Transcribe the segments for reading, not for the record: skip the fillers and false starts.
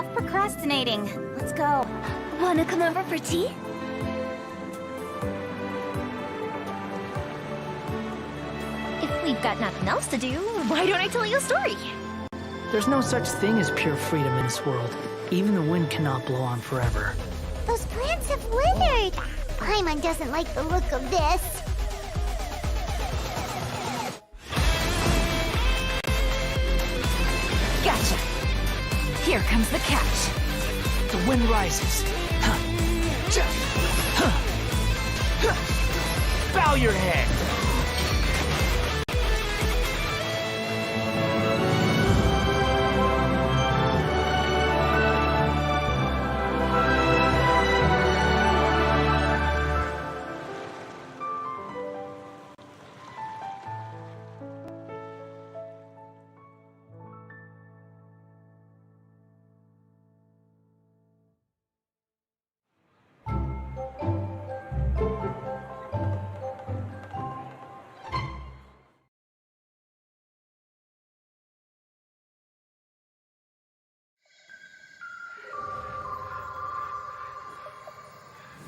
enough procrastinating. Let's go. Wanna come over for tea? If we've got nothing else to do, why don't I tell you a story? There's no such thing as pure freedom in this world. Even the wind cannot blow on forever. Those plants have withered. Paimon doesn't like the look of this. Gotcha. Here comes the catch. The wind rises. Bow your head.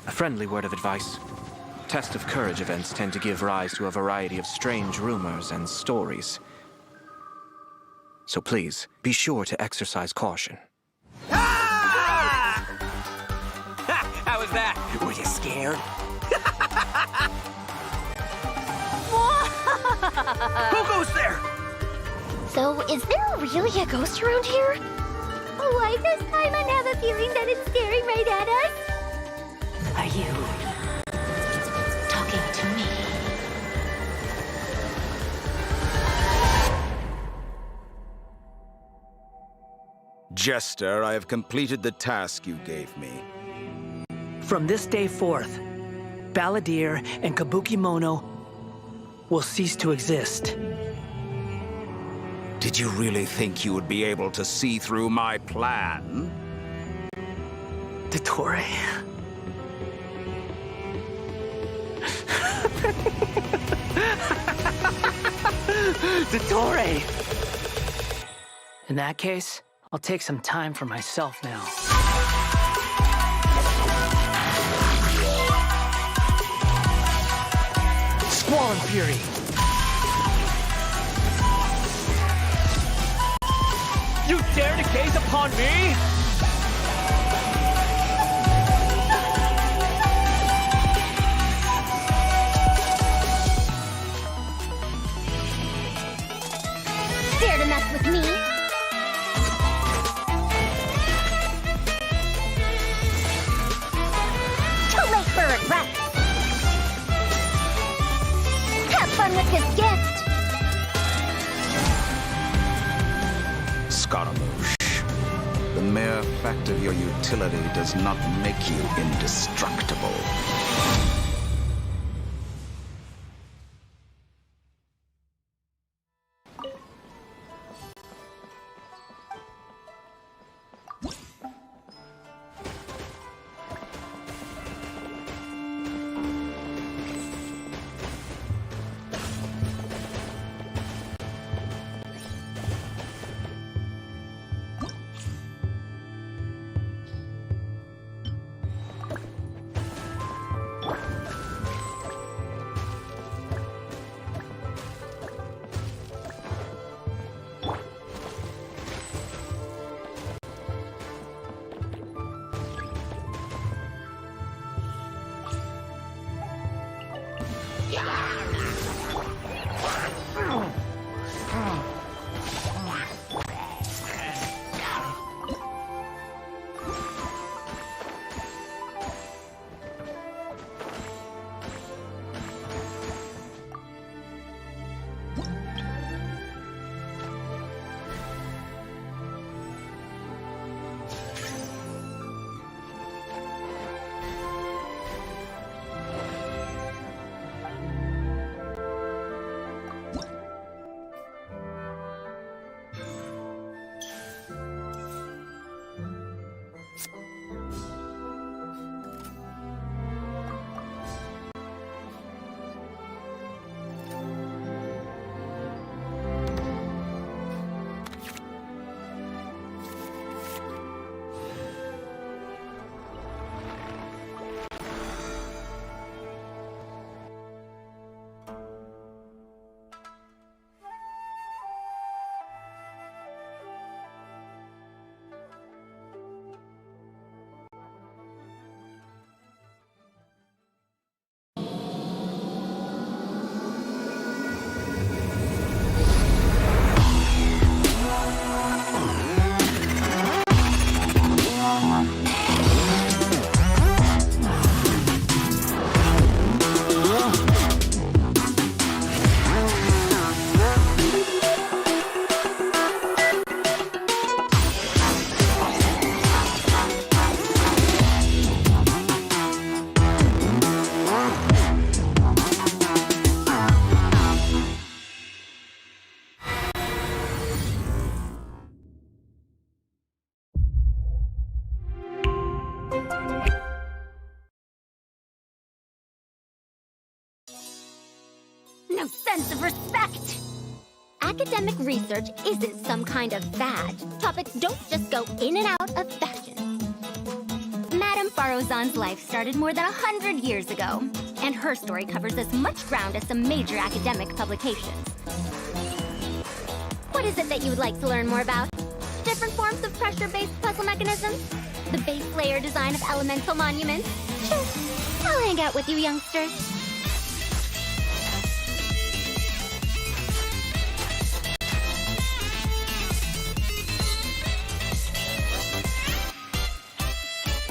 A friendly word of advice. Test of Courage events tend to give rise to a variety of strange rumors and stories. So please, be sure to exercise caution. Ah! How was that? Were you scared? Who goes there? So, is there really a ghost around here? Why does Paimon have a feeling that it's staring right at us? Are you talking to me? Jester, I have completed the task you gave me. From this day forth, Balladeer and Kabukimono will cease to exist. Did you really think you would be able to see through my plan? Dottore. Dottore! In that case, I'll take some time for myself now. Squall and Fury! You dare to gaze upon me? Dare to mess with me? Too late for regret. Have fun with this gift. Scaramouche, the mere fact of your utility does not make you indestructible. No sense of respect! Academic research isn't some kind of fad. Topics don't just go in and out of fashion. Madame Farozan's life started more than 100 years ago, and her story covers as much ground as some major academic publications. What is it that you would like to learn more about? Different forms of pressure-based puzzle mechanisms? The base layer design of elemental monuments? Sure, I'll hang out with you youngsters.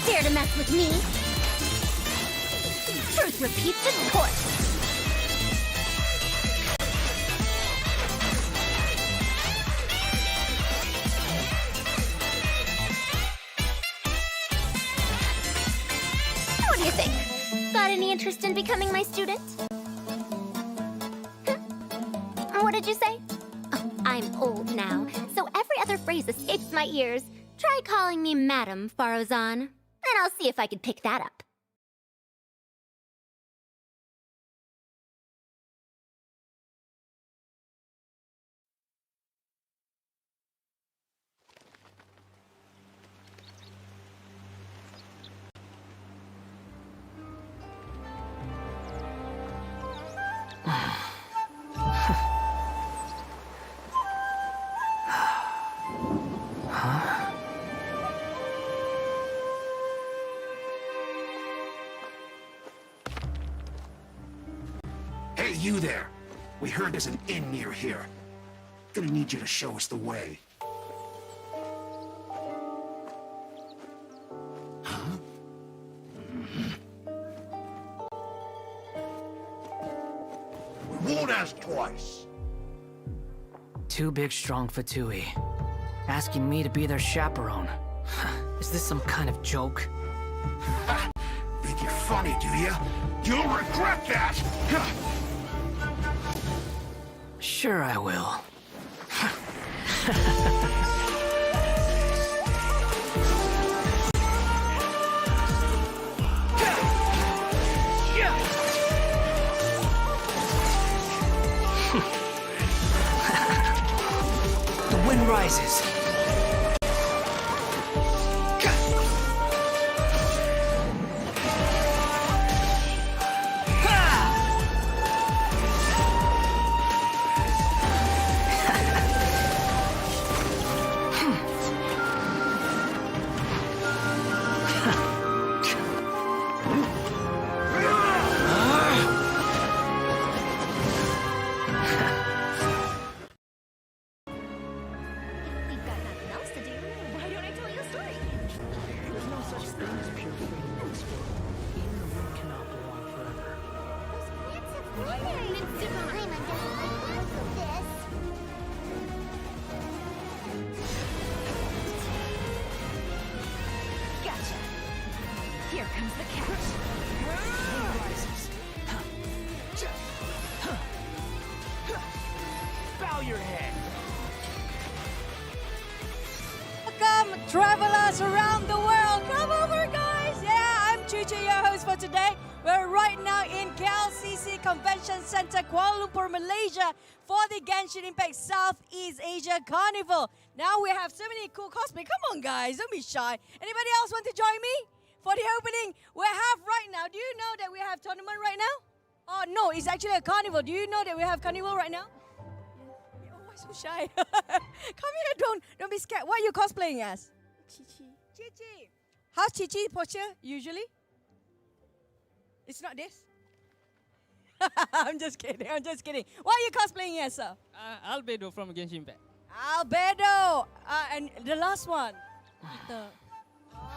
Dare to mess with me? Truth repeats its course. What do you think? Got any interest in becoming my student? What did you say? Oh, I'm old now, so every other phrase escapes my ears. Try calling me Madame Farozan, and I'll see if I can pick that up. Hey, you there! We heard there's an inn near here. Gonna need you to show us the way. Huh? We won't ask twice. Two big, strong Fatui. Asking me to be their chaperone. Is this some kind of joke? Think you're funny, do you? You'll regret that! Sure I will. The wind rises. We've got nothing else to do. Why don't I tell you a story? There's no such thing as pure freedom in this world. Even the wind cannot blow on forever. Those plants have withered. Paimon doesn't like the look of this. Gotcha. Here comes the catch. Wind rises. Bow your head. Welcome, travelers around the world. Come over, guys. Yeah, I'm Chuchu, your host for today. We're right now in KLCC Convention Center, Kuala Lumpur, Malaysia, for the Genshin Impact Southeast Asia Carnival. Now we have so many cool cosplay. Come on, guys, don't be shy. Anybody else want to join me for the opening? We have right now. Do you know that we have tournament right now? Oh no, it's actually a carnival. Do you know that we have carnival right now? Oh, why so shy? Come here, don't be scared. What are you cosplaying as? Chi-Chi. Chi-Chi. How's Chi-Chi posture usually? It's not this? I'm just kidding, I'm just kidding. What are you cosplaying as, sir? Albedo from Genshin Impact. Albedo. And the last one?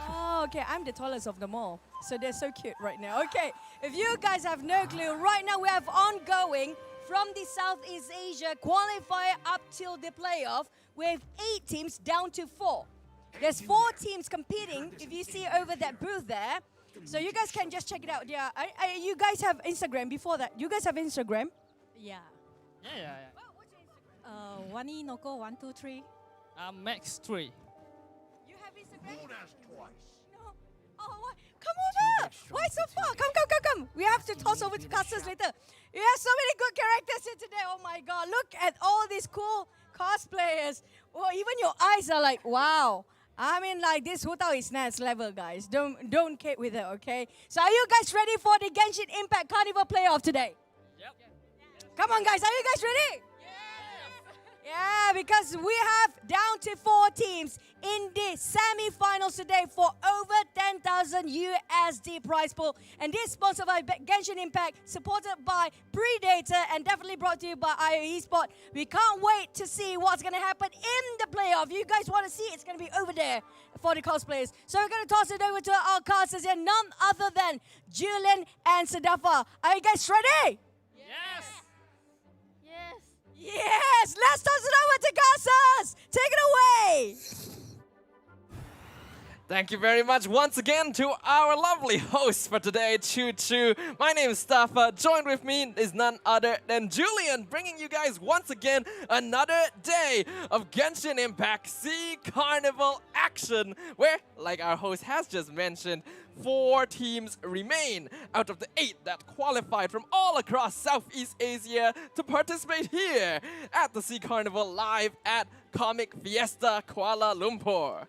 Oh, okay, I'm the tallest of them all. So they're so cute right now. Okay, if you guys have no clue, right now we have ongoing from the Southeast Asia qualifier up till the playoff. We have 8 teams down to 4. There's 4 teams competing, if you see over that booth there. So you guys can just check it out. Yeah, you guys have Instagram before that. You guys have Instagram? Yeah. What's your Instagram? Wani Noko 123. Max 3. You have Instagram? Won't ask twice. No. Oh, what? Come over! Why so far? Come! We have to toss over to casters later. We have so many good characters here today. Oh my god, look at all these cool cosplayers. Oh, even your eyes are like, wow. I mean, like, this Hutao is next level, guys. Don't kid with it, okay? So are you guys ready for the Genshin Impact Carnival playoff today? Yep. Come on, guys. Are you guys ready? Yeah, because we have down to 4 teams in the semi-finals today for over 10,000 USD prize pool. And this sponsored by Genshin Impact, supported by Predator, and definitely brought to you by IO Esport. We can't wait to see what's going to happen in the playoff. You guys want to see it's going to be over there for the cosplayers. So we're going to toss it over to our casters here, none other than Julian and Sadafa. Are you guys ready? Yes. Yes! Let's toss it over to casters! Take it away! Thank you very much once again to our lovely host for today, Choo Choo. My name is Staffa. Joined with me is none other than Julian, bringing you guys once again another day of Genshin Impact SEA Carnival action, where, like our host has just mentioned, 4 teams remain out of the 8 that qualified from all across Southeast Asia to participate here at the SEA Carnival live at Comic Fiesta Kuala Lumpur.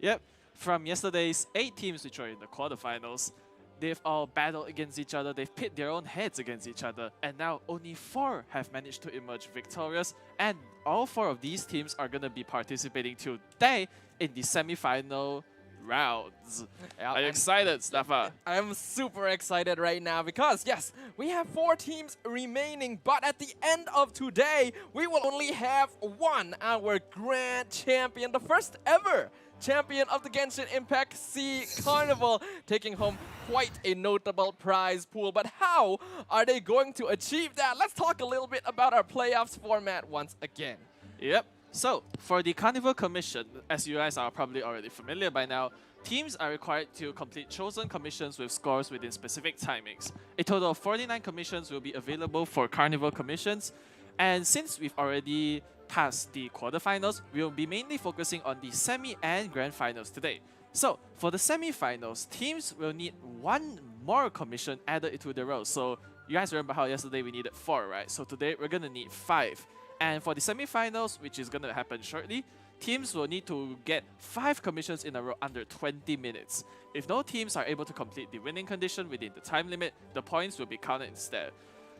Yep. From yesterday's 8 teams which were in the quarterfinals, they've all battled against each other, they've pit their own heads against each other, and now only 4 have managed to emerge victorious, and all 4 of these teams are going to be participating today in the semi-final rounds. Are you excited, Staffa? I'm super excited right now because, yes, we have 4 teams remaining, but at the end of today, we will only have one, our grand champion, the first ever champion of the Genshin Impact SEA Carnival, taking home quite a notable prize pool. But how are they going to achieve that? Let's talk a little bit about our playoffs format once again. Yep. So, for the Carnival Commission, as you guys are probably already familiar by now, teams are required to complete chosen commissions with scores within specific timings. A total of 49 commissions will be available for Carnival commissions, and since we've already past the quarterfinals, we'll be mainly focusing on the semi and grand finals today. So, for the semi-finals, teams will need 1 more commission added into the row. So, you guys remember how yesterday we needed 4, right? So today we're gonna need 5. And for the semi-finals, which is gonna happen shortly, teams will need to get 5 commissions in a row under 20 minutes. If no teams are able to complete the winning condition within the time limit, the points will be counted instead.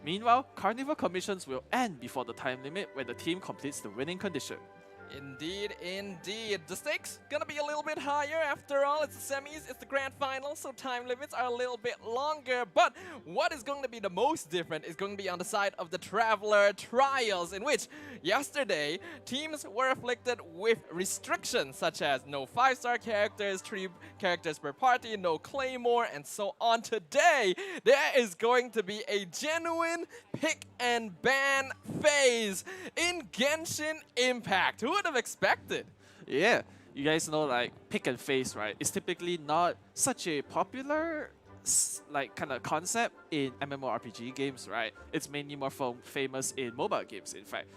Meanwhile, Carnival commissions will end before the time limit when the team completes the winning condition. Indeed, indeed. The stakes gonna be a little bit higher. After all, it's the semis, it's the grand final, so time limits are a little bit longer. But what is going to be the most different is going to be on the side of the Traveler Trials, in which yesterday teams were afflicted with restrictions such as no 5-star characters, 3 characters per party, no claymore, and so on. Today, there is going to be a genuine pick and ban phase in Genshin Impact. Who would have expected? Yeah, you guys know, like, pick and face, right? It's typically not such a popular like kind of concept in MMORPG games, right? It's mainly more famous in mobile games, in fact.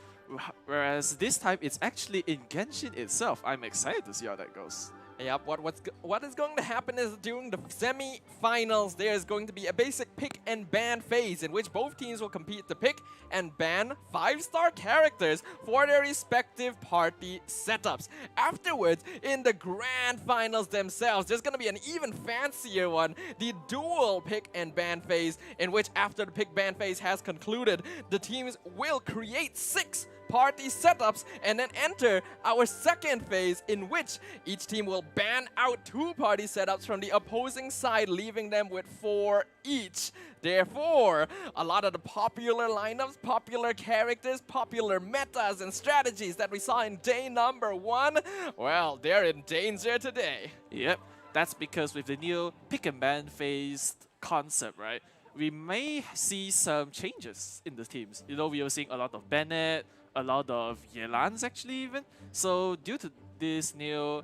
Whereas this time, it's actually in Genshin itself. I'm excited to see how that goes. Yep, what is going to happen is during the semi-finals, there is going to be a basic pick and ban phase in which both teams will compete to pick and ban 5-star characters for their respective party setups. Afterwards, in the grand finals themselves, there's going to be an even fancier one, the dual pick and ban phase, in which after the pick ban phase has concluded, the teams will create 6 party setups and then enter our second phase, in which each team will ban out 2 party setups from the opposing side, leaving them with 4 each. Therefore, a lot of the popular lineups, popular characters, popular metas and strategies that we saw in day number 1, well, they're in danger today. Yep, that's because with the new pick and ban phase concept, right, we may see some changes in the teams. You know, we are seeing a lot of Bennett, a lot of Yelans actually even. So due to this new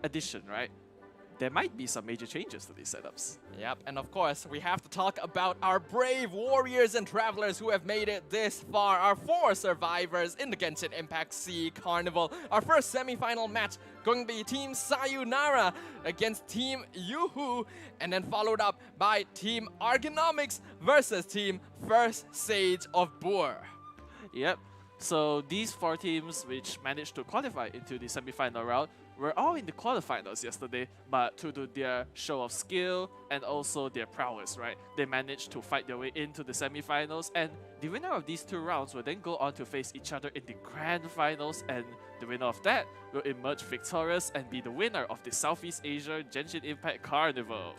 addition, right, there might be some major changes to these setups. Yep, and of course, we have to talk about our brave warriors and travelers who have made it this far. Our 4 survivors in the Genshin Impact SEA Carnival. Our first semi-final match going to be Team Sayonara against Team YooHoo, and then followed up by Team Argonomics versus Team First Sage of Boer. Yep. So these 4 teams which managed to qualify into the semi-final round were all in the quarterfinals yesterday, but due to their show of skill and also their prowess, right, they managed to fight their way into the semi-finals, and the winner of these 2 rounds will then go on to face each other in the grand finals, and the winner of that will emerge victorious and be the winner of the Southeast Asia Genshin Impact Carnival.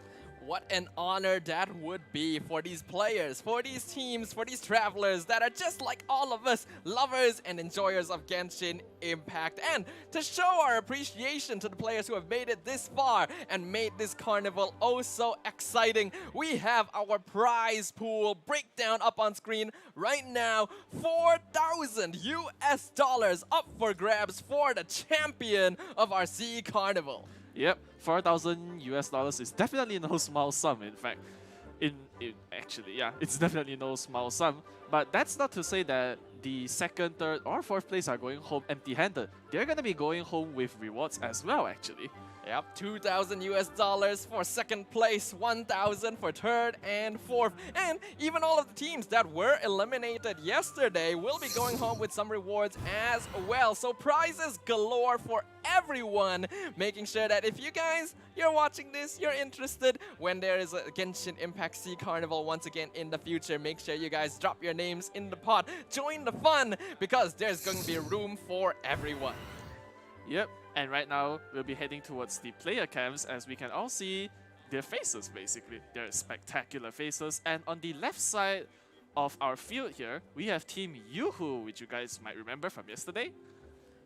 What an honor that would be for these players, for these teams, for these travelers that are just like all of us, lovers and enjoyers of Genshin Impact. And to show our appreciation to the players who have made it this far and made this carnival oh so exciting, we have our prize pool breakdown up on screen right now. $4,000 US up for grabs for the champion of our SEA Carnival. Yep, $4,000 US is definitely no small sum. In fact, actually, yeah, it's definitely no small sum. But that's not to say that the 2nd, 3rd, or 4th place are going home empty-handed. They're gonna be going home with rewards as well, actually. Yep, $2,000 US for 2nd place, $1,000 for 3rd and 4th. And even all of the teams that were eliminated yesterday will be going home with some rewards as well. So prizes galore for everyone, making sure that if you guys, you're watching this, you're interested when there is a Genshin Impact SEA Carnival once again in the future, make sure you guys drop your names in the pot. Join the fun, because there's going to be room for everyone. Yep. And right now, we'll be heading towards the player camps as we can all see their faces, basically. Their spectacular faces. And on the left side of our field here, we have Team YooHoo, which you guys might remember from yesterday.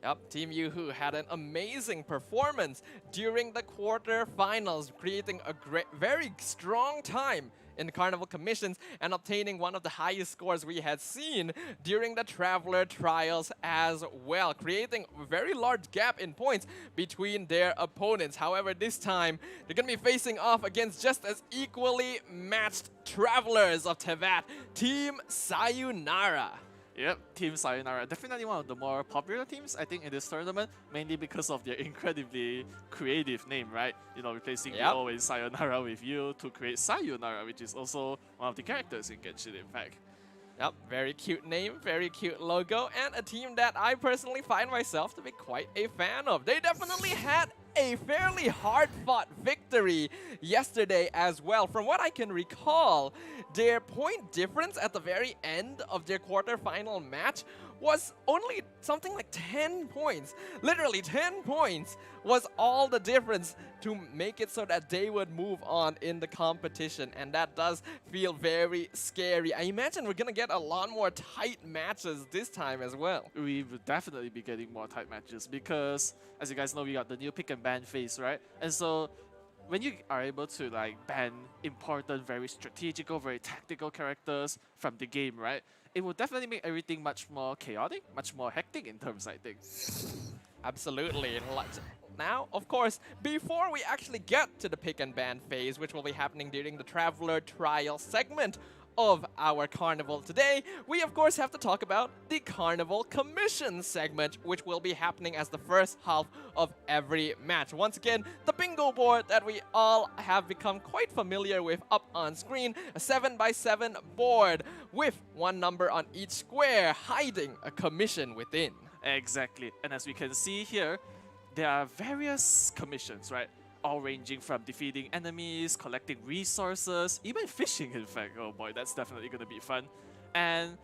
Yep, Team YooHoo had an amazing performance during the quarterfinals, creating a very strong time in the Carnival Commissions and obtaining one of the highest scores we had seen during the Traveler Trials as well, creating a very large gap in points between their opponents. However, this time, they're going to be facing off against just as equally matched Travelers of Tevat, Team Sayonara. Yep, Team Sayonara, definitely one of the more popular teams, I think, in this tournament, mainly because of their incredibly creative name, right? You know, replacing the always Sayonara with you to create Sayonara, which is also one of the characters in Genshin Impact. Yep, very cute name, very cute logo, and a team that I personally find myself to be quite a fan of. They definitely had a fairly hard-fought victory yesterday as well. From what I can recall, their point difference at the very end of their quarterfinal match was only something like 10 points. Literally 10 points was all the difference to make it so that they would move on in the competition, and that does feel very scary. I imagine we're gonna get a lot more tight matches this time as well. We will definitely be getting more tight matches because, as you guys know, we got the new pick and ban phase, right? And so when you are able to like ban important, very strategical, very tactical characters from the game, right, it will definitely make everything much more chaotic, much more hectic in terms, I think. Absolutely. Now, of course, before we actually get to the pick and ban phase, which will be happening during the Traveler Trial segment of our Carnival today, we of course have to talk about the Carnival Commission segment, which will be happening as the first half of every match. Once again, the bingo board that we all have become quite familiar with up on screen, a 7x7 board with one number on each square, hiding a commission within. Exactly, and as we can see here, there are various commissions, right? All ranging from defeating enemies, collecting resources, even fishing, in fact. Oh boy, that's definitely going to be fun. And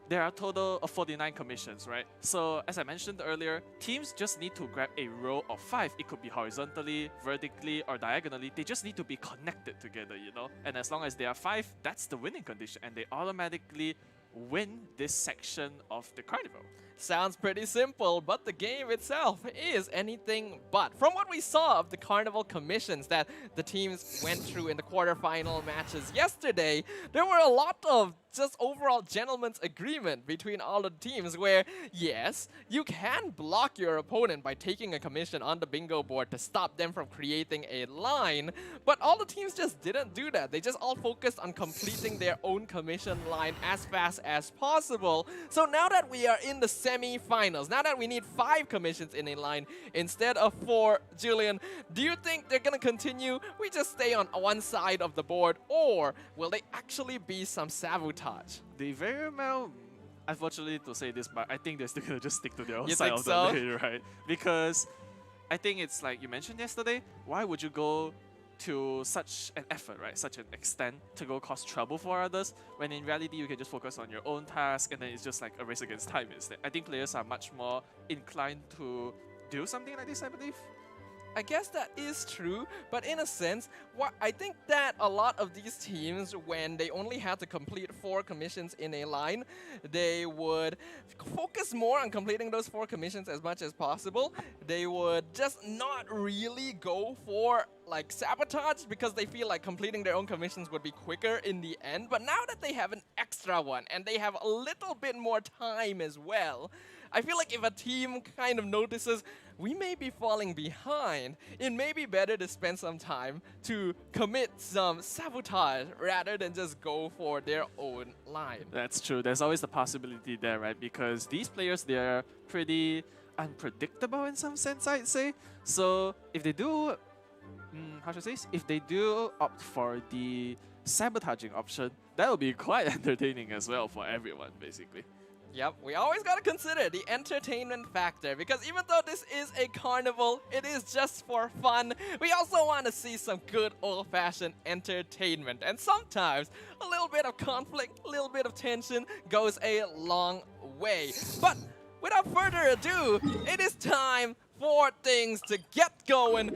there are a total of 49 commissions, right? So, as I mentioned earlier, teams just need to grab a row of 5. It could be horizontally, vertically, or diagonally. They just need to be connected together, you know? And as long as there are 5, that's the winning condition, and they automatically win this section of the carnival. Sounds pretty simple, but the game itself is anything but. From what we saw of the Carnival Commissions that the teams went through in the quarterfinal matches yesterday, there were a lot of just overall gentleman's agreement between all the teams where, yes, you can block your opponent by taking a commission on the bingo board to stop them from creating a line, but all the teams just didn't do that. They just all focused on completing their own commission line as fast as possible. So now that we are in the semi-finals, now that we need 5 commissions in a line instead of 4, Julian, do you think they're gonna continue? We just stay on one side of the board, or will they actually be some sabotage? They very well, unfortunately to say this, but I think they're still gonna just stick to their own You side think of so? the lane, right? Because I think it's like you mentioned yesterday, why would you go to such an effort, right? Such an extent to go cause trouble for others, when in reality you can just focus on your own task and then it's just like a race against time instead. I think players are much more inclined to do something like this, I believe. I guess that is true, but in a sense, I think that a lot of these teams, when they only had to complete 4 commissions in a line, they would focus more on completing those 4 commissions as much as possible. They would just not really go for like sabotage because they feel like completing their own commissions would be quicker in the end. But now that they have an extra one and they have a little bit more time as well, I feel like if a team kind of notices we may be falling behind, it may be better to spend some time to commit some sabotage rather than just go for their own line. That's true. There's always the possibility there, right? Because these players, they're pretty unpredictable in some sense, I'd say. So if they do, how should I say this? If they do opt for the sabotaging option, that will be quite entertaining as well for everyone, basically. Yep, we always gotta consider the entertainment factor, because even though this is a carnival, it is just for fun. We also want to see some good old-fashioned entertainment, and sometimes a little bit of conflict, a little bit of tension goes a long way. But without further ado, it is time for things to get going.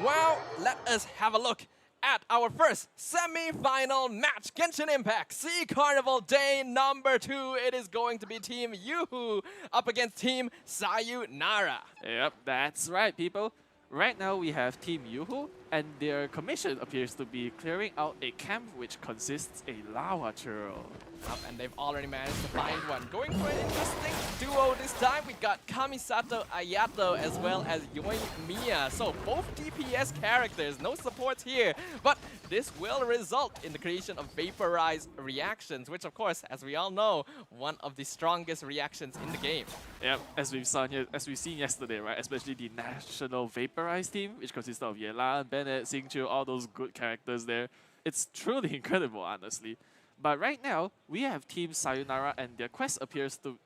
Well, let us have a look at our first semi-final match, Genshin Impact SEA Carnival Day number 2. It is going to be Team YooHoo up against Team Sayonara. Yep, that's right, people. Right now we have Team YooHoo, and their commission appears to be clearing out a camp which consists a lava churl. And they've already managed to find one. Going for an interesting duo this time. We got Kamisato Ayato as well as Yoimiya. So both DPS characters, no supports here. But this will result in the creation of vaporized reactions, which of course, as we all know, one of the strongest reactions in the game. Yep, as we've seen yesterday, right? Especially the national vaporized team, which consists of Yelan, Bennett, Xingqiu, all those good characters there. It's truly incredible, honestly. But right now, we have Team Sayonara, and their quest appears to...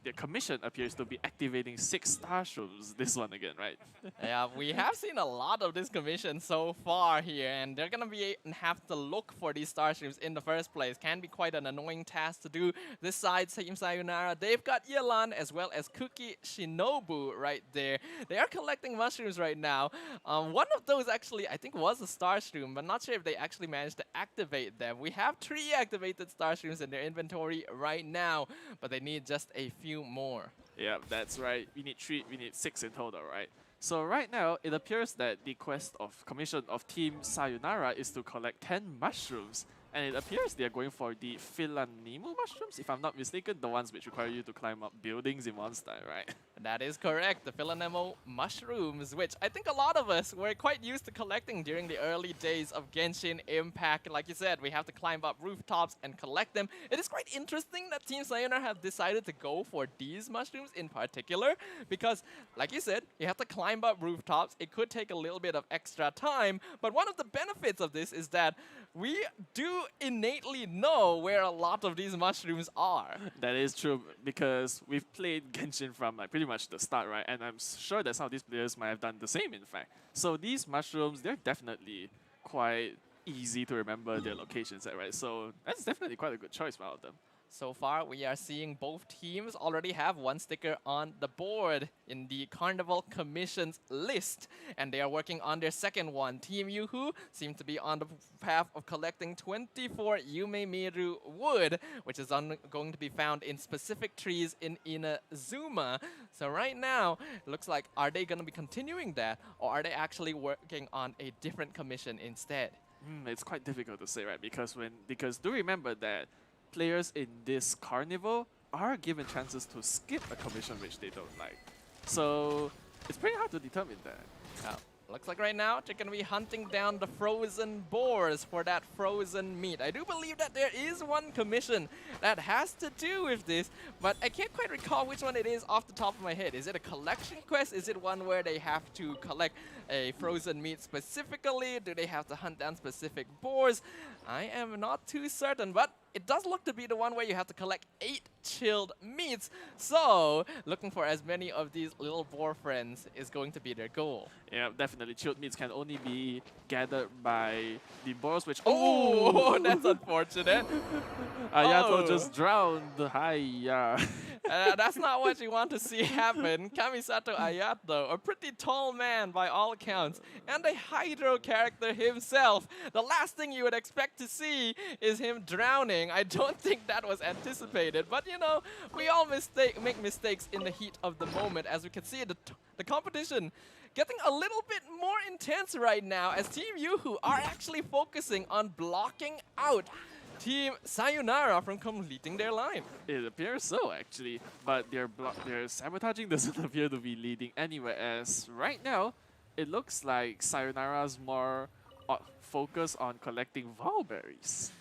their commission appears to be activating 6 starshrooms. This one again, right? Yeah, we have seen a lot of this commission so far here, and they're gonna have to look for these starstreams in the first place. Can be quite an annoying task to do. This side, Team Sayonara, they've got Yelan as well as Kuki Shinobu right there. They are collecting mushrooms right now. One of those actually, I think, was a starstream, but not sure if they actually managed to activate them. We have 3 activated starstreams in their inventory right now, but they need just a few more. Yeah, that's right. We need 6 in total, right? So right now, it appears that the quest of commission of Team Sayonara is to collect 10 mushrooms. And it appears they are going for the Philanemu mushrooms, if I'm not mistaken, the ones which require you to climb up buildings in one style, right? That is correct, the Philanemu mushrooms, which I think a lot of us were quite used to collecting during the early days of Genshin Impact. Like you said, we have to climb up rooftops and collect them. It is quite interesting that Team Sayonara have decided to go for these mushrooms in particular, because, like you said, you have to climb up rooftops. It could take a little bit of extra time, but one of the benefits of this is that we do innately know where a lot of these mushrooms are. That is true, because we've played Genshin from like pretty much the start, right? And I'm sure that some of these players might have done the same, in fact. So these mushrooms, they're definitely quite easy to remember their locations at, right? So that's definitely quite a good choice for all of them. So far, we are seeing both teams already have 1 sticker on the board in the Carnival Commissions list, and they are working on their second one. Team YooHoo seem to be on the path of collecting 24 Yumemiru wood, which is going to be found in specific trees in Inazuma. So right now, it looks like, are they going to be continuing that, or are they actually working on a different commission instead? It's quite difficult to say, right? Because do remember that players in this carnival are given chances to skip a commission which they don't like. So it's pretty hard to determine that. Looks like right now they're going to be hunting down the frozen boars for that frozen meat. I do believe that there is one commission that has to do with this, but I can't quite recall which one it is off the top of my head. Is it a collection quest? Is it one where they have to collect a frozen meat specifically? Do they have to hunt down specific boars? I am not too certain, but it does look to be the one where you have to collect 8 chilled meats. So, looking for as many of these little boar friends is going to be their goal. Yeah, definitely. Chilled meats can only be gathered by the boars, which... Oh, that's unfortunate. Ayato just drowned. Hiya. That's not what you want to see happen. Kamisato Ayato, a pretty tall man by all accounts, and a Hydro character himself. The last thing you would expect to see is him drowning. I don't think that was anticipated, but you know, we all make mistakes in the heat of the moment. As we can see, the competition getting a little bit more intense right now as Team YooHoo are actually focusing on blocking out Team Sayonara from completing their line. It appears so, actually, but their sabotaging doesn't appear to be leading anywhere, as right now it looks like Sayonara's more focused on collecting Valberries.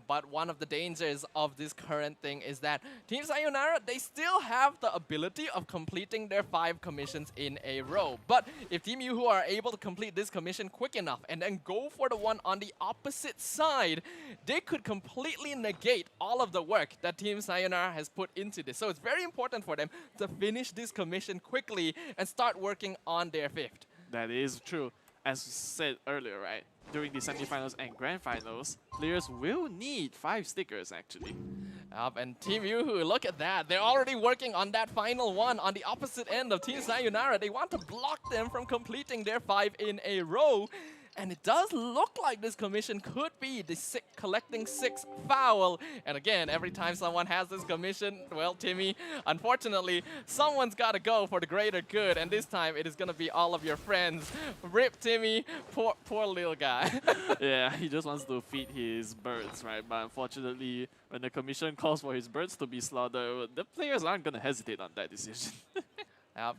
But one of the dangers of this current thing is that Team Sayonara, they still have the ability of completing their 5 commissions in a row. But if Team YooHoo are able to complete this commission quick enough and then go for the one on the opposite side, they could completely negate all of the work that Team Sayonara has put into this. So it's very important for them to finish this commission quickly and start working on their 5th. That is true. As said earlier, right? During the semifinals and grand finals, players will need 5 stickers actually. And Team YooHoo, look at that. They're already working on that final one on the opposite end of Team Sayonara. They want to block them from completing their 5 in a row. And it does look like this commission could be the collecting 6 foul. And again, every time someone has this commission, well, Timmy, unfortunately, someone's got to go for the greater good. And this time, it is going to be all of your friends. Rip Timmy, poor little guy. Yeah, he just wants to feed his birds, right? But unfortunately, when the commission calls for his birds to be slaughtered, the players aren't going to hesitate on that decision.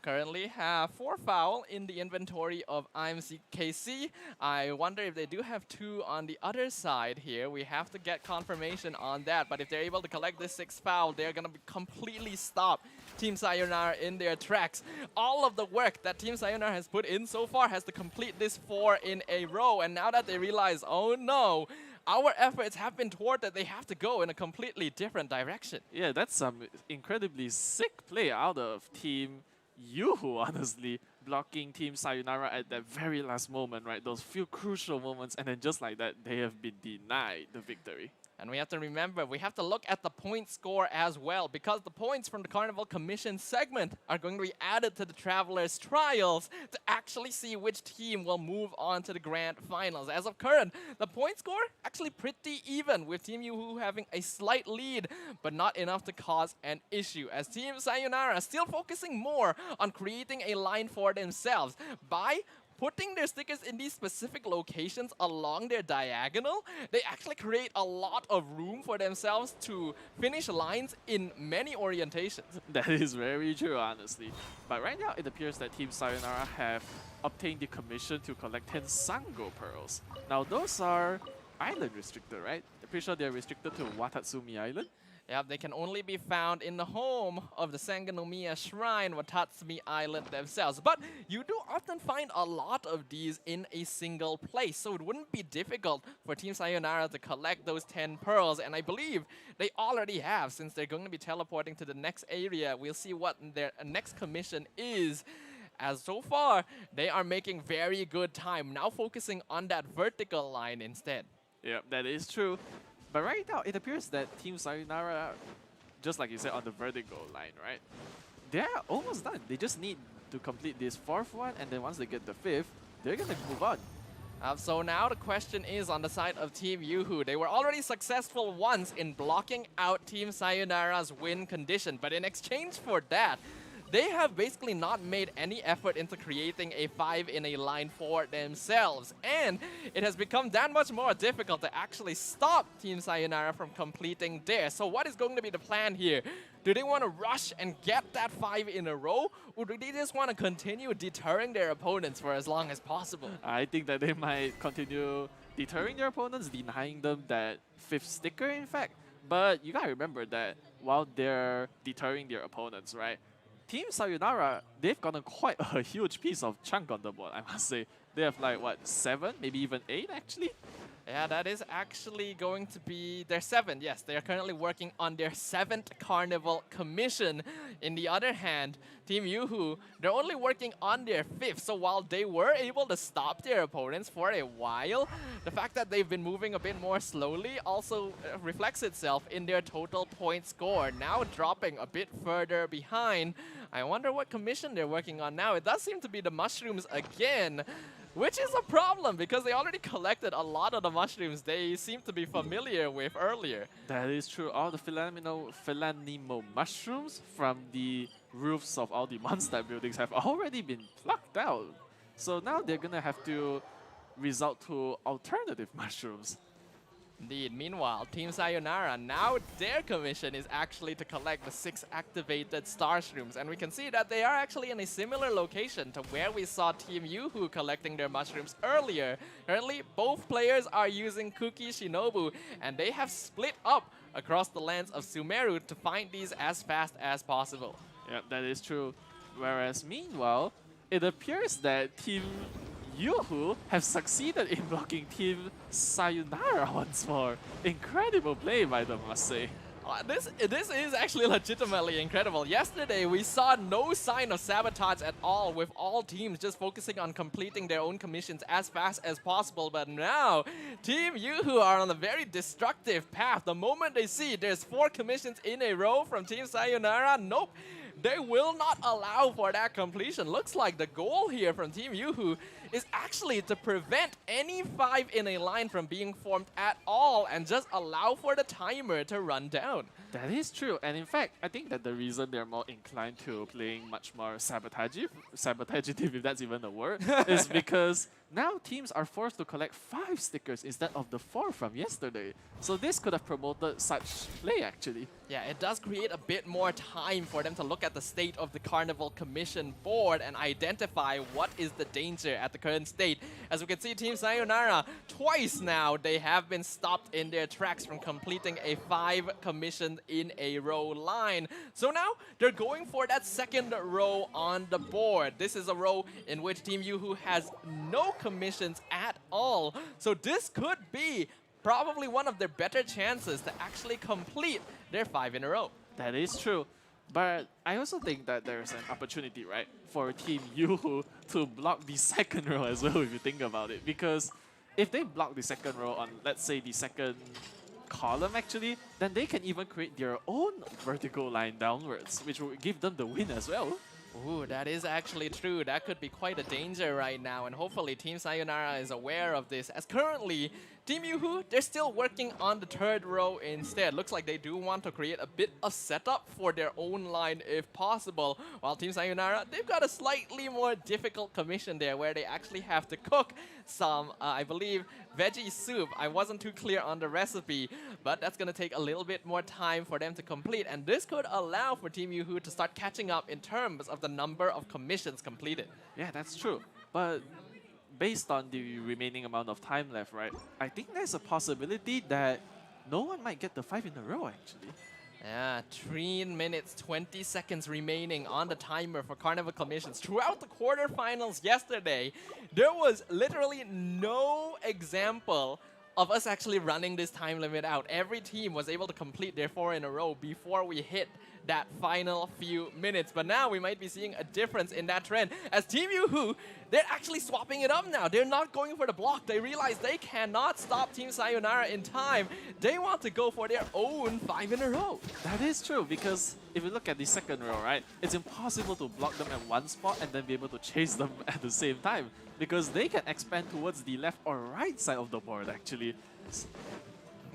Currently have 4 foul in the inventory of IMCKC. I wonder if they do have 2 on the other side here. We have to get confirmation on that. But if they're able to collect this 6 foul, they're going to be completely stop Team Sayonara in their tracks. All of the work that Team Sayonara has put in so far has to complete this 4 in a row. And now that they realize, oh no, our efforts have been thwarted, they have to go in a completely different direction. Yeah, that's some incredibly sick play out of Team YooHoo, honestly, blocking Team Sayonara at that very last moment, right? Those few crucial moments, and then just like that, they have been denied the victory. And we have to remember, we have to look at the point score as well, because the points from the Carnival Commission segment are going to be added to the Travelers Trials to actually see which team will move on to the Grand Finals. As of current, the point score actually pretty even, with Team YooHoo having a slight lead, but not enough to cause an issue, as Team Sayonara still focusing more on creating a line for themselves by putting their stickers in these specific locations along their diagonal. They actually create a lot of room for themselves to finish lines in many orientations. That is very true, honestly. But right now, it appears that Team Sayonara have obtained the commission to collect 10 Sango Pearls. Now, those are island restricted, right? I'm pretty sure they're restricted to Watatsumi Island. Yeah, they can only be found in the home of the Sangonomiya Shrine, Watatsumi Island themselves. But you do often find a lot of these in a single place, so it wouldn't be difficult for Team Sayonara to collect those 10 pearls. And I believe they already have, since they're going to be teleporting to the next area. We'll see what their next commission is. As so far, they are making very good time, now focusing on that vertical line instead. Yeah, that is true. But right now, it appears that Team Sayonara, just like you said, on the vertical line, right? They're almost done. They just need to complete this 4th one, and then once they get the 5th, they're going to move on. So now the question is on the side of Team YooHoo. They were already successful once in blocking out Team Sayonara's win condition, but in exchange for that, they have basically not made any effort into creating a 5 in a line for themselves. And it has become that much more difficult to actually stop Team Sayonara from completing theirs. So what is going to be the plan here? Do they want to rush and get that 5 in a row? Or do they just want to continue deterring their opponents for as long as possible? I think that they might continue deterring their opponents, denying them that 5th sticker, in fact. But you gotta remember that while they're deterring their opponents, right? Team Sayonara, they've gotten quite a huge piece of chunk on the board, I must say. They have like, what, 7, maybe even 8 actually? Yeah, that is actually going to be their 7th. Yes, they are currently working on their 7th Carnival commission. In the other hand, Team YooHoo, they're only working on their 5th. So while they were able to stop their opponents for a while, the fact that they've been moving a bit more slowly also reflects itself in their total point score, now dropping a bit further behind. I wonder what commission they're working on now. It does seem to be the mushrooms again, which is a problem because they already collected a lot of the mushrooms they seem to be familiar with earlier. That is true. All the Philanimo mushrooms from the roofs of all the monster buildings have already been plucked out. So now they're gonna have to resort to alternative mushrooms. Indeed. Meanwhile, Team Sayonara, now their commission is actually to collect the 6 activated star shrooms. And we can see that they are actually in a similar location to where we saw Team YooHoo collecting their mushrooms earlier. Currently, both players are using Kuki Shinobu, and they have split up across the lands of Sumeru to find these as fast as possible. Yeah, that is true. Whereas meanwhile, it appears that Team YooHoo have succeeded in blocking Team Sayonara once more. Incredible play by them, must say. This is actually legitimately incredible. Yesterday, we saw no sign of sabotage at all, with all teams just focusing on completing their own commissions as fast as possible. But now, Team YooHoo are on a very destructive path. The moment they see there's 4 commissions in a row from Team Sayonara, nope. They will not allow for that completion. Looks like the goal here from Team YooHoo is actually to prevent any 5 in a line from being formed at all and just allow for the timer to run down. That is true. And in fact, I think that the reason they're more inclined to playing much more sabotagive, if that's even a word, is because now teams are forced to collect 5 stickers instead of the 4 from yesterday. So this could have promoted such play actually. Yeah, it does create a bit more time for them to look at the state of the Carnival Commission board and identify what is the danger at the current state. As we can see, Team Sayonara, twice now, they have been stopped in their tracks from completing a 5 commission in a row line. So now, they're going for that 2nd row on the board. This is a row in which Team YooHoo has no commissions at all. So this could be probably one of their better chances to actually complete their 5 in a row. That is true. But I also think that there's an opportunity, right, for Team YooHoo to block the 2nd row as well, if you think about it. Because if they block the 2nd row on, let's say, the 2nd column, actually, then they can even create their own vertical line downwards, which will give them the win as well. Ooh, that is actually true. That could be quite a danger right now, and hopefully Team Sayonara is aware of this, as currently Team YooHoo, they're still working on the 3rd row instead. Looks like they do want to create a bit of setup for their own line if possible, while Team Sayonara, they've got a slightly more difficult commission there where they actually have to cook some, I believe, veggie soup. I wasn't too clear on the recipe, but that's going to take a little bit more time for them to complete, and this could allow for Team YooHoo to start catching up in terms of the number of commissions completed. Yeah, that's true. But based on the remaining amount of time left, right, I think there's a possibility that no one might get the 5 in a row, actually. Yeah, 3 minutes, 20 seconds remaining on the timer for Carnival commissions. Throughout the quarterfinals yesterday, there was literally no example of us actually running this time limit out. Every team was able to complete their 4 in a row before we hit that final few minutes. But now we might be seeing a difference in that trend, as Team YooHoo, they're actually swapping it up now. They're not going for the block. They realize they cannot stop Team Sayonara in time. They want to go for their own 5 in a row. That is true, because if you look at the 2nd row, right, it's impossible to block them at one spot and then be able to chase them at the same time, because they can expand towards the left or right side of the board, actually.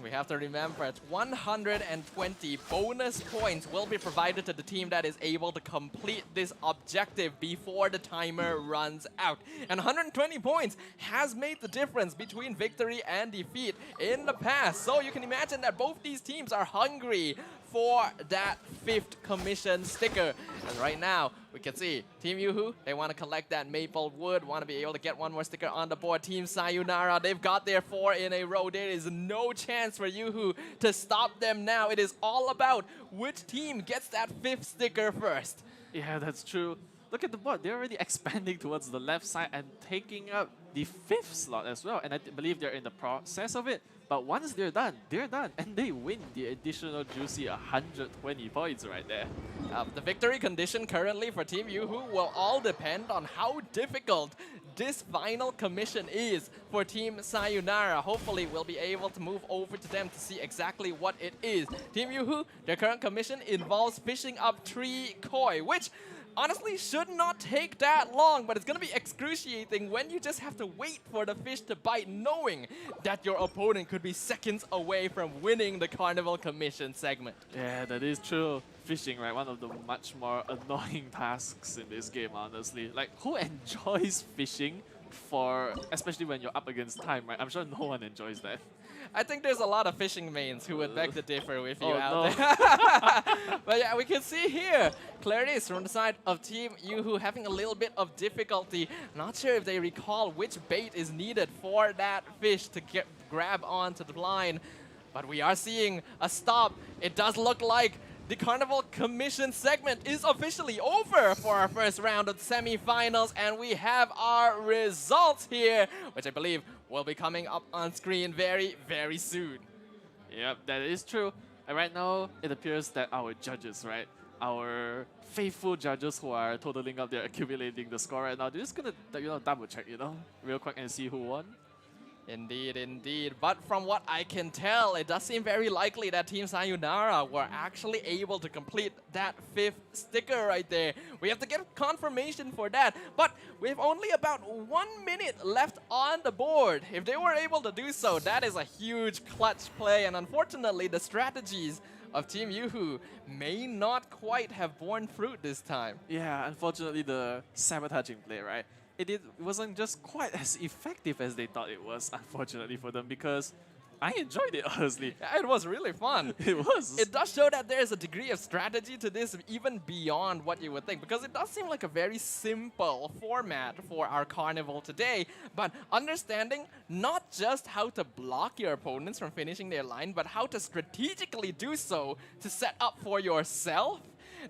We have to remember, 120 bonus points will be provided to the team that is able to complete this objective before the timer runs out. And 120 points has made the difference between victory and defeat in the past. So you can imagine that both these teams are hungry for that 5th commission sticker. And right now, we can see Team YooHoo, they want to collect that maple wood, want to be able to get one more sticker on the board. Team Sayonara, they've got their 4 in a row. There is no chance for YooHoo to stop them now. It is all about which team gets that 5th sticker first. Yeah, that's true. Look at the board. They're already expanding towards the left side and taking up the 5th slot as well. And I believe they're in the process of it. But once they're done, and they win the additional juicy 120 points right there. The victory condition currently for Team YooHoo will all depend on how difficult this final commission is for Team Sayonara. Hopefully, we'll be able to move over to them to see exactly what it is. Team YooHoo, their current commission involves fishing up 3 koi, which honestly should not take that long, but it's gonna be excruciating when you just have to wait for the fish to bite, knowing that your opponent could be seconds away from winning the Carnival Commission segment. Yeah, that is true. Fishing, right? One of the much more annoying tasks in this game, honestly. Like, who enjoys fishing for, especially when you're up against time, right? I'm sure no one enjoys that. I think there's a lot of fishing mains who would beg to differ with you no. out there. But yeah, we can see here, Clarice from the side of Team YooHoo having a little bit of difficulty. Not sure if they recall which bait is needed for that fish to grab onto the line. But we are seeing a stop. It does look like the Carnival Commission segment is officially over for our first round of semi-finals, and we have our results here, which I believe will be coming up on screen very, very soon. Yep, that is true. And right now, it appears that our judges, right, our faithful judges who are totaling up, they're accumulating the score right now. They're just gonna, double check, real quick and see who won. Indeed, indeed. But from what I can tell, it does seem very likely that Team Sayonara were actually able to complete that 5th sticker right there. We have to get confirmation for that. But we have only about 1 minute left on the board. If they were able to do so, that is a huge clutch play. And unfortunately, the strategies of Team YooHoo may not quite have borne fruit this time. Yeah, unfortunately, the sabotaging play, right? It wasn't just quite as effective as they thought it was, unfortunately for them, because I enjoyed it, honestly. Yeah, it was really fun. It was. It does show that there is a degree of strategy to this, even beyond what you would think, because it does seem like a very simple format for our carnival today, but understanding not just how to block your opponents from finishing their line, but how to strategically do so to set up for yourself,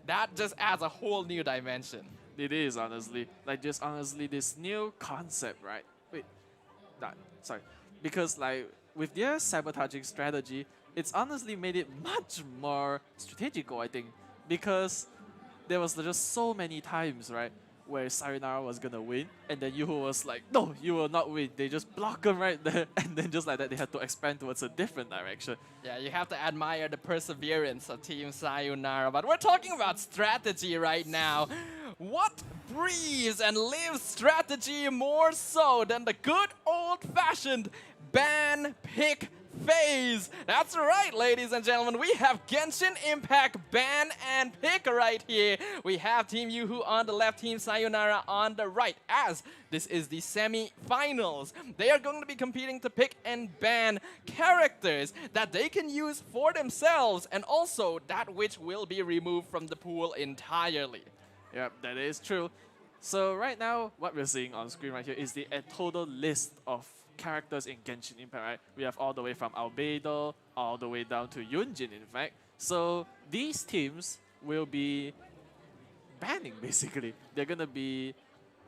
that just adds a whole new dimension. It is, honestly. Like, just honestly, this new concept, right? Wait, sorry. Because, like, with their sabotaging strategy, it's honestly made it much more strategical, I think. Because there was just so many times, right, where Sayonara was gonna win, and then YooHoo was like, no, you will not win. They just block him right there, and then just like that, they had to expand towards a different direction. Yeah, you have to admire the perseverance of Team Sayonara, but we're talking about strategy right now. What breathes and lives strategy more so than the good old-fashioned ban pick phase? That's right, ladies and gentlemen. We have Genshin Impact ban and pick right here. We have Team YooHoo on the left, Team Sayonara on the right, as this is the semi-finals. They are going to be competing to pick and ban characters that they can use for themselves, and also that which will be removed from the pool entirely. Yep, that is true. So right now, what we're seeing on screen right here is the total list of characters in Genshin Impact, right? We have all the way from Albedo, all the way down to Yunjin, in fact. So these teams will be banning, basically. They're gonna be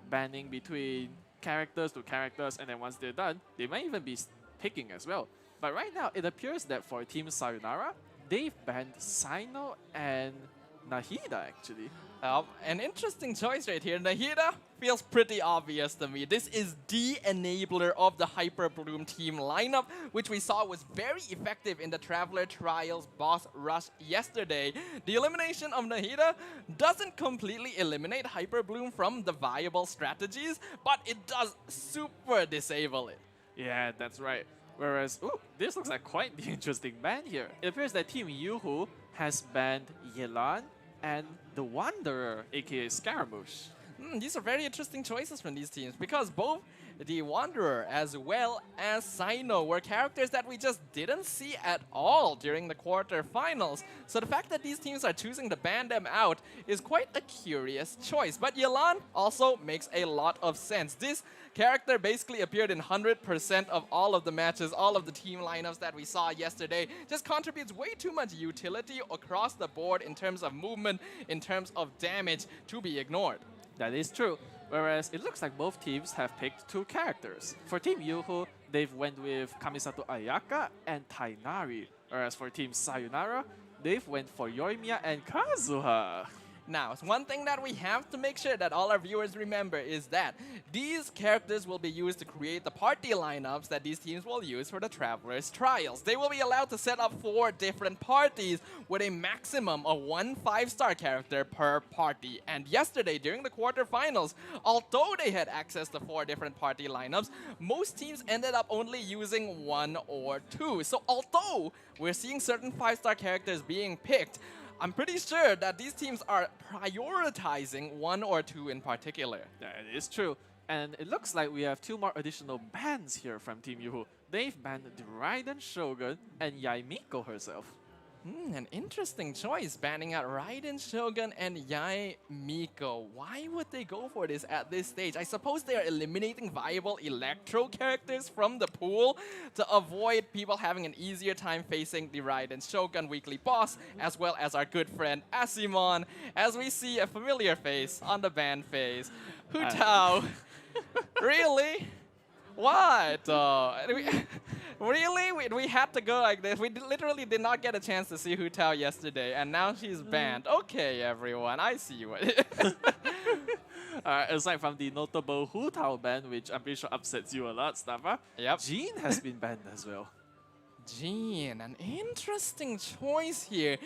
banning between characters to characters, and then once they're done, they might even be picking as well. But right now, it appears that for Team Sayonara, they've banned Sino and Nahida, actually. An interesting choice right here. Nahida feels pretty obvious to me. This is the enabler of the Hyper Bloom team lineup, which we saw was very effective in the Traveler Trials boss rush yesterday. The elimination of Nahida doesn't completely eliminate Hyper Bloom from the viable strategies, but it does super disable it. Yeah, that's right. Whereas, ooh, this looks like quite the interesting ban here. It appears that Team YooHoo has banned Yelan and the Wanderer, aka Scaramouche. These are very interesting choices from these teams because both the Wanderer as well as Sino were characters that we just didn't see at all during the quarterfinals. So the fact that these teams are choosing to ban them out is quite a curious choice. But Yelan also makes a lot of sense. This character basically appeared in 100% of all of the matches, all of the team lineups that we saw yesterday. Just contributes way too much utility across the board in terms of movement, in terms of damage to be ignored. That is true. Whereas it looks like both teams have picked two characters. For Team YooHoo, they've went with Kamisato Ayaka and Tainari. Whereas for Team Sayonara, they've went for Yoimiya and Kazuha. Now, one thing that we have to make sure that all our viewers remember is that these characters will be used to create the party lineups that these teams will use for the Travelers Trials. They will be allowed to set up 4 different parties with a maximum of 1 5-star character per party. And yesterday, during the quarterfinals, although they had access to 4 different party lineups, most teams ended up only using 1 or 2. So although we're seeing certain 5-star characters being picked, I'm pretty sure that these teams are prioritizing 1 or 2 in particular. That is true. And it looks like we have 2 more additional bans here from Team YooHoo. They've banned the Raiden Shogun and Yaimiko herself. An interesting choice, banning out Raiden Shogun and Yae Miko. Why would they go for this at this stage? I suppose they are eliminating viable Electro characters from the pool to avoid people having an easier time facing the Raiden Shogun weekly boss, as well as our good friend Asimon, as we see a familiar face on the ban phase. Hu Tao. Really? What? Really? We had to go like this. We literally did not get a chance to see Hu Tao yesterday, and now she's banned. Okay, everyone, I see what it is. Aside from the notable Hu Tao ban, which I'm pretty sure upsets you a lot, Staffa, Yep. Jean has been banned as well. Jean, an interesting choice here.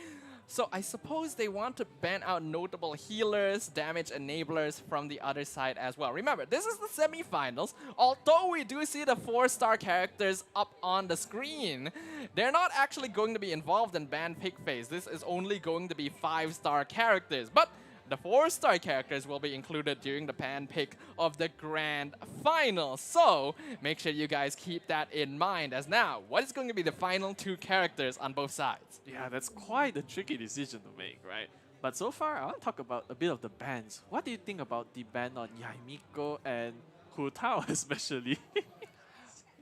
So I suppose they want to ban out notable healers, damage enablers from the other side as well. Remember, this is the semifinals. Although we do see the 4-star characters up on the screen, they're not actually going to be involved in ban pick phase. This is only going to be 5-star characters. But the 4-star characters will be included during the pan pick of the grand final. So make sure you guys keep that in mind. As now, what is going to be the final 2 characters on both sides? Yeah, that's quite a tricky decision to make, right? But so far, I want to talk about a bit of the bans. What do you think about the ban on Yaimiko and Hu Tao especially?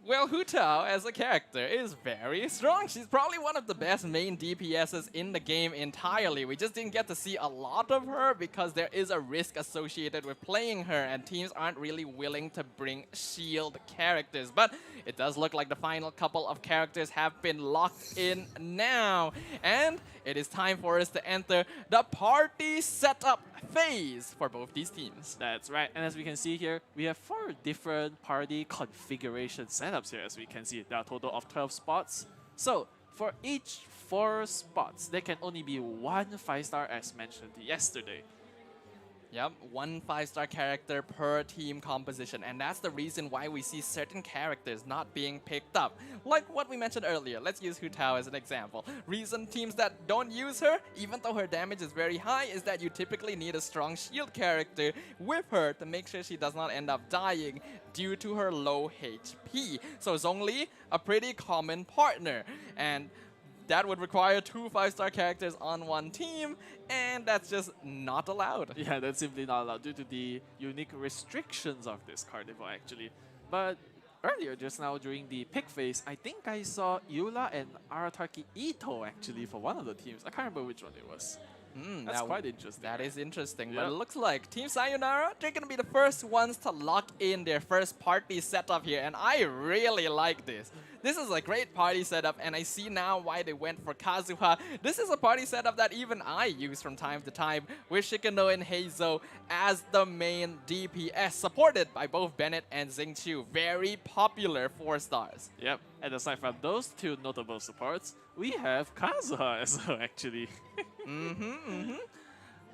Well, Hu Tao as a character is very strong. She's probably one of the best main DPSs in the game entirely. We just didn't get to see a lot of her because there is a risk associated with playing her, and teams aren't really willing to bring shield characters. But it does look like the final couple of characters have been locked in now. And it is time for us to enter the party setup phase for both these teams. That's right. And as we can see here, we have 4 different party configuration setups here. As we can see, there are a total of 12 spots. So for each 4 spots, there can only be 1 5-star as mentioned yesterday. Yep, 1 5-star character per team composition, and that's the reason why we see certain characters not being picked up. Like what we mentioned earlier, let's use Hu Tao as an example. Reason teams that don't use her, even though her damage is very high, is that you typically need a strong shield character with her to make sure she does not end up dying due to her low HP. So Zhongli, a pretty common partner, and that would require 2 5-star characters on 1 team, and that's just not allowed. Yeah, that's simply not allowed due to the unique restrictions of this carnival, actually. But earlier, just now during the pick phase, I think I saw Eula and Arataki Ito actually for one of the teams. I can't remember which one it was. That's quite interesting. That is interesting. Yep. But it looks like Team Sayonara, they're going to be the first ones to lock in their first party setup here. And I really like this. This is a great party setup, and I see now why they went for Kazuha. This is a party setup that even I use from time to time with Shikano and Heizo as the main DPS, supported by both Bennett and Xingqiu. Very popular 4-stars. Yep, and aside from those 2 notable supports, we have Kazuha as well, actually.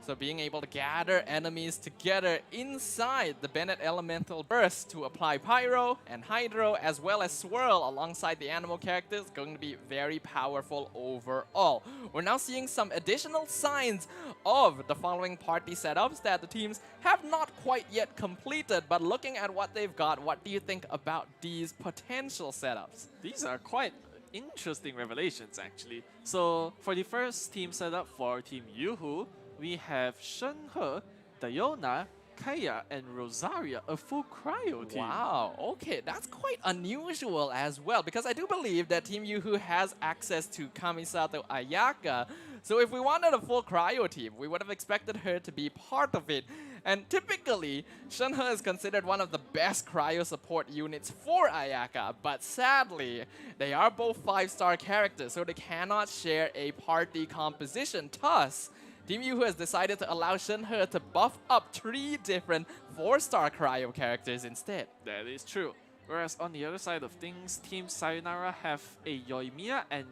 So being able to gather enemies together inside the Bennett Elemental Burst to apply Pyro and Hydro as well as Swirl alongside the animal characters going to be very powerful overall. We're now seeing some additional signs of the following party setups that the teams have not quite yet completed, but looking at what they've got, what do you think about these potential setups? These are quite interesting revelations actually. So for the first team setup for Team YooHoo, we have Shenhe, Diona, Kaya, and Rosaria, a full cryo team. Wow, okay, that's quite unusual as well, because I do believe that Team YooHoo has access to Kamisato Ayaka. So if we wanted a full cryo team, we would have expected her to be part of it. And typically, Shenhe is considered one of the best cryo support units for Ayaka, but sadly, they are both 5-star characters, so they cannot share a party composition. Thus, Team YooHoo has decided to allow Shenhe to buff up 3 different 4-star cryo characters instead. That is true. Whereas on the other side of things, Team Sayonara have a Yoimiya and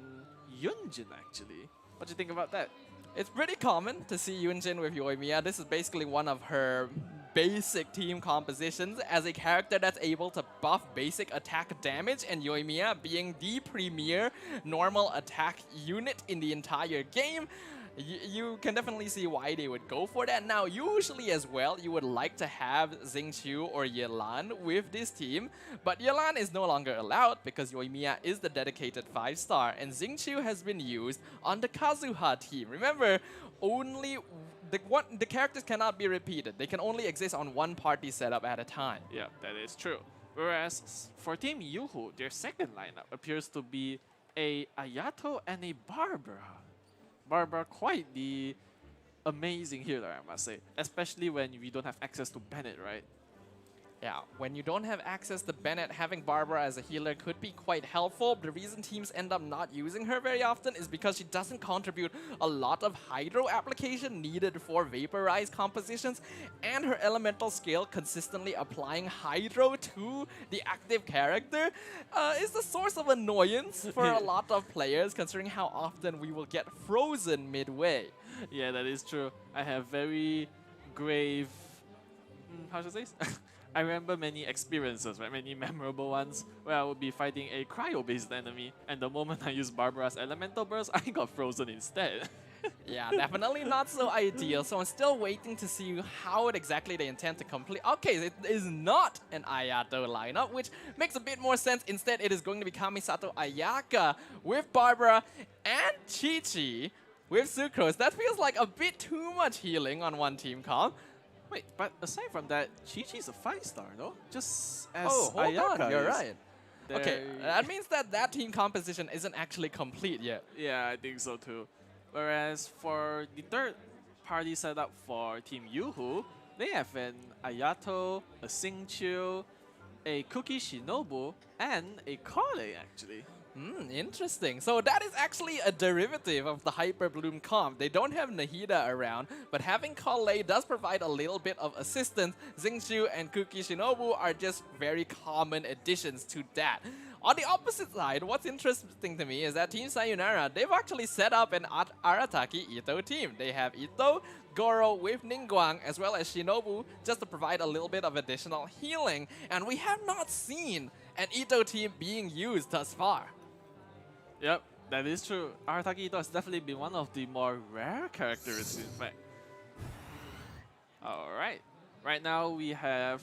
Yunjin actually. What do you think about that? It's pretty common to see Yunjin with Yoimiya. This is basically one of her basic team compositions as a character that's able to buff basic attack damage, and Yoimiya being the premier normal attack unit in the entire game. You can definitely see why they would go for that. Now, usually as well, you would like to have Xingqiu or Yelan with this team, but Yelan is no longer allowed because Yoimiya is the dedicated 5-star, and Xingqiu has been used on the Kazuha team. Remember, only the characters cannot be repeated. They can only exist on one party setup at a time. Yeah, that is true. Whereas for Team YooHoo, their second lineup appears to be a Ayato and a Barbara. Barbara, quite the amazing healer, I must say. Especially when we don't have access to Bennett, right? Yeah, when you don't have access to Bennett, having Barbara as a healer could be quite helpful. The reason teams end up not using her very often is because she doesn't contribute a lot of Hydro application needed for Vaporize compositions, and her elemental skill consistently applying Hydro to the active character is the source of annoyance for a lot of players, considering how often we will get frozen midway. Yeah, that is true. I have very grave... how should I say this? I remember many experiences, right? Many memorable ones where I would be fighting a cryo-based enemy, and the moment I used Barbara's elemental burst, I got frozen instead. Yeah, definitely not so ideal. So I'm still waiting to see how exactly they intend to complete. Okay, it is not an Ayato lineup, which makes a bit more sense. Instead, it is going to be Kamisato Ayaka with Barbara and Chi-Chi with Sucrose. That feels like a bit too much healing on one team comp. Wait, but aside from that, Chi-Chi's a 5-star, no? Just as hold Ayaka on, you're is. right. Okay, that means that team composition isn't actually complete yet. Yeah, I think so too. Whereas for the third party setup for Team YooHoo, they have an Ayato, a Xingqiu, a Cookie Shinobu, and a Kale actually. Interesting. So that is actually a derivative of the Hyper Bloom comp. They don't have Nahida around, but having Kale does provide a little bit of assistance. Xingqiu and Cookie Shinobu are just very common additions to that. On the opposite side, what's interesting to me is that Team Sayonara, they've actually set up an Arataki Ito team. They have Ito, Goro with Ningguang, as well as Shinobu, just to provide a little bit of additional healing. And we have not seen an Ito team being used thus far. Yep, that is true. Arataki Ito has definitely been one of the more rare characters, in fact. Alright. Right now we have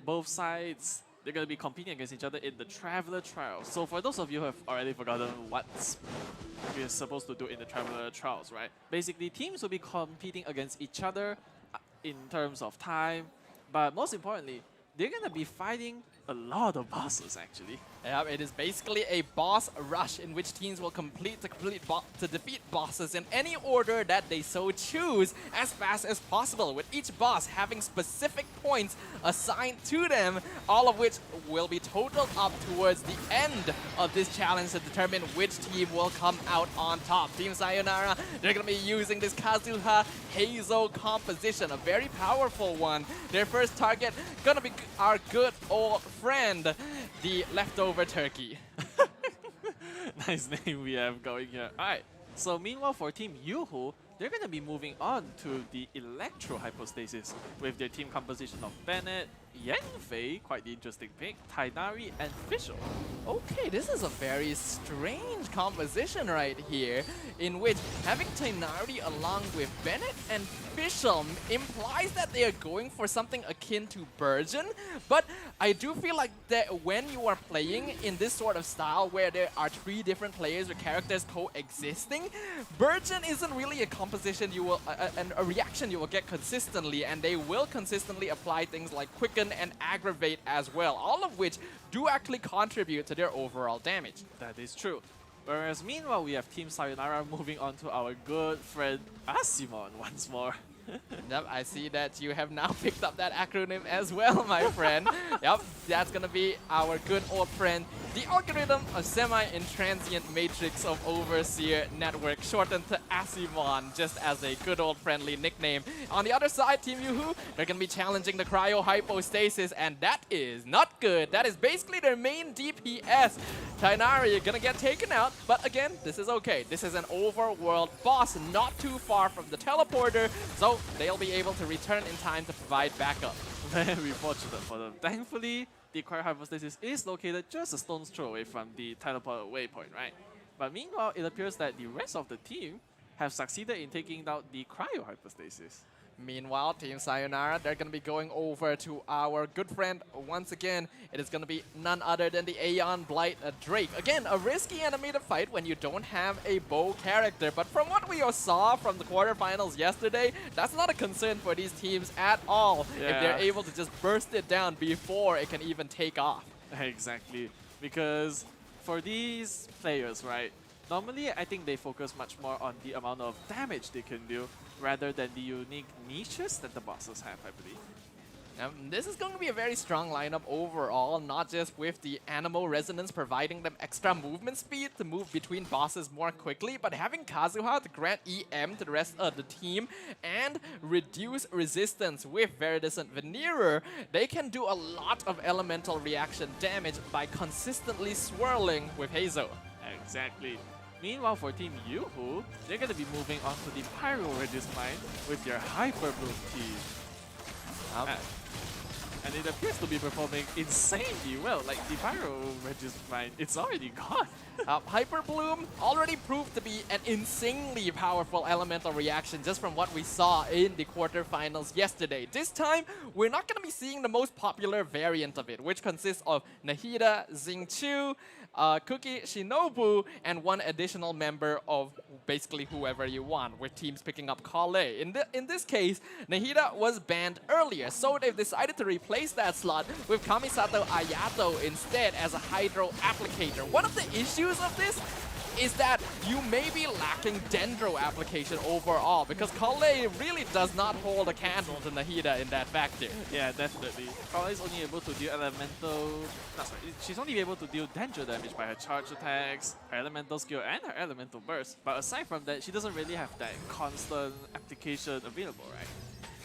both sides. They're going to be competing against each other in the Traveler Trials. So for those of you who have already forgotten what we're supposed to do in the Traveler Trials, right? Basically, teams will be competing against each other in terms of time. But most importantly, they're going to be fighting a lot of bosses, actually. Yeah, it is basically a boss rush in which teams will to defeat bosses in any order that they so choose as fast as possible, with each boss having specific points assigned to them, all of which will be totaled up towards the end of this challenge to determine which team will come out on top. Team Sayonara, they're going to be using this Kazuha Heizo composition, a very powerful one. Their first target going to be our good old friend, the leftover turkey. Nice name we have going here. Alright, so meanwhile for Team YooHoo, they're going to be moving on to the Electro Hypostasis with their team composition of Bennett, Yanfei, quite the interesting pick, Tainari, and Fischl. Okay, this is a very strange composition right here, in which having Tainari along with Bennett and Fischl implies that they are going for something akin to Burgeon, but I do feel like that when you are playing in this sort of style where there are 3 different players or characters coexisting, Burgeon isn't really a composition you will, a reaction you will get consistently, and they will consistently apply things like Quicken and Aggravate as well, all of which do actually contribute to their overall damage. That is true. Whereas meanwhile, we have Team Sayonara moving on to our good friend Asimon once more. Yep, I see that you have now picked up that acronym as well, my friend. Yep, that's gonna be our good old friend, the algorithm of semi-intransient matrix of Overseer Network, shortened to Asimon, just as a good old friendly nickname. On the other side, Team YooHoo, they're gonna be challenging the Cryo Hypostasis, and that is not good. That is basically their main DPS. Tainari gonna get taken out, but again, this is okay. This is an overworld boss, not too far from the teleporter, so they'll be able to return in time to provide backup. Very fortunate for them. Thankfully, the Cryo Hypostasis is located just a stone's throw away from the teleport waypoint, right? But meanwhile, it appears that the rest of the team have succeeded in taking down the Cryo Hypostasis. Meanwhile, Team Sayonara, they're going to be going over to our good friend once again. It is going to be none other than the Aeon Blight Drake. Again, a risky enemy to fight when you don't have a bow character. But from what we saw from the quarterfinals yesterday, that's not a concern for these teams at all. Yeah. If they're able to just burst it down before it can even take off. Exactly. Because for these players, right, normally I think they focus much more on the amount of damage they can do rather than the unique niches that the bosses have, I believe. This is going to be a very strong lineup overall, not just with the Animal Resonance providing them extra movement speed to move between bosses more quickly, but having Kazuha to grant EM to the rest of the team and reduce resistance with Viridescent Veneerer, they can do a lot of elemental reaction damage by consistently swirling with Hazel. Exactly. Meanwhile, for Team YooHoo, they're going to be moving on to the Pyro Regismine with their Hyper Bloom team. And it appears to be performing insanely well. Like the Pyro Regismine, it's already gone. Hyper Bloom already proved to be an insanely powerful elemental reaction just from what we saw in the quarterfinals yesterday. This time, we're not going to be seeing the most popular variant of it, which consists of Nahida, Xingqiu, Cookie, Shinobu, and one additional member of basically whoever you want, with teams picking up Kale. In this case, Nahida was banned earlier, so they've decided to replace that slot with Kamisato Ayato instead as a Hydro Applicator. One of the issues of this is that you may be lacking Dendro application overall, because Kale really does not hold a candle to Nahida in that factor. Yeah, definitely. Kale is only able to deal elemental... No, sorry. She's only able to deal Dendro damage by her charge attacks, her elemental skill, and her elemental burst. But aside from that, she doesn't really have that constant application available, right?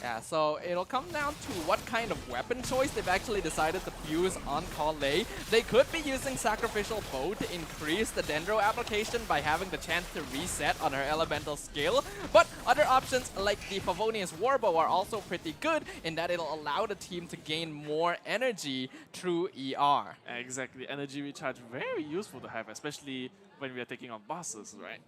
Yeah, so it'll come down to what kind of weapon choice they've actually decided to fuse on Kale. They could be using Sacrificial Bow to increase the Dendro application by having the chance to reset on her elemental skill, but other options like the Favonius Warbow are also pretty good in that it'll allow the team to gain more energy through ER. Exactly, energy recharge, very useful to have, especially when we are taking on bosses, right?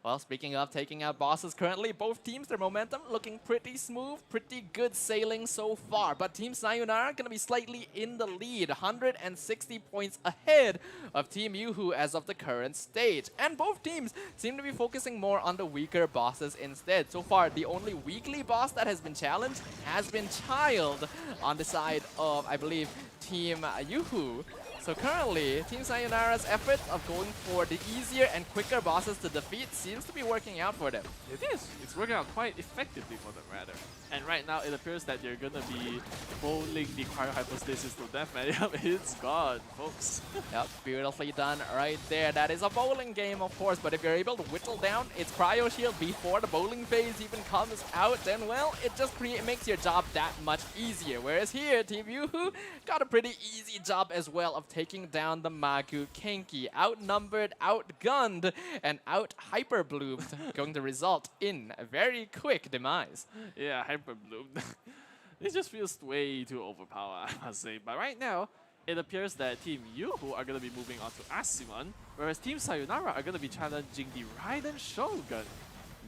Well, speaking of taking out bosses currently, both teams, their momentum looking pretty smooth, pretty good sailing so far. But Team Sayonara going to be slightly in the lead, 160 points ahead of Team YooHoo as of the current stage. And both teams seem to be focusing more on the weaker bosses instead. So far, the only weekly boss that has been challenged has been Child on the side of, I believe, Team YooHoo. So currently, Team Sayonara's effort of going for the easier and quicker bosses to defeat seems to be working out for them. It is. It's working out quite effectively for them, rather. And right now, it appears that they're going to be bowling the Cryo Hypostasis to death, man. It's gone, folks. Yep, beautifully done right there. That is a bowling game, of course, but if you're able to whittle down its Cryo Shield before the bowling phase even comes out, then, well, it just makes your job that much easier. Whereas here, Team YooHoo got a pretty easy job as well of taking down the Magu Kenki. Outnumbered, outgunned, and out-hyperbloomed, going to result in a very quick demise. Yeah, hyperbloomed. It just feels way too overpowered, I must say. But right now, it appears that Team YooHoo are going to be moving on to Asimon, whereas Team Sayonara are going to be challenging the Raiden Shogun.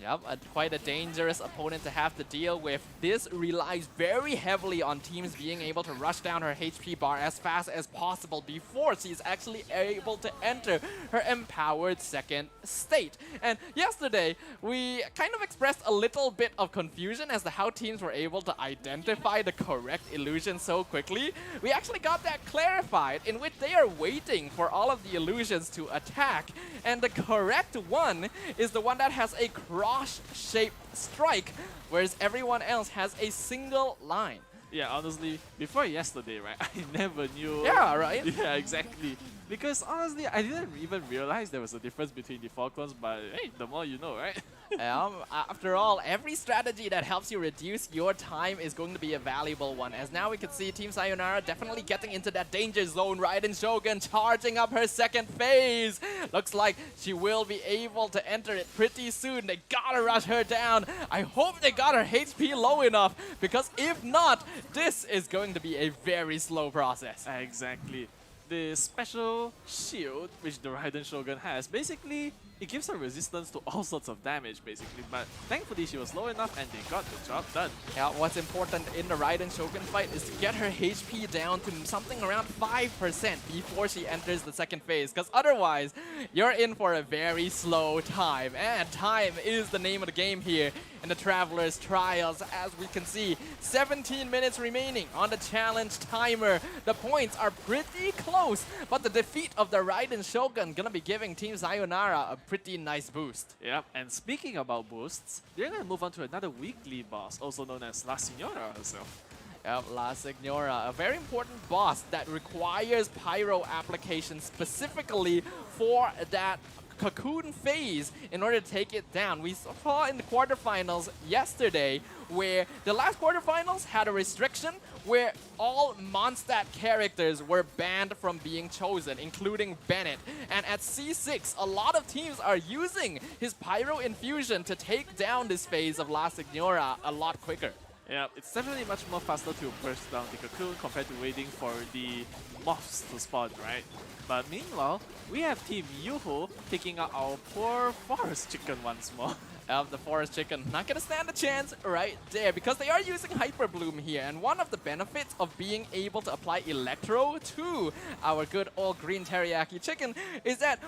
Yep, quite a dangerous opponent to have to deal with. This relies very heavily on teams being able to rush down her HP bar as fast as possible before she's actually able to enter her empowered second state. And yesterday, we kind of expressed a little bit of confusion as to how teams were able to identify the correct illusion so quickly. We actually got that clarified, in which they are waiting for all of the illusions to attack. And the correct one is the one that has a cross-shaped strike, whereas everyone else has a single line. Yeah, honestly, before yesterday, right, I never knew. Yeah, right? Yeah, exactly. Because honestly, I didn't even realize there was a difference between the four clones, but hey, the more you know, right? After all, every strategy that helps you reduce your time is going to be a valuable one. As now we can see Team Sayonara definitely getting into that danger zone. Raiden Shogun charging up her second phase. Looks like she will be able to enter it pretty soon. They gotta rush her down. I hope they got her HP low enough, because if not, this is going to be a very slow process. Exactly. The special shield which the Raiden Shogun has, basically it gives her resistance to all sorts of damage basically, but thankfully she was low enough and they got the job done. Yeah, what's important in the Raiden Shogun fight is to get her HP down to something around 5% before she enters the second phase, because otherwise you're in for a very slow time, and time is the name of the game here in the Traveler's Trials. As we can see, 17 minutes remaining on the challenge timer. The points are pretty close, but the defeat of the Raiden Shogun gonna be giving Team Sayonara a pretty nice boost. Yep, and speaking about boosts, they're gonna move on to another weekly boss, also known as La Signora herself. Yep, La Signora, a very important boss that requires pyro application specifically for that cocoon phase in order to take it down. We saw in the quarterfinals yesterday where the last quarterfinals had a restriction where all Mondstadt characters were banned from being chosen, including Bennett. And at C6, a lot of teams are using his pyro infusion to take down this phase of La Signora a lot quicker. Yeah, it's definitely much more faster to burst down the cocoon compared to waiting for the moths to spawn, right? But meanwhile, we have Team YooHoo taking out our poor forest chicken once more. The forest chicken not gonna stand a chance right there, because they are using Hyper Bloom here, and one of the benefits of being able to apply Electro to our good old green teriyaki chicken is that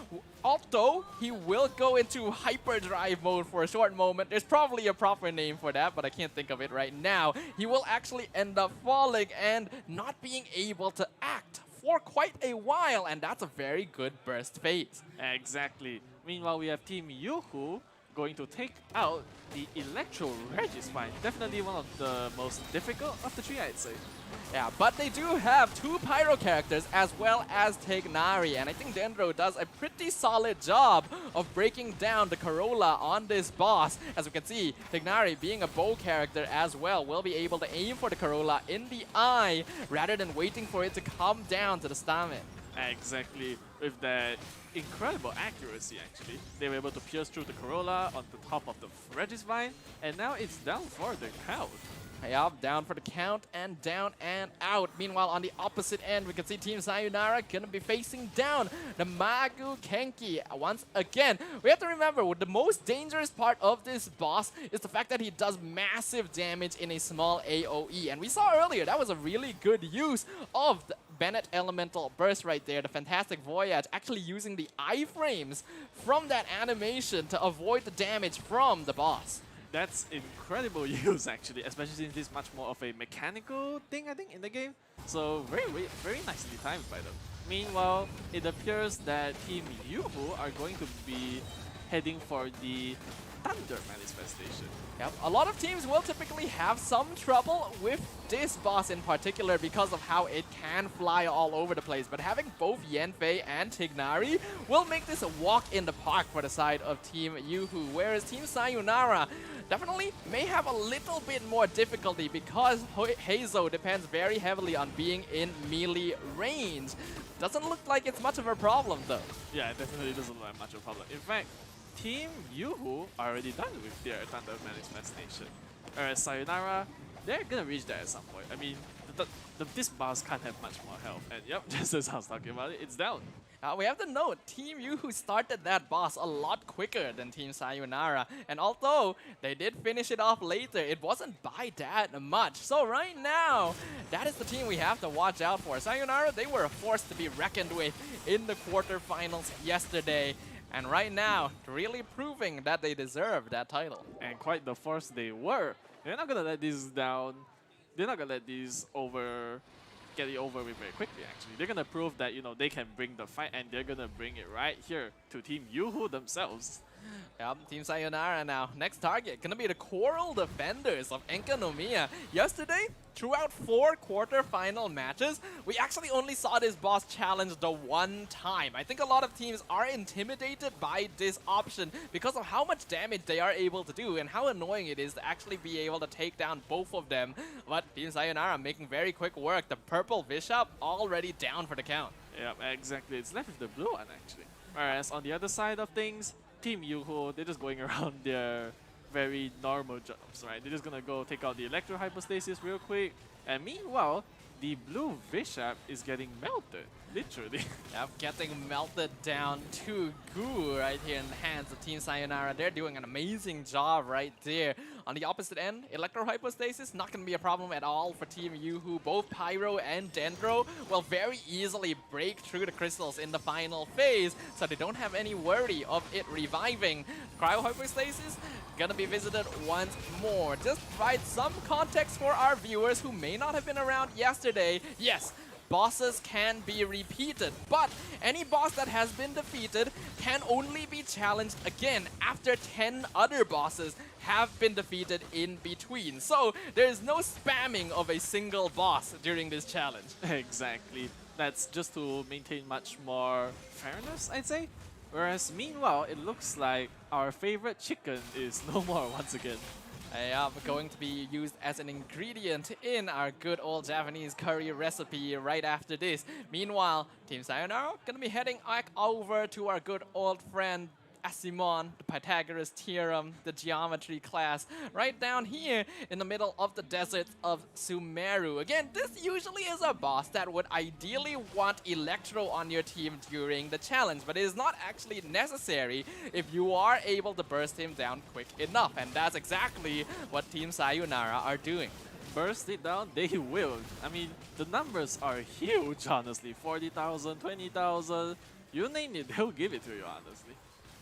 although he will go into hyperdrive mode for a short moment, there's probably a proper name for that, but I can't think of it right now, he will actually end up falling and not being able to act for quite a while, and that's a very good burst phase. Exactly. Meanwhile, we have Team YooHoo going to take out the Electro Registine. Definitely one of the most difficult of the three, I'd say. Yeah, but they do have two Pyro characters as well as Tignari, and I think Dendro does a pretty solid job of breaking down the Corolla on this boss. As we can see, Tignari, being a bow character as well, will be able to aim for the Corolla in the eye rather than waiting for it to come down to the stomach. Exactly. With that incredible accuracy, actually, they were able to pierce through the Corolla on the top of the Registine, and now it's down for the count. Yup, down for the count and down and out. Meanwhile, on the opposite end, we can see Team Sayonara gonna be facing down the Magu Kenki once again. We have to remember, the most dangerous part of this boss is the fact that he does massive damage in a small AoE. And we saw earlier, that was a really good use of the Bennett Elemental Burst right there, the fantastic Voyage, actually using the iframes from that animation to avoid the damage from the boss. That's incredible use, actually, especially since this is much more of a mechanical thing, I think, in the game. So very nicely timed by them. Meanwhile, it appears that Team YooHoo are going to be heading for the Thunder Manifestation. Yep, a lot of teams will typically have some trouble with this boss in particular because of how it can fly all over the place. But having both Yanfei and Tignari will make this a walk in the park for the side of Team YooHoo. Whereas Team Sayonara, definitely may have a little bit more difficulty because Hazo depends very heavily on being in melee range. Doesn't look like it's much of a problem though. Yeah, it definitely doesn't look like much of a problem. In fact, Team YooHoo are already done with their Thunder Manifestation. Whereas Sayonara, they're gonna reach that at some point. I mean, this boss can't have much more health. And yep, just as I was talking about it, it's down. We have to note, Team YooHoo started that boss a lot quicker than Team Sayonara. And although they did finish it off later, it wasn't by that much. So right now, that is the team we have to watch out for. Sayonara, they were a force to be reckoned with in the quarterfinals yesterday. And right now, really proving that they deserve that title. And quite the force they were. They're not gonna let this down. They're not gonna let these get it over with very quickly, actually. They're gonna prove that, you know, they can bring the fight, and they're gonna bring it right here to Team YooHoo themselves. Yep, Team Sayonara now. Next target gonna be the Coral Defenders of Enkanomiya. Yesterday, throughout 4 quarter-final matches, we actually only saw this boss challenged the one time. I think a lot of teams are intimidated by this option because of how much damage they are able to do and how annoying it is to actually be able to take down both of them. But Team Sayonara making very quick work. The purple bishop already down for the count. Yep, exactly. It's left with the blue one, actually. Whereas on the other side of things, Team YooHoo, they're just going around their very normal jobs, right? They're just gonna go take out the Electro Hypostasis real quick. And meanwhile, the blue bishop is getting melted, literally. Yep, getting melted down to goo right here in the hands of Team Sayonara. They're doing an amazing job right there. On the opposite end, Electro Hypostasis, not going to be a problem at all for Team YooHoo. Both Pyro and Dendro will very easily break through the crystals in the final phase, so they don't have any worry of it reviving. Cryo Hypostasis, gonna be visited once more. Just provide some context for our viewers who may not have been around yesterday. Yes, bosses can be repeated, but any boss that has been defeated can only be challenged again after 10 other bosses have been defeated in between. So there is no spamming of a single boss during this challenge. Exactly. That's just to maintain much more fairness, I'd say. Whereas meanwhile, it looks like our favorite chicken is no more once again. Yeah, going to be used as an ingredient in our good old Japanese curry recipe right after this. Meanwhile, Team Sayonara gonna be heading back over to our good old friend Asimon, the Pythagoras theorem, the geometry class, right down here in the middle of the desert of Sumeru. Again, this usually is a boss that would ideally want Electro on your team during the challenge, but it is not actually necessary if you are able to burst him down quick enough, and that's exactly what Team Sayonara are doing. Burst it down, they will. I mean, the numbers are huge, honestly. 40,000, 20,000, you name it, they'll give it to you, honestly.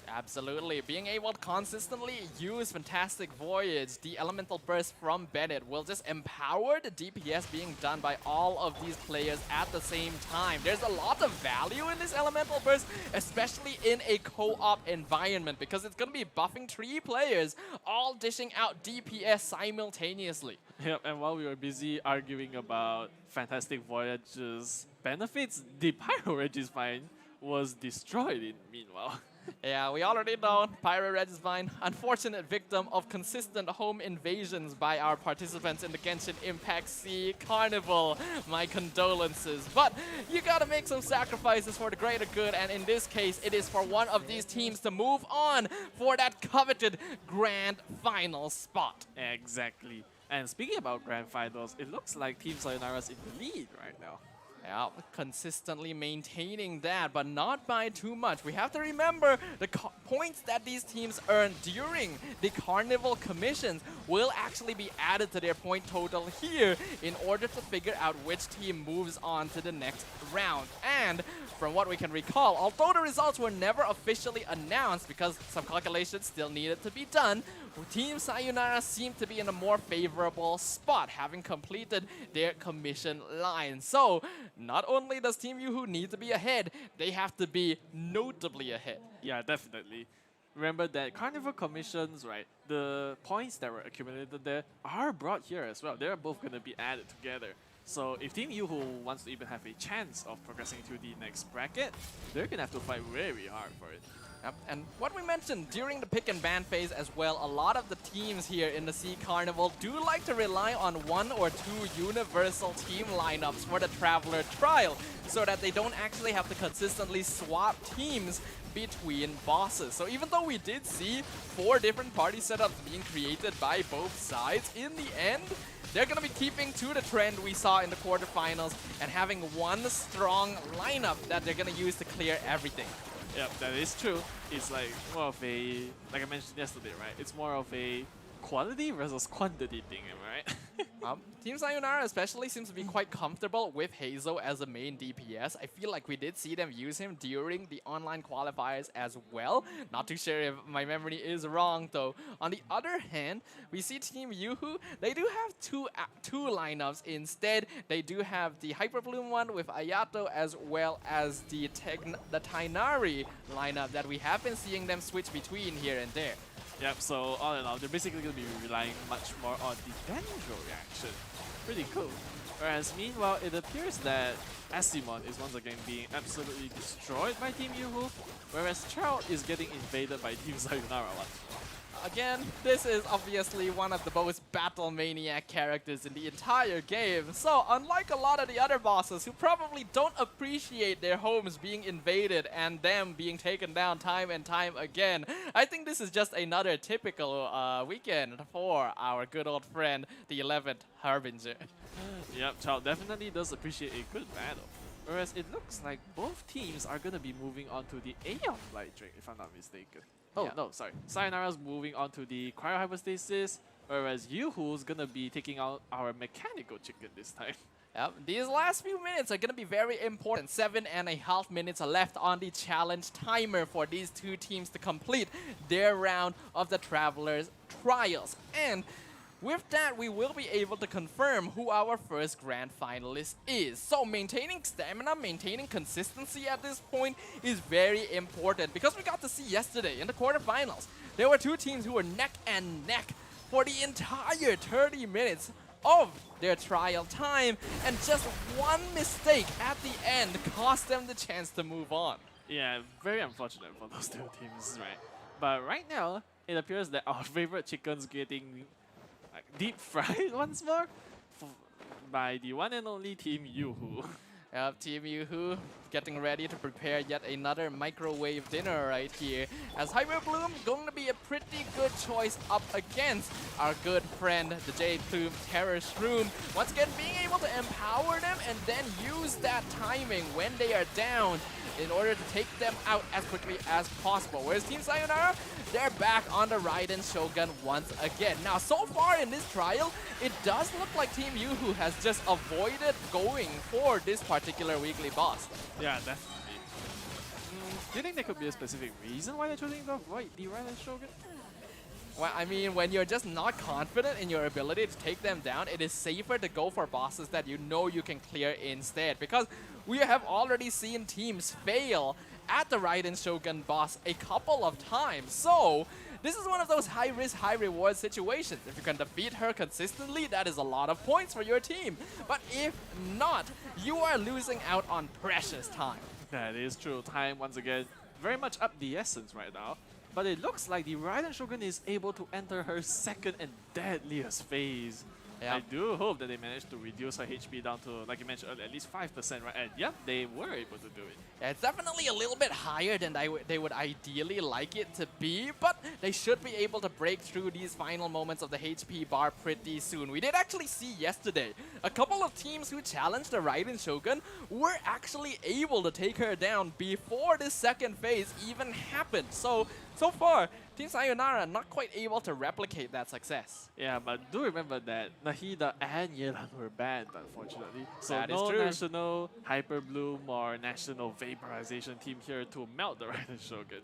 Absolutely. Being able to consistently use Fantastic Voyage, the Elemental Burst from Bennett, will just empower the DPS being done by all of these players at the same time. There's a lot of value in this Elemental Burst, especially in a co-op environment, because it's going to be buffing 3 players, all dishing out DPS simultaneously. Yep, and while we were busy arguing about Fantastic Voyage's benefits, the Pyro Registine was destroyed meanwhile. Yeah, we already know Pyro Registine, unfortunate victim of consistent home invasions by our participants in the Genshin Impact SEA Carnival. My condolences. But you gotta make some sacrifices for the greater good, and in this case, it is for one of these teams to move on for that coveted Grand Final spot. Exactly. And speaking about Grand Finals, it looks like Team Sayonara's in the lead right now. Yeah, consistently maintaining that, but not by too much. We have to remember the points that these teams earn during the Carnival commissions will actually be added to their point total here in order to figure out which team moves on to the next round. And from what we can recall, although the results were never officially announced because some calculations still needed to be done, Team Sayonara seemed to be in a more favorable spot, having completed their commission line. So, not only does Team YooHoo need to be ahead, they have to be notably ahead. Yeah, definitely. Remember that Carnival commissions, right, the points that were accumulated there are brought here as well. They're both going to be added together. So if Team YooHoo wants to even have a chance of progressing to the next bracket, they're going to have to fight very hard for it. Yep. And what we mentioned during the pick and ban phase as well, a lot of the teams here in the SEA Carnival do like to rely on 1 or 2 universal team lineups for the Traveler trial, so that they don't actually have to consistently swap teams between bosses. So even though we did see 4 different party setups being created by both sides, in the end, they're going to be keeping to the trend we saw in the quarterfinals and having one strong lineup that they're going to use to clear everything. Yep, that is true. It's like more of a, like I mentioned yesterday, right? It's more of a quality versus quantity thing, am I right? Team Sayonara especially seems to be quite comfortable with Hazel as a main DPS. I feel like we did see them use him during the online qualifiers as well. Not too sure if my memory is wrong though. On the other hand, we see Team YooHoo, they do have two lineups instead. They do have the Hyper Bloom one with Ayato as well as the Tainari lineup that we have been seeing them switch between here and there. Yep, so all in all, they're basically going to be relying much more on the Dendro reaction. Pretty cool. Whereas meanwhile, it appears that Asimon is once again being absolutely destroyed by Team YooHoo, whereas Trout is getting invaded by Team Sayonara. Again, this is obviously one of the most battle maniac characters in the entire game. So unlike a lot of the other bosses who probably don't appreciate their homes being invaded and them being taken down time and time again, I think this is just another typical weekend for our good old friend, the 11th Harbinger. Yep, Child definitely does appreciate a good battle. Whereas it looks like both teams are going to be moving on to the Aeon Light Drake, if I'm not mistaken. Oh, no, sorry. Sayonara's moving on to the Cryo Hypostasis, whereas YooHoo's going to be taking out our Mechanical Chicken this time. Yep, these last few minutes are going to be very important. 7.5 minutes are left on the challenge timer for these two teams to complete their round of the Travelers Trials. And with that, we will be able to confirm who our first grand finalist is. So maintaining stamina, maintaining consistency at this point is very important, because we got to see yesterday in the quarterfinals, there were 2 teams who were neck and neck for the entire 30 minutes of their trial time, and just one mistake at the end cost them the chance to move on. Yeah, very unfortunate for those 2 teams, right? But right now, it appears that our favorite chicken's getting deep fried once more by the one and only Team YooHoo. Yep, Team YooHoo getting ready to prepare yet another microwave dinner right here, as Hyper Bloom going to be a pretty good choice up against our good friend, the Jade Plume Terror Shroom. Once again, being able to empower them and then use that timing when they are down in order to take them out as quickly as possible. Whereas Team Sayonara, they're back on the Raiden Shogun once again. Now, so far in this trial, it does look like Team YooHoo has just avoided going for this particular weekly boss. Yeah, definitely. Do you think there could be a specific reason why they're choosing to avoid the Raiden Shogun? Well, I mean, when you're just not confident in your ability to take them down, it is safer to go for bosses that you know you can clear instead. Because we have already seen teams fail at the Raiden Shogun boss a couple of times. So this is one of those high-risk, high-reward situations. If you can defeat her consistently, that is a lot of points for your team. But if not, you are losing out on precious time. That is true. Time, once again, very much up the essence right now. But it looks like the Raiden Shogun is able to enter her second and deadliest phase. Yeah. I do hope that they managed to reduce her HP down to, like you mentioned earlier, at least 5%, right? And yep, they were able to do it. Yeah, it's definitely a little bit higher than they would ideally like it to be, but they should be able to break through these final moments of the HP bar pretty soon. We did actually see yesterday a couple of teams who challenged the Raiden Shogun were actually able to take her down before this second phase even happened. So far, Team Sayonara not quite able to replicate that success. Yeah, but do remember that Nahida and Yelan were banned, unfortunately. So that no is true. national Hyper Bloom or national Vaporization team here to melt the Raiden Shogun.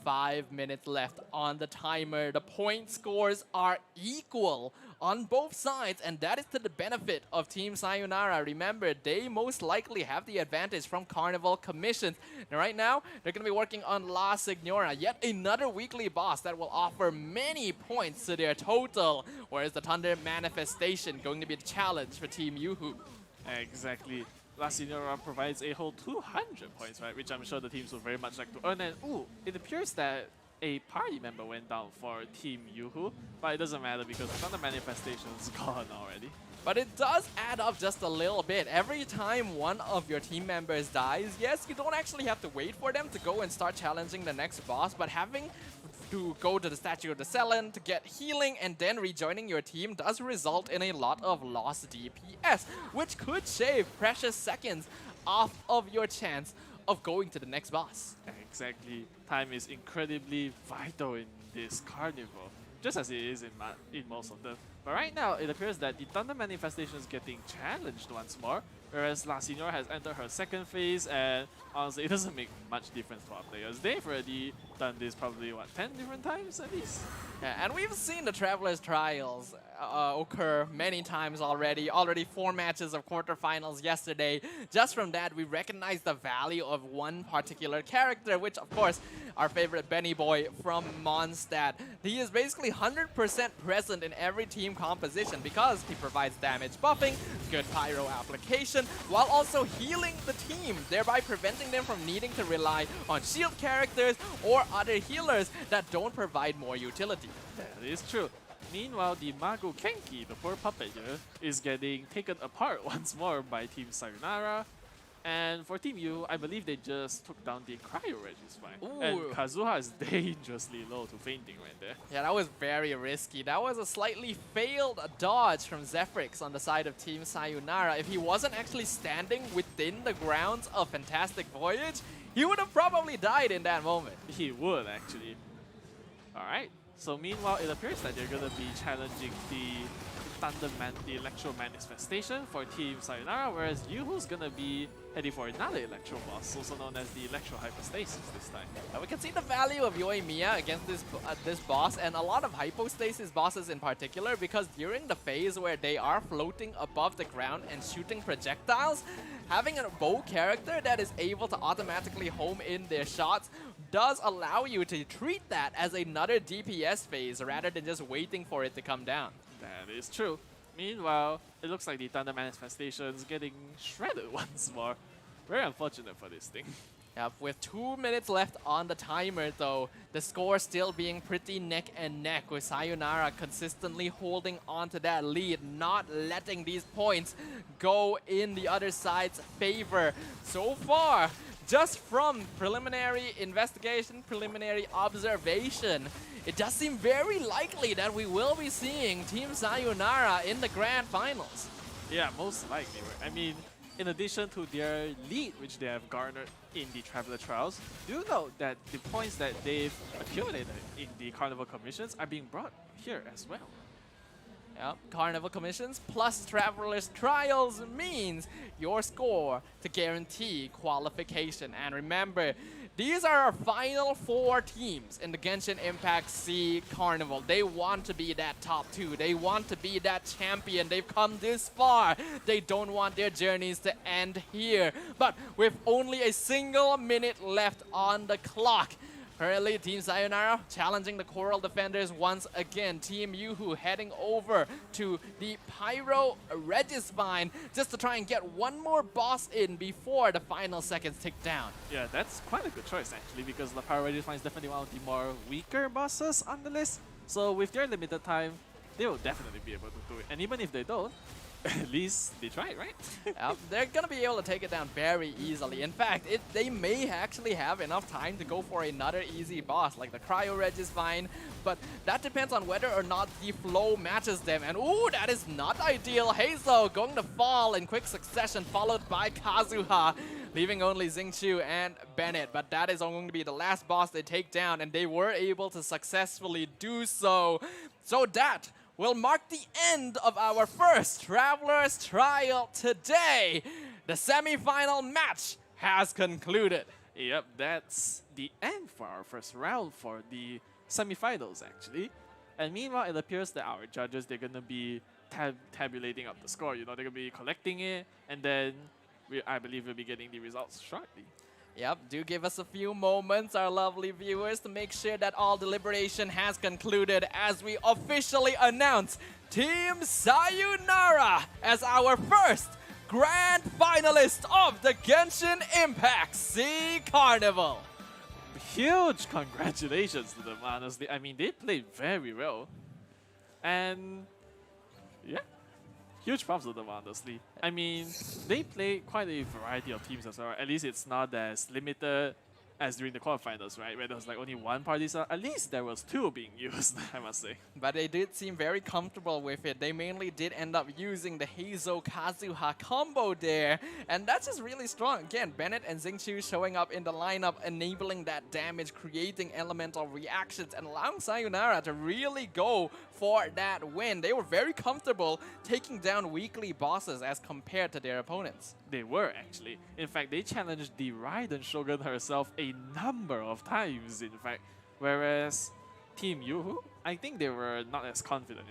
5 minutes left on the timer. The point scores are equal on both sides, and that is to the benefit of Team Sayonara. Remember, they most likely have the advantage from Carnival commissions. And right now, they're going to be working on La Signora, yet another weekly boss that will offer many points to their total. Whereas the Thunder Manifestation going to be the challenge for Team YooHoo. Exactly. La Senora provides a whole 200 points, right? Which I'm sure the teams would very much like to earn. And ooh, it appears that a party member went down for Team YooHoo, but it doesn't matter because the Thunder Manifestation is gone already. But it does add up just a little bit. Every time one of your team members dies, yes, you don't actually have to wait for them to go and start challenging the next boss, but having to go to the Statue of the Celen to get healing and then rejoining your team does result in a lot of lost DPS, which could shave precious seconds off of your chance of going to the next boss. Exactly. Time is incredibly vital in this carnival, just as it is in most of them. But right now, it appears that the Thunder Manifestation is getting challenged once more, whereas La Senora has entered her second phase, and honestly, it doesn't make much difference to our players. They've already done this probably, what, 10 different times at least? Yeah, and we've seen the Traveler's Trials occur many times already. Already 4 matches of quarterfinals yesterday. Just from that, we recognize the value of one particular character, which of course, our favorite Benny Boy from Mondstadt. He is basically 100% present in every team composition because he provides damage buffing, good pyro application, while also healing the team, thereby preventing them from needing to rely on shield characters or other healers that don't provide more utility. That is true. Meanwhile, the Mago Kenki, the poor puppet here, is getting taken apart once more by Team Sayonara. And for Team U, I believe they just took down the Cryo Regis. And Kazuha is dangerously low to fainting right there. Yeah, that was very risky. That was a slightly failed dodge from Zephyrix on the side of Team Sayonara. If he wasn't actually standing within the grounds of Fantastic Voyage, he would have probably died in that moment. He would, actually. Alright, so meanwhile, it appears that they're going to be challenging the Electro Manifestation for Team Sayonara, whereas YooHoo's going to be heading for another Electro boss, also known as the Electro Hypostasis this time. We can see the value of Yoimiya against this boss, and a lot of Hypostasis bosses in particular, because during the phase where they are floating above the ground and shooting projectiles, having a bow character that is able to automatically home in their shots does allow you to treat that as another DPS phase rather than just waiting for it to come down. That is true. Meanwhile, it looks like the Thunder Manifestation is getting shredded once more. Very unfortunate for this thing. Yep, with 2 minutes left on the timer though, the score still being pretty neck and neck, with Sayonara consistently holding on to that lead, not letting these points go in the other side's favor. So far, just from preliminary investigation, preliminary observation, it does seem very likely that we will be seeing Team Sayonara in the grand finals. Yeah, most likely. I mean, in addition to their lead, which they have garnered in the Traveler Trials, do note that the points that they've accumulated in the Carnival Commissions are being brought here as well. Yep, Carnival Commissions plus Traveler's Trials means your score to guarantee qualification. And remember, these are our final 4 teams in the Genshin Impact SEA Carnival. They want to be that top 2. They want to be that champion. They've come this far. They don't want their journeys to end here. But with only a single minute left on the clock, currently, Team Sayonara challenging the Coral Defenders once again. Team YooHoo heading over to the Pyro Regispine just to try and get one more boss in before the final seconds tick down. Yeah, that's quite a good choice actually, because the Pyro Regispine is definitely one of the more weaker bosses on the list. So with their limited time, they will definitely be able to do it. And even if they don't, at least they tried, right? They're going to be able to take it down very easily. In fact, they may actually have enough time to go for another easy boss, like the Cryo Regispine, but that depends on whether or not the flow matches them. And ooh, that is not ideal. Hazel going to fall in quick succession, followed by Kazuha, leaving only Xingqiu and Bennett. But that is going to be the last boss they take down, and they were able to successfully do so. So that will mark the end of our first Traveler's Trial today. The semi-final match has concluded. Yep, that's the end for our first round for the semi-finals actually. And meanwhile, it appears that our judges, they're going to be tabulating up the score. You know, they're going to be collecting it, and then I believe we'll be getting the results shortly. Yep, do give us a few moments, our lovely viewers, to make sure that all deliberation has concluded as we officially announce Team Sayonara as our first grand finalist of the Genshin Impact SEA Carnival. Huge congratulations to them, honestly. I mean, they played very well. And yeah, huge props to them, honestly. I mean, they play quite a variety of teams as well. At least it's not as limited as during the quarterfinals, right? Where there was like only one party, so at least there was two being used, I must say. But they did seem very comfortable with it. They mainly did end up using the Heizo-Kazuha combo there, and that's just really strong. Again, Bennett and Xingqiu showing up in the lineup, enabling that damage, creating elemental reactions, and allowing Sayonara to really go for that win. They were very comfortable taking down weekly bosses as compared to their opponents. They were, actually. In fact, they challenged the Raiden Shogun herself a number of times, in fact. Whereas Team YooHoo, I think they were not as confident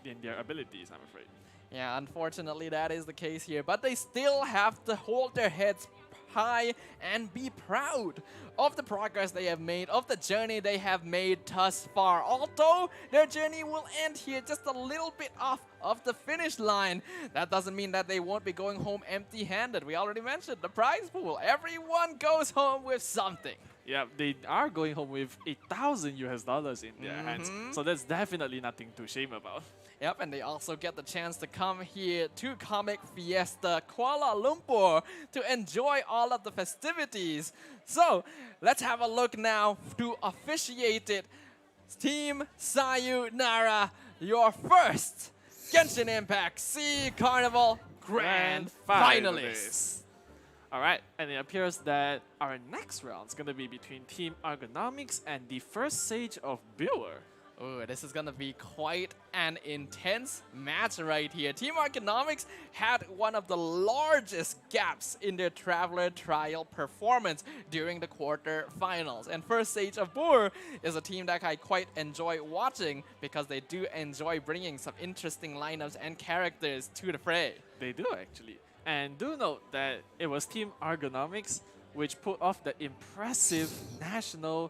in their abilities, I'm afraid. Yeah, unfortunately that is the case here, but they still have to hold their heads high and be proud of the progress they have made, of the journey they have made thus far. Although their journey will end here just a little bit off of the finish line, that doesn't mean that they won't be going home empty-handed. We already mentioned the prize pool. Everyone goes home with something. Yeah, they are going home with $1,000 in their hands, so that's definitely nothing to shame about. Yep, and they also get the chance to come here to Comic Fiesta Kuala Lumpur to enjoy all of the festivities. So, let's have a look now to officiate it. Team Sayonara, your first Genshin Impact SEA Carnival Grand Finalists. Alright, and it appears that our next round is going to be between Team Ergonomics and the First Sage of Brewer. Ooh, this is gonna be quite an intense match right here. Team Ergonomics had one of the largest gaps in their Traveler Trial performance during the quarterfinals. And First Sage of Boer is a team that I quite enjoy watching because they do enjoy bringing some interesting lineups and characters to the fray. They do, actually. And do note that it was Team Ergonomics which put off the impressive national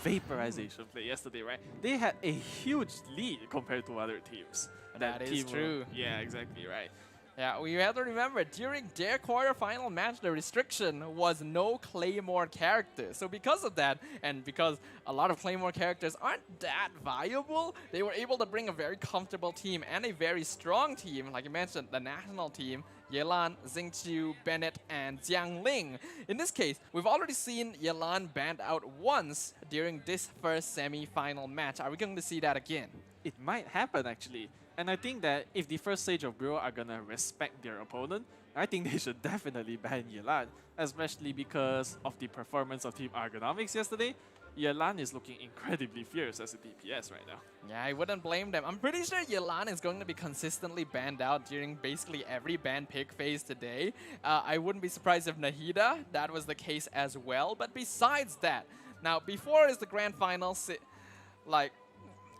vaporization play yesterday, right? They had a huge lead compared to other teams. That is true. Yeah, exactly, right. Yeah, we have to remember, during their quarterfinal match, the restriction was no Claymore characters. So because of that, and because a lot of Claymore characters aren't that viable, they were able to bring a very comfortable team and a very strong team, like you mentioned, the national team, Yelan, Xingqiu, Bennett, and Jiang Ling. In this case, we've already seen Yelan banned out once during this first semi-final match. Are we going to see that again? It might happen, actually. And I think that if the First Sage of Brewer are gonna respect their opponent, I think they should definitely ban Yelan, especially because of the performance of Team Ergonomics yesterday. Yelan is looking incredibly fierce as a DPS right now. Yeah, I wouldn't blame them. I'm pretty sure Yelan is going to be consistently banned out during basically every ban pick phase today. I wouldn't be surprised if Nahida, that was the case as well. But besides that, now before is the grand final,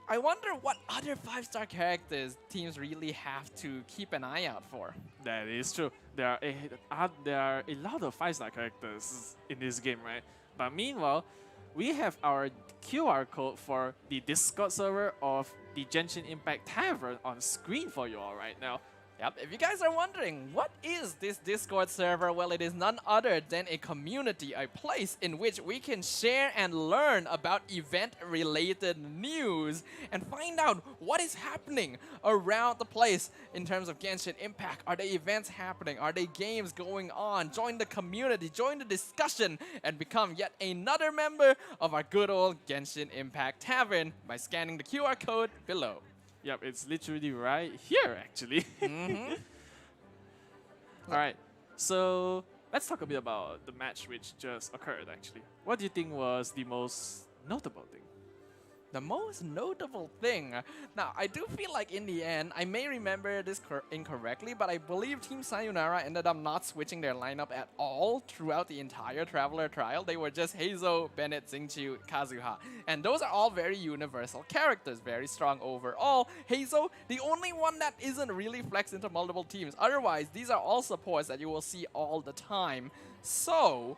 I wonder what other 5-star characters teams really have to keep an eye out for. That is true. There are a lot of 5-star characters in this game, right? But meanwhile, we have our QR code for the Discord server of the Genshin Impact Tavern on screen for you all right now. Yep, if you guys are wondering, what is this Discord server? Well, it is none other than a community, a place in which we can share and learn about event-related news and find out what is happening around the place in terms of Genshin Impact. Are there events happening? Are there games going on? Join the community, join the discussion, and become yet another member of our good old Genshin Impact Tavern by scanning the QR code below. Yep, it's literally right here, actually. Alright, so let's talk a bit about the match which just occurred, actually. What do you think was the most notable thing? The most notable thing. Now, I do feel like in the end, I may remember this incorrectly, but I believe Team Sayonara ended up not switching their lineup at all throughout the entire Traveler Trial. They were just Heizo, Bennett, Xingqiu, Kazuha. And those are all very universal characters, very strong overall. Heizo, the only one that isn't really flexed into multiple teams. Otherwise, these are all supports that you will see all the time. So,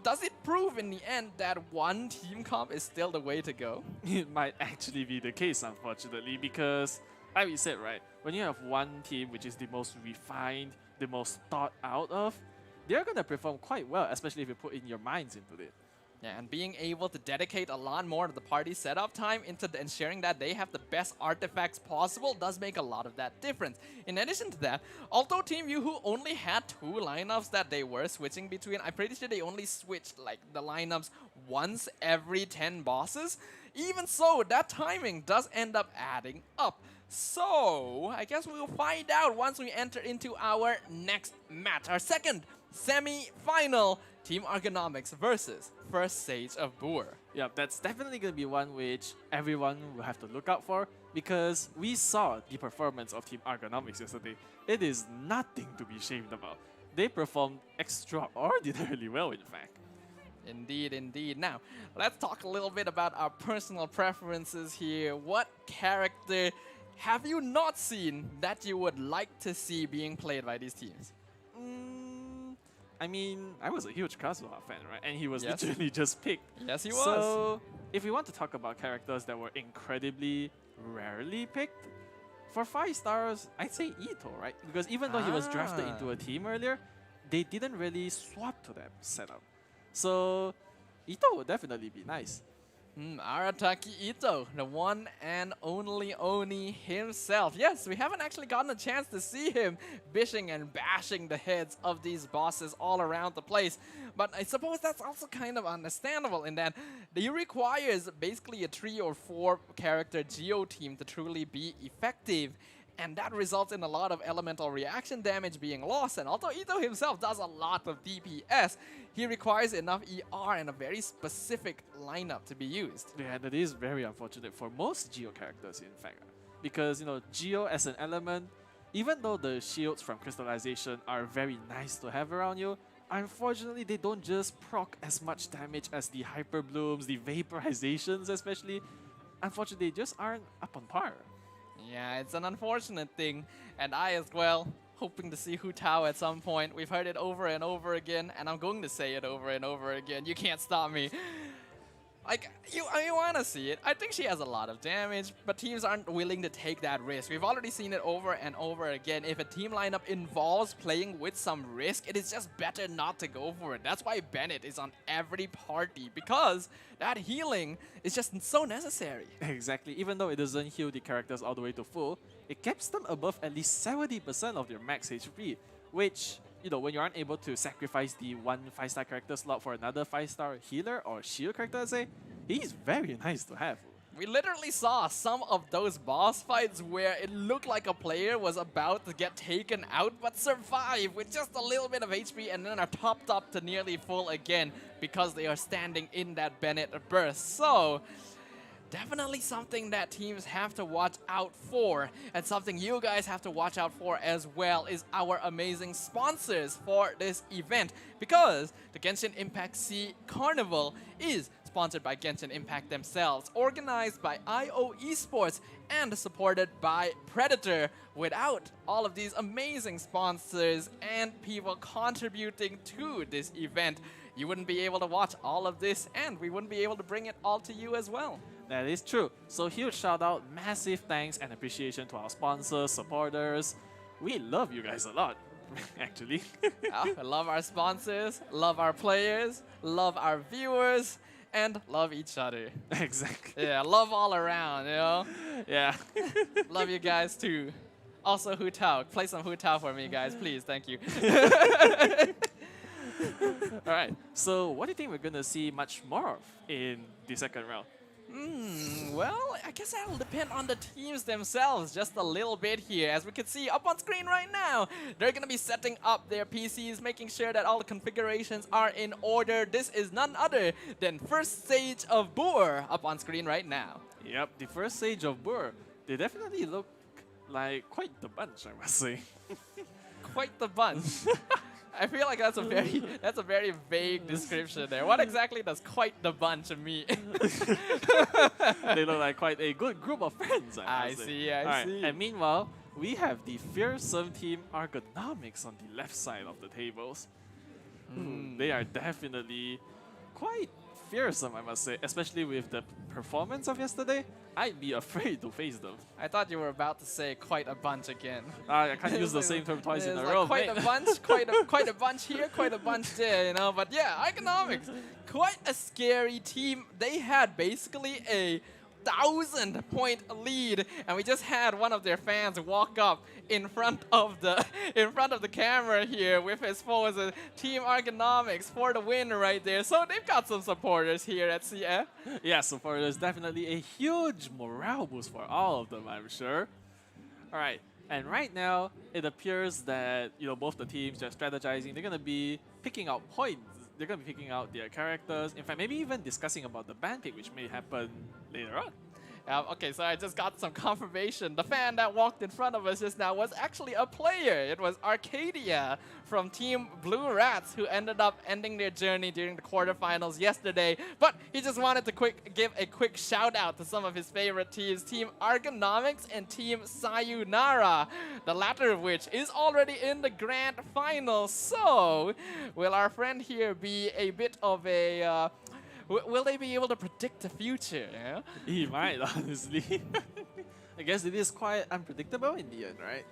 does it prove in the end that one team comp is still the way to go? It might actually be the case, unfortunately, because like we said, right, when you have one team which is the most refined, the most thought out of, they're gonna perform quite well, especially if you put in your minds into it. Yeah, and being able to dedicate a lot more of the party setup time into ensuring that they have the best artifacts possible does make a lot of that difference. In addition to that, although Team YooHoo only had 2 lineups that they were switching between, I'm pretty sure they only switched like the lineups once every 10 bosses. Even so, that timing does end up adding up. So, I guess we'll find out once we enter into our next match, our second semi-final, Team Argonomics versus First Sage of Boor. Yeah, that's definitely going to be one which everyone will have to look out for, because we saw the performance of Team Argonomics yesterday. It is nothing to be ashamed about. They performed extraordinarily well, in fact. Indeed, indeed. Now, let's talk a little bit about our personal preferences here. What character have you not seen that you would like to see being played by these teams? I mean, I was a huge Kazuha fan, right? And he was literally just picked. Yes, he was. So, if we want to talk about characters that were incredibly rarely picked, for 5 stars, I'd say Ito, right? Because even though he was drafted into a team earlier, they didn't really swap to that setup. So, Ito would definitely be nice. Arataki Ito, the one and only Oni himself. Yes, we haven't actually gotten a chance to see him bishing and bashing the heads of these bosses all around the place. But I suppose that's also kind of understandable in that he requires basically a 3 or 4 character Geo team to truly be effective. And that results in a lot of elemental reaction damage being lost. And although Ito himself does a lot of DPS, he requires enough ER and a very specific lineup to be used. Yeah, that is very unfortunate for most Geo characters, in fact. Because, you know, Geo as an element, even though the shields from crystallization are very nice to have around you, unfortunately, they don't just proc as much damage as the hyper blooms, the vaporizations especially. Unfortunately, they just aren't up on par. Yeah, it's an unfortunate thing, and I as well, hoping to see Hu Tao at some point. We've heard it over and over again, and I'm going to say it over and over again. You can't stop me. Like, you want to see it. I think she has a lot of damage, but teams aren't willing to take that risk. We've already seen it over and over again. If a team lineup involves playing with some risk, it is just better not to go for it. That's why Bennett is on every party, because that healing is just so necessary. Exactly. Even though it doesn't heal the characters all the way to full, it keeps them above at least 70% of their max HP, which, you know, when you aren't able to sacrifice the 1 5-star character slot for another 5-star healer or shield character, I'd say, he's very nice to have. We literally saw some of those boss fights where it looked like a player was about to get taken out but survive with just a little bit of HP and then are topped up to nearly full again because they are standing in that Bennett burst. So, definitely something that teams have to watch out for, and something you guys have to watch out for as well is our amazing sponsors for this event, because the Genshin Impact SEA Carnival is sponsored by Genshin Impact themselves, organized by IO Esports, and supported by Predator. Without all of these amazing sponsors and people contributing to this event, you wouldn't be able to watch all of this, and we wouldn't be able to bring it all to you as well. That is true. So huge shout out, massive thanks and appreciation to our sponsors, supporters. We love you guys a lot, actually. I love our sponsors, love our players, love our viewers, and love each other. Exactly. Yeah, love all around, you know? Yeah. Love you guys too. Also, Hu Tao. Play some Hu Tao for me, guys, please. Thank you. Alright, so what do you think we're going to see much more of in the second round? Well, I guess that'll depend on the teams themselves just a little bit here. As we can see up on screen right now, they're going to be setting up their PCs, making sure that all the configurations are in order. This is none other than First Sage of Boor up on screen right now. Yep, the First Sage of Boor. They definitely look like quite the bunch, I must say. Quite the bunch. I feel like that's a very vague description there. What exactly does quite the bunch mean? They look like quite a good group of friends, I see. And meanwhile, we have the fearsome team Argonomics on the left side of the tables. They are definitely quite fearsome, I must say, especially with the performance of yesterday. I'd be afraid to face them. I thought you were about to say quite a bunch again. I can't use the same term twice in a row. Quite a bunch, quite a bunch here, quite a bunch there, you know. But yeah, Economics, quite a scary team. They had basically a 1,000-point lead, and we just had one of their fans walk up in front of the camera here with his phone as a Team Ergonomics for the win right there. So they've got some supporters here at CF. Yeah, supporters, definitely a huge morale boost for all of them, I'm sure. All right, and right now it appears that both the teams are strategizing. They're gonna be picking out points. They're going to be picking out their characters. In fact, maybe even discussing about the band pick, which may happen later on. Okay, so I just got some confirmation. The fan that walked in front of us just now was actually a player. It was Arcadia from Team Blue Rats, who ended up ending their journey during the quarterfinals yesterday. But he just wanted to give a quick shout out to some of his favorite teams, Team Ergonomics and Team Sayonara, the latter of which is already in the grand final. So, will our friend here be a bit of a... will they be able to predict the future? Yeah? He might, honestly. I guess it is quite unpredictable in the end, right?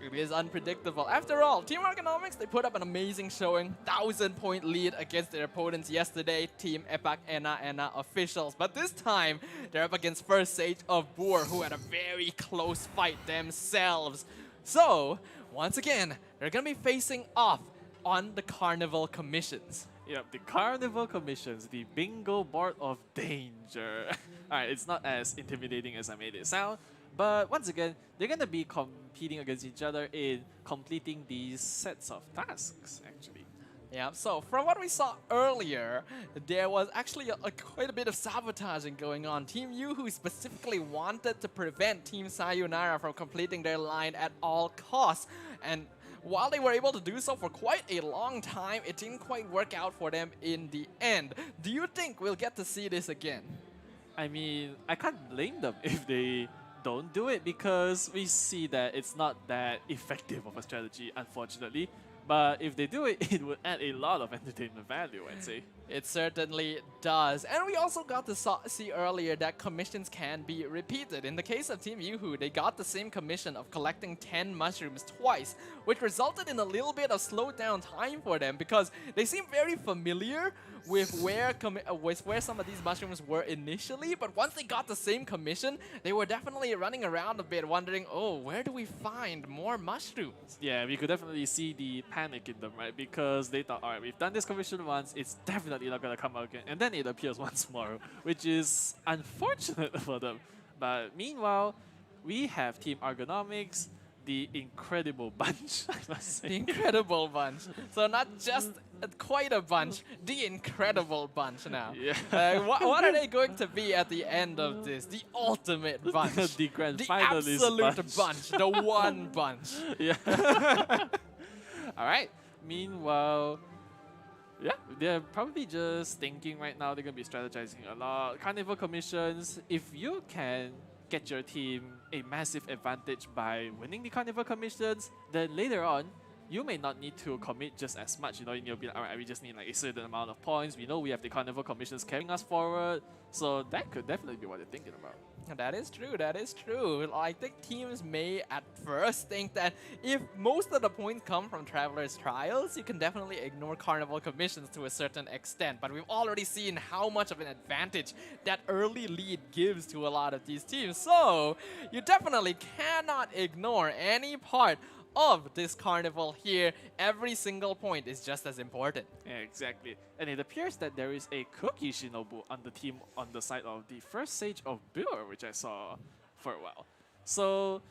It is unpredictable. After all, Team Ergonomics, they put up an amazing showing. 1,000-point lead against their opponents yesterday, Team Epak Ena officials. But this time, they're up against First Sage of Boer, who had a very close fight themselves. So, once again, they're going to be facing off on the Carnival commissions. Yep, the Carnival commissions, the bingo board of danger. Alright, it's not as intimidating as I made it sound, but once again, they're gonna be competing against each other in completing these sets of tasks, actually. Yeah, so from what we saw earlier, there was actually quite a bit of sabotaging going on. Team YooHoo specifically wanted to prevent Team Sayonara from completing their line at all costs, and while they were able to do so for quite a long time, it didn't quite work out for them in the end. Do you think we'll get to see this again? I mean, I can't blame them if they don't do it, because we see that it's not that effective of a strategy, unfortunately. But if they do it, it would add a lot of entertainment value, I'd say. It certainly does. And we also got to see earlier that commissions can be repeated. In the case of Team YooHoo, they got the same commission of collecting 10 mushrooms twice, which resulted in a little bit of slowed down time for them because they seem very familiar with where some of these mushrooms were initially. But once they got the same commission, they were definitely running around a bit wondering, oh, where do we find more mushrooms? Yeah, we could definitely see the panic in them, right? Because they thought, alright, we've done this commission once, it's definitely not going to come out again. And then it appears once more, which is unfortunate for them. But meanwhile, we have Team Ergonomics, the incredible bunch, I must say. The incredible bunch. So not just quite a bunch, the incredible bunch now. Yeah. What are they going to be at the end of this? The ultimate bunch. The grand the finalist absolute bunch. The one bunch. Yeah. Alright. Meanwhile, yeah, they're probably just thinking right now. They're going to be strategizing a lot. Carnival commissions, if you can get your team a massive advantage by winning the Carnival commissions, then later on, you may not need to commit just as much. You'll be like, alright, we just need like a certain amount of points. We know we have the Carnival commissions carrying us forward. So that could definitely be what they're thinking about. That is true, that is true. I think teams may at first think that if most of the points come from Traveler's Trials, you can definitely ignore Carnival commissions to a certain extent. But we've already seen how much of an advantage that early lead gives to a lot of these teams. So you definitely cannot ignore any part of this carnival here. Every single point is just as important. Yeah, exactly. And it appears that there is a Cookie Shinobu on the team on the side of the First Sage of Boer, which I saw for a while. So,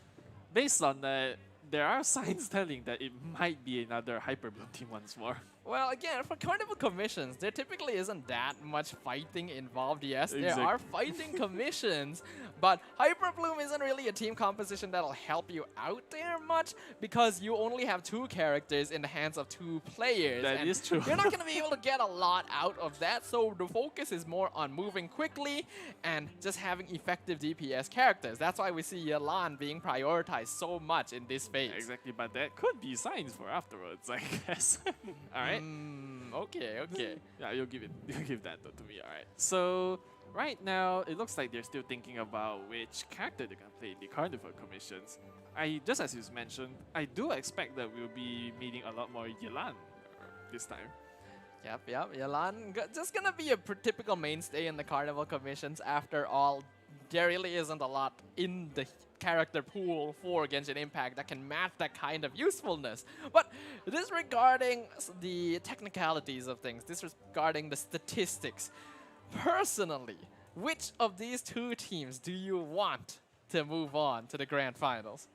based on that, there are signs telling that it might be another Hyper Bloom team once more. Well, again, for Carnival commissions, there typically isn't that much fighting involved. Yes, Exactly. there are fighting commissions, but Hyper Bloom isn't really a team composition that'll help you out there much because you only have 2 characters in the hands of 2 players. That is true. You're not going to be able to get a lot out of that, so the focus is more on moving quickly and just having effective DPS characters. That's why we see Yelan being prioritized so much in this phase. Exactly, but that could be signs for afterwards, I guess. Alright. Okay. Yeah, you'll give that to me, alright. So, Right now, it looks like they're still thinking about which character they're gonna play in the Carnival commissions. Just as you mentioned, I do expect that we'll be meeting a lot more Yelan this time. Yep, Yelan, just gonna be a typical mainstay in the Carnival commissions. After all, there really isn't a lot in the character pool for Genshin Impact that can match that kind of usefulness. But disregarding the technicalities of things, disregarding the statistics, personally, which of these two teams do you want to move on to the grand finals?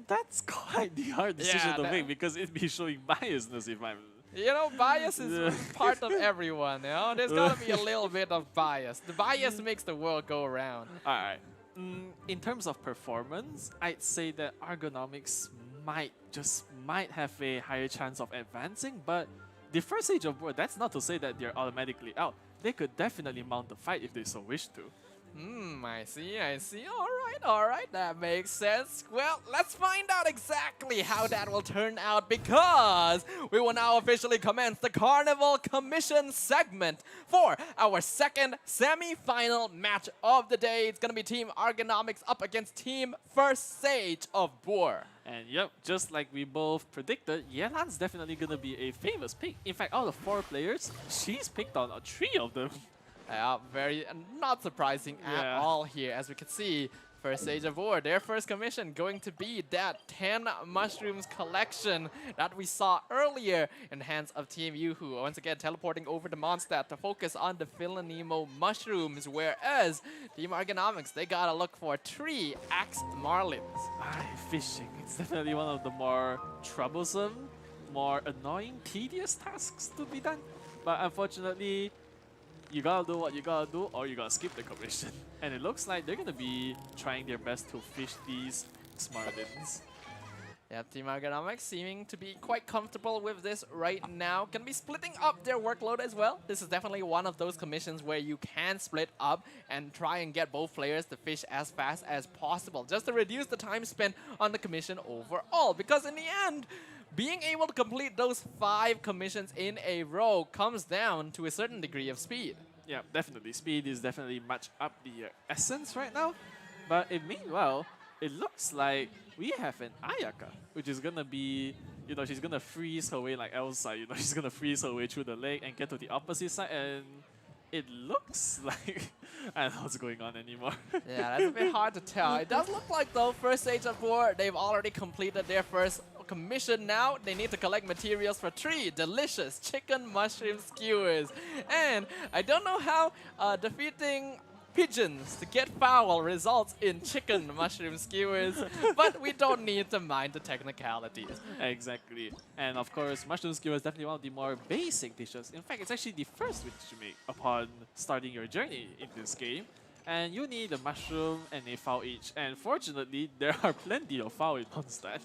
That's quite the hard decision to make because it'd be showing biasness if I'm... You know, bias is part of everyone, you know? There's gotta be a little bit of bias. The bias makes the world go around. Alright. In terms of performance, I'd say that Ergonomics might have a higher chance of advancing, but the first Age of War, that's not to say that they're automatically out. They could definitely mount the fight if they so wish to. I see. Alright, that makes sense. Well, let's find out exactly how that will turn out because we will now officially commence the Carnival Commission segment for our second semi-final match of the day. It's gonna be Team Ergonomics up against Team First Sage of Boer. And yep, just like we both predicted, Yelan's definitely gonna be a famous pick. In fact, out of 4 players, she's picked on 3 of them. Very not surprising at all here. As we can see, First Age of War, their first commission going to be that 10 mushrooms collection that we saw earlier in the hands of Team YooHoo. Once again, teleporting over to Mondstadt to focus on the Philanemo mushrooms, whereas Team Ergonomics, they gotta look for 3 Axe Marlins. Fishing, it's definitely one of the more troublesome, more annoying, tedious tasks to be done. But unfortunately, you gotta do what you gotta do or you gotta skip the commission. And it looks like they're gonna be trying their best to fish these Smartins. Yeah, Team Ergonomics seeming to be quite comfortable with this right now. Gonna be splitting up their workload as well. This is definitely one of those commissions where you can split up and try and get both players to fish as fast as possible, just to reduce the time spent on the commission overall. Because in the end, being able to complete those 5 commissions in a row comes down to a certain degree of speed. Yeah, definitely. Speed is definitely much up the essence right now. But meanwhile, it looks like we have an Ayaka, which is gonna be, she's gonna freeze her way like Elsa, she's gonna freeze her way through the lake and get to the opposite side, and it looks like I don't know what's going on anymore. Yeah, that's a bit hard to tell. It does look like though, First Age of War, they've already completed their first commission now. They need to collect materials for 3 delicious chicken mushroom skewers. And I don't know how defeating pigeons to get foul results in chicken mushroom skewers, but we don't need to mind the technicalities. Exactly. And of course, mushroom skewer is definitely one of the more basic dishes. In fact, it's actually the first which you make upon starting your journey in this game. And you need a mushroom and a fowl each. And fortunately, there are plenty of fowl in Mondstadt.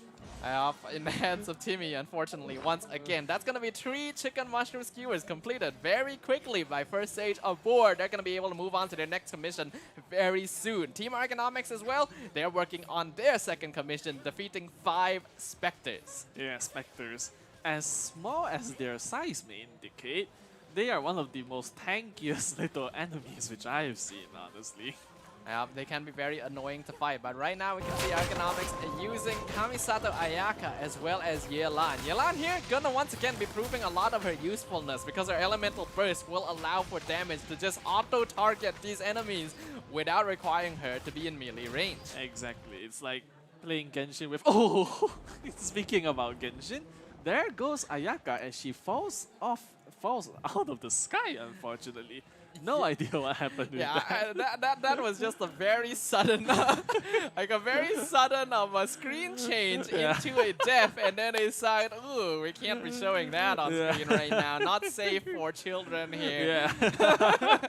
In the hands of Timmy, unfortunately, once again. That's going to be 3 chicken mushroom skewers completed very quickly by First Stage of Boer. They're going to be able to move on to their next commission very soon. Team Ergonomics as well, they're working on their second commission, defeating 5 Spectres. Yeah, Spectres. As small as their size may indicate, they are one of the most tankiest little enemies which I have seen, honestly. They can be very annoying to fight, but right now we can see Ergonomics using Kamisato Ayaka as well as Yelan. Yelan here gonna once again be proving a lot of her usefulness because her Elemental Burst will allow for damage to just auto-target these enemies without requiring her to be in melee range. Exactly. It's like playing Genshin with... Oh! Speaking about Genshin, there goes Ayaka as she falls out of the sky, unfortunately. No idea what happened with that. That was just a very sudden, like a very sudden screen change into a death, and then they decided, ooh, we can't be showing that on screen right now. Not safe for children here. Yeah.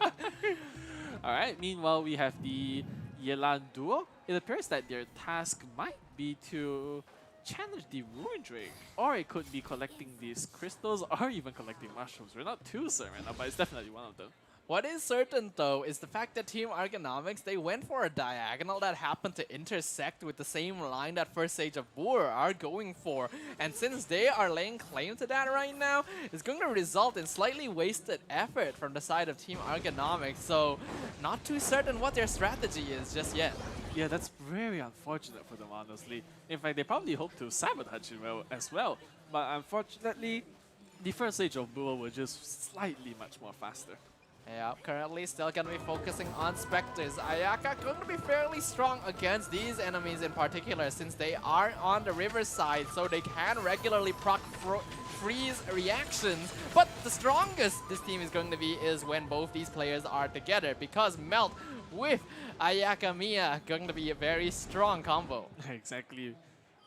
Alright, meanwhile, we have the Yelan duo. It appears that their task might be to challenge the Ruin Drake, or it could be collecting these crystals, or even collecting mushrooms. We're not too certain right now, but it's definitely one of them. What is certain though is the fact that Team Argonomics, they went for a diagonal that happened to intersect with the same line that First Sage of Boer are going for. And since they are laying claim to that right now, it's going to result in slightly wasted effort from the side of Team Argonomics. So not too certain what their strategy is just yet. Yeah, that's very unfortunate for them, honestly. In fact, they probably hope to sabotage him as well. But unfortunately, the First Sage of Boer were just slightly much more faster. Yeah, currently still going to be focusing on Spectres. Ayaka going to be fairly strong against these enemies in particular since they are on the river side, so they can regularly proc freeze reactions. But the strongest this team is going to be is when both these players are together, because Melt with Ayaka Mia going to be a very strong combo. Exactly.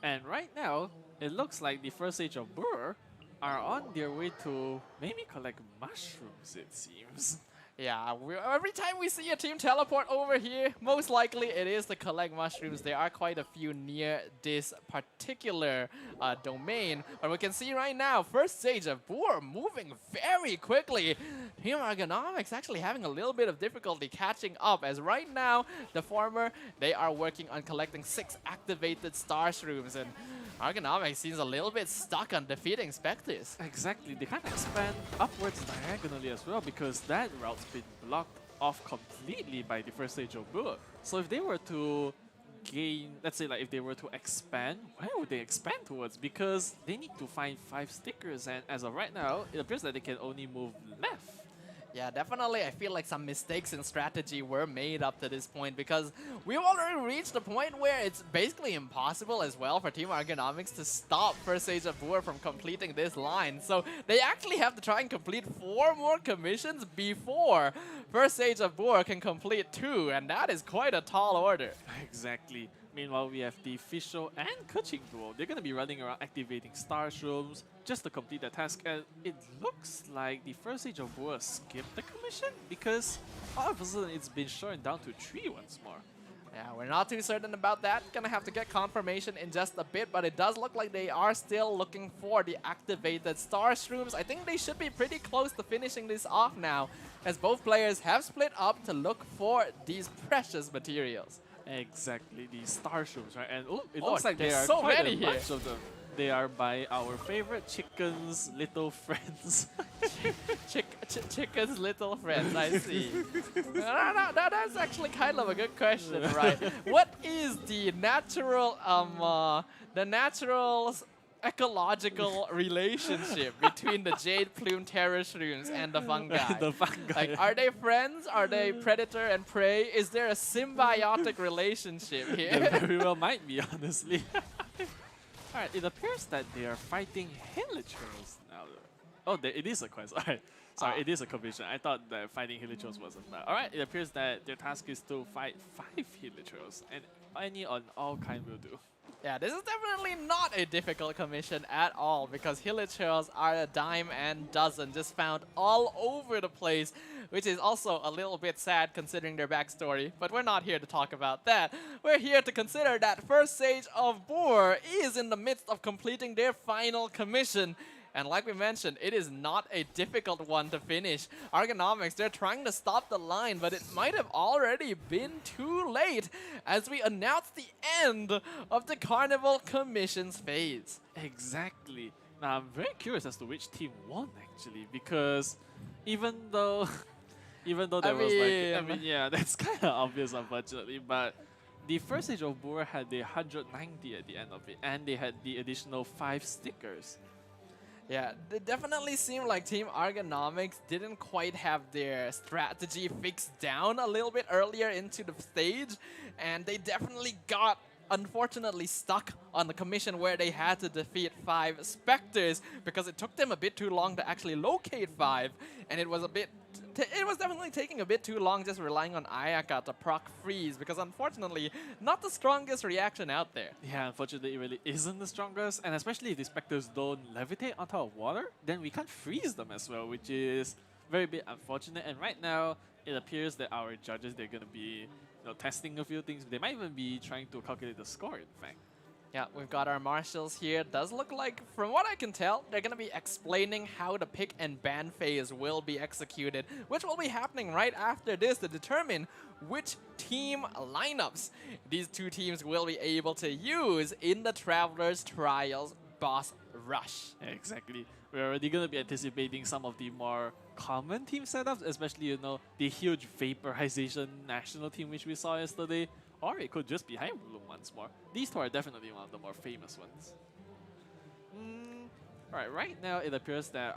And right now, it looks like the First Sage of Boer are on their way to maybe collect mushrooms, it seems. Yeah, every time we see a team teleport over here, most likely it is to collect mushrooms. There are quite a few near this particular domain. But we can see right now, First Sage of Boer moving very quickly. Team Argonomics actually having a little bit of difficulty catching up, as right now, the former, they are working on collecting 6 activated star shrooms. And Argonomics seems a little bit stuck on defeating Spectres. Exactly, they can't expand upwards diagonally as well because that route's been blocked off completely by the First Stage of Boer. So if they were to gain, let's say like if they were to expand, where would they expand towards? Because they need to find 5 stickers, and as of right now, it appears that they can only move left. Yeah, definitely. I feel like some mistakes in strategy were made up to this point because we've already reached a point where it's basically impossible as well for Team Argonomics to stop First Sage of Boer from completing this line. So they actually have to try and complete 4 more commissions before First Sage of Boer can complete 2, and that is quite a tall order. Exactly. Meanwhile, we have the Fisho and Kuching duo. They're going to be running around activating star shrooms just to complete the task. And it looks like the First Sage of Boer skipped the commission because all of a sudden it's been shortened down to 3 once more. Yeah, we're not too certain about that. Gonna have to get confirmation in just a bit, but it does look like they are still looking for the activated star shrooms. I think they should be pretty close to finishing this off now, as both players have split up to look for these precious materials. Exactly, the star shrooms, right? And it looks like there are so quite many a here. bunch of them. They are by our favorite chicken's little friends. Chicken's little friends, I see. No, that's actually kind of a good question, right? What is the natural, ecological relationship between the jade plume terror shrooms and the fungi? The fungi. Like, are they friends? Are they predator and prey? Is there a symbiotic relationship here? There very well might be, honestly. Alright, it appears that they are fighting Hilichurls now. Oh, it is a quest. Alright, sorry, it is a commission. I thought that fighting Hilichurls wasn't bad. Alright, it appears that their task is to fight 5 Hilichurls, and any on all kind will do. Yeah, this is definitely not a difficult commission at all because Hilichurls are a dime and dozen, just found all over the place, which is also a little bit sad considering their backstory, but we're not here to talk about that. We're here to consider that First Sage of Boer is in the midst of completing their final commission. And like we mentioned, it is not a difficult one to finish. Argonomics, they're trying to stop the line, but it might have already been too late as we announce the end of the Carnival commissions phase. Exactly. Now, I'm very curious as to which team won, actually, because even though there was yeah, that's kind of obvious, unfortunately, but the First Stage of Boer had the 190 at the end of it, and they had the additional 5 stickers. Yeah, it definitely seemed like Team Argonomics didn't quite have their strategy fixed down a little bit earlier into the stage, and they definitely got, unfortunately, stuck on the commission where they had to defeat 5 Spectres because it took them a bit too long to actually locate 5, and it was definitely taking a bit too long just relying on Ayaka to proc freeze because unfortunately not the strongest reaction out there. Yeah, unfortunately it really isn't the strongest, and especially if the Spectres don't levitate on top of water, then we can't freeze them as well, which is very bit unfortunate. And right now it appears that our judges, they're going to be testing a few things. They might even be trying to calculate the score, in fact. Yeah, we've got our marshals here. Does look like, from what I can tell, they're going to be explaining how the pick and ban phase will be executed, which will be happening right after this to determine which team lineups these two teams will be able to use in the Traveler's Trials boss rush. Exactly. We're already going to be anticipating some of the more common team setups, especially, you know, the huge vaporization national team which we saw yesterday. Or it could just be Hyper Bloom once more. These two are definitely one of the more famous ones. Alright, right now it appears that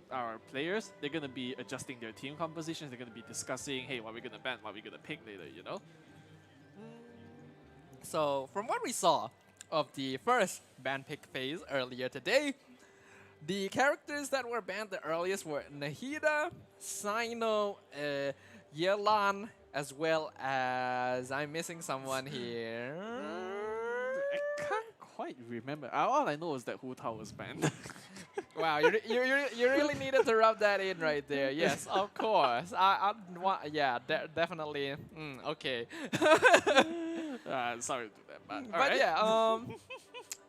our players, they're going to be adjusting their team compositions. They're going to be discussing, hey, what we're going to ban, what we're going to pick later, you know? So, from what we saw of the first ban pick phase earlier today, the characters that were banned the earliest were Nahida, Sino, Yelan, as well as, I'm missing someone here. I can't quite remember. All I know is that Hu Tao was banned. Wow, you really needed to rub that in right there. Yes, of course. Yeah, definitely. Okay. Sorry to do that, but But yeah,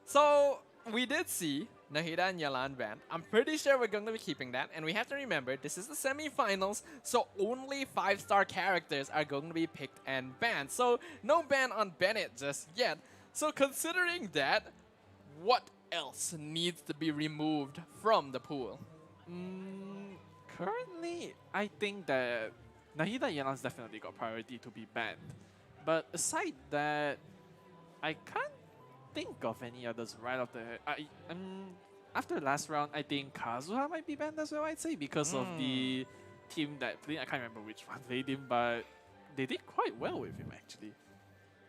so we did see Nahida and Yalan banned. I'm pretty sure we're going to be keeping that. And we have to remember, this is the semi-finals, so only 5-star characters are going to be picked and banned. So no ban on Bennett just yet. So considering that, what else needs to be removed from the pool? Currently, I think that Nahida and Yalan's definitely got priority to be banned. But aside that, I can't think of any others right off the head. After last round, I think Kazuha might be banned as well, I'd say, because of the team that played. I can't remember which one played him, but they did quite well with him, actually.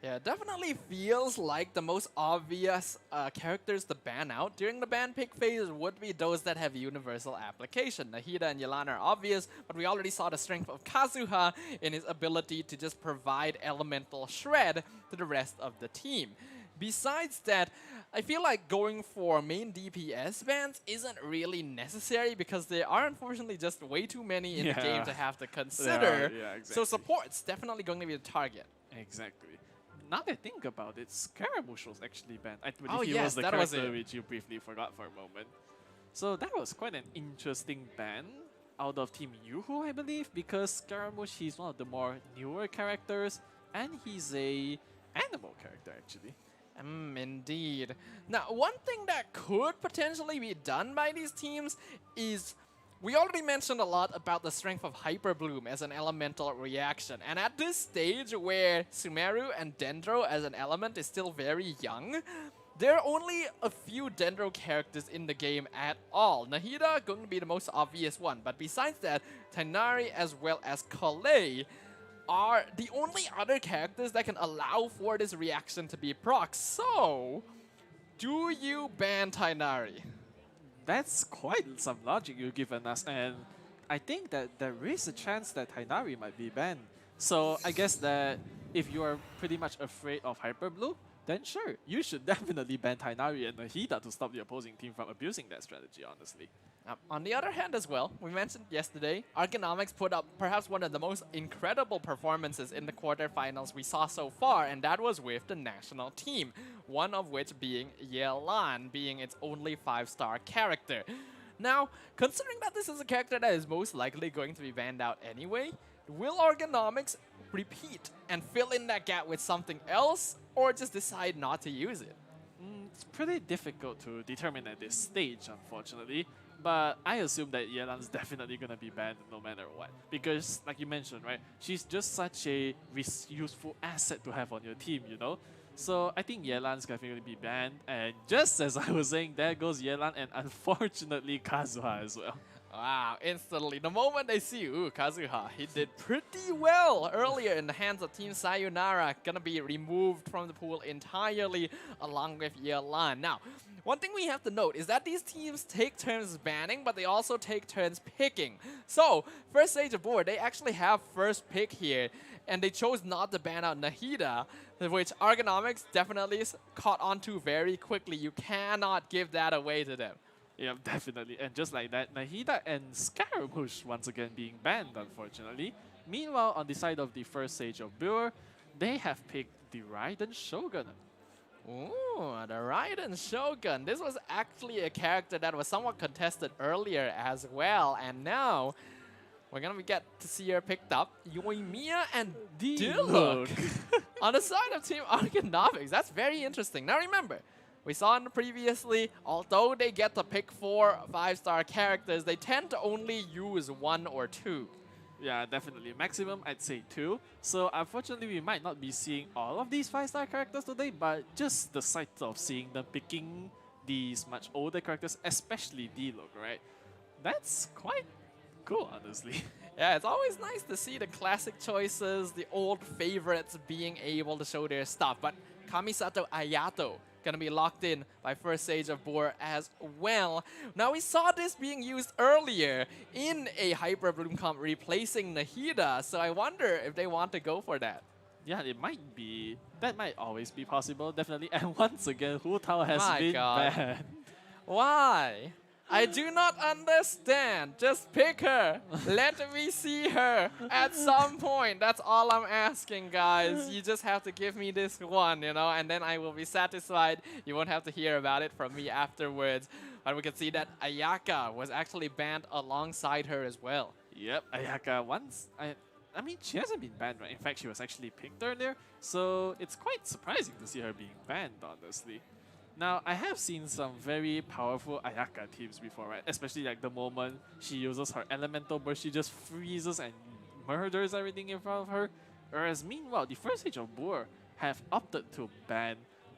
Yeah, definitely feels like the most obvious characters to ban out during the ban pick phase would be those that have universal application. Nahida and Yelan are obvious, but we already saw the strength of Kazuha in his ability to just provide elemental shred to the rest of the team. Besides that, I feel like going for main DPS bans isn't really necessary because there are unfortunately just way too many in the game to have to consider. So support's definitely going to be the target. Exactly. Now that I think about it, Scaramouche was actually banned. I believe he was the that character which you briefly forgot for a moment. So that was quite an interesting ban out of Team YooHoo, I believe, because Scaramouche, he's one of the more newer characters, and he's a animal character, actually. Indeed. Now, one thing that could potentially be done by these teams is, we already mentioned a lot about the strength of Hyper Bloom as an elemental reaction. And at this stage where Sumeru and Dendro as an element is still very young, there are only a few Dendro characters in the game at all. Nahida going to be the most obvious one. But besides that, Tighnari as well as Collei are the only other characters that can allow for this reaction to be proc. So, do you ban Tighnari? That's quite some logic you've given us, and I think that there is a chance that Tighnari might be banned. So I guess that if you are pretty much afraid of Hyper Blue, then sure, you should definitely ban Tighnari and Nahida to stop the opposing team from abusing that strategy, honestly. On the other hand as well, we mentioned yesterday, Argonomics put up perhaps one of the most incredible performances in the quarterfinals we saw so far, and that was with the national team, one of which being Yelan, being its only 5-star character. Now, considering that this is a character that is most likely going to be banned out anyway, will Argonomics repeat and fill in that gap with something else, or just decide not to use it? It's pretty difficult to determine at this stage, unfortunately. But I assume that Yelan's definitely going to be banned no matter what. Because, like you mentioned, right, she's just such a useful asset to have on your team, you know? So I think Yelan's definitely going to be banned. And just as I was saying, there goes Yelan and unfortunately Kazuha as well. Wow, instantly. The moment they see, Kazuha, he did pretty well earlier in the hands of Team Sayonara. Gonna be removed from the pool entirely along with Yelan. Now, one thing we have to note is that these teams take turns banning, but they also take turns picking. So, first stage of board, they actually have first pick here, and they chose not to ban out Nahida, which Argonomics definitely caught on to very quickly. You cannot give that away to them. Yeah, definitely. And just like that, Nahida and Scaramouche once again being banned, unfortunately. Meanwhile, on the side of the first stage of Brewer, they have picked the Raiden Shogun. Ooh, the Raiden Shogun. This was actually a character that was somewhat contested earlier as well, and now we're gonna get to see her picked up. Yoimiya and Diluc on the side of Team Argonomics. That's very interesting. Now remember, we saw in the previously, although they get to pick 4 5-star characters, they tend to only use 1 or 2. Yeah, definitely. Maximum, I'd say 2. So unfortunately, we might not be seeing all of these 5-star characters today, but just the sight of seeing them picking these much older characters, especially Diluc, right? That's quite cool, honestly. Yeah, it's always nice to see the classic choices, the old favorites being able to show their stuff. But Kamisato Ayato gonna be locked in by first stage of Boar as well. Now we saw this being used earlier in a Hyper Bloom comp replacing Nahida, so I wonder if they want to go for that. Yeah, it might be. That might always be possible, definitely. And once again, Hu Tao has My been God. banned. Why? I do not understand. Just pick her. Let me see her at some point. That's all I'm asking, guys. You just have to give me this one, you know, and then I will be satisfied. You won't have to hear about it from me afterwards. But we can see that Ayaka was actually banned alongside her as well. Yep, Ayaka once. I mean, she hasn't been banned, right? In fact, she was actually picked earlier. So it's quite surprising to see her being banned, honestly. Now, I have seen some very powerful Ayaka teams before, right? Especially like the moment she uses her elemental burst, she just freezes and murders everything in front of her. Whereas meanwhile, the first stage of Boar have opted to ban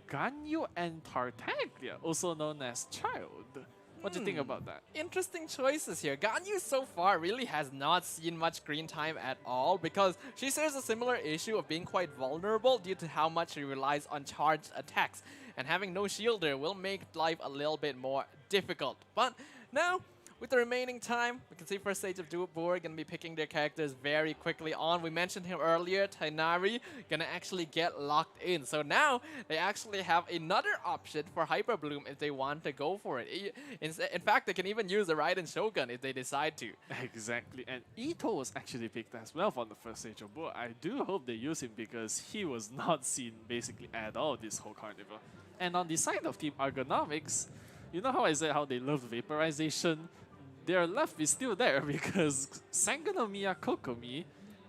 Ganyu and Tartaglia, also known as Child. What do you think about that? Interesting choices here. Ganyu so far really has not seen much screen time at all because she shares a similar issue of being quite vulnerable due to how much she relies on charged attacks. And having no shielder will make life a little bit more difficult. But now, with the remaining time, we can see first stage of Boar gonna be picking their characters very quickly on. We mentioned him earlier, Tainari, gonna actually get locked in. So now, they actually have another option for Hyper Bloom if they want to go for it. In fact, they can even use the Raiden Shogun if they decide to. Exactly, and Ito was actually picked as well for the first stage of Boar. I do hope they use him because he was not seen basically at all this whole carnival. And on the side of Team Argonomics, you know how I said how they love vaporization? Their love is still there because Sangonomiya Kokomi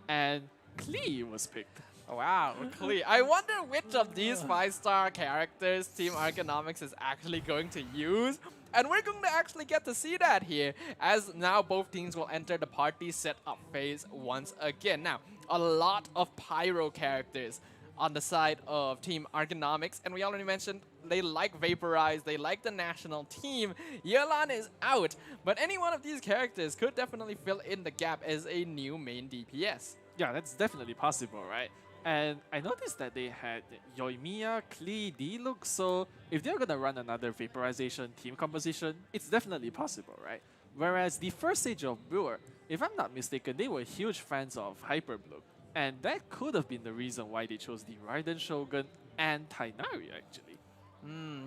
and Klee was picked. Wow, Klee. I wonder which of these 5-star characters Team Argonomics is actually going to use. And we're going to actually get to see that here, as now both teams will enter the party setup phase once again. Now, a lot of Pyro characters on the side of Team Argonomics, and we already mentioned they like Vaporize, they like the national team. Yelan is out, but any one of these characters could definitely fill in the gap as a new main DPS. Yeah, that's definitely possible, right? And I noticed that they had Yoimiya, Klee, Diluc, so if they're gonna run another Vaporization team composition, it's definitely possible, right? Whereas the first stage of Boar, if I'm not mistaken, they were huge fans of Hyper Bloom. And that could have been the reason why they chose the Raiden Shogun and Tainari, actually.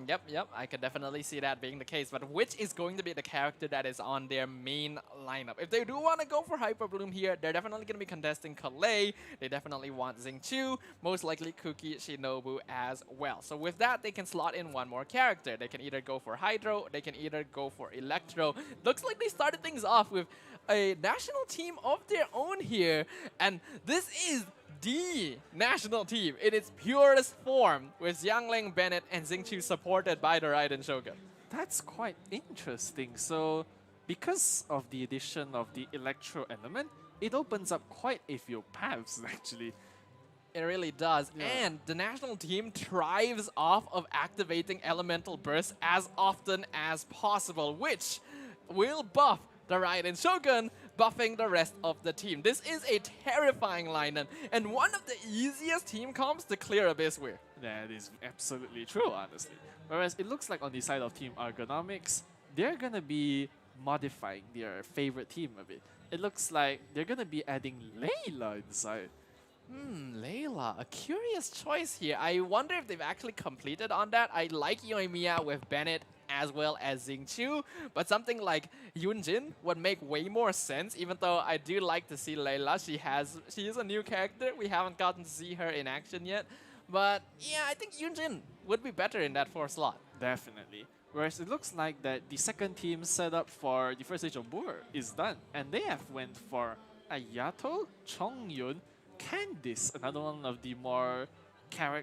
Yep, I can definitely see that being the case. But which is going to be the character that is on their main lineup? If they do want to go for Hyper Bloom here, they're definitely going to be contesting Kalei. They definitely want Xingqiu, most likely Kuki Shinobu as well. So with that, they can slot in one more character. They can either go for Hydro, they can either go for Electro. Looks like they started things off with a national team of their own here, and this is the national team in its purest form, with Xiangling, Bennett, and Xingqiu supported by the Raiden Shogun. That's quite interesting. So, because of the addition of the Electro element, it opens up quite a few paths, actually. It really does. Yeah. And the national team thrives off of activating Elemental Burst as often as possible, which will buff the Raiden Shogun, buffing the rest of the team. This is a terrifying lineup, and one of the easiest team comps to clear Abyss with. That is absolutely true, honestly. Whereas it looks like on the side of Team Argonomics, they're gonna be modifying their favorite team a bit. It looks like they're gonna be adding Layla inside. Layla, a curious choice here. I wonder if they've actually completed on that. I like Yoimiya with Bennett as well as Xingqiu, but something like Yunjin would make way more sense, even though I do like to see Layla. She is a new character. We haven't gotten to see her in action yet. But yeah, I think Yunjin would be better in that 4th slot. Definitely. Whereas it looks like that the second team set up for the first stage of Boer is done. And they have went for Ayato, Chongyun, Candice, another one of the more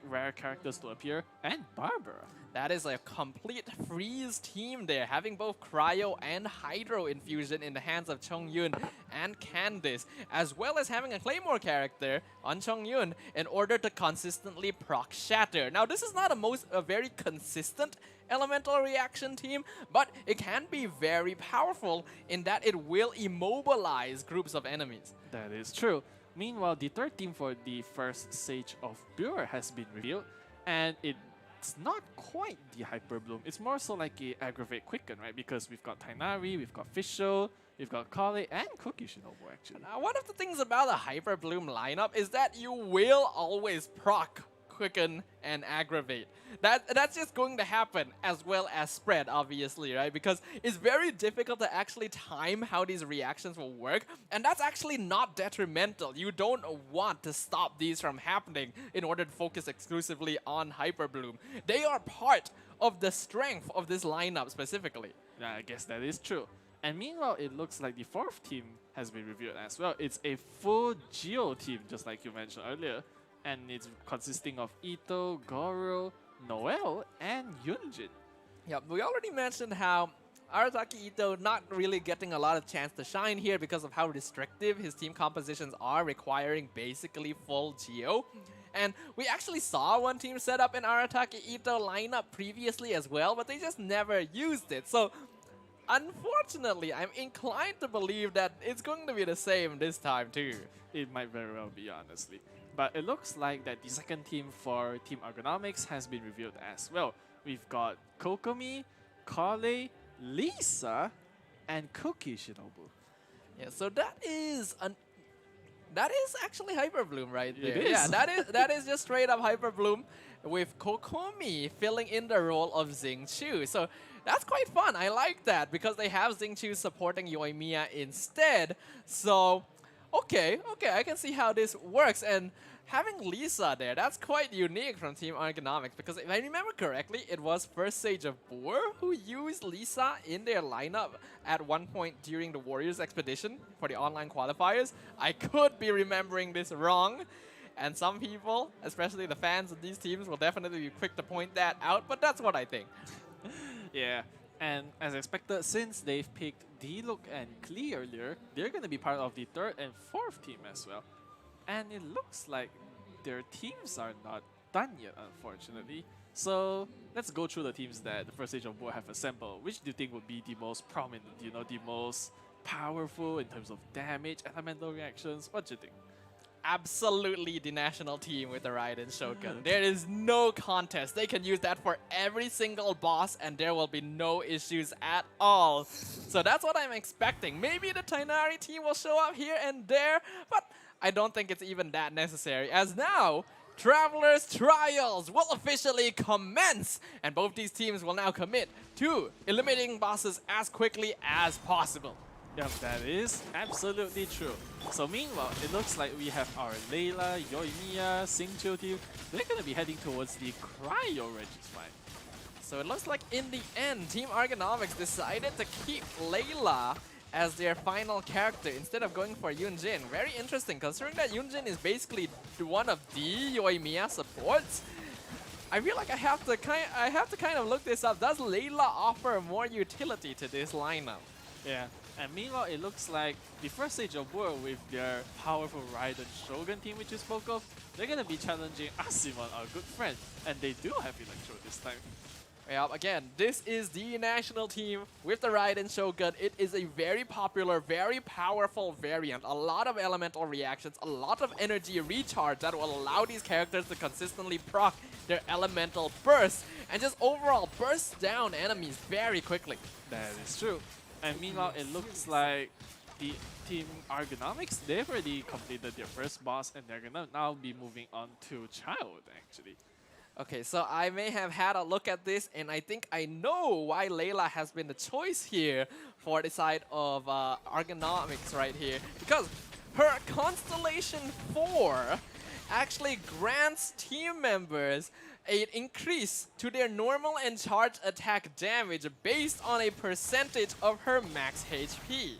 rare characters to appear, and Barbara. That is a complete freeze team there, having both Cryo and Hydro Infusion in the hands of Chongyun and Candice, as well as having a Claymore character on Chongyun in order to consistently proc Shatter. Now, this is not a very consistent elemental reaction team, but it can be very powerful in that it will immobilize groups of enemies. That is true. Meanwhile, the third team for the first stage of Pure has been revealed, and it's not quite the Hyper Bloom. It's more so like a Aggravate Quicken, right? Because we've got Tainari, we've got Fischl, we've got Kale, and Cookie Shinobu, actually. Now, one of the things about the Hyper Bloom lineup is that you will always proc Quicken and Aggravate. That's just going to happen, as well as Spread, obviously, right? Because it's very difficult to actually time how these reactions will work, and that's actually not detrimental. You don't want to stop these from happening in order to focus exclusively on Hyper Bloom. They are part of the strength of this lineup specifically. Yeah, I guess that is true. And meanwhile, it looks like the fourth team has been revealed as well. It's a full Geo team, just like you mentioned earlier. And it's consisting of Ito, Goro, Noel, and Yunjin. Yeah, we already mentioned how Arataki Ito not really getting a lot of chance to shine here because of how restrictive his team compositions are, requiring basically full Geo. And we actually saw one team set up an Arataki Ito lineup previously as well, but they just never used it. So unfortunately, I'm inclined to believe that it's going to be the same this time too. It might very well be, honestly. But it looks like that the second team for Team Ergonomics has been revealed as well. We've got Kokomi, Kale, Lisa, and Cookie Shinobu. Yeah, so that is actually Hyper Bloom right there. It is. Yeah, that is just straight up Hyper Bloom with Kokomi filling in the role of Xingqiu. So that's quite fun. I like that because they have Xingqiu supporting Yoimiya instead. So okay, I can see how this works. And having Lisa there, that's quite unique from Team Ergonomics, because if I remember correctly, it was first stage of Boer who used Lisa in their lineup at one point during the Warriors expedition for the online qualifiers. I could be remembering this wrong, and some people, especially the fans of these teams, will definitely be quick to point that out, but that's what I think. Yeah. And as expected, since they've picked D-Look and Klee earlier, they're going to be part of the third and fourth team as well. And it looks like their teams are not done yet, unfortunately. So let's go through the teams that the first stage of Boer have assembled. Which do you think would be the most prominent, you know, the most powerful in terms of damage, elemental reactions? What do you think? Absolutely the national team with the Raiden Shogun. There is no contest. They can use that for every single boss and there will be no issues at all. So that's what I'm expecting. Maybe the Tainari team will show up here and there, but I don't think it's even that necessary, as now Traveler's Trials will officially commence, and both these teams will now commit to eliminating bosses as quickly as possible. Yep, that is absolutely true. So meanwhile, it looks like we have our Layla, Yoimiya, Xingqiu team. They're going to be heading towards the Cryo Registry. So it looks like in the end, Team Ergonomics decided to keep Layla as their final character instead of going for Yunjin. Very interesting, considering that Yunjin is basically one of the Yoimiya supports. I feel like I have to kind of look this up. Does Layla offer more utility to this lineup? Yeah. And meanwhile, it looks like the first stage of Boer with their powerful Raiden Shogun team, which you spoke of, they're going to be challenging Asimon, our good friend. And they do have Electro this time. Yeah, again, this is the national team with the Raiden Shogun. It is a very popular, very powerful variant. A lot of elemental reactions, a lot of energy recharge that will allow these characters to consistently proc their elemental bursts and just overall burst down enemies very quickly. That is true. And meanwhile, it looks like the Team Ergonomics, they've already completed their first boss and they're going to now be moving on to Child, actually. Okay, so I may have had a look at this and I think I know why Layla has been the choice here for the side of Ergonomics right here. Because her Constellation 4 actually grants team members an increase to their normal and charge attack damage based on a percentage of her max HP.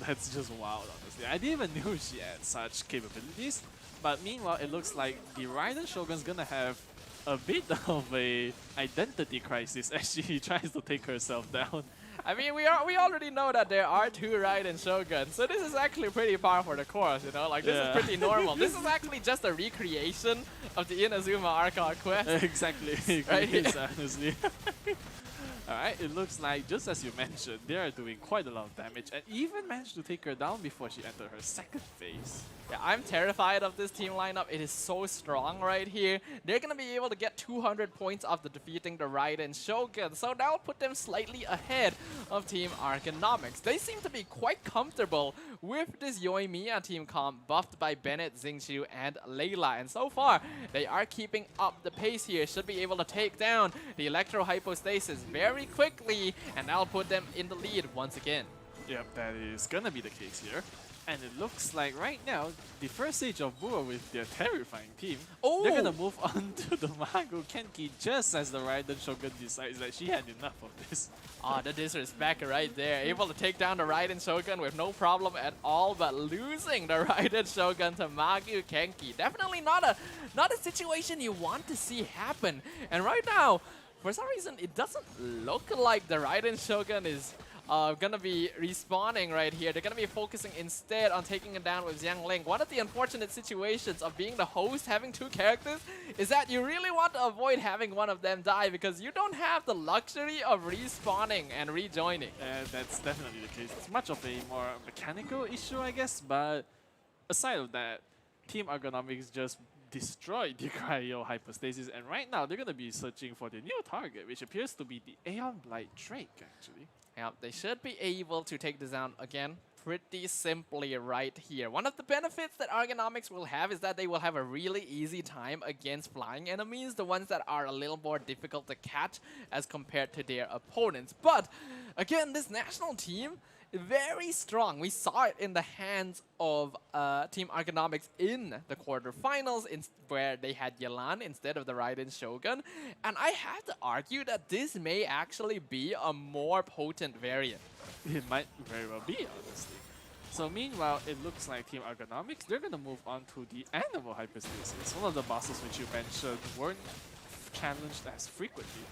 That's just wild, honestly. I didn't even know she had such capabilities. But meanwhile, it looks like the Raiden Shogun's gonna have a bit of a identity crisis as she tries to take herself down. I mean, we already know that there are 2 Raiden Shoguns, so this is actually pretty par for the course, you know? Like, this is pretty normal. This is actually just a recreation of the Inazuma Archon quest. Exactly. Right here. Honestly. Alright, it looks like, just as you mentioned, they are doing quite a lot of damage and even managed to take her down before she entered her second phase. Yeah, I'm terrified of this team lineup. It is so strong right here. They're going to be able to get 200 points after defeating the Raiden Shogun, so that'll put them slightly ahead of Team Arcanomics. They seem to be quite comfortable with this Yoimiya team comp buffed by Bennett, Xingqiu, and Layla. And so far, they are keeping up the pace here. Should be able to take down the Electro Hypostasis very quickly, and that'll put them in the lead once again. Yep, that is gonna be the case here. And it looks like right now, the first stage of Bua with their terrifying team, they're gonna move on to the Mago Kenki just as the Raiden Shogun decides that she had enough of this. Ah, the disrespect right there. Able to take down the Raiden Shogun with no problem at all, but losing the Raiden Shogun to Magu Kenki. Definitely not a situation you want to see happen. And right now, for some reason, it doesn't look like the Raiden Shogun is gonna be respawning right here. They're gonna be focusing instead on taking it down with Xiang Ling. One of the unfortunate situations of being the host, having 2 characters, is that you really want to avoid having one of them die because you don't have the luxury of respawning and rejoining. That's definitely the case. It's much of a more mechanical issue, I guess, but aside of that, Team Ergonomics just destroyed the Cryo Hypostasis, and right now they're gonna be searching for the new target, which appears to be the Aeon Blight Drake, actually. Yeah, they should be able to take this down again pretty simply right here. One of the benefits that Ergonomics will have is that they will have a really easy time against flying enemies, the ones that are a little more difficult to catch as compared to their opponents. But again, this national team, very strong. We saw it in the hands of Team Ergonomics in the quarterfinals, where they had Yelan instead of the Raiden Shogun. And I have to argue that this may actually be a more potent variant. It might very well be, honestly. So meanwhile, it looks like Team Ergonomics, they're going to move on to the Animal Hypostasis. One of the bosses which you mentioned weren't challenged as frequently.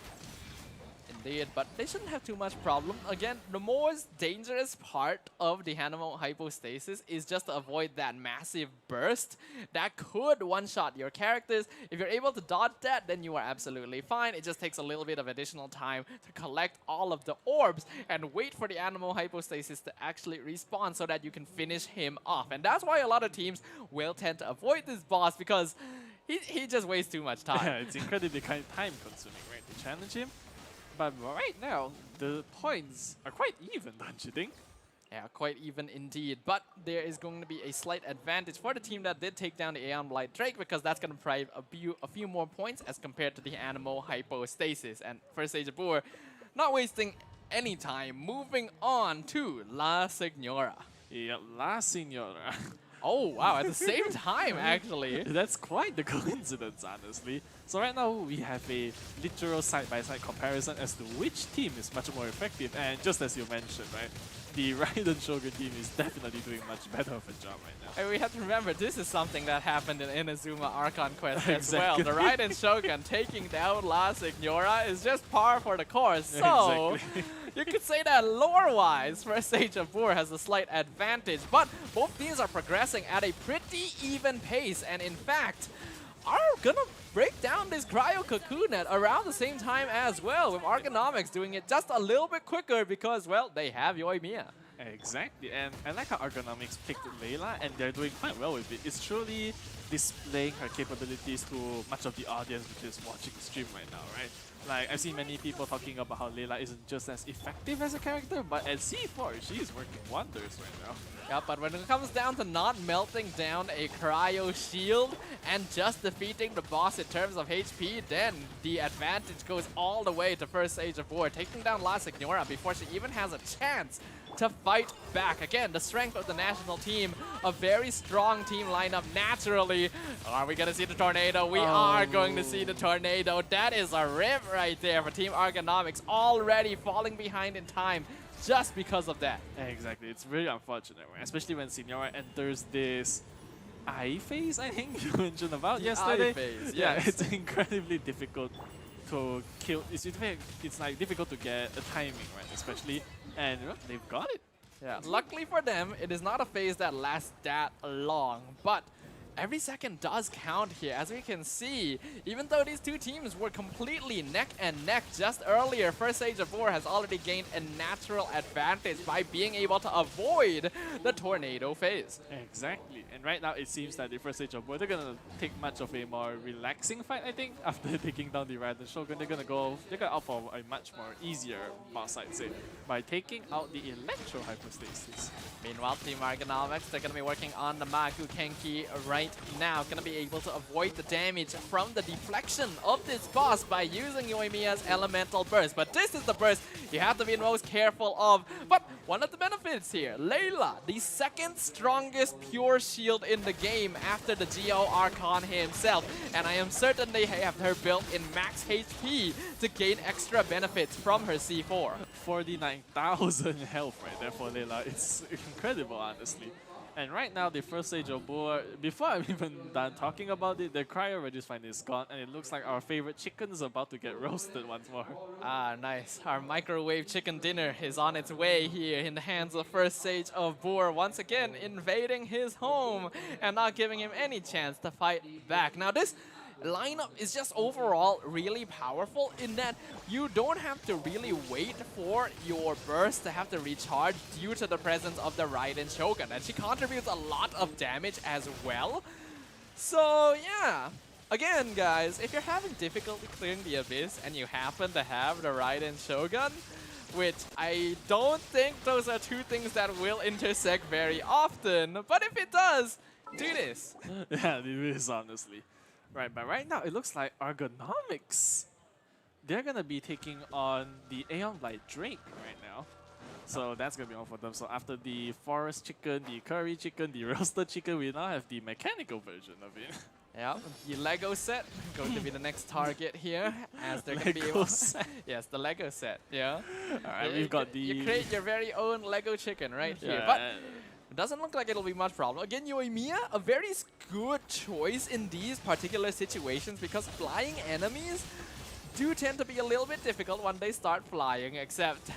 Indeed, but they shouldn't have too much problem. Again, the most dangerous part of the Animal Hypostasis is just to avoid that massive burst that could one-shot your characters. If you're able to dodge that, then you are absolutely fine. It just takes a little bit of additional time to collect all of the orbs and wait for the Animal Hypostasis to actually respawn so that you can finish him off. And that's why a lot of teams will tend to avoid this boss, because he just wastes too much time. Yeah, it's incredibly time-consuming, right, to challenge him. But right now, the points are quite even, don't you think? Yeah, quite even indeed. But there is going to be a slight advantage for the team that did take down the Aeon Blight Drake, because that's going to provide a few more points as compared to the Animal Hypostasis. And first stage of Boer, not wasting any time, moving on to La Signora. Yeah, La Signora. Oh, wow, at the same time, actually. That's quite the coincidence, honestly. So right now, we have a literal side-by-side comparison as to which team is much more effective. And just as you mentioned, right, the Raiden Shogun team is definitely doing much better of a job right now. And we have to remember, this is something that happened in Inazuma Archon Quest as well. The Raiden Shogun taking down La Signora is just par for the course. So, you could say that lore-wise, First Stage of Boer has a slight advantage. But both teams are progressing at a pretty even pace. And in fact, are gonna break down this Cryo Cocoon at around the same time as well, with Ergonomics doing it just a little bit quicker because, well, they have Yoimiya. Exactly, and I like how Ergonomics picked Layla, and they're doing quite well with it. It's truly displaying her capabilities to much of the audience which is watching the stream right now, right? Like, I've seen many people talking about how Layla isn't just as effective as a character, but at C4, she is working wonders right now. Yeah, but when it comes down to not melting down a Cryo Shield and just defeating the boss in terms of HP, then the advantage goes all the way to First Stage of War, taking down La Signora before she even has a chance to fight back. Again, the strength of the national team, a very strong team lineup naturally. Are we going to see the tornado? We are going to see the tornado. That is a rip right there for Team Argonomics, already falling behind in time just because of that. Exactly, it's very unfortunate, right? Especially when Sayonara enters this eye phase, I think you mentioned about yesterday. Eye phase, yeah, yes. it's incredibly difficult to kill. It's like difficult to get a timing, right? Especially, and they've got it. Yeah, luckily for them, it is not a phase that lasts that long, but every second does count here. As we can see, even though these two teams were completely neck and neck just earlier, First Age of War has already gained a natural advantage by being able to avoid the tornado phase. Exactly, and right now it seems that the First Age of War, they're gonna take much of a more relaxing fight, I think. After taking down the Raiden Shogun, they're gonna opt for a much more easier boss, I'd say, by taking out the Electro Hypostasis. Meanwhile, Team Argonomics, they're gonna be working on the Magu Kenki right now. Gonna be able to avoid the damage from the deflection of this boss by using Yoimiya's Elemental Burst. But this is the burst you have to be most careful of. But one of the benefits here, Layla, the second strongest pure shield in the game after the Geo Archon himself. And I am certain they have her built in max HP to gain extra benefits from her C4. 49,000 health right there for Layla. It's incredible, honestly. And right now, the First Age of War, before I'm even done talking about it, the Cryo Registfinder is gone, and it looks like our favorite chicken is about to get roasted once more. Ah, nice. Our microwave chicken dinner is on its way here in the hands of First Age of War, once again invading his home and not giving him any chance to fight back. Now, this lineup is just overall really powerful in that you don't have to really wait for your burst to have to recharge due to the presence of the Raiden Shogun, and she contributes a lot of damage as well. So yeah, again guys, if you're having difficulty clearing the Abyss and you happen to have the Raiden Shogun, which I don't think those are two things that will intersect very often, but if it does, do this. Yeah, it is, honestly. Right, but right now it looks like Argonomics, they're gonna be taking on the Aeon Blight Drake right now. So that's gonna be all for them. So after the forest chicken, the curry chicken, the roasted chicken, we now have the mechanical version of it. Yeah, the Lego set going to be the next target here, as they're going to be Lego able. set. Yes, the Lego set. Yeah. All right, we've got the. You create your very own Lego chicken right here, Yeah. but it doesn't look like it'll be much problem. Again, Yoimiya, a very good choice in these particular situations because flying enemies do tend to be a little bit difficult when they start flying, except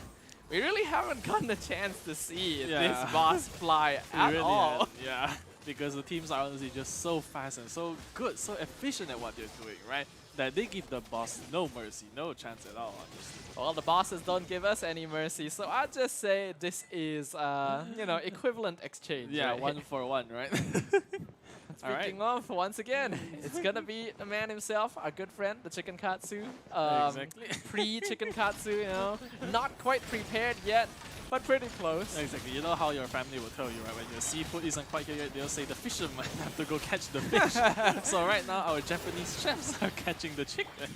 we really haven't gotten a chance to see this boss fly at all. Yeah, because the teams are honestly just so fast and so good, so efficient at what they're doing, right? That they give the boss no mercy, no chance at all, honestly. Well, the bosses don't give us any mercy, so I'd just say this is, you know, equivalent exchange. Yeah, right? 1 for 1, right? Speaking of, once again, it's gonna be the man himself, our good friend, the Chicken Katsu. Exactly. Pre-Chicken Katsu, you know. Not quite prepared yet, but pretty close. Exactly. You know how your family will tell you, right? When your seafood isn't quite here yet, they'll say the fisherman have to go catch the fish. So right now, our Japanese chefs are catching the chicken.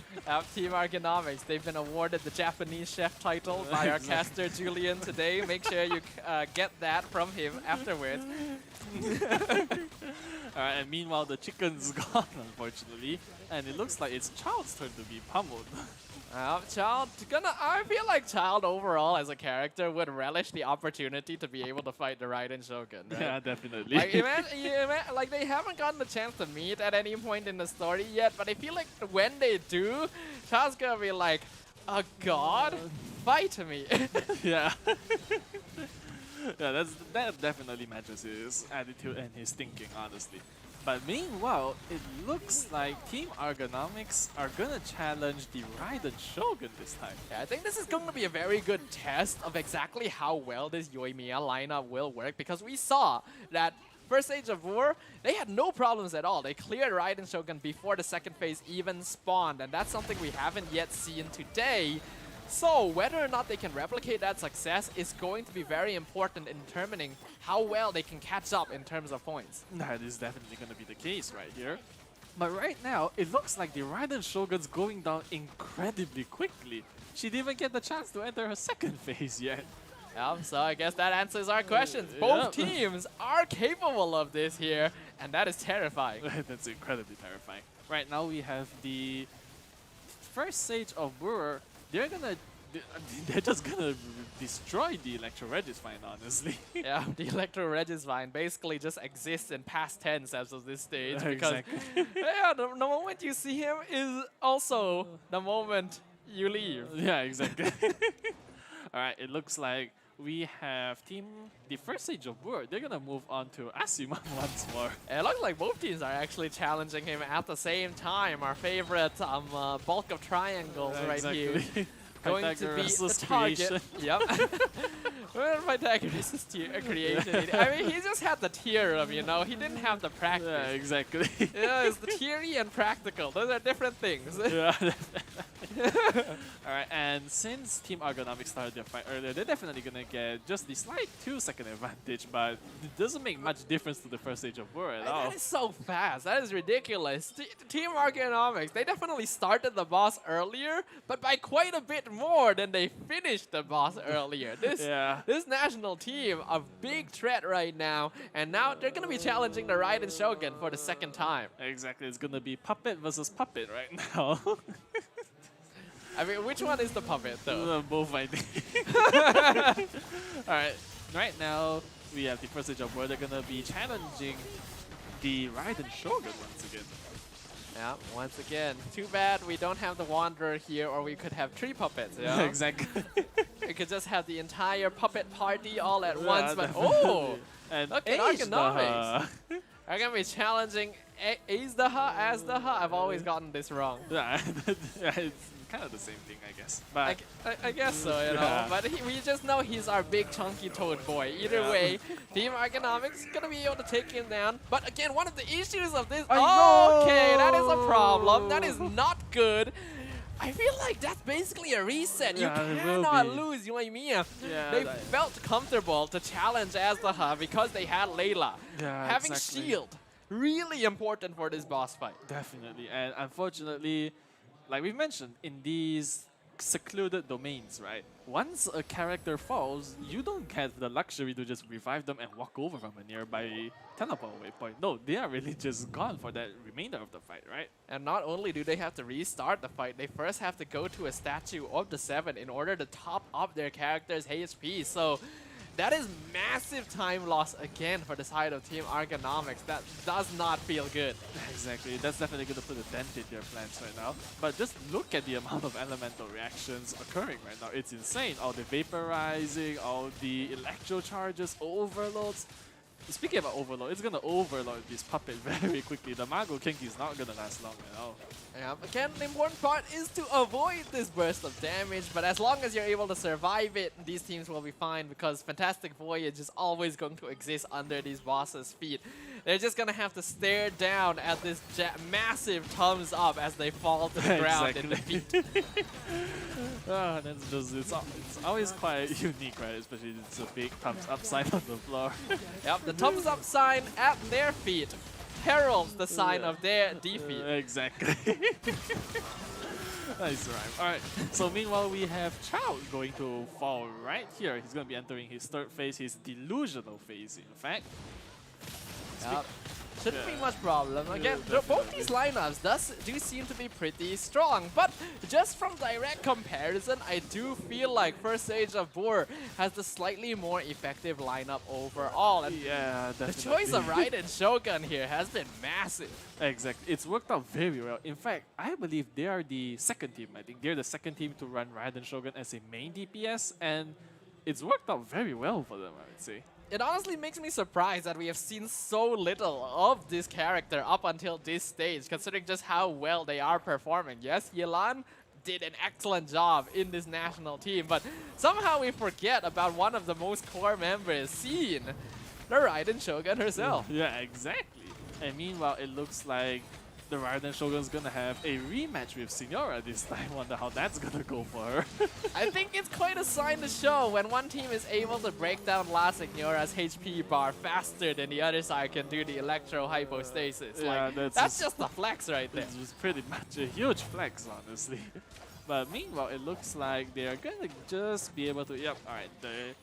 Team Argonomics, they've been awarded the Japanese chef title by our caster Julian today. Make sure you get that from him afterwards. Alright, and meanwhile the chicken's gone, unfortunately, and it looks like it's Child's turn to be pummeled. I feel like Child overall as a character would relish the opportunity to be able to fight the Raiden Shogun. Right? Yeah, definitely. Like, like they haven't gotten the chance to meet at any point in the story yet, but I feel like when they do, Child's gonna be like, a god? Fight me. Yeah. Yeah, that definitely matches his attitude and his thinking, honestly. But meanwhile, it looks like Team Argonomics are gonna challenge the Raiden Shogun this time. Yeah, I think this is going to be a very good test of exactly how well this Yoimiya lineup will work, because we saw that First Age of War, they had no problems at all. They cleared Raiden Shogun before the second phase even spawned, and that's something we haven't yet seen today. So whether or not they can replicate that success is going to be very important in determining how well they can catch up in terms of points. That is definitely going to be the case right here. But right now, it looks like the Raiden Shogun's going down incredibly quickly. She didn't even get the chance to enter her second phase yet. So I guess that answers our questions. Both teams are capable of this here, and that is terrifying. That's incredibly terrifying. Right now we have the first stage of Brewer. They're just gonna destroy the Electro Regis-Vine, honestly. Yeah, the Electro Regis-Vine basically just exists in past tense as of this stage. Because yeah, the moment you see him is also the moment you leave. Yeah, exactly. Alright, it looks like we have the first stage of Brewer. They're gonna move on to Asuma once more. It looks like both teams are actually challenging him at the same time. Our favorite bulk of triangles right here. Going to be the target. Yep. Pythagoras' creation. I mean, he just had the theorem, you know. He didn't have the practice. Yeah, exactly. Yeah, it's the theory and practical. Those are different things. Yeah. Alright, and since Team Argonomics started their fight earlier, they're definitely gonna get just the slight 2-second advantage, but it doesn't make much difference to the first stage of War at all. That is so fast. That is ridiculous. Team Argonomics, they definitely started the boss earlier, but by quite a bit more than they finished the boss earlier. This national team, a big threat right now, and now they're gonna be challenging the Raiden Shogun for the second time. Exactly, it's gonna be Puppet versus Puppet right now. I mean, which one is the puppet, though? Both, I think. Alright, right now, we have the first stage of where they're gonna be challenging the Raiden Shogun once again. Yeah, once again. Too bad we don't have the Wanderer here, or we could have 3 puppets, yeah? Exactly. We could just have the entire puppet party all at once, but oh! And look at Argonomics! Are gonna be challenging Azdaha, Azdaha? I've always gotten this wrong. Yeah, it's kind of the same thing, I guess. But I guess so, you know. But we just know he's our big chunky toad boy. Either way, Team Argonomics gonna be able to take him down. But again, one of the issues of this. Okay, that is a problem. That is not good. I feel like that's basically a reset. You cannot lose Yoimiya. They felt comfortable to challenge Azdaha because they had Layla. Having shield, really important for this boss fight. Definitely, and unfortunately, like we mentioned, in these secluded domains, right? Once a character falls, you don't have the luxury to just revive them and walk over from a nearby teleport waypoint. No, they are really just gone for that remainder of the fight, right? And not only do they have to restart the fight, they first have to go to a statue of the 7 in order to top up their character's HP. So that is massive time loss again for the side of Team Argonomics. That does not feel good. Exactly, that's definitely going to put a dent in their plans right now. But just look at the amount of elemental reactions occurring right now. It's insane. All the vaporizing, all the electro charges, overloads. Speaking about overload, it's going to overload this puppet very quickly. The Mago Kinky is not going to last long at all. Yeah, again, the important part is to avoid this burst of damage, but as long as you're able to survive it, these teams will be fine because Fantastic Voyage is always going to exist under these bosses' feet. They're just going to have to stare down at this massive thumbs up as they fall to the ground in defeat. That's just, it's always quite unique, right? Especially it's a big thumbs up sign on the floor. Yep, the thumbs up sign at their feet heralds the sign of their defeat. Exactly. Nice rhyme. Alright, so meanwhile we have Chow going to fall right here. He's going to be entering his third phase, his delusional phase, in fact. Yep. Shouldn't be much problem. Again, both these lineups do seem to be pretty strong, but just from direct comparison, I do feel like first stage of Boar has the slightly more effective lineup overall. And yeah, definitely. The choice of Raiden Shogun here has been massive. Exactly. It's worked out very well. In fact, I believe they are the second team. I think they're the second team to run Raiden Shogun as a main DPS, and it's worked out very well for them, I would say. It honestly makes me surprised that we have seen so little of this character up until this stage, considering just how well they are performing. Yes, Yelan did an excellent job in this national team, but somehow we forget about one of the most core members, Seen, the Raiden Shogun herself. Yeah, exactly. And meanwhile, it looks like the Raiden Shogun's gonna have a rematch with Sayonara this time. Wonder how that's gonna go for her. I think it's quite a sign to show when one team is able to break down La Signora's HP bar faster than the other side can do the electro hypostasis. Yeah, like, that's just a flex right there. It's pretty much a huge flex, honestly. But meanwhile, it looks like they are gonna just be able to. Yep. All right. The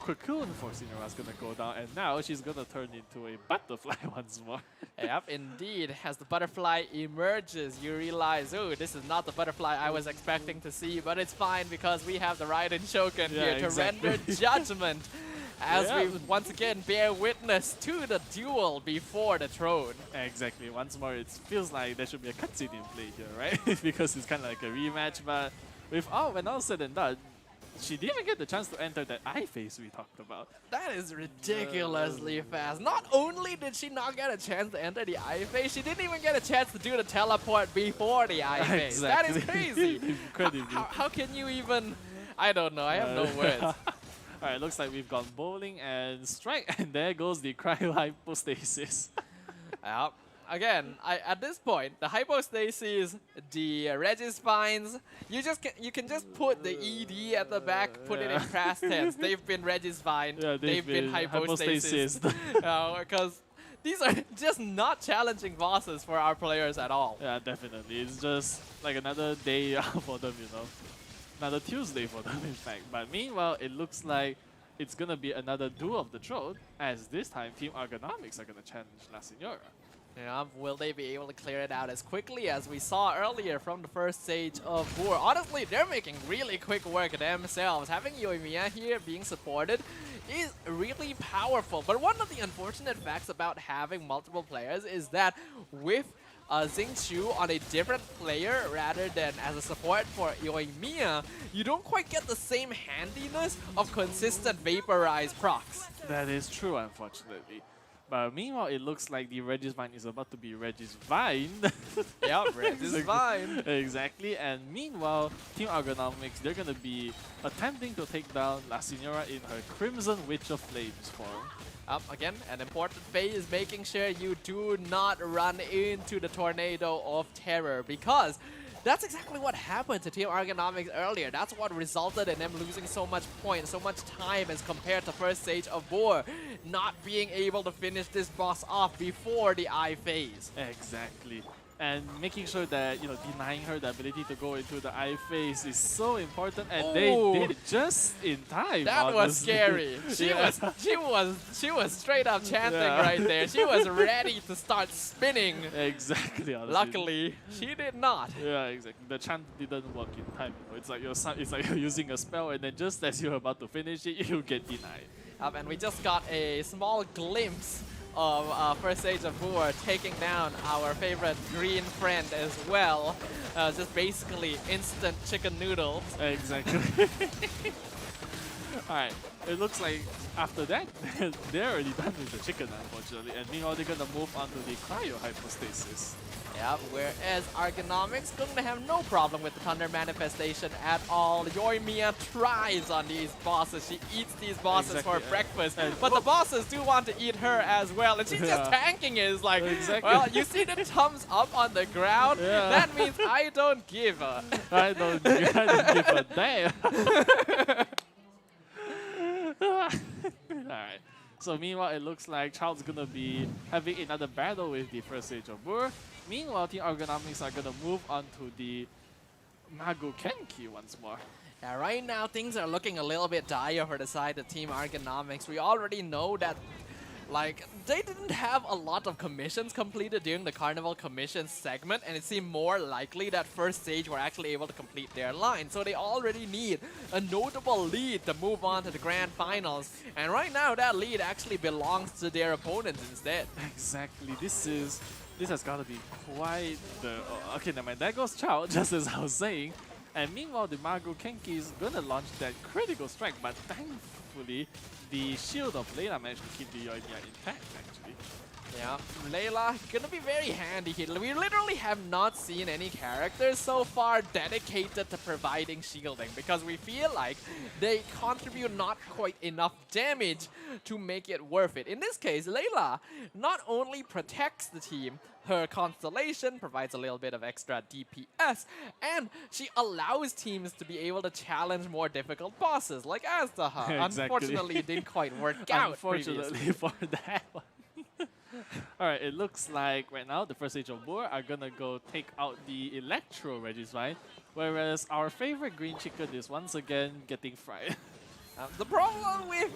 cocoon for Sayonara is gonna go down, and now she's gonna turn into a butterfly once more. Yep, indeed. As the butterfly emerges, you realize, oh, this is not the butterfly I was expecting to see, but it's fine because we have the Raiden Shogun here to render judgment as we once again bear witness to the duel before the throne. Exactly. Once more, it feels like there should be a cutscene in play here, right? Because it's kind of like a rematch, but when all said and done, she didn't even get the chance to enter that eye phase we talked about. That is ridiculously fast. Not only did she not get a chance to enter the eye phase, she didn't even get a chance to do the teleport before the eye phase. That is crazy. How can you even... I don't know. I have no words. Alright, looks like we've gone bowling and strike, and there goes the cryo hypostasis. Yep. Again, at this point, the hypostasis, the Regis-Vines, you can just put the ED at the back, put it in past tense. They've been Regis-Vine, they've been hypostasis. Because these are just not challenging bosses for our players at all. Yeah, definitely. It's just like another day for them, you know. Another Tuesday for them, in fact. But meanwhile, it looks like it's gonna be another duel of the throne, as this time Team Argonomics are gonna challenge La Senora. Yeah, will they be able to clear it out as quickly as we saw earlier from the first stage of Boor? Honestly, they're making really quick work themselves. Having Yoimiya here being supported is really powerful. But one of the unfortunate facts about having multiple players is that with Xingqiu on a different player rather than as a support for Yoimiya, you don't quite get the same handiness of consistent vaporized procs. That is true, unfortunately. But meanwhile, it looks like the Regis-Vine is about to be Regis-Vine. Yep, Regis-Vine. Exactly. And meanwhile, Team Argonomics, they're going to be attempting to take down La Senora in her Crimson Witch of Flames form. Again, an important phase is making sure you do not run into the Tornado of Terror, because that's exactly what happened to Team Argonomics earlier. That's what resulted in them losing so much points, so much time as compared to first stage of Boor, not being able to finish this boss off before the eye phase. Exactly. And making sure that, you know, denying her the ability to go into the eye phase is so important, and they did it just in time. That was scary. She was straight up chanting right there. She was ready to start spinning. Exactly. Honestly. Luckily, she did not. Yeah, exactly. The chant didn't work in time. It's like you're using a spell, and then just as you're about to finish it, you get denied. And we just got a small glimpse of first stage of Boor taking down our favorite green friend as well. Just basically instant chicken noodles. Exactly. Alright, it looks like after that, they're already done with the chicken, unfortunately. And meanwhile, they're gonna move on to the cryo hypostasis. Yep, whereas Argonomics gonna have no problem with the Thunder Manifestation at all. Yoimiya tries on these bosses. She eats these bosses for breakfast, but the bosses do want to eat her as well, and she's just tanking it. It's like, well, you see the thumbs up on the ground? That means I don't give a... I don't give a damn. Alright. So meanwhile, it looks like Child's gonna be having another battle with the first stage of Boor. Meanwhile, Team Argonomics are gonna move on to the Magu Kenki once more. Yeah, right now things are looking a little bit dire for the side of Team Argonomics. We already know that, like, they didn't have a lot of commissions completed during the Carnival commission segment, and it seemed more likely that first stage were actually able to complete their line. So they already need a notable lead to move on to the grand finals. And right now that lead actually belongs to their opponents instead. Exactly. This has got to be quite the... okay, never mind. There goes Chao, just as I was saying. And meanwhile, the Magu Kenki is going to launch that critical strike, but thankfully, the shield of Layla managed to keep the Yoimiya intact, actually. Yeah, Layla gonna be very handy here. We literally have not seen any characters so far dedicated to providing shielding, because we feel like they contribute not quite enough damage to make it worth it. In this case, Layla not only protects the team, her constellation provides a little bit of extra DPS, and she allows teams to be able to challenge more difficult bosses like Aztaha. Exactly. Unfortunately, it didn't quite work out. Unfortunately for that one. Alright, it looks like right now the first stage of Boor are gonna go take out the Electro Regis-Vine, whereas our favorite green chicken is once again getting fried. The problem with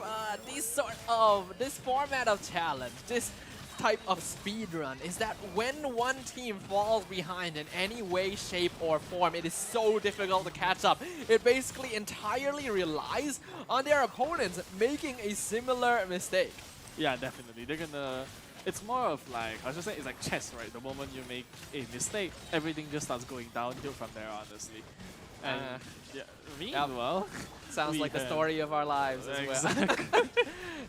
this format of challenge, this type of speed run, is that when one team falls behind in any way, shape, or form, it is so difficult to catch up. It basically entirely relies on their opponents making a similar mistake. Yeah, definitely. They're gonna. It's more of like, I should say, it's like chess, right? The moment you make a mistake, everything just starts going downhill from there, honestly. And yeah, meanwhile, sounds like the story of our lives as well. Exactly.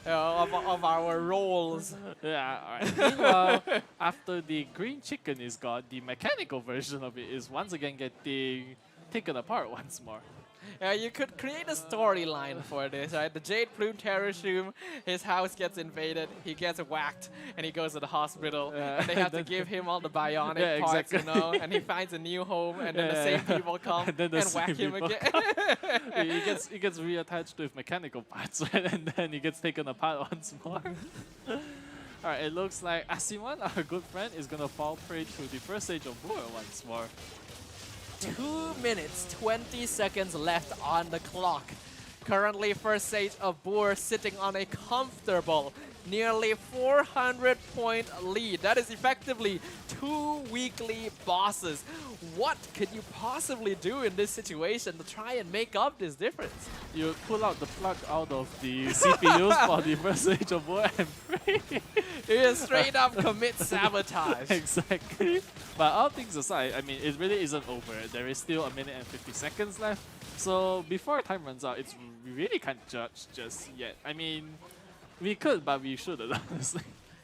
of our roles. Yeah, alright. Meanwhile, after the green chicken is gone, the mechanical version of it is once again getting taken apart once more. You could create a storyline for this, right? The Jade Plume Terrashoom, his house gets invaded, he gets whacked, and he goes to the hospital. And they have to give him all the bionic parts, you know, and he finds a new home, and then the same people come and whack him again. he gets reattached with mechanical parts, right? And then he gets taken apart once more. Alright, it looks like Asiman, our good friend, is gonna fall prey to the first stage of Boer once more. 2 minutes, 20 seconds left on the clock. Currently, first stage of Boer sitting on a comfortable, nearly 400-point lead. That is effectively 2 weekly bosses. What could you possibly do in this situation to try and make up this difference? You pull out the plug out of the CPUs for the first stage of Boer and pray. You straight up commit sabotage. Exactly. But all things aside, I mean, it really isn't over. There is still 1 minute and 50 seconds left. So before time runs out, we really can't judge just yet. I mean, we could, but we shouldn't, honestly.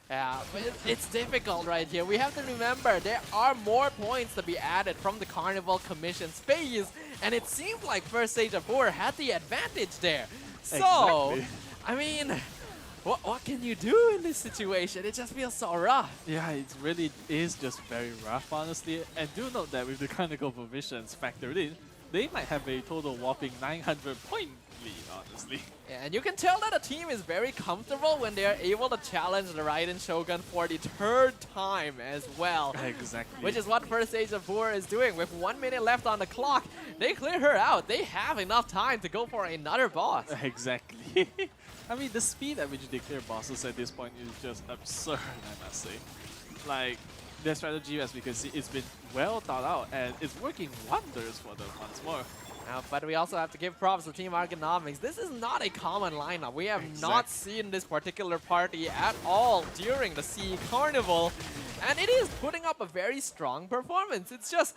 Yeah, but it's difficult right here. We have to remember there are more points to be added from the Carnival Commission's phase, and it seemed like first stage of Boer had the advantage there. So, exactly. I mean, what can you do in this situation? It just feels so rough. Yeah, it really is just very rough, honestly. And do note that with the Carnival provisions factored in, they might have a total whopping 900-point lead, honestly. Yeah, and you can tell that a team is very comfortable when they are able to challenge the Raiden Shogun for the 3rd time as well. Exactly. Which is what first stage of Boer is doing. With 1 minute left on the clock, they clear her out. They have enough time to go for another boss. Exactly. I mean, the speed at which they clear bosses at this point is just absurd, I must say. Like, their strategy, as we can see, it's been well thought out, and it's working wonders for them once more. But we also have to give props to Team Ergonomics. This is not a common lineup. We have not seen this particular party at all during the SEA Carnival, and it is putting up a very strong performance. It's just,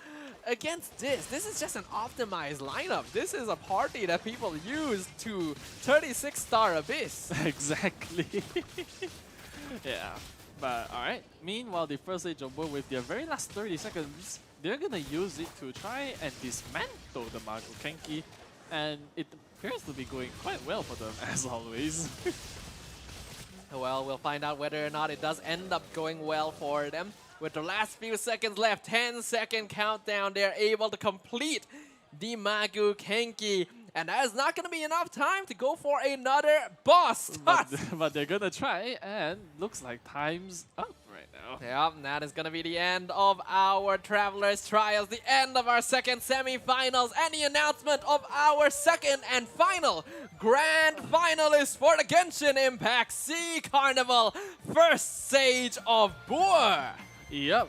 against this is just an optimized lineup. This is a party that people use to 36-star Abyss. Exactly. Yeah. But alright, meanwhile, the first stage of Boer, with their very last 30 seconds, they're gonna use it to try and dismantle the Mago Kenki, and it appears to be going quite well for them, as always. Well, we'll find out whether or not it does end up going well for them. With the last few seconds left, 10-second countdown, they're able to complete the Magu Kenki. And that is not going to be enough time to go for another boss. But they're going to try, and looks like time's up right now. Yeah, that is going to be the end of our Travelers Trials, the end of our second semi-finals, and the announcement of our second and final grand finalist for the Genshin Impact SEA Carnival first stage of Boer. Yep,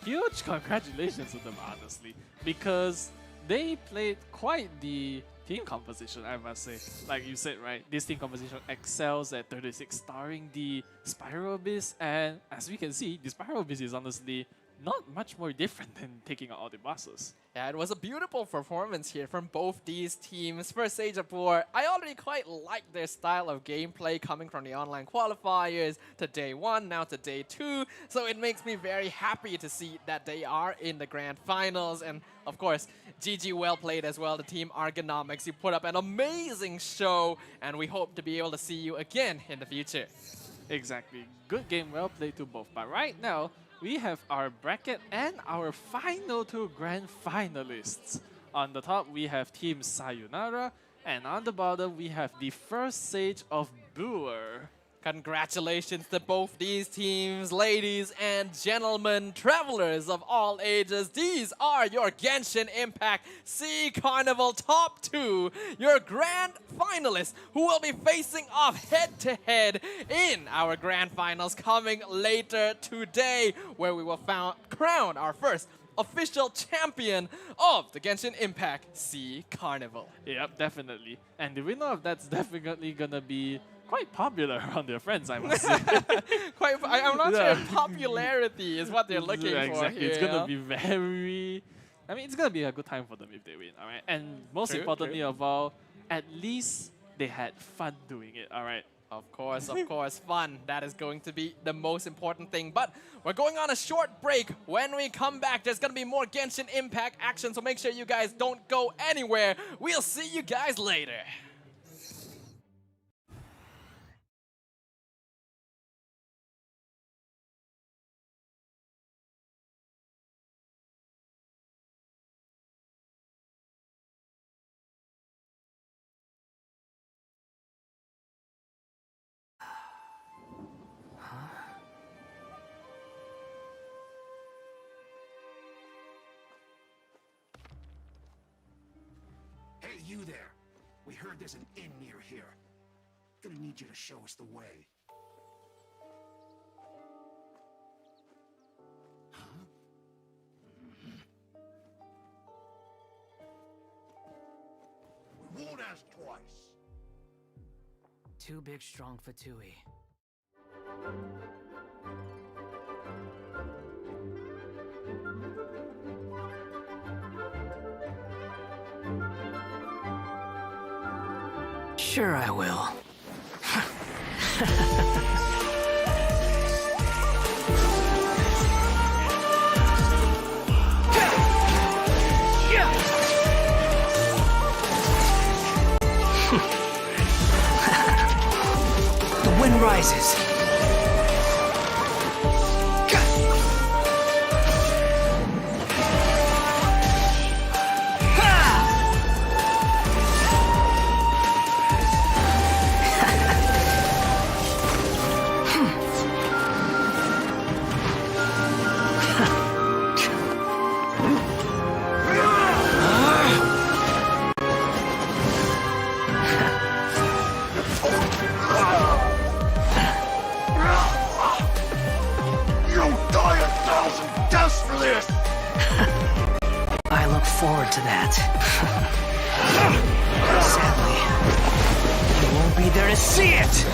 huge congratulations to them, honestly, because they played quite the team composition, I must say. Like you said, right, this team composition excels at 36 starring the Spiral Abyss, and as we can see, the Spiral Abyss is honestly not much more different than taking out all the bosses. Yeah, it was a beautiful performance here from both these teams. First stage of Boer, I already quite like their style of gameplay coming from the online qualifiers to day 1, now to day 2. So it makes me very happy to see that they are in the grand finals. And of course, GG well played as well, the Team Ergonomics. You put up an amazing show, and we hope to be able to see you again in the future. Exactly. Good game, well played to both. But right now, we have our bracket and our final 2 grand finalists. On the top, we have Team Sayonara, and on the bottom, we have the first stage of Boer. Congratulations to both these teams, ladies and gentlemen, travelers of all ages. These are your Genshin Impact SEA Carnival top 2, your grand finalists who will be facing off head-to-head in our grand finals coming later today, where we will crown our first official champion of the Genshin Impact SEA Carnival. Yep, definitely. And the winner of that's definitely gonna be quite popular around their friends, I must say. I'm not sure if popularity is what they're looking for exactly. here. It's gonna be very... I mean, it's gonna be a good time for them if they win, alright? And most importantly of all, at least they had fun doing it, alright? Of course, fun. That is going to be the most important thing. But we're going on a short break. When we come back, there's going to be more Genshin Impact action, so make sure you guys don't go anywhere. We'll see you guys later. Hey, you there. We heard there's an inn near here. Gonna need you to show us the way. Huh? We won't ask twice. Too big, strong for Tui. Sure I will. The wind rises. I look forward to that. Sadly, you won't be there to see it!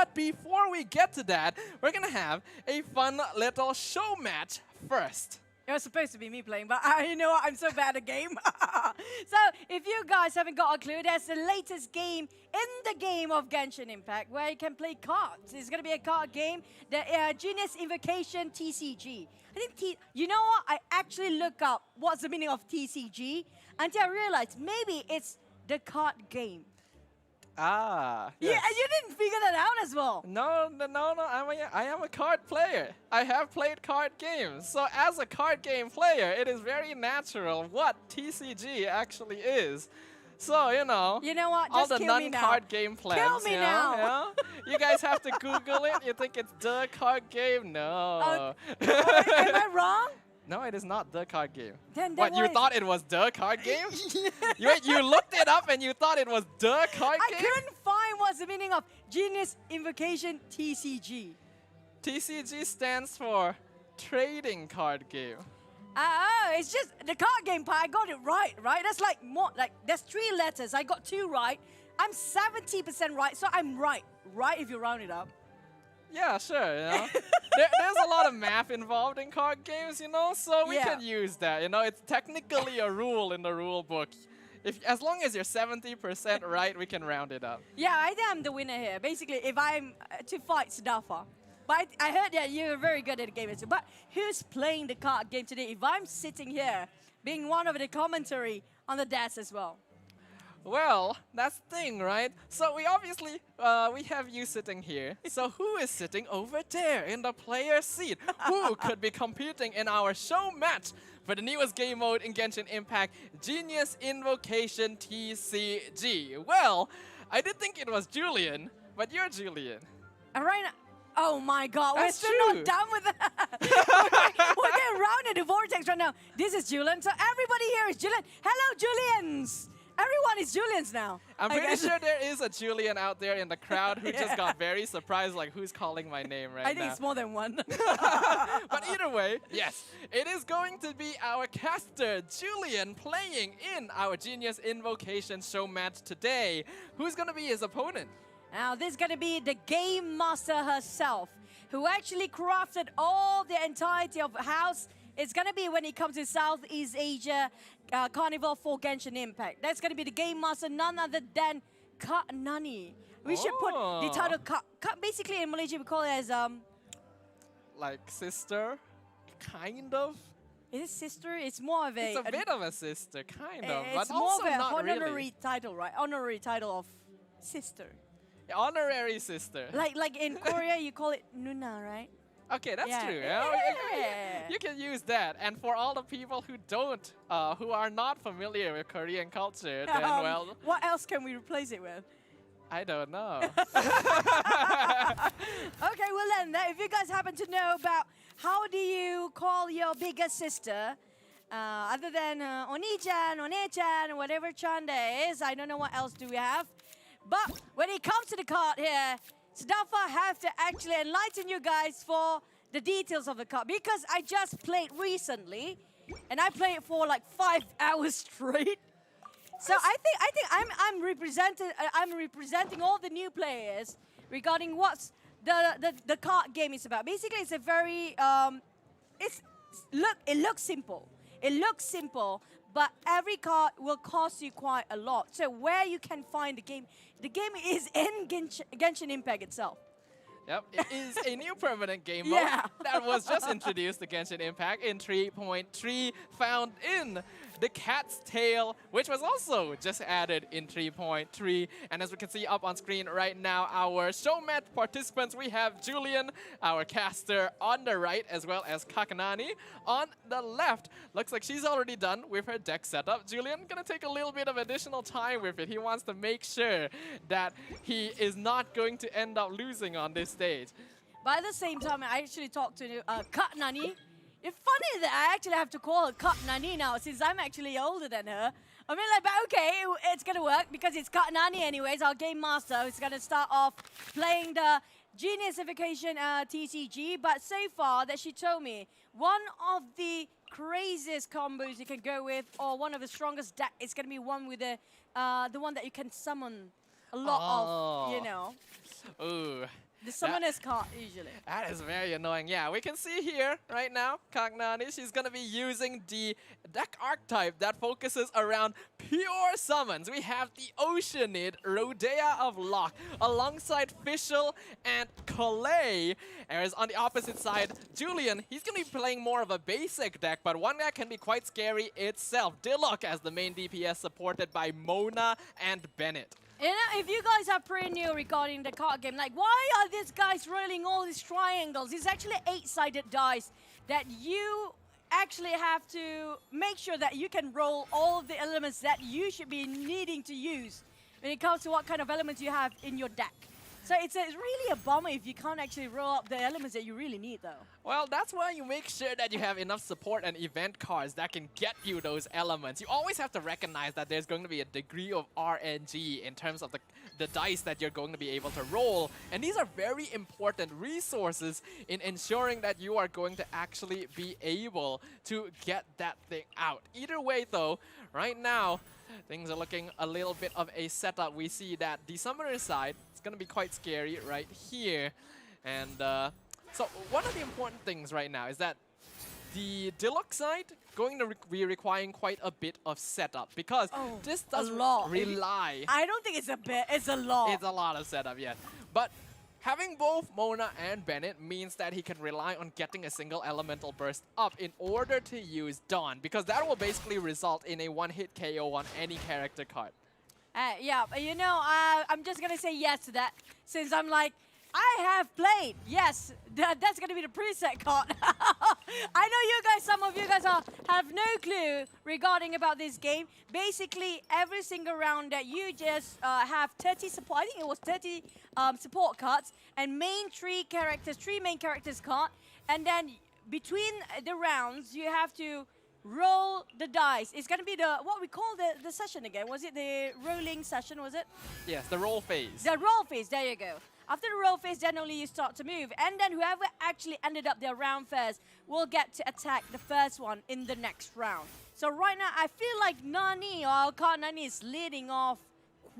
But before we get to that, we're gonna have a fun little show match first. It was supposed to be me playing, but you know what? I'm so bad at game. So, if you guys haven't got a clue, there's the latest game in the game of Genshin Impact where you can play cards. It's going to be a card game, the Genius Invocation TCG. I think, you know what? I actually look up what's the meaning of TCG until I realized maybe it's the card game. Ah. Yeah, Yes. and you didn't figure that out as well. No. I am a card player. I have played card games. So as a card game player, it is very natural what TCG actually is. So, you know. You know what? All Just the kill me now. non-card game plans. Kill me now. Yeah? You guys have to Google it. You think it's the card game? No. Am I wrong? No, it is not the card game. Then What, you what is thought it was the card game? you looked it up and you thought it was the card I game? couldn't find what's the meaning of Genius Invocation TCG. TCG stands for Trading Card Game. It's just the card game part. I got it right? That's like more, like, there's 3 letters. I got 2 right. I'm 70% right, so I'm right if you round it up. Yeah, sure, you know. There's a lot of math involved in card games, you know, so we can use that, you know. It's technically a rule in the rule book. As long as you're 70% right, we can round it up. Yeah, I think I'm the winner here. Basically, if I'm to fight Sadafa. But I heard that you're very good at the game. But who's playing the card game today if I'm sitting here being one of the commentary on the desk as well? Well, that's the thing, right? So we obviously, we have you sitting here. So who is sitting over there in the player seat? Who could be competing in our show match for the newest game mode in Genshin Impact, Genius Invocation TCG? Well, I did think it was Julian, but you're Julian. Right now, oh my God, we're That's still true. not done with that. we're getting round in the vortex right now. This is Julian, so everybody here is Julian. Hello, Julians. Everyone is Julians now. I'm pretty sure there is a Julian out there in the crowd who just got very surprised, like, who's calling my name right now? I think it's more than one. But either way, yes, it is going to be our caster, Julian, playing in our Genius Invocation show match today. Who's going to be his opponent? Now, this is going to be the Game Master herself, who actually crafted all the entirety of house. It's going to be when it comes to Southeast Asia Carnival for Genshin Impact. That's going to be the Game Master, none other than Kak Nani. We should put the title Kak. Basically, in Malaysia, we call it as... like sister? Kind of? Is it sister? It's more of a... It's a bit of a sister, kind of. It's but more also of a not honorary really. title, right? Honorary title of sister. Honorary sister. Like in Korea, you call it Nuna, right? Okay, that's Yeah. true. Yeah. You can use that. And for all the people who don't, who are not familiar with Korean culture, then, well, What else can we replace it with? I don't know. Okay, well then, if you guys happen to know about how do you call your bigger sister, other than Oni-chan, One-chan, whatever chan there is, I don't know what else do we have. But when it comes to the card here, Sadafa have to actually enlighten you guys for the details of the card, because I just played recently, and I played it for like 5 hours straight. So I think I'm representing all the new players regarding what's the card game is about. Basically, it's a very it looks simple. It looks simple, but every card will cost you quite a lot. So where you can find the game is in Genshin Impact itself. Yep, it is a new permanent game mode that was just introduced to Genshin Impact in 3.3, found in the Cat's Tail, which was also just added in 3.3. And as we can see up on screen right now, our show match participants, we have Julian, our caster, on the right, as well as Kakanani on the left. Looks like she's already done with her deck setup. Julian gonna take a little bit of additional time with it. He wants to make sure that he is not going to end up losing on this stage. But at the same time, I actually talked to Kak Nani. It's funny that I actually have to call her Kak Nani now, since I'm actually older than her. I mean, like, but okay, it's gonna work because it's Kak Nani anyways, our game master, who's gonna start off playing the Geniusification TCG. But so far that she told me, one of the craziest combos you can go with, or one of the strongest deck, is gonna be one with the one that you can summon a lot of, you know. Ooh. The summoner's card, usually. That is very annoying. Yeah, we can see here right now, Kagnani, she's going to be using the deck archetype that focuses around pure summons. We have the Oceanid, Rodea of Lock, alongside Fischl and Calais. Whereas on the opposite side, Julian, he's going to be playing more of a basic deck, but one that can be quite scary itself. Diluc as the main DPS, supported by Mona and Bennett. You know, if you guys are pretty new regarding the card game, like, why are these guys rolling all these triangles? It's actually 8-sided dice that you actually have to make sure that you can roll all of the elements that you should be needing to use when it comes to what kind of elements you have in your deck. So it's really a bummer if you can't actually roll up the elements that you really need, though. Well, that's why you make sure that you have enough support and event cards that can get you those elements. You always have to recognize that there's going to be a degree of RNG in terms of the dice that you're going to be able to roll. And these are very important resources in ensuring that you are going to actually be able to get that thing out. Either way, though, right now, things are looking a little bit of a setup. We see that the summoner side is going to be quite scary right here. And so one of the important things right now is that the Diluc side going to be requiring quite a bit of setup because this does rely. I don't think it's a bit, it's a lot. It's a lot of setup, yes. But having both Mona and Bennett means that he can rely on getting a single elemental burst up in order to use Dawn, because that will basically result in a one-hit KO on any character card. Yeah, you know, I'm just going to say yes to that, since I'm like, I have played. Yes, that's going to be the preset card. I know you guys, some of you guys have no clue regarding about this game. Basically, every single round that you just have 30 support, I think it was 30 support cards, and three main characters card. And then between the rounds, you have to roll the dice. It's going to be what we call the session again. Was it the rolling session, was it? Yes, the roll phase. The roll phase, there you go. After the roll phase, then only you start to move. And then whoever actually ended up their round first will get to attack the first one in the next round. So right now, I feel like Nani, or Nani, is leading off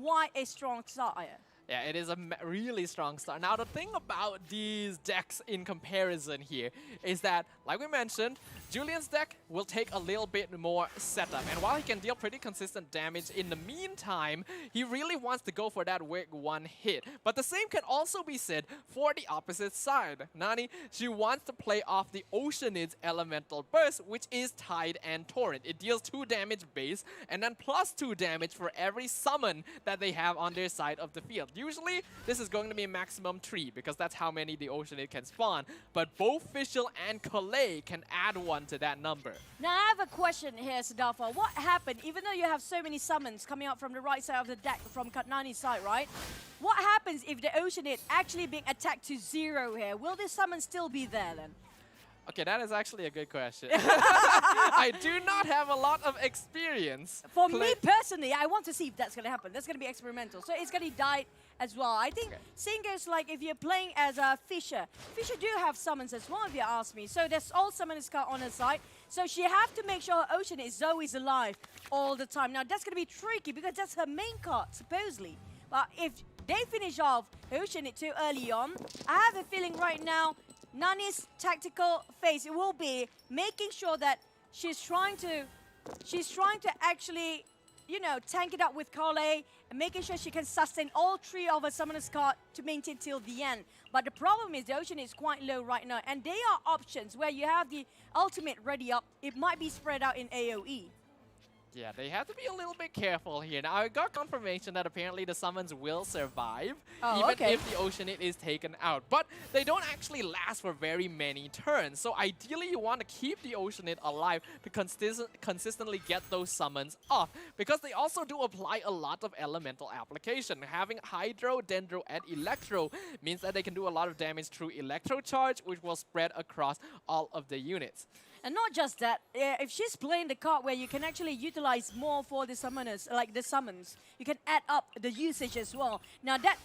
quite a strong start here. Yeah, it is a really strong start. Now, the thing about these decks in comparison here is that, like we mentioned, Julian's deck will take a little bit more setup. And while he can deal pretty consistent damage in the meantime, he really wants to go for that big one hit. But the same can also be said for the opposite side. Nani, she wants to play off the Oceanid's Elemental Burst, which is Tide and Torrent. It deals 2 damage base and then plus 2 damage for every summon that they have on their side of the field. Usually, this is going to be maximum 3 because that's how many the Oceanid can spawn. But both Fischl and Calais can add 1 to that number. Now, I have a question here, Sadafa. What happened, even though you have so many summons coming out from the right side of the deck, from Katnani's side, right? What happens if the Oceanid actually being attacked to 0 here? Will this summon still be there then? Okay, that is actually a good question. I do not have a lot of experience. For me personally, I want to see if that's going to happen. That's going to be experimental. So it's going to die as well. I think seeing as like if you're playing as a Fisher do have summons as well, if you ask me. So there's all summoners card on her side. So she have to make sure her Oceanid is always alive all the time. Now that's going to be tricky because that's her main card, supposedly. But if they finish off Oceanid too early on, I have a feeling right now Nani's tactical phase will be making sure that she's trying to actually, you know, tank it up with Calais and making sure she can sustain all 3 of her summoner's card to maintain till the end. But the problem is the Oceanid is quite low right now, and there are options where you have the ultimate ready up. It might be spread out in AoE. Yeah, they have to be a little bit careful here. Now, I got confirmation that apparently the summons will survive, even if the Oceanid is taken out. But they don't actually last for very many turns. So ideally, you want to keep the Oceanid alive to consistently get those summons off, because they also do apply a lot of elemental application. Having Hydro, Dendro, and Electro means that they can do a lot of damage through Electro Charge, which will spread across all of the units. And not just that, if she's playing the card where you can actually utilize more for the summoners, like the summons, you can add up the usage as well. Now that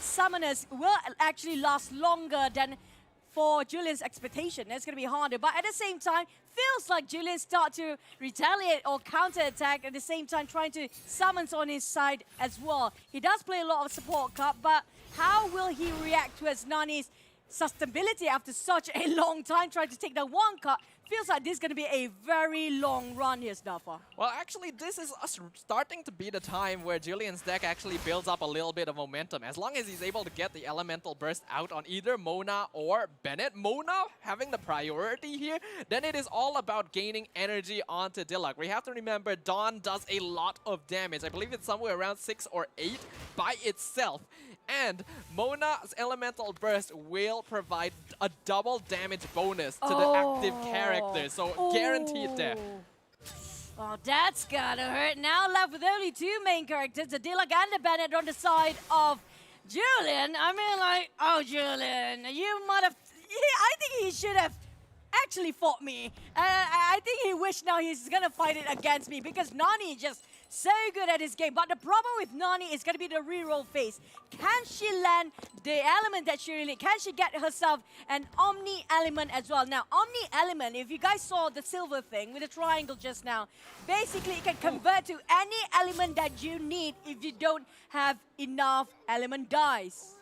summoners will actually last longer than for Julian's expectation. That's going to be harder. But at the same time, feels like Julian start to retaliate or counter-attack at the same time trying to summons on his side as well. He does play a lot of support card, but how will he react towards Nani's sustainability after such a long time trying to take that one card? Feels like this is going to be a very long run here, Snuffer. Well, actually, this is starting to be the time where Julian's deck actually builds up a little bit of momentum. As long as he's able to get the Elemental Burst out on either Mona or Bennett. Mona having the priority here, then it is all about gaining energy onto Diluc. We have to remember Dawn does a lot of damage. I believe it's somewhere around 6 or 8 by itself. And Mona's Elemental Burst will provide a double damage bonus to the active character, so guaranteed death. Oh, that's gotta hurt. Now left with only 2 main characters, the Diluc and the Bennett on the side of Julian. I mean, like, oh, Julian, you might have... I think he should have actually fought me. I think he wished now he's gonna fight it against me because Nani just so good at his game. But the problem with Nani is gonna be the reroll phase. Can she land the element that she really... Can she get herself an Omni element as well? Now, Omni element, if you guys saw the silver thing with the triangle just now, basically it can convert to any element that you need if you don't have enough element dice.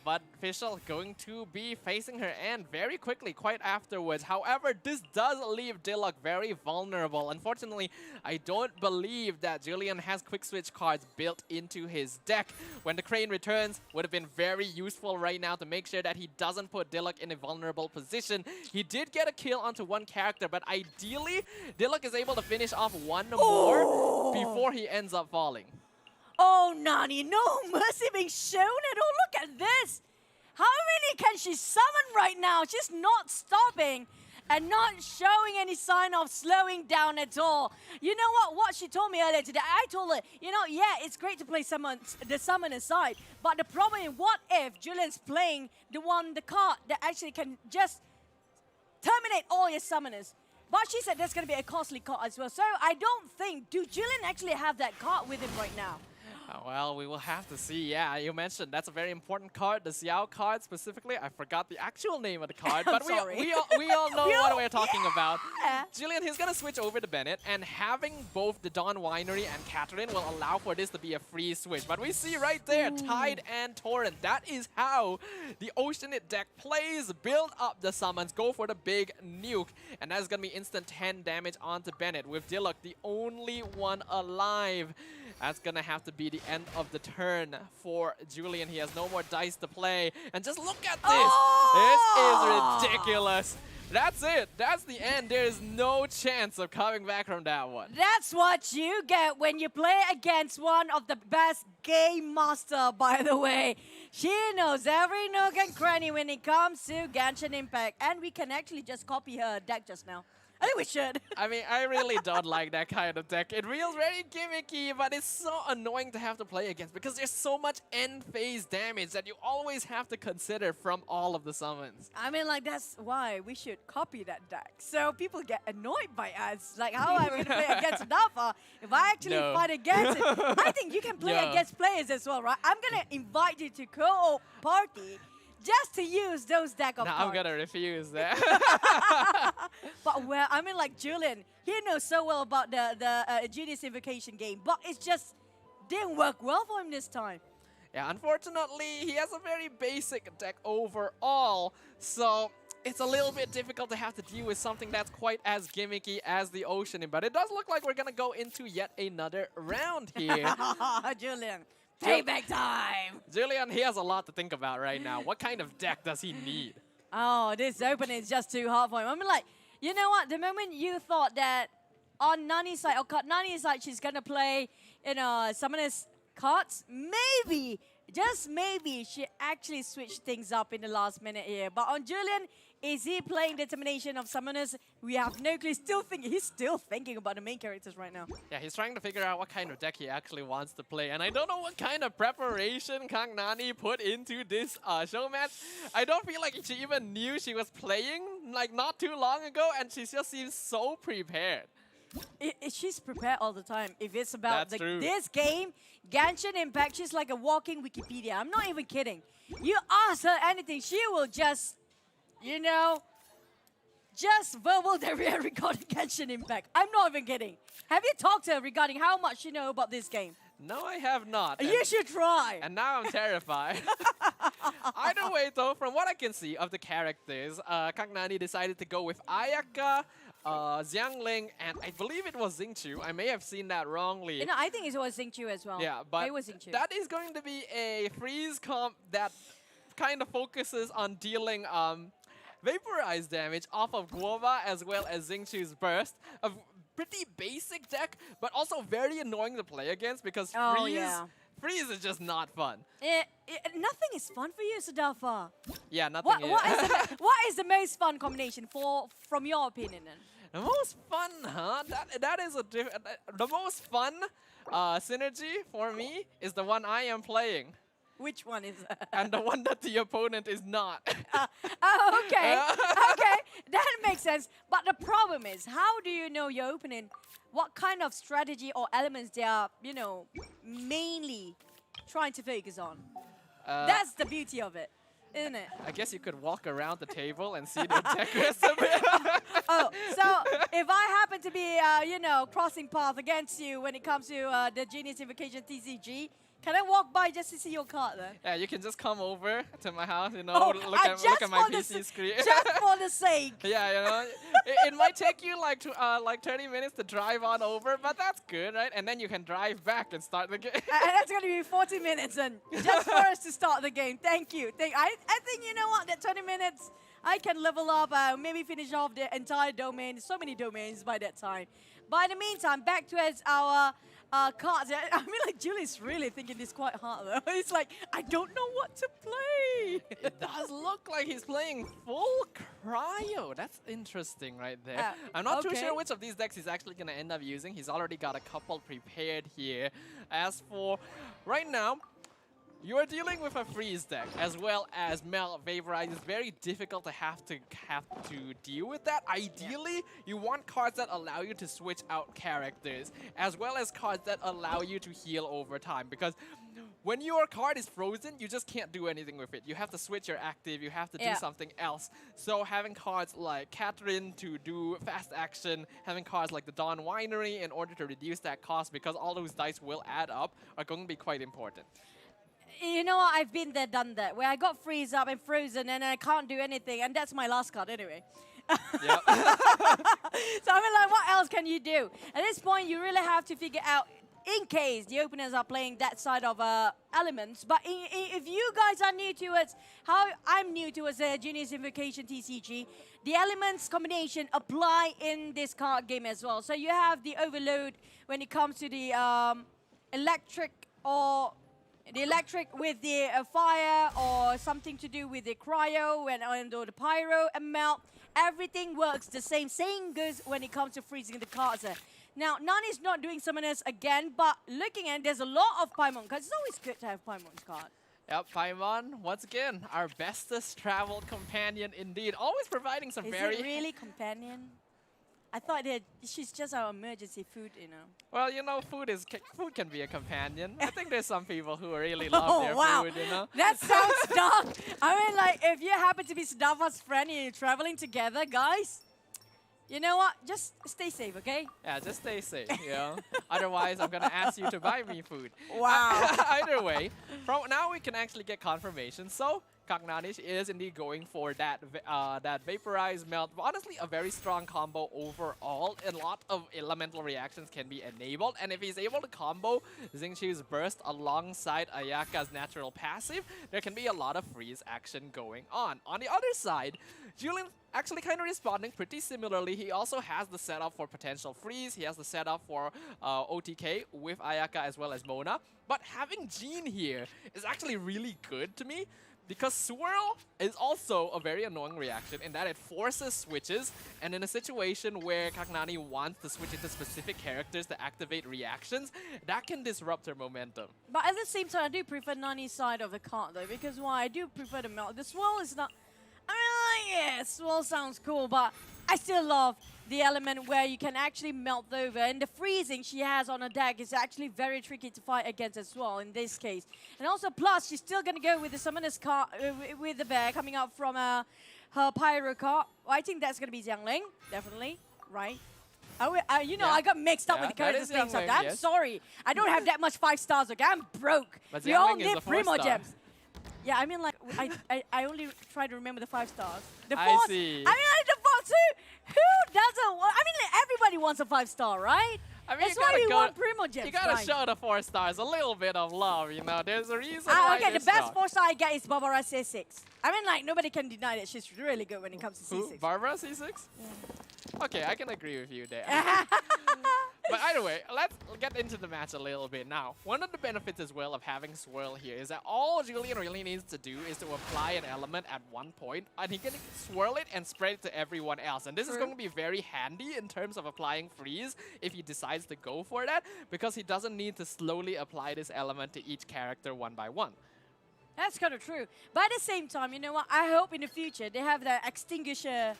But Fischl going to be facing her end very quickly, quite afterwards. However, this does leave Diluc very vulnerable. Unfortunately, I don't believe that Julian has quick switch cards built into his deck. When the Crane returns, would have been very useful right now to make sure that he doesn't put Diluc in a vulnerable position. He did get a kill onto one character, but ideally, Diluc is able to finish off one more before he ends up falling. Oh, Nani, no mercy being shown at all. Look at this. How many can she summon right now? She's not stopping and not showing any sign of slowing down at all. You know what? What she told me earlier today, I told her, you know, yeah, it's great to play the summoner side, but the problem is, what if Julian's playing the card that actually can just terminate all your summoners? But she said there's going to be a costly card as well. So I don't think, do Julian actually have that card with him right now? Well, we will have to see. Yeah, you mentioned that's a very important card, the Xiao card specifically. I forgot the actual name of the card, but we all know what we're talking about. Julian, he's going to switch over to Bennett, and having both the Dawn Winery and Catherine will allow for this to be a free switch. But we see right there, Tide and Torrent. That is how the Oceanid deck plays. Build up the summons, go for the big nuke, and that's going to be instant 10 damage onto Bennett, with Diluc the only one alive. That's going to have to be the end of the turn for Julian. He has no more dice to play. And just look at this. This is ridiculous. That's it. That's the end. There is no chance of coming back from that one. That's what you get when you play against one of the best game master, by the way. She knows every nook and cranny when it comes to Genshin Impact. And we can actually just copy her deck just now. I think we should. I mean, I really don't like that kind of deck. It feels very gimmicky, but it's so annoying to have to play against because there's so much end phase damage that you always have to consider from all of the summons. I mean, like, that's why we should copy that deck. So people get annoyed by us. Like, how am I going to play against Nafa if I actually fight against it? I think you can play against players as well, right? I'm going to invite you to co-op party just to use those deck of cards. I'm gonna refuse that. But well, I mean, like Julian, he knows so well about the Genius Invocation game, but it just didn't work well for him this time. Yeah, unfortunately, he has a very basic deck overall, so it's a little bit difficult to have to deal with something that's quite as gimmicky as the Oceanid. But it does look like we're gonna go into yet another round here. Julian. Payback time! Julian, he has a lot to think about right now. What kind of deck does he need? Oh, this opening is just too hard for him. I mean, like, you know what? The moment you thought that on Nani's side, or Nani's side, she's gonna play, you know, Summoner's cards, maybe, just maybe, she actually switched things up in the last minute here. But on Julian, is he playing Determination of Summoners? We have no clue. He's still thinking about the main characters right now. Yeah, he's trying to figure out what kind of deck he actually wants to play. And I don't know what kind of preparation Kang Nani put into this show match. I don't feel like she even knew she was playing, like, not too long ago, and she just seems so prepared. She's prepared all the time. If it's about this game, Genshin Impact, she's like a walking Wikipedia. I'm not even kidding. You ask her anything, she will just, you know, just verbal that we are regarding Genshin Impact. I'm not even kidding. Have you talked to her regarding how much you know about this game? No, I have not. You should try. And now I'm terrified. Either way, though, from what I can see of the characters, Kagnani decided to go with Ayaka, Xiangling, and I believe it was Xingqiu. I may have seen that wrongly. No, I think it was Xingqiu as well. Yeah, but it was Xingqiu. that is going to be a freeze comp that kind of focuses on dealing vaporize damage off of Guova as well as Xingqiu's burst. A pretty basic deck, but also very annoying to play against because freeze is just not fun. Nothing is fun for you, Sadafa. Yeah, nothing is. What is the most fun combination from your opinion then? The most fun, huh? That is the most fun synergy for me is the one I am playing. Which one is that? And the one that the opponent is not. Oh, okay. Okay, that makes sense. But the problem is, how do you know your opponent, what kind of strategy or elements they are, you know, mainly trying to focus on? That's the beauty of it, isn't it? I guess you could walk around the table and see the deck recipe. Oh, so if I happen to be, you know, crossing path against you when it comes to the Genius Invocation TCG, can I walk by just to see your card then? Yeah, you can just come over to my house, you know, look at my PC screen. Just for the sake. Yeah, you know, it might take you like 30 minutes to drive on over, but that's good, right? And then you can drive back and start the game. And that's going to be 40 minutes and just for us to start the game. Thank you. I think, you know what, that 20 minutes, I can level up, maybe finish off the entire domain. So many domains by that time. But in the meantime, back towards our cards. I mean, like, Julie's really thinking this quite hard, though. He's like, I don't know what to play. It does look like he's playing full cryo. That's interesting right there. I'm not too sure which of these decks he's actually going to end up using. He's already got a couple prepared here. As for right now, you are dealing with a freeze deck as well as melt vaporize. It's very difficult to have to deal with that. Ideally, you want cards that allow you to switch out characters as well as cards that allow you to heal over time, because when your card is frozen, you just can't do anything with it. You have to switch your active, you have to do something else. So having cards like Catherine to do fast action, having cards like the Dawn Winery in order to reduce that cost, because all those dice will add up, are going to be quite important. You know what? I've been there, done that, where I got freeze up and frozen and I can't do anything, and that's my last card anyway. Yep. So I mean, like, what else can you do? At this point, you really have to figure out, in case the openers are playing that side of elements. But if you guys are new to it, how I'm new to as a Genius Invocation TCG, the elements combination apply in this card game as well. So you have the overload when it comes to the electric or the electric with the fire, or something to do with the cryo and or the pyro and melt. Everything works the same. Same goes when it comes to freezing the cards. Now, Nani's not doing summoners again, but looking at it, there's a lot of Paimon cards. It's always good to have Paimon's card. Yep, Paimon, once again, our bestest traveled companion indeed. Always providing some very... Is it really companion? I thought that she's just our emergency food, you know. Well, you know, food can be a companion. I think there's some people who really love their food, you know. That sounds dark. I mean, like, if you happen to be Sadafa's friend and you're traveling together, guys, you know what? Just stay safe, okay? Yeah, just stay safe, you know. Otherwise, I'm going to ask you to buy me food. Wow. Either way, from now we can actually get confirmation. So, Kagnani is indeed going for that Vaporize Melt. Honestly, a very strong combo overall. A lot of elemental reactions can be enabled. And if he's able to combo Xingqiu's Burst alongside Ayaka's natural passive, there can be a lot of freeze action going on. On the other side, Julian actually kind of responding pretty similarly. He also has the setup for potential freeze. He has the setup for OTK with Ayaka as well as Mona. But having Jean here is actually really good to me, because Swirl is also a very annoying reaction in that it forces switches, and in a situation where Kagnani wants to switch into specific characters to activate reactions, that can disrupt her momentum. But at the same time, I do prefer Nani's side of the card though, because why? I do prefer the melt. The Swirl is not... I mean, yeah, Swirl sounds cool, but I still love the element where you can actually melt over, and the freezing she has on her deck is actually very tricky to fight against as well in this case. And also, plus, she's still going to go with the Summoner's card, with the bear coming up from her Pyro card. Well, I think that's going to be Xiangling, definitely, right? You know, Yeah. I got mixed up Yeah, with the that characters' is names. Xiangling, Okay? I'm yes. sorry. I don't have that much 5 stars, okay? I'm broke. But We all Xiangling is need a 4 Primo star. Gems. Yeah, I mean, like, I only try to remember the 5 stars. The I 4, see. I mean, like, the 4 too. Who doesn't want? I mean, like, everybody wants a 5-star, right? I mean, That's you why gotta we go, want Primo Gems. you gotta fine. show the 4 stars a little bit of love, you know. There's a reason why Okay, they're the best strong. 4-star I get is Barbara C6. I mean, like, nobody can deny that she's really good when it comes to Who? C6. Barbara C6? Okay, I can agree with you there. But either way, let's get into the match a little bit now. One of the benefits as well of having Swirl here is that all Julian really needs to do is to apply an element at one point, and he can swirl it and spread it to everyone else. And this is going to be very handy in terms of applying freeze if he decides to go for that, because he doesn't need to slowly apply this element to each character one by one. That's kind of true. But at the same time, you know what? I hope in the future they have the extinguisher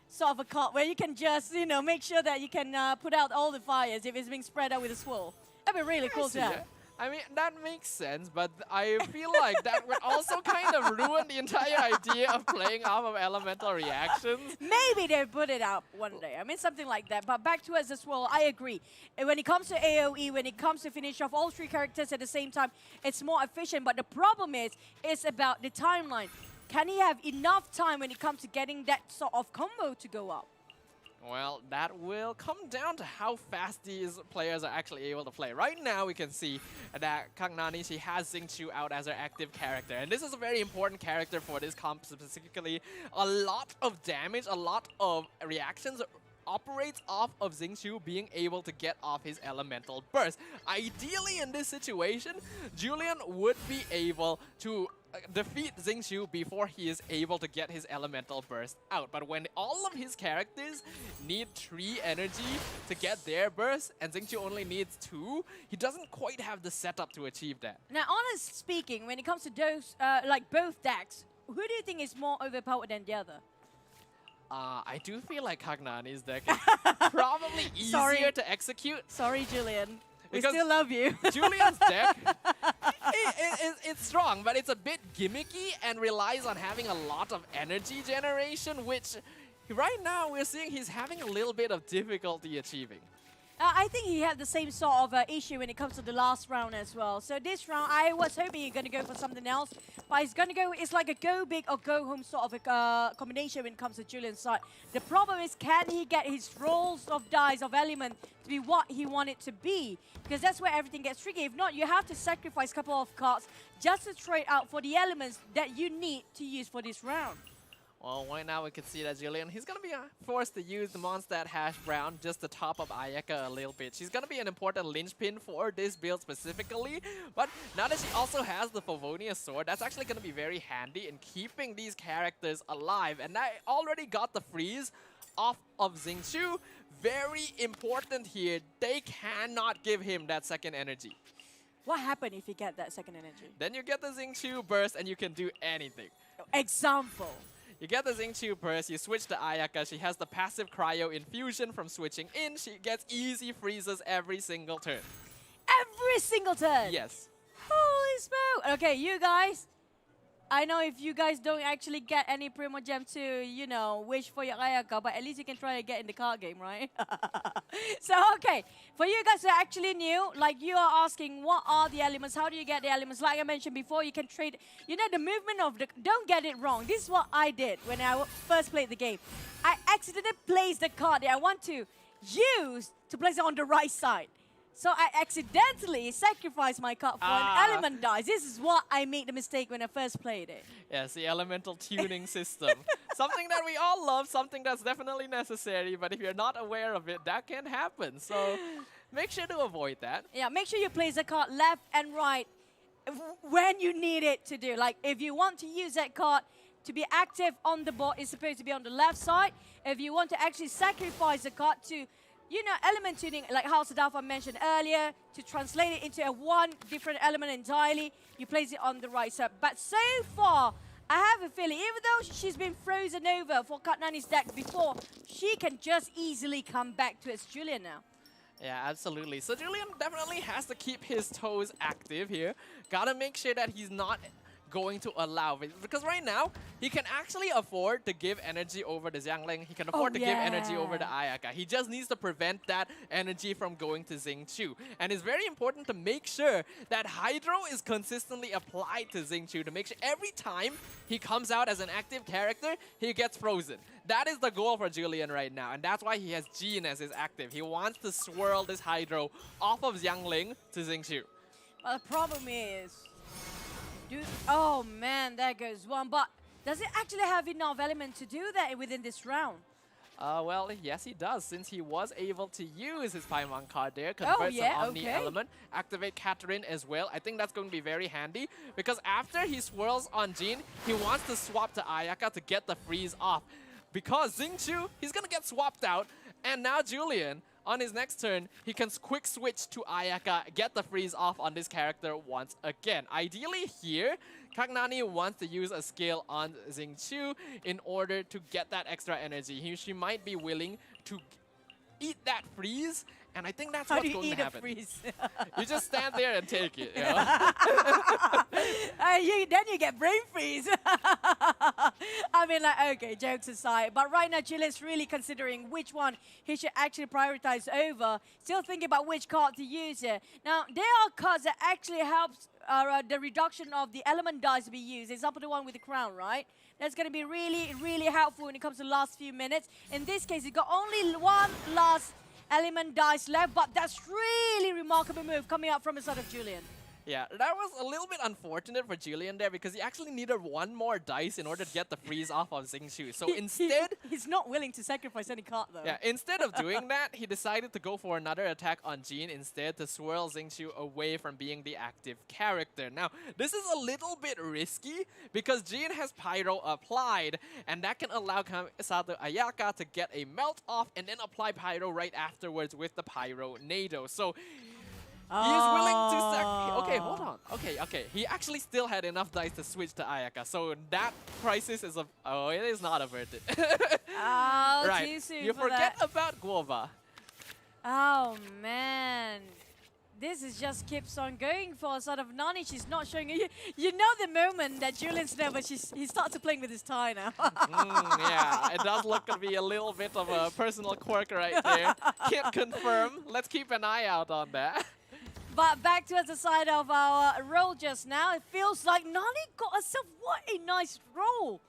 sort of a card where you can just, you know, make sure that you can put out all the fires if it's being spread out with a swirl. That'd be really cool to have. Yeah. I mean, that makes sense, but I feel like that would also kind of ruin the entire idea of playing off of elemental reactions. Maybe they put it out one day. I mean, something like that. But back to us as well, I agree. And when it comes to AoE, when it comes to finish off all 3 characters at the same time, it's more efficient. But the problem is, it's about the timeline. Can he have enough time when it comes to getting that sort of combo to go up? Well, that will come down to how fast these players are actually able to play. Right now, we can see that Kagnani, she has Xingqiu out as her active character. And this is a very important character for this comp specifically. A lot of damage, a lot of reactions operates off of Xingqiu being able to get off his elemental burst. Ideally, in this situation, Julian would be able to defeat Xingqiu before he is able to get his elemental burst out. But when all of his characters need 3 energy to get their burst, and Xingqiu only needs 2, he doesn't quite have the setup to achieve that. Now, honestly speaking, when it comes to those, like both decks, who do you think is more overpowered than the other? I do feel like Kagnani's deck is probably easier to execute. Sorry, Julian. We Because still love you. Julian's deck, it's strong, but it's a bit gimmicky and relies on having a lot of energy generation, which right now we're seeing he's having a little bit of difficulty achieving. I think he had the same sort of issue when it comes to the last round as well. So this round, I was hoping he's going to go for something else. But he's going to go, it's like a go big or go home sort of a combination when it comes to Julian's side. The problem is, can he get his rolls of dice of element to be what he wanted to be? Because that's where everything gets tricky. If not, you have to sacrifice a couple of cards just to trade out for the elements that you need to use for this round. Well, right now we can see that Julian, he's going to be forced to use the Mondstadt Hash Brown just to top up Ayaka a little bit. She's going to be an important linchpin for this build specifically, but now that she also has the Favonius Sword, that's actually going to be very handy in keeping these characters alive. And I already got the freeze off of Xingqiu. Very important here. They cannot give him that second energy. What happened if you get that second energy? Then you get the Xingqiu burst and you can do anything. Example. You get the Xingqiu burst, you switch to Ayaka, she has the passive cryo infusion from switching in, she gets easy freezes every single turn. Every single turn? Yes. Holy smoke! Okay, you guys, I know if you guys don't actually get any Primo Gem to, you know, wish for your Ayaka, but at least you can try to get in the card game, right? So, okay, for you guys who are actually new, like you are asking, what are the elements? How do you get the elements? Like I mentioned before, you can trade, you know, the movement of the, don't get it wrong. This is what I did when I first played the game. I accidentally placed the card that I want to use to place it on the right side. So I accidentally sacrificed my card for an element dice. This is what I made the mistake when I first played it. Yes, the elemental tuning system. Something that we all love, something that's definitely necessary, but if you're not aware of it, that can happen. So make sure to avoid that. Yeah, make sure you place the card left and right when you need it to do. Like if you want to use that card to be active on the board, it's supposed to be on the left side. If you want to actually sacrifice the card to, you know, element tuning, like how Sadafa mentioned earlier, to translate it into a one different element entirely, you place it on the right side. But so far, I have a feeling, even though she's been frozen over for Kagnani's deck before, she can just easily come back to its Julian now. Yeah, absolutely. So Julian definitely has to keep his toes active here. Gotta make sure that he's not going to allow it. Because right now, he can actually afford to give energy over to Xiangling. He can afford to give energy over to Ayaka. He just needs to prevent that energy from going to Xingqiu. And it's very important to make sure that Hydro is consistently applied to Xingqiu to make sure every time he comes out as an active character, he gets frozen. That is the goal for Julian right now, and that's why he has Jean as his active. He wants to swirl this Hydro off of Xiangling to Xingqiu. Well, the problem is... oh man, there goes one. But does it actually have enough element to do that within this round? Well, yes, he does, since he was able to use his Paimon card there, convert some Omni element, activate Catherine as well. I think that's going to be very handy, because after he swirls on Jean, he wants to swap to Ayaka to get the freeze off. Because Xingqiu, he's going to get swapped out, and now Julian, on his next turn, he can quick switch to Ayaka, get the freeze off on this character once again. Ideally here, Kagnani wants to use a skill on Xingqiu in order to get that extra energy. She might be willing to eat that freeze, and I think that's what's going to happen. Freeze? You just stand there and take it. You know? Then you get brain freeze. I mean, like, okay, jokes aside. But right now, Julian's really considering which one he should actually prioritize over. Still thinking about which card to use here. Now, there are cards that actually helps the reduction of the element dice to be used. Example, the one with the crown, right? That's going to be really, really helpful when it comes to the last few minutes. In this case, he's got only one last element dice left, but that's really remarkable move coming out from the side of Julian. Yeah, that was a little bit unfortunate for Julian there, because he actually needed one more dice in order to get the freeze off of Xingqiu. So instead... He's not willing to sacrifice any card though. Yeah, instead of doing that, he decided to go for another attack on Jean instead to swirl Xingqiu away from being the active character. Now, this is a little bit risky because Jean has Pyro applied, and that can allow Sato Ayaka to get a melt off and then apply Pyro right afterwards with the Pyro Nado. So... he is willing to okay, hold on. Okay. He actually still had enough dice to switch to Ayaka. So that crisis is it is not averted. Oh, right. too soon You for forget that. about Guova. Oh, man. This is just keeps on going for sort of Nani. She's not showing you. You know the moment that Julian's nervous, he starts playing with his tie now. Yeah, it does look to be a little bit of a personal quirk right there. Can't confirm. Let's keep an eye out on that. But back to the side of our roll just now. It feels like Nani got herself what a nice roll.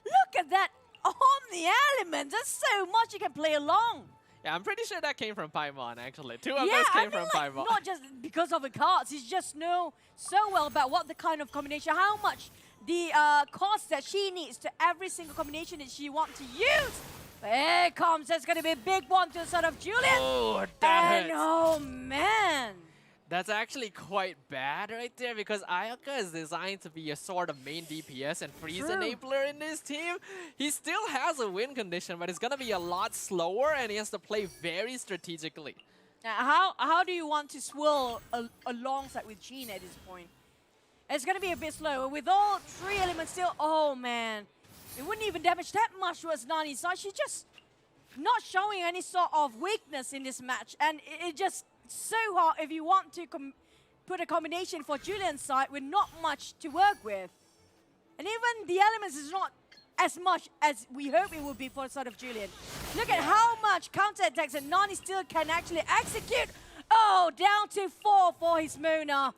Look at that on the element. There's so much you can play along. Yeah, I'm pretty sure that came from Paimon, actually. Two of those came from Paimon. Not just because of the cards. He just know so well about what the kind of combination, how much the cost that she needs to every single combination that she wants to use. Here it comes. There's going to be a big one to the side of Julian. Oh, that hurts. Oh, man. That's actually quite bad right there, because Ayaka is designed to be a sort of main DPS and freeze enabler in this team. He still has a win condition, but it's going to be a lot slower, and he has to play very strategically. How do you want to swirl alongside with Jean at this point? It's going to be a bit slower. With all three elements still, oh man. It wouldn't even damage that much towards Nani's side. She's just not showing any sort of weakness in this match, and it just... so hard if you want to put a combination for Julian's side with not much to work with. And even the elements is not as much as we hope it would be for the side of Julian. Look at how much counter-attacks that Nani still can actually execute. Oh, down to 4 for his Mona.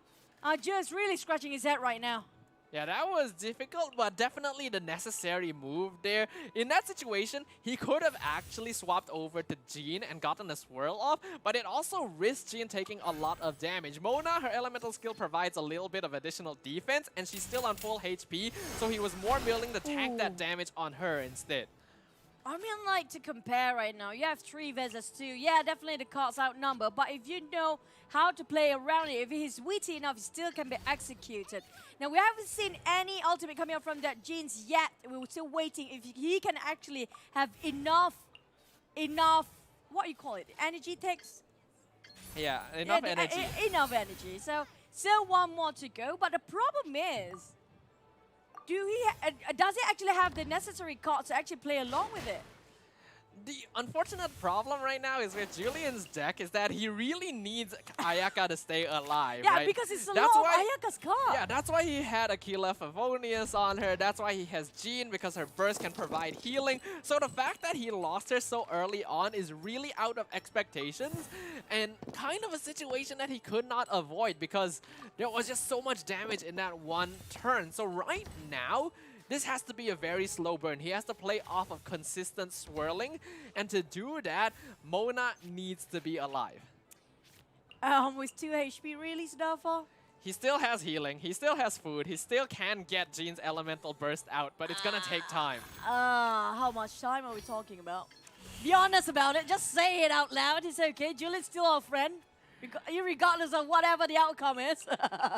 Just really scratching his head right now. Yeah, that was difficult, but definitely the necessary move there. In that situation, he could have actually swapped over to Jean and gotten a swirl off, but it also risks Jean taking a lot of damage. Mona, her elemental skill provides a little bit of additional defense, and she's still on full HP, so he was more willing to tank that damage on her instead. I mean, like, to compare right now, you have 3 versus 2. Yeah, definitely the cards outnumber, but if you know how to play around it, if he's witty enough, he still can be executed. Now, we haven't seen any ultimate coming out from that Jeans yet. We're still waiting if he can actually have enough, what do you call it, energy takes? Yeah, enough energy. Enough energy. So, still one more to go, but the problem is, does he actually have the necessary cards to actually play along with it? the unfortunate problem right now is with Julian's deck is that he really needs Ayaka to stay alive. Yeah, right? because it's a That's lot why, of Ayaka's card. Yeah, that's why he had Aquila Favonius on her. That's why he has Jean, because her burst can provide healing. So the fact that he lost her so early on is really out of expectations and kind of a situation that he could not avoid because there was just so much damage in that one turn. So right now, this has to be a very slow burn. He has to play off of consistent swirling. And to do that, Mona needs to be alive. With 2 HP really, Snowfall? He still has healing. He still has food. He still can get Jean's elemental burst out, but it's gonna take time. How much time are we talking about? Be honest about it. Just say it out loud. It's okay. Julian's still our friend, regardless of whatever the outcome is.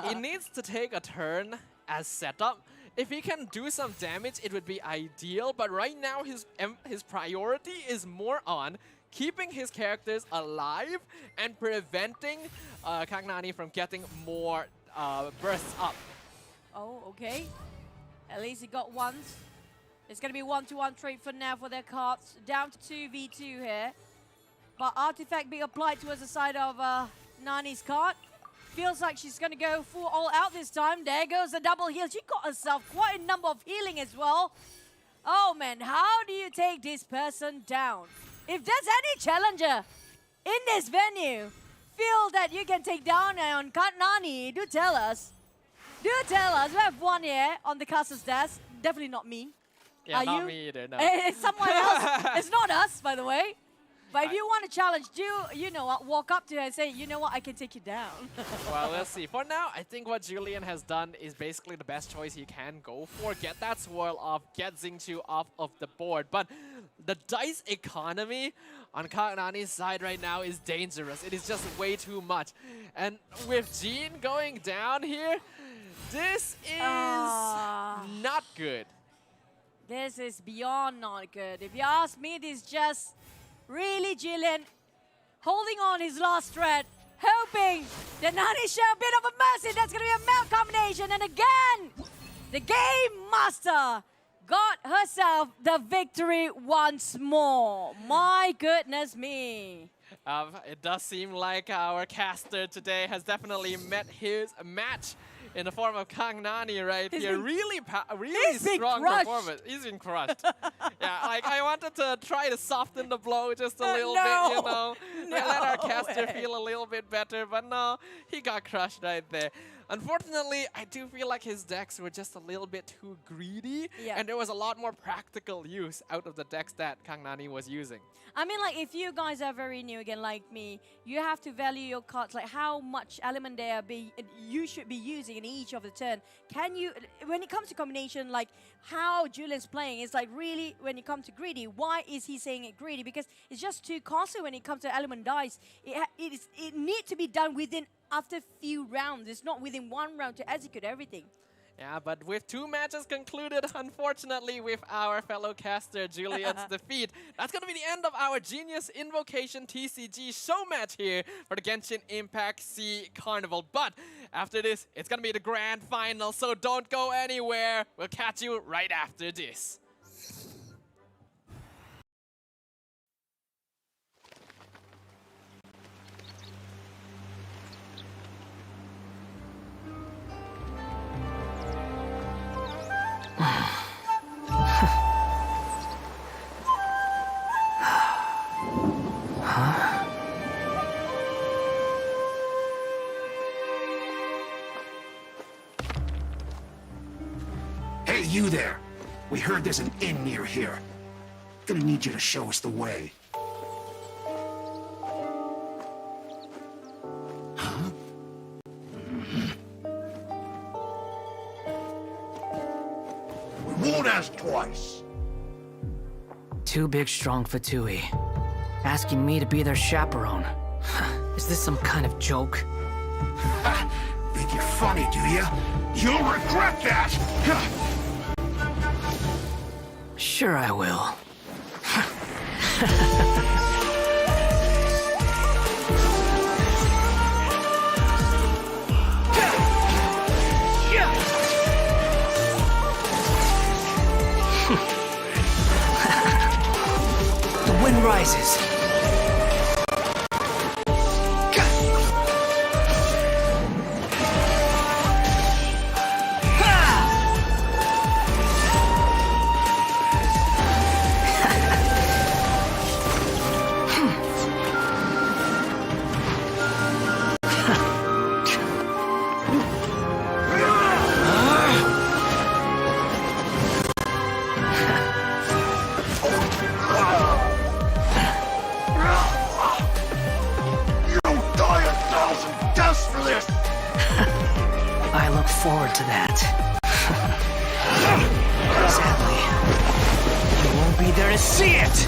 He needs to take a turn as setup. If he can do some damage, it would be ideal. But right now, his priority is more on keeping his characters alive and preventing Kagnani from getting more bursts up. Oh, okay. At least he got ones. It's going to be 1-to-1 trade for now for their cards. Down to 2v2 here. But Artifact being applied towards the side of Nani's card. Feels like she's going to go full all out this time. There goes the double heal. She got herself quite a number of healing as well. Oh man, how do you take this person down? If there's any challenger in this venue feel that you can take down on Nani, do tell us. Do tell us. We have one here on the castle's desk. Definitely not me. Yeah, Are not you? me either, no. It's someone else. It's not us, by the way. But if you want to challenge, you know what, walk up to her and say, you know what, I can take you down. Well, let's see. For now, I think what Julian has done is basically the best choice he can go for. Get that swirl off, get Xingqiu off of the board. But the dice economy on Kagnani's side right now is dangerous. It is just way too much. And with Jean going down here, this is not good. This is beyond not good. If you ask me, this is just really Julian holding on his last thread, hoping that Nani show a bit of a mercy. That's going to be a melt combination. And again, the Game Master got herself the victory once more. My goodness me. It does seem like our caster today has definitely met his match in the form of Kagnani right here. Really strong performance. He's been crushed. Yeah, like I wanted to try to soften the blow just a little bit, you know. Let our caster feel a little bit better, but no, he got crushed right there. Unfortunately, I do feel like his decks were just a little bit too greedy, and there was a lot more practical use out of the decks that Kagnani was using. I mean, like, if you guys are very new again, like me, you have to value your cards, like how much element you should be using in each of the turn. Can you, when it comes to combination, like how Julian's playing, it's like really, when it comes to greedy, why is he saying it greedy? Because it's just too costly when it comes to element dice. It needs to be done within after few rounds. It's not within one round to execute everything. Yeah, but with 2 matches concluded, unfortunately, with our fellow caster Julian's defeat, that's going to be the end of our Genius Invocation TCG show match here for the Genshin Impact SEA Carnival. But after this, it's going to be the grand final, so don't go anywhere. We'll catch you right after this. Hey, you there! We heard there's an inn near here. Gonna need you to show us the way. Huh? We won't ask twice. Too big, strong Fatui. Asking me to be their chaperone. Is this some kind of joke? Think you're funny, do you? You'll regret that! Sure I will. The wind prizes. I look forward to that. Sadly, you won't be there to see it!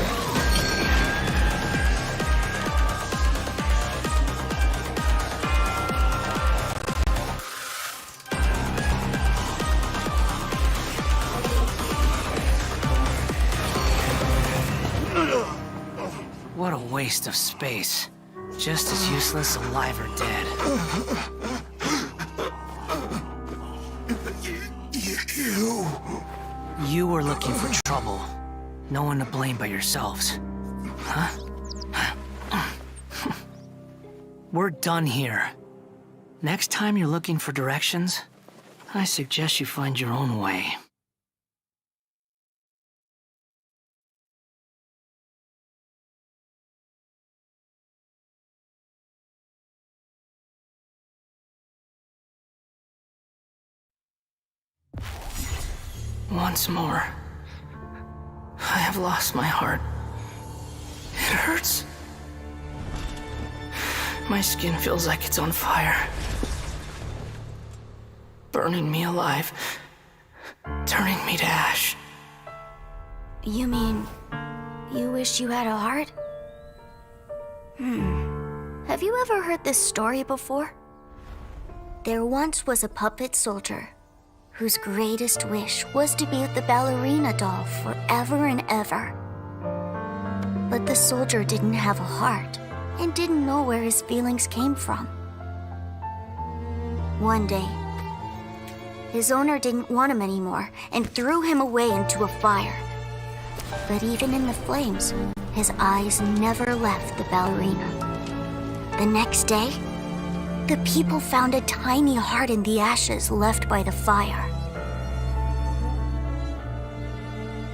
What a waste of space. Just as useless alive or dead. You were looking for trouble. No one to blame but yourselves. Huh? We're done here. Next time you're looking for directions, I suggest you find your own way. Once more, I have lost my heart. It hurts. My skin feels like it's on fire. Burning me alive. Turning me to ash. You mean, you wish you had a heart? Have you ever heard this story before? There once was a puppet soldier whose greatest wish was to be with the ballerina doll forever and ever. But the soldier didn't have a heart and didn't know where his feelings came from. One day, his owner didn't want him anymore and threw him away into a fire. But even in the flames, his eyes never left the ballerina. The next day, the people found a tiny heart in the ashes left by the fire.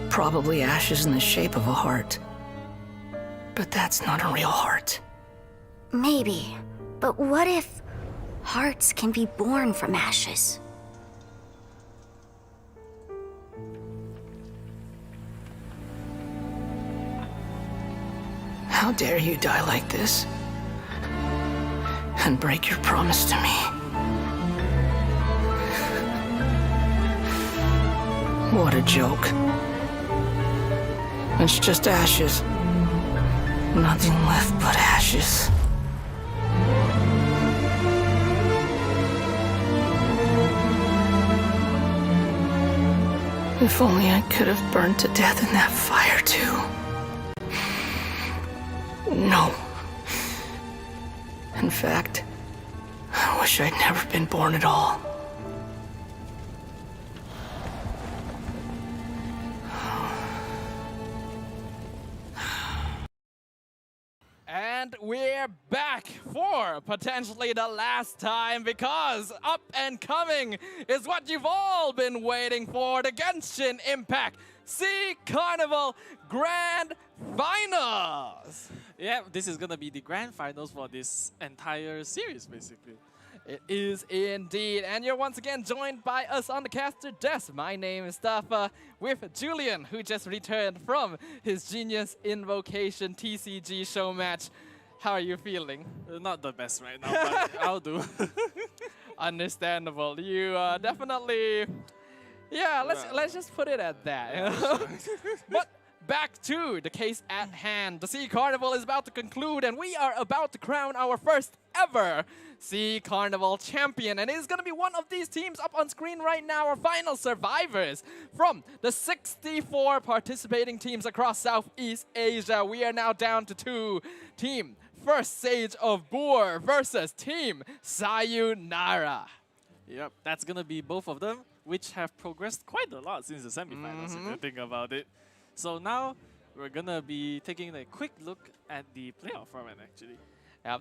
Probably ashes in the shape of a heart. But that's not a real heart. Maybe, but what if hearts can be born from ashes? How dare you die like this? And break your promise to me. What a joke. It's just ashes. Nothing left but ashes. If only I could have burned to death in that fire too. No. In fact, I wish I'd never been born at all. And we're back for potentially the last time, because up and coming is what you've all been waiting for, the Genshin Impact SEA Carnival Grand Finals! Yeah, this is gonna be the grand finals for this entire series, basically. It is indeed, and you're once again joined by us on the caster desk. My name is Staffa, with Julian, who just returned from his Genius Invocation TCG show match. How are you feeling? Not the best right now, but I'll do. Understandable. You definitely, yeah. Let's just put it at that. You know? But back to the case at hand. The SEA Carnival is about to conclude, and we are about to crown our first ever SEA Carnival champion. And it is going to be one of these teams up on screen right now, our final survivors from the 64 participating teams across Southeast Asia. We are now down to 2. Team First Sage of Boor versus Team Sayonara. Yep, that's gonna be both of them, which have progressed quite a lot since the semifinals, if you think about it. So now, we're gonna be taking a quick look at the playoff format actually.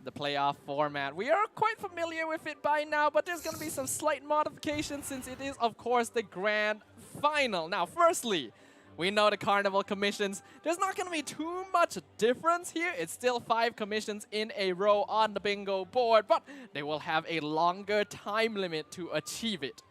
The playoff format. We are quite familiar with it by now, but there's going to be some slight modifications since it is, of course, the grand final. Now, firstly, we know the Carnival commissions. There's not going to be too much difference here. It's still 5 commissions in a row on the bingo board, but they will have a longer time limit to achieve it.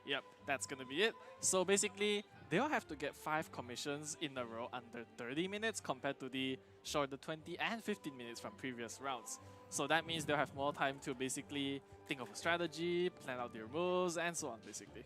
Yep, that's gonna be it. So basically, they'll have to get 5 commissions in a row under 30 minutes compared to the shorter 20 and 15 minutes from previous rounds. So that means they'll have more time to basically think of a strategy, plan out their moves, and so on basically.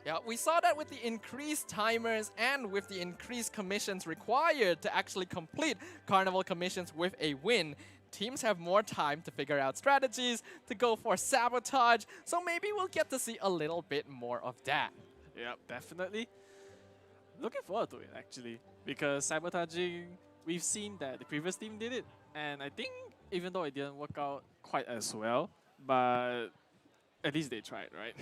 Yeah, we saw that with the increased timers and with the increased commissions required to actually complete Carnival commissions with a win. Teams have more time to figure out strategies, to go for sabotage, so maybe we'll get to see a little bit more of that. Yep, definitely. Looking forward to it actually, because sabotaging, we've seen that the previous team did it, and I think even though it didn't work out quite as well, but at least they tried, right?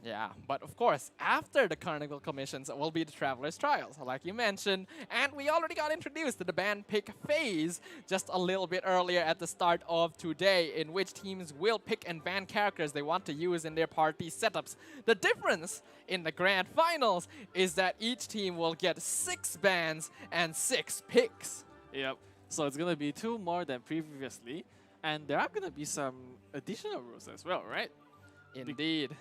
Yeah, but of course, after the Carnival commissions will be the Traveler's Trials, like you mentioned, and we already got introduced to the band pick phase just a little bit earlier at the start of today, in which teams will pick and ban characters they want to use in their party setups. The difference in the grand finals is that each team will get 6 bans and 6 picks. Yep, so it's gonna be 2 more than previously, and there are gonna be some additional rules as well, right? Indeed.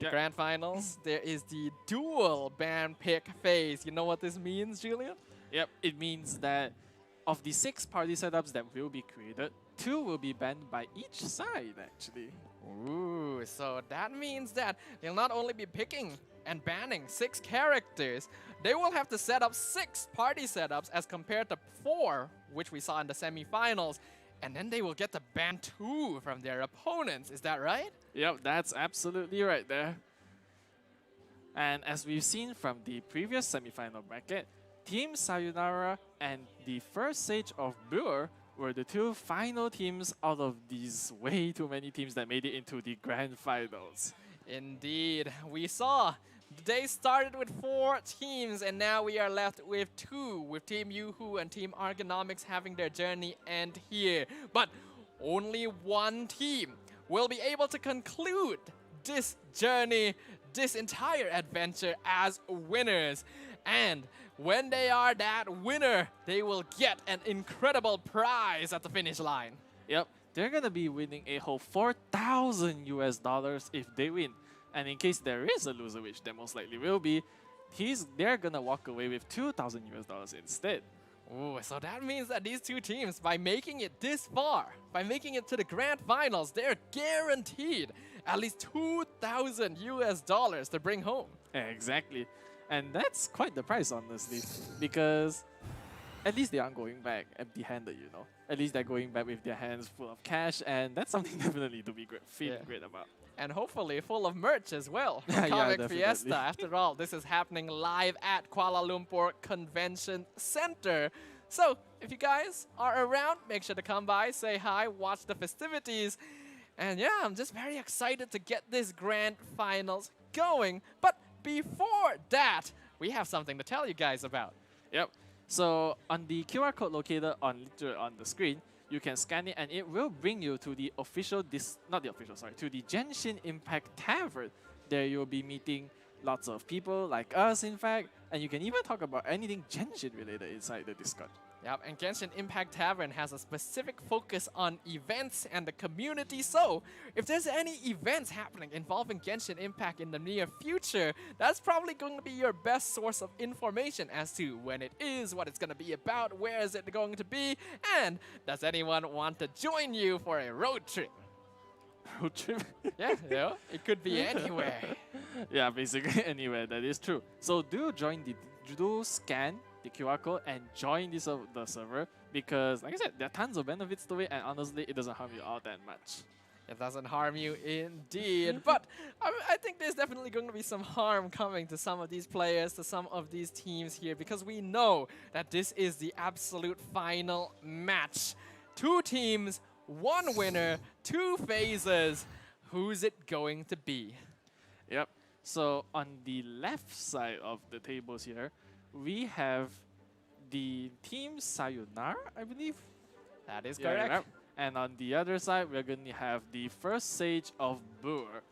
The grand finals, there is the dual ban pick phase. You know what this means, Julian? Yep, it means that of the 6 party setups that will be created, 2 will be banned by each side, actually. Ooh, so that means that they'll not only be picking and banning 6 characters, they will have to set up 6 party setups as compared to 4, which we saw in the semifinals. And then they will get to ban 2 from their opponents. Is that right? Yep, that's absolutely right there. And as we've seen from the previous semi-final bracket, Team Sayonara and the First Sage of Brewer were the 2 final teams out of these way too many teams that made it into the grand finals. Indeed. We saw the day started with 4 teams, and now we are left with 2, with Team YooHoo and Team Argonomics having their journey end here. But only 1 team will be able to conclude this journey, this entire adventure as winners. And when they are that winner, they will get an incredible prize at the finish line. Yep, they're gonna be winning a whole $4,000 US if they win. And in case there is a loser, which there most likely will be, they're gonna walk away with $2,000 US instead. Ooh, so that means that these 2 teams, by making it this far, by making it to the grand finals, they're guaranteed at least $2,000 US to bring home. Exactly. And that's quite the price, honestly, because at least they aren't going back empty-handed, you know. At least they're going back with their hands full of cash, and that's something definitely to be feeling great about. And hopefully full of merch as well. Yeah, Comic definitely. Fiesta. After all, this is happening live at Kuala Lumpur Convention Center. So if you guys are around, make sure to come by, say hi, watch the festivities. And yeah, I'm just very excited to get this grand finals going. But before that, we have something to tell you guys about. Yep. So on the QR code located on the screen, you can scan it and it will bring you to the to the Genshin Impact Tavern. There you'll be meeting lots of people like us, in fact, and you can even talk about anything Genshin related inside the Discord. Yep, and Genshin Impact Tavern has a specific focus on events and the community, so if there's any events happening involving Genshin Impact in the near future, that's probably going to be your best source of information as to when it is, what it's going to be about, where is it going to be, and does anyone want to join you for a road trip? Road trip? Yeah, you know, it could be anywhere. Yeah, basically anywhere, that is true. So do scan the QR code and join the server, because like I said, there are tons of benefits to it, and honestly it doesn't harm you all that much. It doesn't harm you indeed, but I think there's definitely going to be some harm coming to some of these players, to some of these teams here, because we know that this is the absolute final match. 2 teams, 1 winner, 2 phases. Who's it going to be? Yep, so on the left side of the tables here, we have the team Sayonara, I believe. That is Yeah, correct. right. And on the other side, we're going to have the first sage of Boor.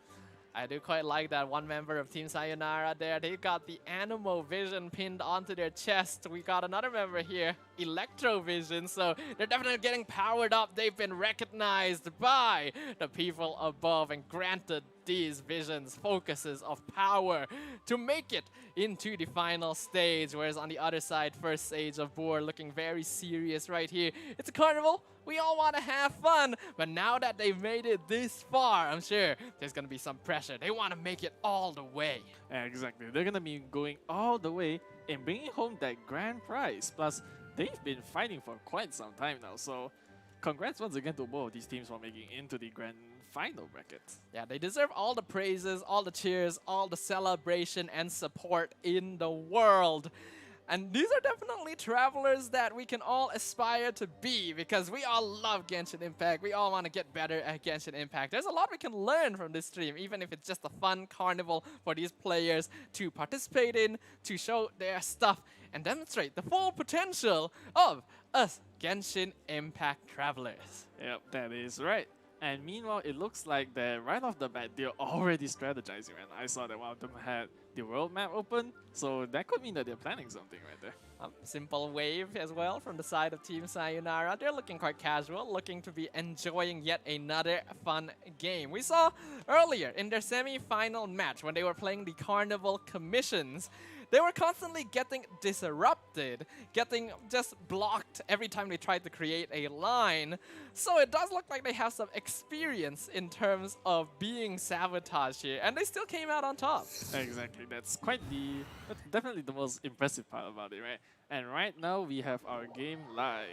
I do quite like that one member of Team Sayonara there. They got the Animal Vision pinned onto their chest. We got another member here, Electro Vision. So they're definitely getting powered up. They've been recognized by the people above and granted these visions, focuses of power to make it into the final stage. Whereas on the other side, first stage of Boor looking very serious right here. It's a carnival. We all want to have fun, but now that they've made it this far, I'm sure there's going to be some pressure. They want to make it all the way. Yeah, exactly. They're going to be going all the way and bringing home that grand prize. Plus, they've been fighting for quite some time now. So, congrats once again to both of these teams for making into the grand final bracket. Yeah, they deserve all the praises, all the cheers, all the celebration and support in the world. And these are definitely travelers that we can all aspire to be, because we all love Genshin Impact. We all want to get better at Genshin Impact. There's a lot we can learn from this stream, even if it's just a fun carnival for these players to participate in, to show their stuff, and demonstrate the full potential of us Genshin Impact travelers. Yep, that is right. And meanwhile, it looks like that right off the bat, they're already strategizing. And I saw that one of them had the world map open, so that could mean that they're planning something right there. Simple wave as well from the side of Team Sayonara. They're looking quite casual, looking to be enjoying yet another fun game. We saw earlier in their semi-final match when they were playing the Carnival Commissions, they were constantly getting disrupted, getting just blocked every time they tried to create a line. So it does look like they have some experience in terms of being sabotaged here, and they still came out on top. Exactly, that's definitely the most impressive part about it, right? And right now we have our game live.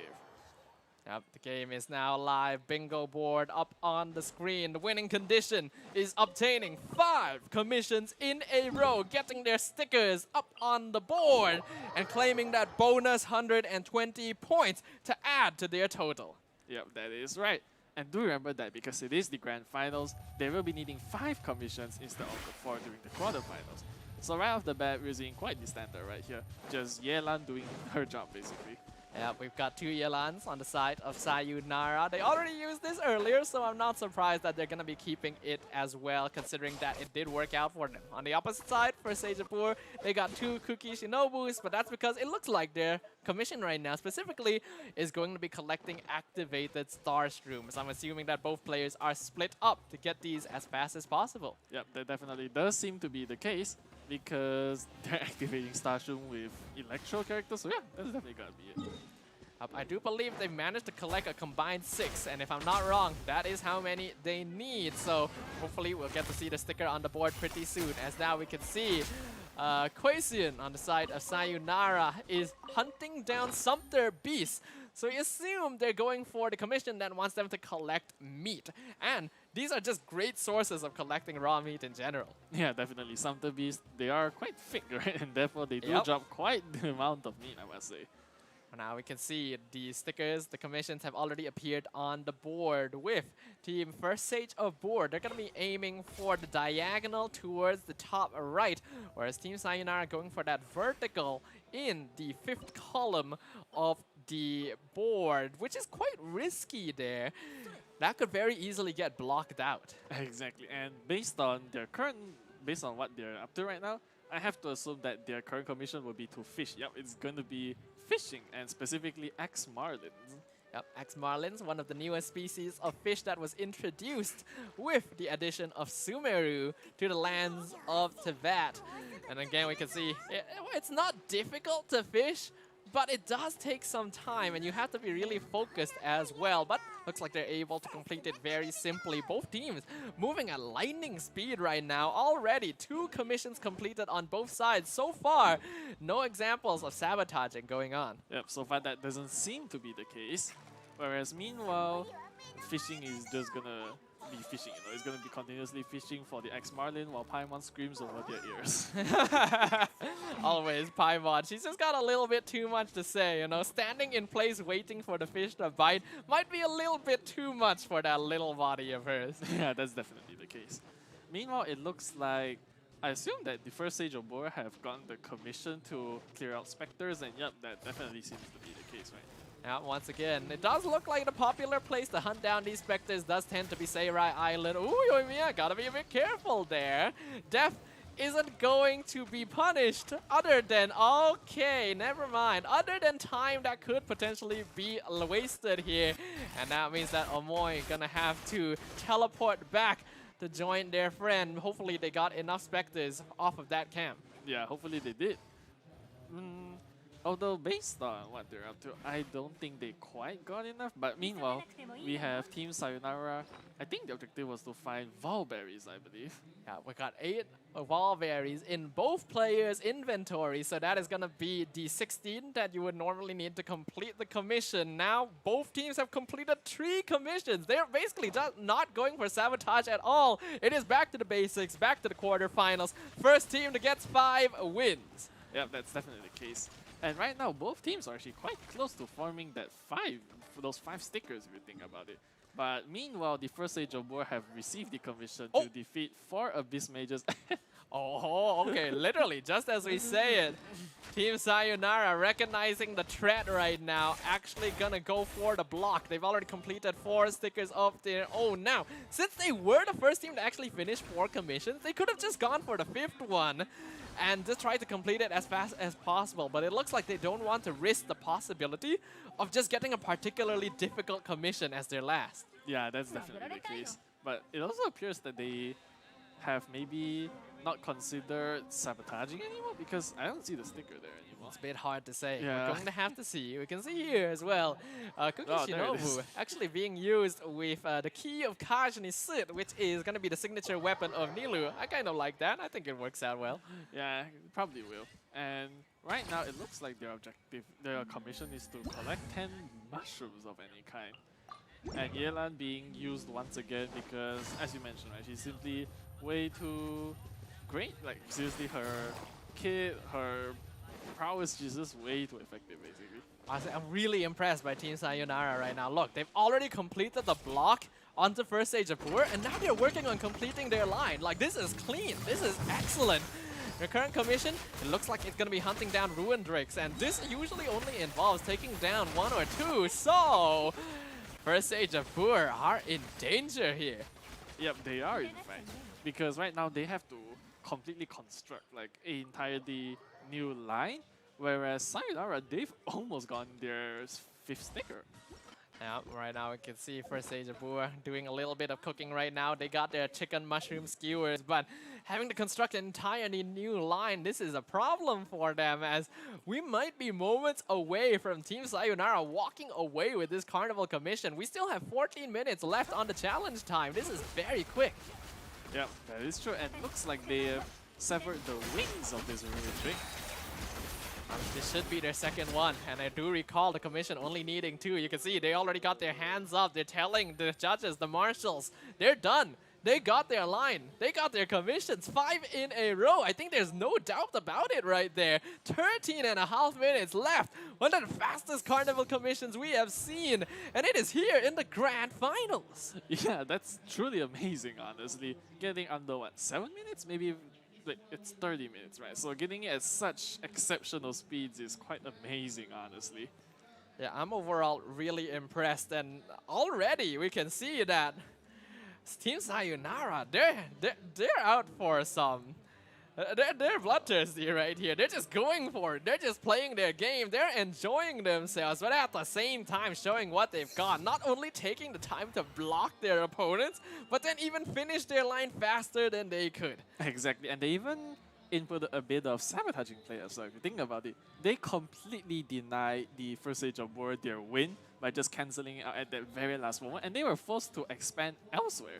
Yep, the game is now live. Bingo board up on the screen. The winning condition is obtaining 5 commissions in a row, getting their stickers up on the board and claiming that bonus 120 points to add to their total. Yep, that is right. And do remember that because it is the grand finals, they will be needing 5 commissions instead of the 4 during the quarterfinals. So right off the bat, we're seeing quite the standard right here. Just Yelan doing her job basically. Yeah, we've got 2 Yelans on the side of Sayonara. They already used this earlier, so I'm not surprised that they're going to be keeping it as well, considering that it did work out for them. On the opposite side, for Sage of Boor, they got 2 Cookie Shinobus, but that's because it looks like their commission right now, specifically, is going to be collecting activated Star Shrooms. I'm assuming that both players are split up to get these as fast as possible. Yep, that definitely does seem to be the case, because they're activating Starshroom with Electro characters, so yeah, that's definitely gonna be it. I do believe they managed to collect a combined 6, and if I'm not wrong, that is how many they need. So hopefully we'll get to see the sticker on the board pretty soon, as now we can see Quasian on the side of Sayonara is hunting down Sumpter Beast. So you assume they're going for the commission that wants them to collect meat. And these are just great sources of collecting raw meat in general. Yeah, definitely. Sumpter Beasts, they are quite thick, right? And therefore they do drop quite the amount of meat, I must say. Now we can see the stickers, the commissions have already appeared on the board with Team First Sage of Boor. They're going to be aiming for the diagonal towards the top right, whereas Team Sayonara going for that vertical in the 5th column of the board, which is quite risky there. That could very easily get blocked out. Exactly, and based on what they're up to right now, I have to assume that their current commission will be to fish. Yep, it's going to be fishing, and specifically X Marlins. Yep, X Marlins, one of the newest species of fish that was introduced with the addition of Sumeru to the lands of Tibet. And again, we can see it's not difficult to fish, but it does take some time, and you have to be really focused as well. But looks like they're able to complete it very simply. Both teams moving at lightning speed right now. Already 2 commissions completed on both sides. So far, no examples of sabotaging going on. Yep, so far that doesn't seem to be the case. Whereas meanwhile, fishing is just gonna be fishing, you know, it's gonna be continuously fishing for the X Marlin while Paimon screams over their ears. Always Paimon. She's just got a little bit too much to say, you know. Standing in place waiting for the fish to bite might be a little bit too much for that little body of hers. Yeah, that's definitely the case. Meanwhile, it looks like I assume that the first Sage of War have gotten the commission to clear out Spectres, and yep, that definitely seems to be the case, right? Yeah, once again, it does look like the popular place to hunt down these Spectres does tend to be Sayonara Island. Ooh, Yoimiya, gotta be a bit careful there. Death isn't going to be punished other than, okay, never mind, other than time that could potentially be wasted here. And that means that Omoy gonna have to teleport back to join their friend. Hopefully they got enough Spectres off of that camp. Yeah, hopefully they did. Although based on what they're up to, I don't think they quite got enough. But meanwhile, we have Team Sayonara. I think the objective was to find Valberries, I believe. Yeah, we got 8 Valberries in both players' inventory, so that is gonna be the 16 that you would normally need to complete the commission. Now, both teams have completed 3 commissions. They're basically just not going for sabotage at all. It is back to the basics, back to the quarterfinals. First team that gets 5 wins. Yeah, that's definitely the case. And right now, both teams are actually quite close to forming that 5, for those 5 stickers if you think about it. But meanwhile, the first Age of War have received the commission to defeat 4 Abyss Mages. Oh, okay, literally, just as we say it. Team Sayonara recognizing the threat right now, actually gonna go for the block. They've already completed 4 stickers of their own. Now, since they were the first team to actually finish 4 commissions, they could have just gone for the 5th one and just try to complete it as fast as possible. But it looks like they don't want to risk the possibility of just getting a particularly difficult commission as their last. Yeah, that's definitely the case. But it also appears that they have maybe not considered sabotaging anymore, because I don't see the sticker there anymore. It's a bit hard to say. Yeah. We're going to have to see. We can see here as well. Cookie Shinobu actually being used with the key of Kajni Sit, which is going to be the signature weapon of Nilu. I kind of like that. I think it works out well. Yeah, it probably will. And right now, it looks like their objective, their commission is to collect 10 mushrooms of any kind. And Yelan being used once again because, as you mentioned, right, she's simply way too great. Like, seriously, her kit, her prowess is just way too effective, basically. I'm really impressed by Team Sayonara right now. Look, they've already completed the block onto first stage of Poor, and now they're working on completing their line. Like, this is clean. This is excellent. Their current commission, it looks like it's going to be hunting down Ruin Drakes, and this usually only involves taking down 1 or 2. So, first stage of Poor are in danger here. Yep, they are in fact. Because right now they have to completely construct like an entirely new line, whereas Sayonara, they've almost gotten their 5th sticker. Yeah, right now we can see first stage of Boer doing a little bit of cooking right now. They got their chicken mushroom skewers, but having to construct an entirely new line, this is a problem for them, as we might be moments away from Team Sayonara walking away with this Carnival commission. We still have 14 minutes left on the challenge time. This is very quick. Yeah, that is true, and looks like they have severed the wings of this Ruin Drake. This should be their 2nd one, and I do recall the commission only needing 2. You can see they already got their hands up. They're telling the judges, the marshals, they're done. They got their line. They got their commissions 5 in a row. I think there's no doubt about it right there. 13.5 minutes left. One of the fastest Carnival commissions we have seen, and it is here in the grand finals. Yeah, that's truly amazing, honestly. Getting under, what, 7 minutes? Maybe like it's 30 minutes, right? So getting it at such exceptional speeds is quite amazing, honestly. Yeah, I'm overall really impressed, and already we can see that Team Sayonara, they're out for some. They're bloodthirsty right here. They're just going for it. They're just playing their game. They're enjoying themselves, but at the same time showing what they've got. Not only taking the time to block their opponents, but then even finish their line faster than they could. Exactly, and they even input a bit of sabotaging play as well. If you think about it, they completely denied the first stage of War their win by just cancelling it out at that very last moment, and they were forced to expand elsewhere.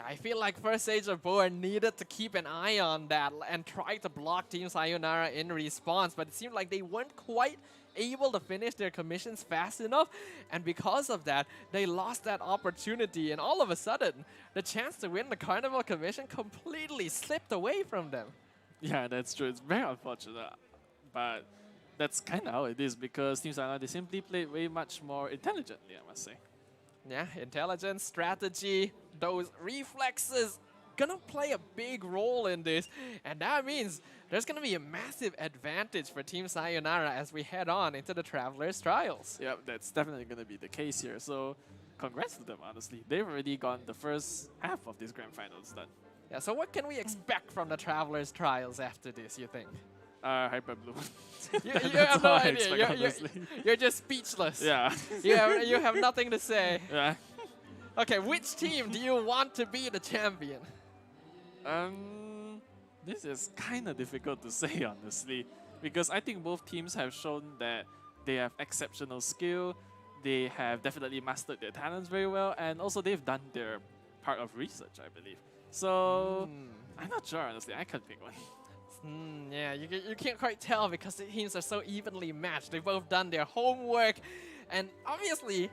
I feel like first stage of Boer needed to keep an eye on that and try to block Team Sayonara in response, but it seemed like they weren't quite able to finish their commissions fast enough, and because of that, they lost that opportunity, and all of a sudden, the chance to win the Carnival commission completely slipped away from them. Yeah, that's true. It's very unfortunate, but that's kind of how it is, because Team Sayonara, they simply played way much more intelligently, I must say. Yeah, intelligence, strategy, those reflexes, gonna play a big role in this, and that means there's gonna be a massive advantage for Team Sayonara as we head on into the Travelers Trials. Yeah, that's definitely going to be the case here. So congrats to them, honestly. They've already gone the first half of this grand finals done. Yeah, so what can we expect from the Travelers Trials after this, you think? Hyper Blue. You have no idea. You're just speechless. Yeah. You have nothing to say. Yeah. Okay, which team do you want to be the champion? This is kind of difficult to say, honestly, because I think both teams have shown that they have exceptional skill, they have definitely mastered their talents very well, and also they've done their part of research, I believe. So, I'm not sure, honestly. I can't pick one. Yeah, you can't quite tell because the teams are so evenly matched. They've both done their homework, and obviously,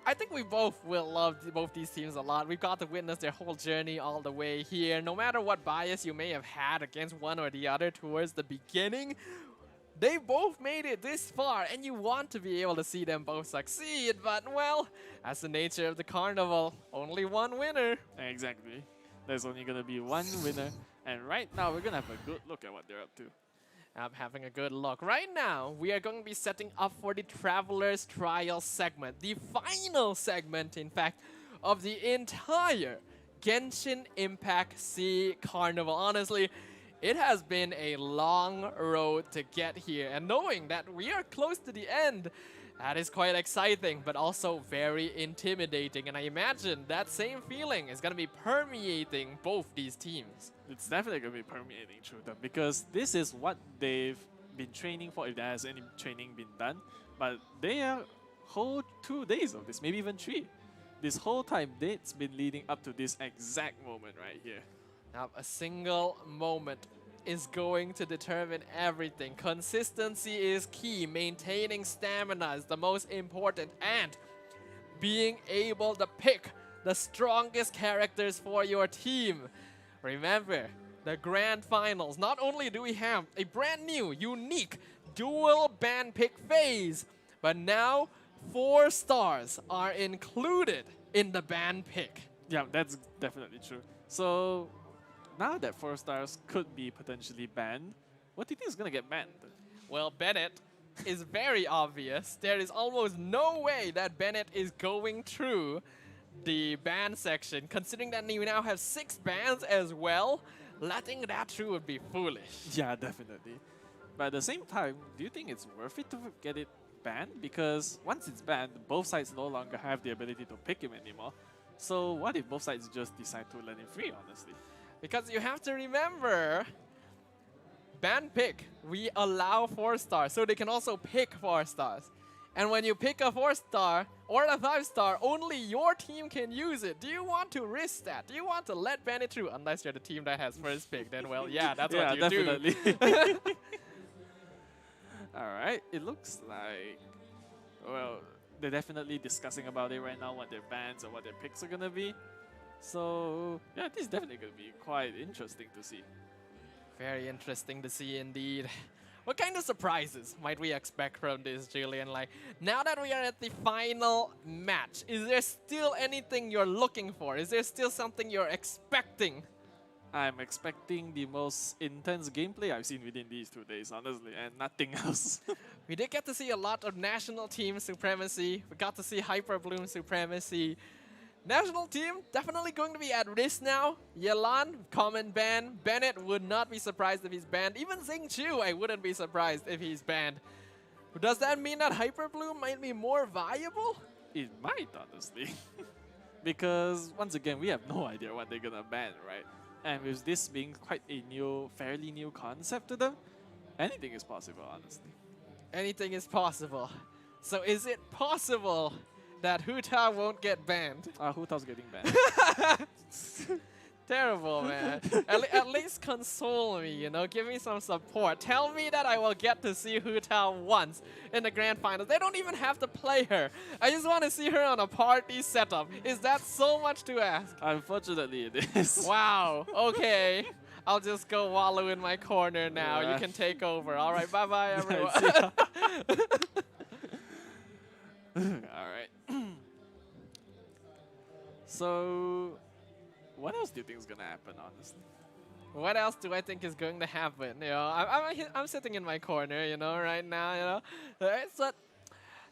I think we both will love both these teams a lot. We've got to witness their whole journey all the way here. No matter what bias you may have had against one or the other towards the beginning, they both made it this far, and you want to be able to see them both succeed. But, well, that's the nature of the carnival. Only one winner. Exactly. There's only going to be one winner. And right now, we're going to have a good look at what they're up to. I'm having a good look. Right now, we are going to be setting up for the Travelers Trial segment. The final segment, in fact, of the entire Genshin Impact SEA Carnival. Honestly, it has been a long road to get here. And knowing that we are close to the end, that is quite exciting, but also very intimidating. And I imagine that same feeling is going to be permeating both these teams. It's definitely going to be permeating through them because this is what they've been training for, if there has any training been done. But they are whole 2 days of this, maybe even 3. This whole time, it's been leading up to this exact moment right here. Now, a single moment is going to determine everything. Consistency is key. Maintaining stamina is the most important. And being able to pick the strongest characters for your team. Remember, the grand finals. Not only do we have a brand new, unique dual band pick phase, but now 4 stars are included in the band pick. Yeah, that's definitely true. So now that 4 stars could be potentially banned, what do you think is going to get banned? Well, Bennett is very obvious. There is almost no way that Bennett is going through the ban section, considering that you now have 6 bans as well. Letting that through would be foolish. Yeah, definitely. But at the same time, do you think it's worth it to get it banned? Because once it's banned, both sides no longer have the ability to pick him anymore. So what if both sides just decide to let him free, honestly? Because you have to remember, ban pick, we allow 4 stars, so they can also pick 4 stars. And when you pick a 4-star or a 5-star, only your team can use it. Do you want to risk that? Do you want to let Bennett through? Unless you're the team that has first pick, then well, yeah, that's what you definitely. do. Alright, it looks like, well, they're definitely discussing about it right now, what their bans or what their picks are going to be. So, yeah, this is definitely going to be quite interesting to see. Very interesting to see indeed. What kind of surprises might we expect from this, Julian? Like, now that we are at the final match, is there still anything you're looking for? Is there still something you're expecting? I'm expecting the most intense gameplay I've seen within these 2 days, honestly, and nothing else. We did get to see a lot of national team supremacy. We got to see Hyper Bloom supremacy. National team definitely going to be at risk now. Yelan, common ban. Bennett would not be surprised if he's banned. Even Xingqiu, I wouldn't be surprised if he's banned. Does that mean that Hyper Bloom might be more viable? It might, honestly. Because, once again, we have no idea what they're gonna ban, right? And with this being quite a new, fairly new concept to them, anything is possible, honestly. Anything is possible. So is it possible that Hu Tao won't get banned? Hu Tao's getting banned. Terrible, man. At least console me, you know? Give me some support. Tell me that I will get to see Hu Tao once in the grand finals. They don't even have to play her. I just want to see her on a party setup. Is that so much to ask? Unfortunately, it is. Wow. Okay. I'll just go wallow in my corner now. Yeah. You can take over. All right. Bye-bye, everyone. Alright. So, what else do you think is gonna happen, honestly? What else do I think is going to happen? You know, I'm sitting in my corner, you know, right now, you know.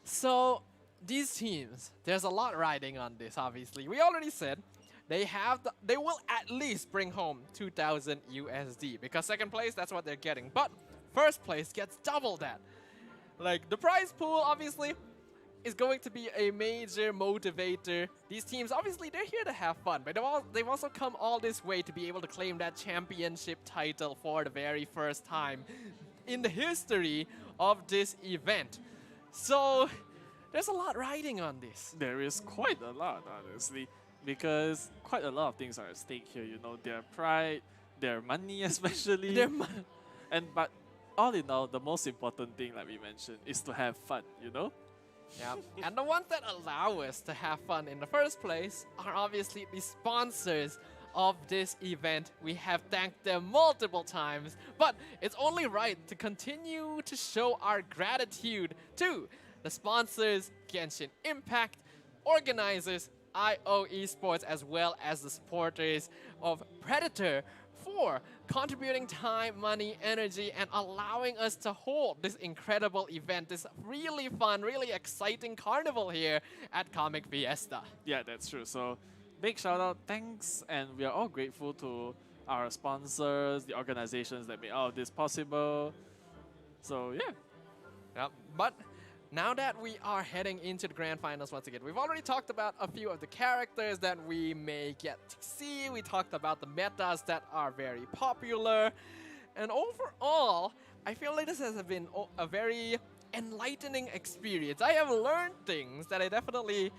So these teams, there's a lot riding on this. Obviously, we already said they will at least bring home 2,000 USD because second place, that's what they're getting. But first place gets double that. Like the prize pool, obviously, is going to be a major motivator. These teams, obviously, they're here to have fun, but they've also come all this way to be able to claim that championship title for the very first time in the history of this event. So there's a lot riding on this. There is quite a lot, honestly, because quite a lot of things are at stake here. You know, their pride, their money, especially. But all in all, the most important thing, like we mentioned, is to have fun. You know. Yeah, and the ones that allow us to have fun in the first place are obviously the sponsors of this event. We have thanked them multiple times, but it's only right to continue to show our gratitude to the sponsors, Genshin Impact, organizers, IO Esports, as well as the supporters of Predator for contributing time, money, energy, and allowing us to hold this incredible event, this really fun, really exciting carnival here at Comic Fiesta. Yeah, that's true. So big shout out, thanks, and we are all grateful to our sponsors, the organizations that made all of this possible. So yeah. Yep. But now that we are heading into the grand finals once again, we've already talked about a few of the characters that we may get to see. We talked about the metas that are very popular. And overall, I feel like this has been a very enlightening experience. I have learned things that I definitely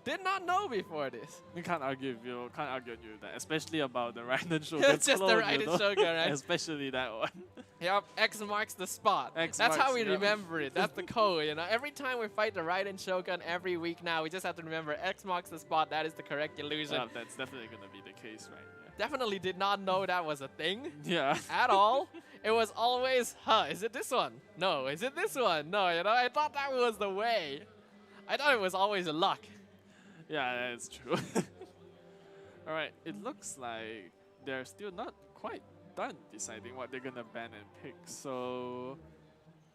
did not know before this. We can't argue with you, that, especially about the Raiden Shogun. It's just the Raiden Shogun, right? Especially that one. Yep, X marks the spot. That's how we remember it. That's the code, you know. Every time we fight the Raiden Shogun every week now, we just have to remember X marks the spot. That is the correct illusion. Well, that's definitely going to be the case, right? Yeah. Definitely did not know that was a thing. Yeah. At all. It was always, is it this one? No, is it this one? No, you know, I thought that was the way. I thought it was always luck. Yeah, that's true. Alright, it looks like they're still not quite done deciding what they're gonna ban and pick. So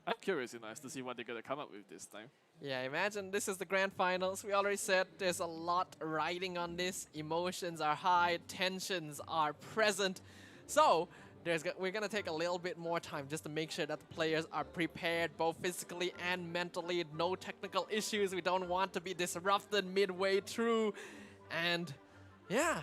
I'm curious, you know, as to see what they're gonna come up with this time. Yeah, imagine this is the grand finals. We already said there's a lot riding on this. Emotions are high, tensions are present. So we're gonna take a little bit more time just to make sure that the players are prepared both physically and mentally. No technical issues. We don't want to be disrupted midway through. And yeah,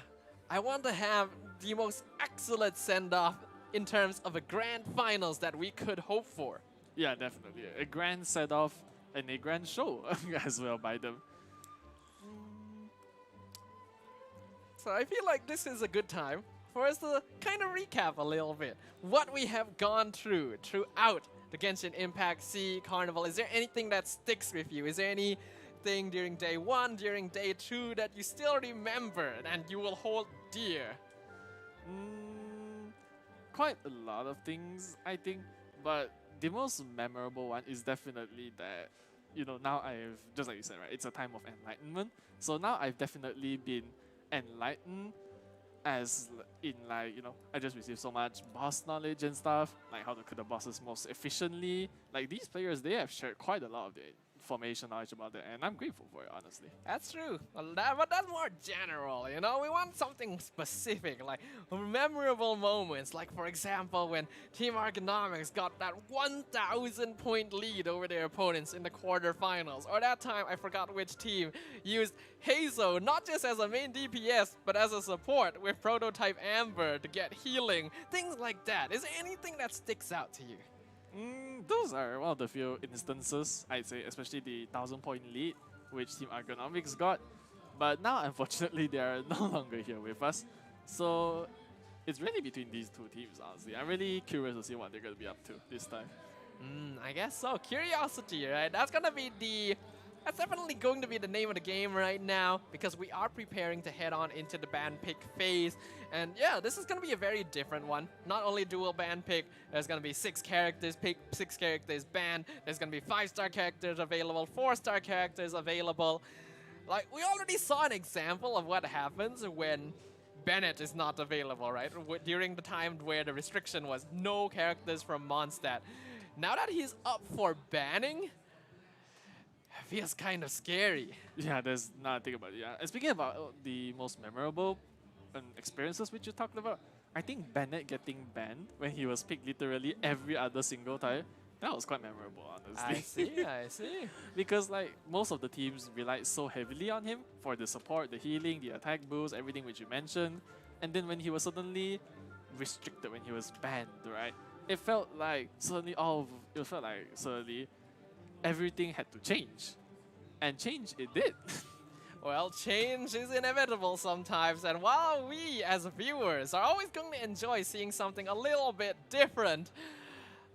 I want to have the most excellent send-off in terms of a grand finals that we could hope for. Yeah, definitely. A grand set-off and a grand show as well by them. So I feel like this is a good time for us to kind of recap a little bit what we have gone through throughout the Genshin Impact SEA Carnival. Is there anything that sticks with you? Is there anything during day 1, during day 2 that you still remember and you will hold dear? Quite a lot of things, I think, but the most memorable one is definitely that, you know, now I've, just like you said, right, it's a time of enlightenment. So now I've definitely been enlightened, as in, like, you know, I just received so much boss knowledge and stuff, like how to kill the bosses most efficiently. Like these players, they have shared quite a lot of their information knowledge about it, and I'm grateful for it, honestly. That's true, but that's more general, you know? We want something specific, like memorable moments, like for example when Team Argonomics got that 1,000 point lead over their opponents in the quarterfinals, or that time, I forgot which team, used Hazo not just as a main DPS, but as a support with Prototype Amber to get healing, things like that. Is there anything that sticks out to you? Those are one of the few instances, I'd say, especially the 1,000 point lead, which Team Argonomics got. But now, unfortunately, they are no longer here with us. So it's really between these two teams, honestly. I'm really curious to see what they're going to be up to this time. I guess so. Curiosity, right? That's definitely going to be the name of the game right now, because we are preparing to head on into the band pick phase. And yeah, this is going to be a very different one. Not only dual band pick, there's going to be 6 characters picked, 6 characters banned. There's going to be 5-star characters available, 4-star characters available. Like, we already saw an example of what happens when Bennett is not available, right? During the time where the restriction was no characters from Mondstadt. Now that he's up for banning, feels kind of scary. Yeah, there's nothing about it. Yeah. And speaking about the most memorable experiences which you talked about, I think Bennett getting banned when he was picked literally every other single time, that was quite memorable, honestly. I see. Because like most of the teams relied so heavily on him for the support, the healing, the attack boost, everything which you mentioned. And then when he was suddenly restricted, when he was banned, right? It felt like suddenly everything had to change. And change it did. Well, change is inevitable sometimes, and while we as viewers are always going to enjoy seeing something a little bit different,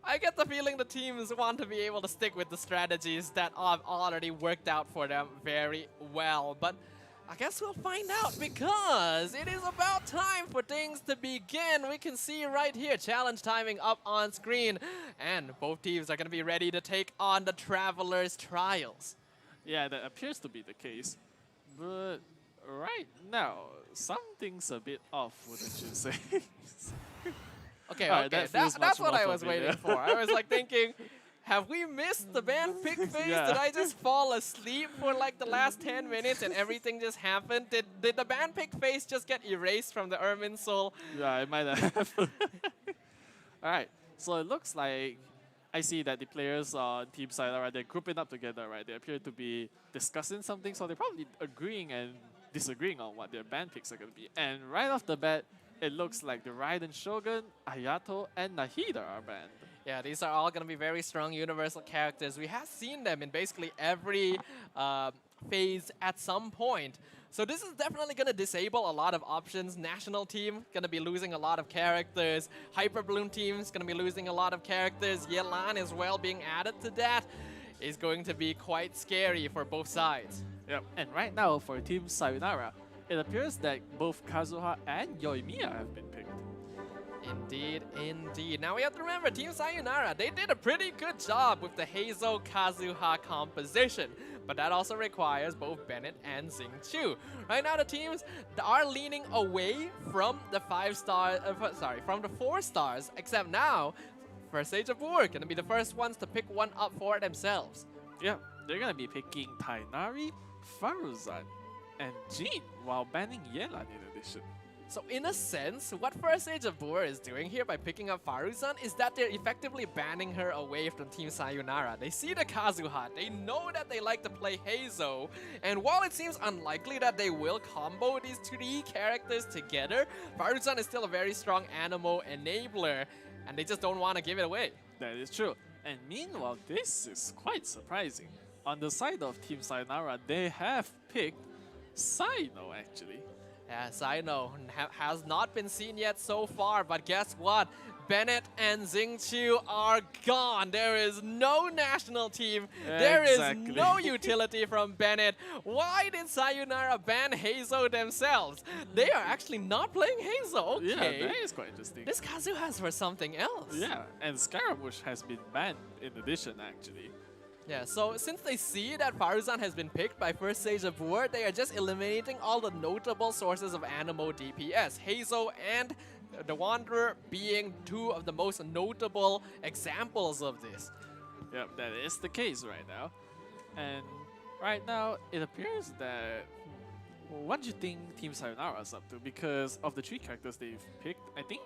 I get the feeling the teams want to be able to stick with the strategies that have already worked out for them very well. But I guess we'll find out, because it is about time for things to begin. We can see right here challenge timing up on screen, and both teams are going to be ready to take on the Traveler's Trials. Yeah, that appears to be the case. But right now, something's a bit off, wouldn't you say? Okay, Alright, okay, that's what I was waiting for. I was like thinking, have we missed the band pick phase? Yeah. Did I just fall asleep for like the last 10 minutes and everything just happened? Did the band pick phase just get erased from the Ermin Soul? Yeah, it might have. Alright, so it looks like I see that the players on Team Sayonara, they're grouping up together, right? They appear to be discussing something, so they're probably agreeing and disagreeing on what their band picks are going to be. And right off the bat, it looks like the Raiden Shogun, Ayato, and Nahida are banned. Yeah, these are all going to be very strong universal characters. We have seen them in basically every phase at some point. So this is definitely going to disable a lot of options. National team going to be losing a lot of characters. Hyper Bloom team is going to be losing a lot of characters. Yelan as well being added to that is going to be quite scary for both sides. Yep. And right now for Team Sayonara, it appears that both Kazuha and Yoimiya have been picked. Indeed, indeed. Now we have to remember, Team Sayonara, they did a pretty good job with the Heizo Kazuha composition, but that also requires both Bennett and Xingqiu. Right now the teams are leaning away from the 4 stars, except now, First Age of War gonna be the first ones to pick one up for themselves. Yeah, they're gonna be picking Tainari, Faruzan, and Jin, while banning Yelan in addition. So in a sense, what First Age of War is doing here by picking up Faruzan is that they're effectively banning her away from Team Sayonara. They see the Kazuha, they know that they like to play Heizo, and while it seems unlikely that they will combo these 3 characters together, Faruzan is still a very strong Anemo enabler, and they just don't want to give it away. That is true. And meanwhile, this is quite surprising. On the side of Team Sayonara, they have picked Saino actually. Yes, I know. Has not been seen yet so far, but guess what? Bennett and Xingqiu are gone. There is no national team. There is no utility from Bennett. Why did Sayonara ban Heizo themselves? They are actually not playing Heizo. Okay. Yeah, that is quite interesting. This Kazuha's for something else. Yeah, and Scaramouche has been banned in addition, actually. Yeah, so since they see that Faruzan has been picked by First Stage of War, they are just eliminating all the notable sources of Anemo DPS. Heizo and the Wanderer being 2 of the most notable examples of this. Yep, that is the case right now. And right now, it appears that... What do you think Team Sayonara is up to? Because of the 3 characters they've picked, I think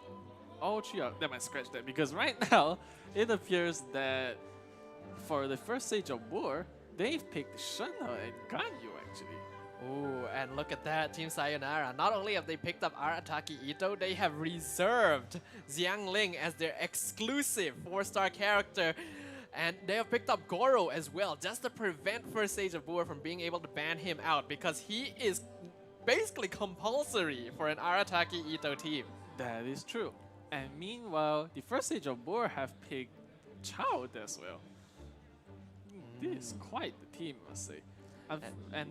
all 3 are... They might scratch that, because right now, it appears that for the First Stage of War, they've picked Shunna and Ganyu actually. Ooh, and look at that, Team Sayonara. Not only have they picked up Arataki Ito, they have reserved Xiangling as their exclusive 4-star character. And they have picked up Goro as well, just to prevent First Stage of War from being able to ban him out, because he is basically compulsory for an Arataki Ito team. That is true. And meanwhile, the First Stage of War have picked Child as well. This is quite the team, I must say. And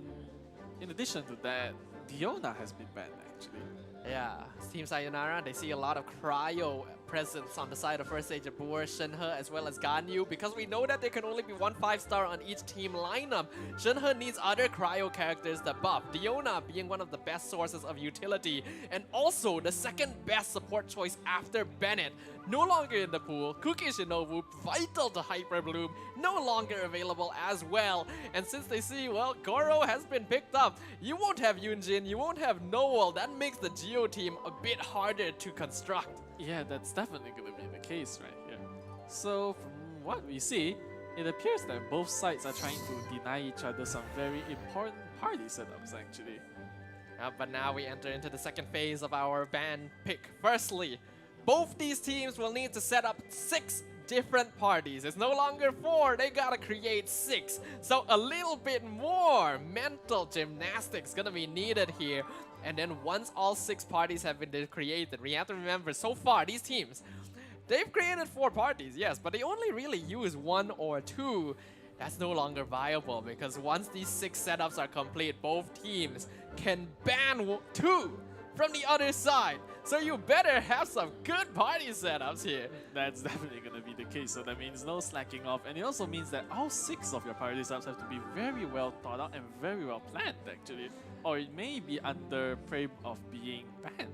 in addition to that, Diona has been banned actually. Yeah, Team Sayonara, they see a lot of cryo presence on the side of First Age Boer, Shenhe, as well as Ganyu, because we know that there can only be one 5-star on each team lineup. Shenhe needs other cryo characters to buff, Diona being one of the best sources of utility, and also the second best support choice after Bennett. No longer in the pool, Kuki Shinobu, vital to Hyper Bloom, no longer available as well. And since they see, well, Goro has been picked up, you won't have Yunjin, you won't have Noel, that makes the Geo team a bit harder to construct. Yeah, that's definitely going to be the case right here. So from what we see, it appears that both sides are trying to deny each other some very important party setups actually. But now we enter into the second phase of our ban pick. Firstly, both these teams will need to set up 6 different parties. It's no longer 4, they gotta create 6. So a little bit more mental gymnastics gonna be needed here. And then once all 6 parties have been created, we have to remember, so far these teams, they've created 4 parties, yes, but they only really use 1 or 2. That's no longer viable, because once these 6 setups are complete, both teams can ban 2 from the other side. So you better have some good party setups here. That's definitely going to be the case, so that means no slacking off, and it also means that all 6 of your party setups have to be very well thought out and very well planned actually, or it may be under prey of being banned.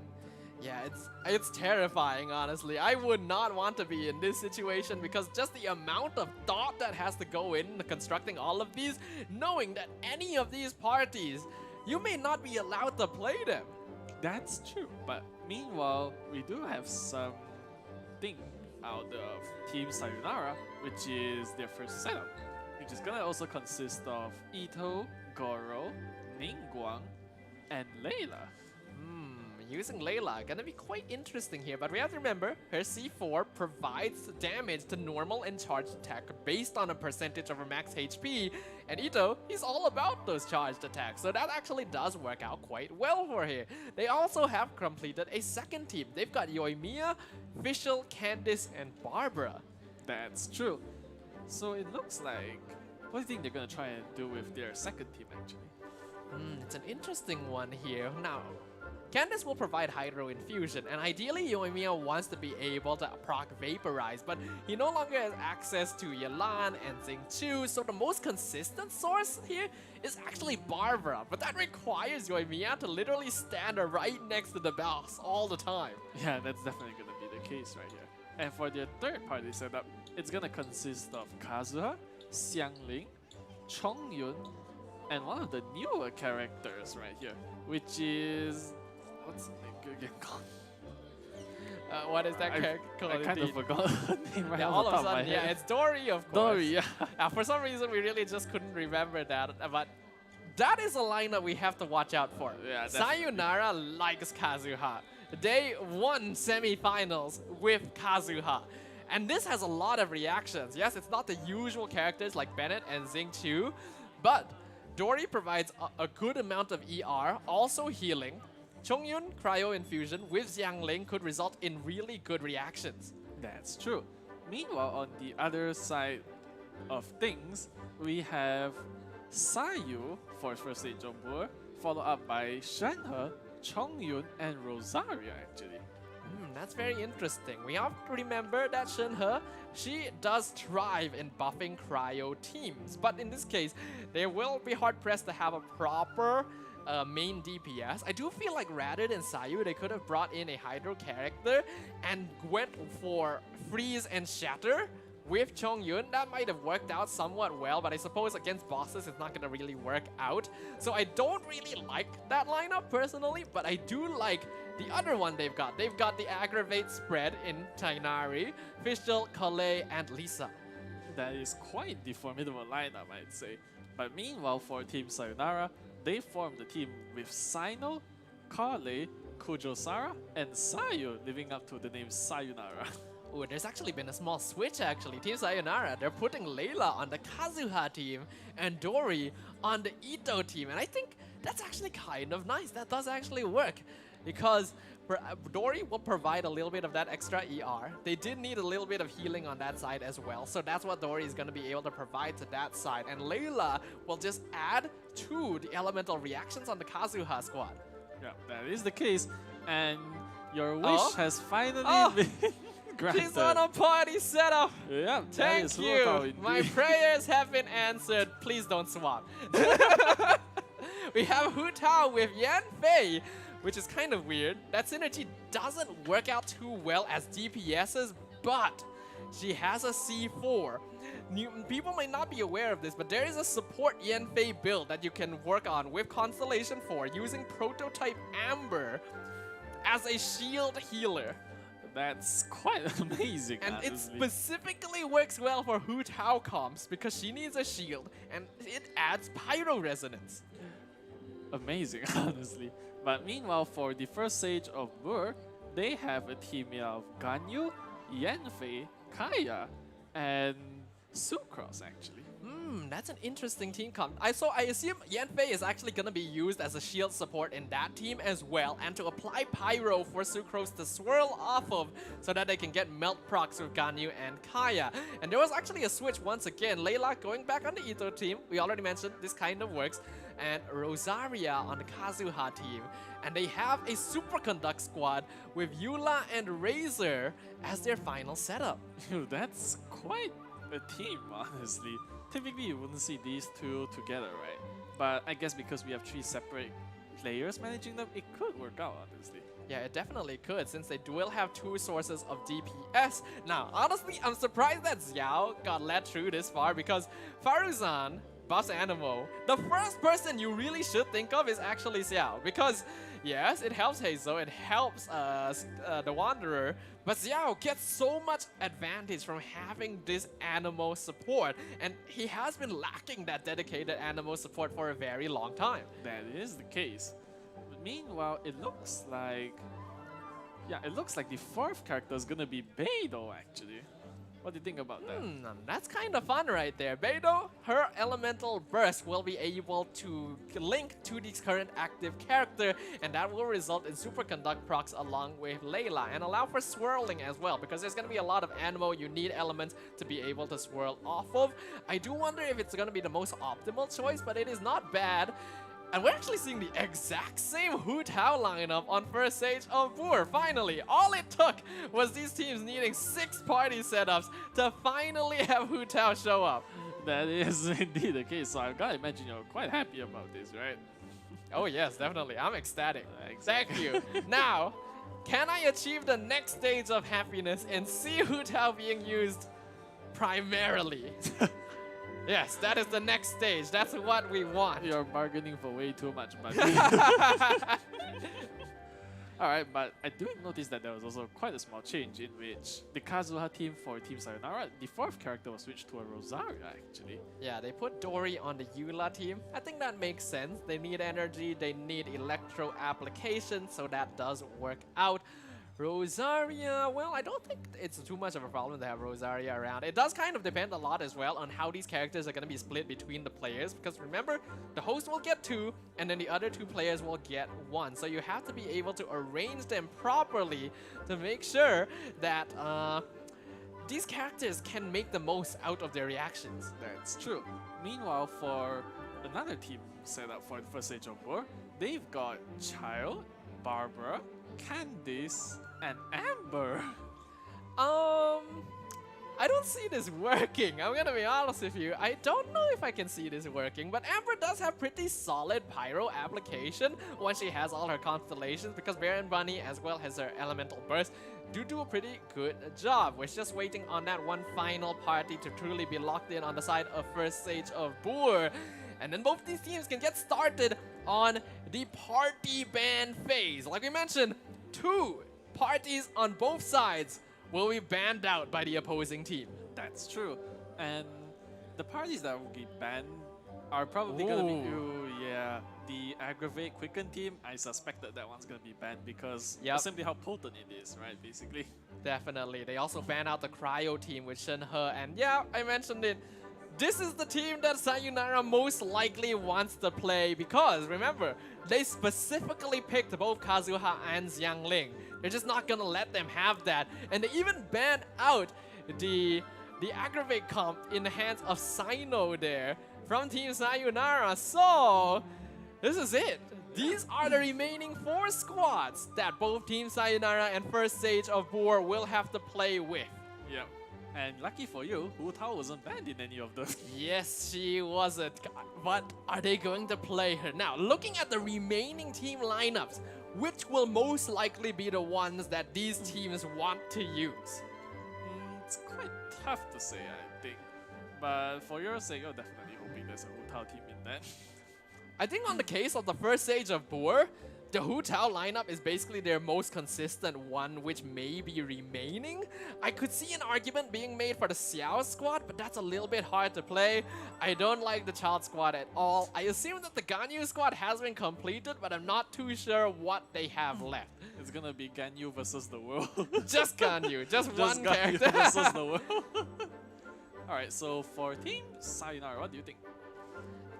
Yeah, it's terrifying, honestly. I would not want to be in this situation, because just the amount of thought that has to go into constructing all of these, knowing that any of these parties, you may not be allowed to play them. That's true, but meanwhile, we do have something out of Team Sayonara, which is their first setup, which is gonna also consist of Ito, Goro, Ningguang, and Layla. Using Layla, gonna be quite interesting here, but we have to remember, her C4 provides damage to normal and charged attack based on a percentage of her max HP, and Ito, he's all about those charged attacks, so that actually does work out quite well for her. They also have completed a second team. They've got Yoimiya, Fischl, Candice, and Barbara. That's true. So it looks like, what do you think they're gonna try and do with their second team actually? It's an interesting one here. Now, Candice will provide Hydro Infusion, and ideally Yoimiya wants to be able to proc Vaporize, but he no longer has access to Yelan and Xingqiu, so the most consistent source here is actually Barbara, but that requires Yoimiya to literally stand right next to the boss all the time. Yeah, that's definitely gonna be the case right here. And for their third party setup, it's gonna consist of Kazuha, Xiangling, Chongyun, and one of the newer characters right here, which is... what's the name again called? What is that character called? I kind of forgot the name right all off of the a top sudden, of my yeah, head. it's Dory, of course. Dory, yeah. For some reason, we really just couldn't remember that, but that is a lineup we have to watch out for. Yeah, Sayonara likes Kazuha. They won semi-finals with Kazuha. And this has a lot of reactions. Yes, it's not the usual characters like Bennett and Xingqiu, but Dory provides a good amount of ER, also healing. Chongyun Cryo Infusion with Xiangling could result in really good reactions. That's true. Meanwhile, on the other side of things, we have Sayu for First Aid Jombur, followed up by Shenhe, Chongyun, and Rosaria actually. That's very interesting. We have to remember that Shenhe, she does thrive in buffing cryo teams. But in this case, they will be hard-pressed to have a proper main DPS. I do feel like rather than Sayu, they could have brought in a Hydro character and went for Freeze and Shatter with Chongyun. That might have worked out somewhat well, but I suppose against bosses it's not going to really work out. So I don't really like that lineup personally, but I do like the other one they've got. They've got the Aggravate spread in Tainari, Fischl, Kale, and Lisa. That is quite the formidable lineup, I'd say. But meanwhile, for Team Sayonara, they formed the team with Sino, Kale, Kujosara, and Sayu, living up to the name Sayonara. Ooh, there's actually been a small switch actually. Team Sayonara, they're putting Layla on the Kazuha team and Dory on the Ito team. And I think that's actually kind of nice. That does actually work. Because Dory will provide a little bit of that extra ER. They did need a little bit of healing on that side as well. So that's what Dory is going to be able to provide to that side. And Layla will just add to the elemental reactions on the Kazuha squad. Yeah, that is the case. And your wish Oh. has finally Oh. been granted. She's on a party setup. Yeah, that Thank is Luo you. My indeed. prayers have been answered. Please don't swap. We have Hu Tao with Yan Fei, which is kind of weird. That synergy doesn't work out too well as DPSs, but she has a C4. People might not be aware of this, but there is a support Yan Fei build that you can work on with Constellation 4 using Prototype Amber as a shield healer. That's quite amazing, And it honestly. specifically works well for Hu Tao comps because she needs a shield and it adds pyro resonance. Amazing, honestly. But meanwhile, for the first stage of Bur, they have a team of Ganyu, Yanfei, Kaya, and Sucrose actually. That's an interesting team comp. I assume Yanfei is actually gonna be used as a shield support in that team as well, and to apply pyro for Sucrose to swirl off of so that they can get melt procs with Ganyu and Kaya. And there was actually a switch once again. Layla going back on the Ito team. We already mentioned this kind of works. And Rosaria on the Kazuha team. And they have a superconduct squad with Eula and Razor as their final setup. Yo, that's quite a team, honestly. Typically, you wouldn't see these two together, right? But I guess because we have 3 separate players managing them, it could work out, honestly. Yeah, it definitely could, since they will have 2 sources of DPS. Now, honestly, I'm surprised that Xiao got led through this far, because Faruzan, Boss Animo, the first person you really should think of is actually Xiao. Because, yes, it helps Hazel, it helps the Wanderer, but Xiao gets so much advantage from having this Animo support, and he has been lacking that dedicated Animo support for a very long time. That is the case. But meanwhile, it looks like... Yeah, it looks like the 4th character is gonna be Beidou, actually. What do you think about that? That's kind of fun right there. Beidou, her elemental burst will be able to link to the current active character, and that will result in superconduct procs along with Layla, and allow for swirling as well, because there's going to be a lot of Animo you need elements to be able to swirl off of. I do wonder if it's going to be the most optimal choice, but it is not bad. And we're actually seeing the exact same Hu Tao lineup on first stage of Bur. Finally, all it took was these teams needing 6 party setups to finally have Hu Tao show up. That is indeed the case, so I gotta imagine you're quite happy about this, right? Oh yes, definitely. I'm ecstatic. Exactly. Thank you. Now, can I achieve the next stage of happiness and see Hu Tao being used primarily? Yes, that is the next stage. That's what we want. You're bargaining for way too much money. Alright, but I do notice that there was also quite a small change in which the Kazuha team for Team Sayonara, the 4th character was switched to a Rosaria actually. Yeah, they put Dory on the Eula team. I think that makes sense. They need energy, they need electro application, so that does work out. Rosaria, well, I don't think it's too much of a problem to have Rosaria around. It does kind of depend a lot as well on how these characters are going to be split between the players, because remember, the host will get 2 and then the other 2 players will get 1. So you have to be able to arrange them properly to make sure that these characters can make the most out of their reactions. That's true. Meanwhile, for another team set up for the first stage of Bur, they've got Child, Barbara, Candice, and Amber. I don't see this working. I'm gonna be honest with you. I don't know if I can see this working, but Amber does have pretty solid pyro application once she has all her constellations, because Baron Bunny as well as her elemental burst do a pretty good job. We're just waiting on that one final party to truly be locked in on the side of first stage of Bur. And then both these teams can get started on the party ban phase. Like we mentioned, 2 parties on both sides will be banned out by the opposing team. That's true. And the parties that will get banned are probably going to be, the Aggravate Quicken team. I suspected that one's going to be banned because of simply how potent it is, right, basically. Definitely. They also ban out the Cryo team with Shenhe, and yeah, I mentioned it. This is the team that Sayonara most likely wants to play because, remember, they specifically picked both Kazuha and Xiangling. They're just not gonna let them have that. And they even banned out the Aggravate comp in the hands of Sino there from Team Sayonara. So, this is it. These are the remaining 4 squads that both Team Sayonara and First Stage of Boar will have to play with. Yep. And lucky for you, Hu Tao wasn't banned in any of those. Yes, she wasn't. But are they going to play her? Now, looking at the remaining team lineups, which will most likely be the ones that these teams want to use? It's quite tough to say, I think. But for your sake, you're definitely hoping there's a Hu Tao team in that. I think on the case of the First Stage of Boar, the Hu Tao lineup is basically their most consistent one, which may be remaining. I could see an argument being made for the Xiao squad, but that's a little bit hard to play. I don't like the Child squad at all. I assume that the Ganyu squad has been completed, but I'm not too sure what they have left. It's gonna be Ganyu versus the world. Just Ganyu, just one Ganyu character. versus the world. Alright, so for Team Sayonara, what do you think?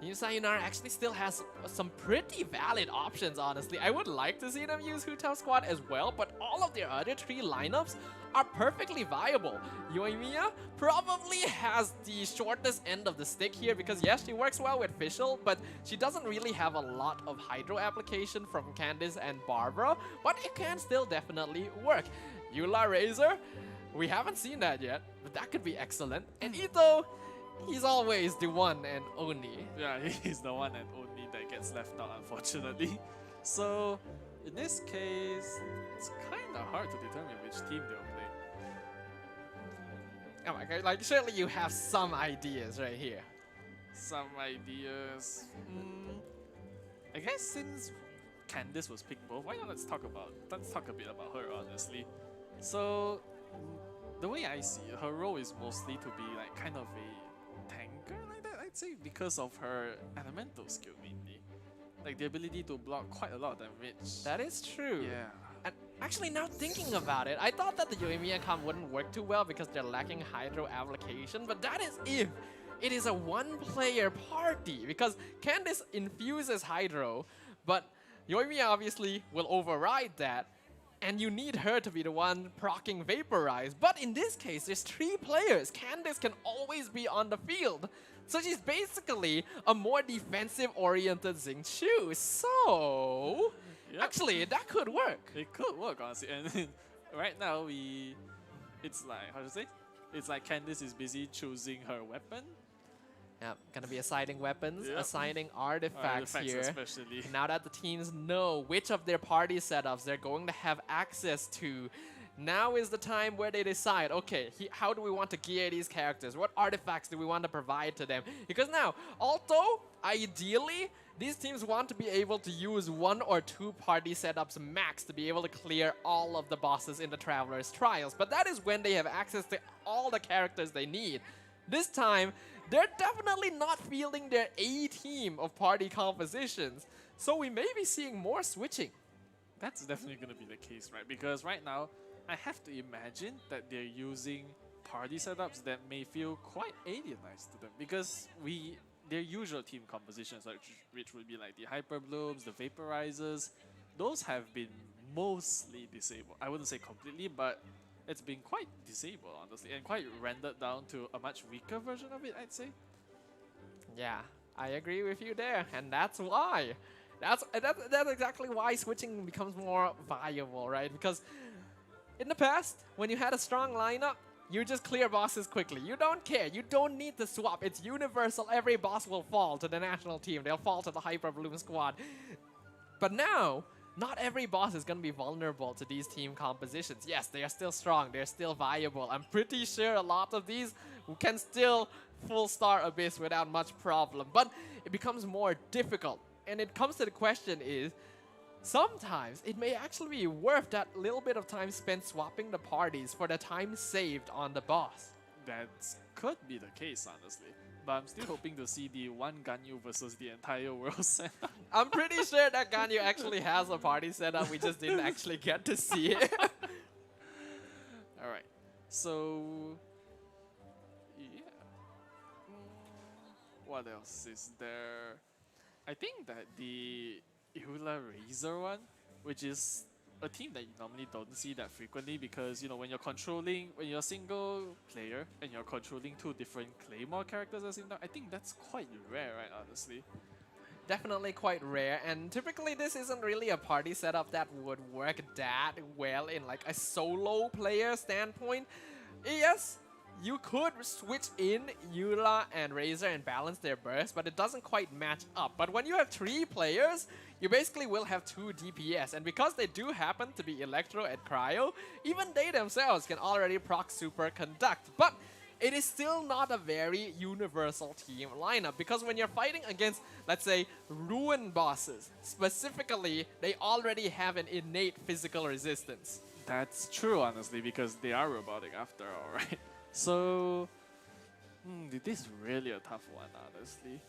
Team Sayonara actually still has some pretty valid options, honestly. I would like to see them use Hu Tao squad as well, but all of their other 3 lineups are perfectly viable. Yoimiya probably has the shortest end of the stick here because yes, she works well with Fischl, but she doesn't really have a lot of Hydro application from Candice and Barbara, but it can still definitely work. Eula Razor, we haven't seen that yet, but that could be excellent. And Ito, he's always the one and only. Yeah, he's the one and only that gets left out, unfortunately. So, in this case, it's kind of hard to determine which team they'll play. Oh my god, like surely you have some ideas right here. Some ideas. I guess since Candice was picked both, why not let's talk a bit about her, honestly. So, the way I see it, her role is mostly to be like kind of a tanker like that, I'd say, because of her elemental skill mainly. Like the ability to block quite a lot of damage. That is true. Yeah. And actually now thinking about it, I thought that the Yoimiya comp wouldn't work too well because they're lacking Hydro application, but that is if it is a one-player party, because Candice infuses Hydro, but Yoimiya obviously will override that, and you need her to be the one proccing Vaporize. But in this case, there's 3 players. Candice can always be on the field. So she's basically a more defensive-oriented Xingqiu. So, actually, that could work. It could work, honestly. And right now, it's like, how to say? It's like Candice is busy choosing her weapon. Yeah, gonna be assigning weapons, Yep. assigning artifacts here. Especially. Now that the teams know which of their party setups they're going to have access to, now is the time where they decide, okay, how do we want to gear these characters? What artifacts do we want to provide to them? Because now, although ideally, these teams want to be able to use 1 or 2 party setups max to be able to clear all of the bosses in the Traveler's Trials, but that is when they have access to all the characters they need. This time, they're definitely not fielding their A team of party compositions, so we may be seeing more switching. That's definitely going to be the case, right? Because right now, I have to imagine that they're using party setups that may feel quite alienized to them, because their usual team compositions, which would be like the Hyper Blooms, the Vaporizers, those have been mostly disabled. I wouldn't say completely, but it's been quite disabled, honestly, and quite rendered down to a much weaker version of it, I'd say. Yeah, I agree with you there, and that's why. That's exactly why switching becomes more viable, right? Because in the past, when you had a strong lineup, you just clear bosses quickly. You don't care. You don't need to swap. It's universal. Every boss will fall to the national team. They'll fall to the Hyper Bloom squad. But now, not every boss is going to be vulnerable to these team compositions. Yes, they are still strong. They're still viable. I'm pretty sure a lot of these can still full star Abyss without much problem. But it becomes more difficult. And it comes to the question is, sometimes it may actually be worth that little bit of time spent swapping the parties for the time saved on the boss. That could be the case, honestly. But I'm still hoping to see the one Ganyu versus the entire world setup. I'm pretty sure that Ganyu actually has a party setup. We just didn't actually get to see it. Alright, so yeah. What else is there? I think that the Eula Razor one, which is a team that you normally don't see that frequently, because when you're a single player and you're controlling 2 different Claymore characters at the same time, I think that's quite rare, right, honestly. definitely quite rare, and typically this isn't really a party setup that would work that well in like a solo player standpoint. Yes, you could switch in Eula and Razor and balance their burst, but it doesn't quite match up. But when you have 3 players, you basically will have 2 DPS, and because they do happen to be Electro and Cryo, even they themselves can already proc Super Conduct. But it is still not a very universal team lineup, because when you're fighting against, let's say, Ruin bosses, specifically, they already have an innate physical resistance. That's true, honestly, because they are robotic after all, right? So, this is really a tough one, honestly.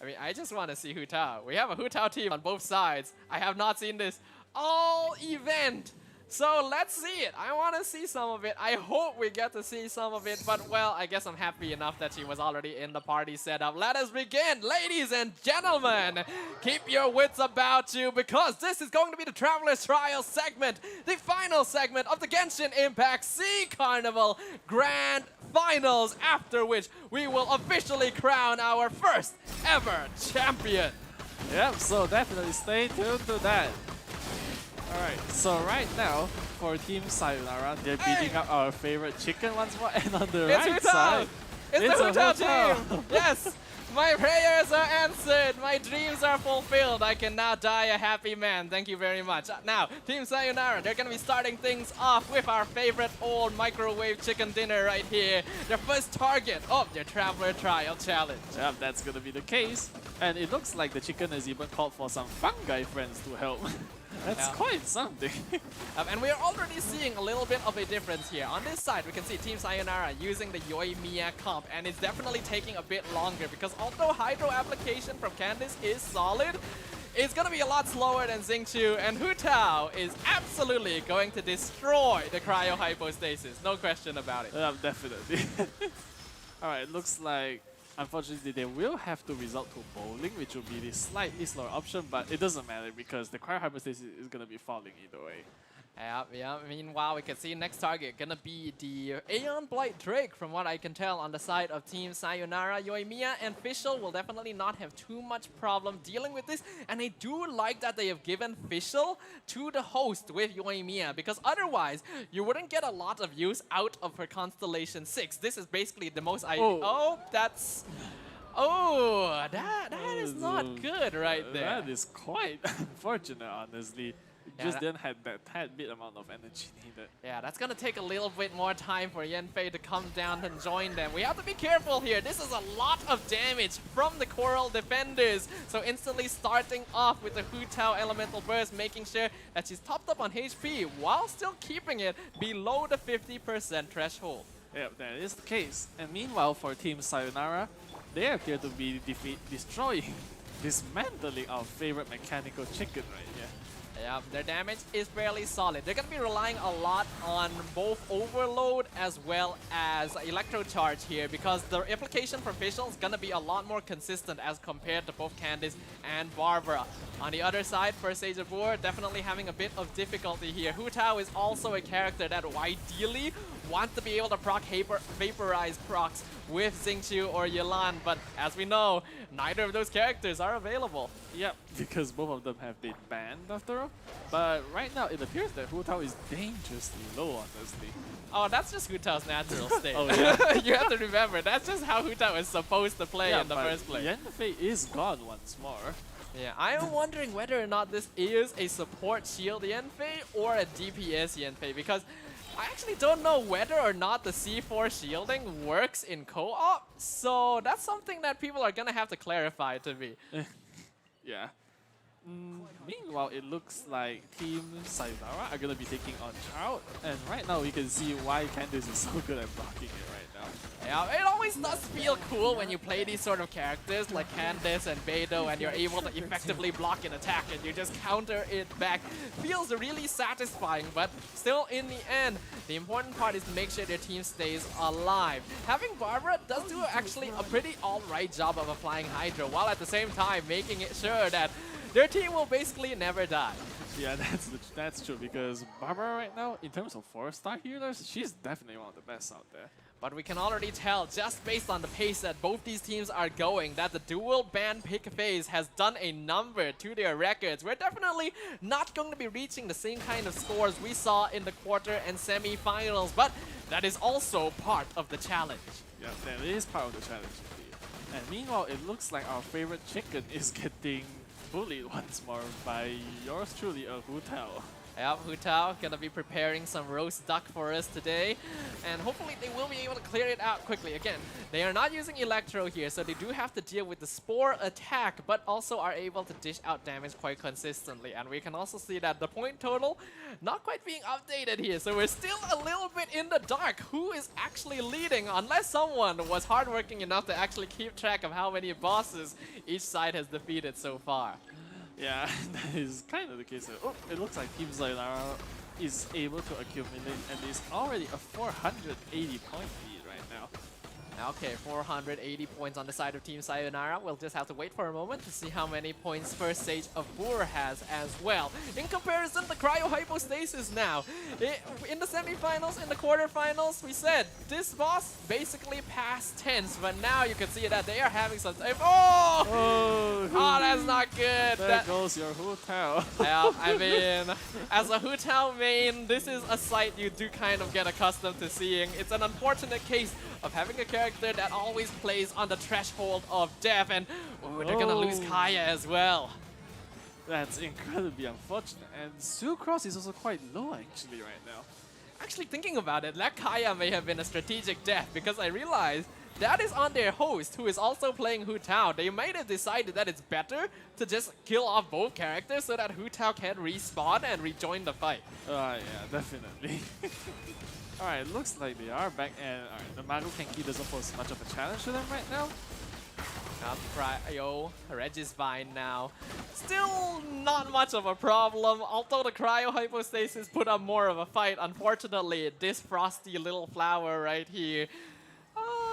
I mean, I just want to see Hu Tao. We have a Hu Tao team on both sides. I have not seen this all event. So let's see it. I want to see some of it. I hope we get to see some of it. But, well, I guess I'm happy enough that she was already in the party setup. Let us begin, ladies and gentlemen. Keep your wits about you, because this is going to be the Traveler's Trial segment, the final segment of the Genshin Impact SEA Carnival Grand Finals, after which we will officially crown our first ever champion. Yep, so definitely stay tuned to that. Alright, so right now, for Team Sayonara, they're beating up our favorite chicken once more, and on the right side, it's the Hu Tao team! Yes! My prayers are answered! My dreams are fulfilled! I can now die a happy man. Thank you very much. Now, Team Sayonara, they're gonna be starting things off with our favorite old microwave chicken dinner right here. Their first target of their Traveler Trial Challenge. Yep, that's gonna be the case. And it looks like the chicken has even called for some fungi friends to help. That's quite something. And we are already seeing a little bit of a difference here. On this side, we can see Team Sayonara using the YooHoo comp, and it's definitely taking a bit longer, because although Hydro application from Candice is solid, it's going to be a lot slower than Xingqiu, and Hu Tao is absolutely going to destroy the Cryo Hypostasis. No question about it. Definitely. Alright, looks like unfortunately they will have to resort to bowling, which will be the slightly slower option, but it doesn't matter because the Cryo Hypostasis is going to be falling either way. Yeah. Meanwhile, we can see next target gonna be the Aeon Blight Drake, from what I can tell, on the side of Team Sayonara. YooHoo and Fischl will definitely not have too much problem dealing with this, and I do like that they have given Fischl to the host with YooHoo, because otherwise you wouldn't get a lot of use out of her Constellation 6. This is basically the most that is not good right there. That is quite unfortunate, honestly. Just didn't have that tad bit amount of energy needed. Yeah, that's gonna take a little bit more time for Yanfei to come down and join them. We have to be careful here. This is a lot of damage from the Coral defenders. So instantly starting off with the Hu Tao Elemental Burst, making sure that she's topped up on HP while still keeping it below the 50% threshold. Yep, that is the case. And meanwhile, for Team Sayonara, they appear to be destroying, dismantling our favorite mechanical chicken right here. Yeah, their damage is fairly solid. They're going to be relying a lot on both Overload as well as Electro Charge here, because the application for Fischl is going to be a lot more consistent as compared to both Candice and Barbara. On the other side, for Sage of War, definitely having a bit of difficulty here. Hu Tao is also a character that ideally wants to be able to proc Vaporize procs with Xingqiu or Yelan, but as we know, neither of those characters are available. Yep, because both of them have been banned after all. But right now, it appears that Hu Tao is dangerously low, honestly. Oh, that's just Hu Tao's natural state. Oh, yeah? You have to remember, that's just how Hu Tao is supposed to play in the first place. Yanfei is gone once more. Yeah, I am wondering whether or not this is a support shield Yanfei or a DPS Yanfei, because I actually don't know whether or not the C4 shielding works in co-op, so that's something that people are gonna have to clarify to me. Yeah. Meanwhile, it looks like Team Sayonara are gonna be taking on Child, and right now we can see why Candice is so good at blocking it right now. Yeah, it always does feel cool when you play these sort of characters like Candice and Beidou, and you're able to effectively block an attack and you just counter it back. Feels really satisfying, but still in the end, the important part is to make sure their team stays alive. Having Barbara does do actually a pretty alright job of applying Hydro, while at the same time making it sure that their team will basically never die. Yeah, that's true because Barbara right now, in terms of 4-star healers, she's definitely one of the best out there. But we can already tell, just based on the pace that both these teams are going, that the dual ban pick phase has done a number to their records. We're definitely not going to be reaching the same kind of scores we saw in the quarter and semi-finals, but that is also part of the challenge. Yeah, that is part of the challenge indeed. And meanwhile, it looks like our favorite chicken is getting bullied once more by yours truly, a Hotel. Yep, Hutao gonna be preparing some roast duck for us today, and hopefully they will be able to clear it out quickly. Again, they are not using Electro here, so they do have to deal with the Spore attack, but also are able to dish out damage quite consistently. And we can also see that the point total not quite being updated here, so we're still a little bit in the dark. Who is actually leading, unless someone was hardworking enough to actually keep track of how many bosses each side has defeated so far. Yeah, that is kind of the case. Oh, it looks like Team Sayonara is able to accumulate and is already a 480 point lead right now. Okay, 480 points on the side of Team Sayonara. We'll just have to wait for a moment to see how many points first stage of Boor has as well. In comparison, the Cryo Hypostasis now. In the semifinals, in the quarterfinals, we said this boss basically past tense, but now you can see that they are having some time. Oh, that's not good. There goes your Hotel. Yeah, I mean, as a Hotel main, this is a sight you do kind of get accustomed to seeing. It's an unfortunate case of having a character that always plays on the threshold of death, and they're gonna lose Kaya as well. That's incredibly unfortunate, and Sucrose is also quite low actually right now. Actually thinking about it, that Kaya may have been a strategic death, because I realized that is on their host, who is also playing Hu Tao. They might have decided that it's better to just kill off both characters so that Hu Tao can respawn and rejoin the fight. Yeah, definitely. Alright, looks like they are back, and the Maru Kenki doesn't pose much of a challenge to them right now. Cryo, Regis-Vine now. Still not much of a problem, although the Cryo Hypostasis put up more of a fight. Unfortunately, this frosty little flower right here,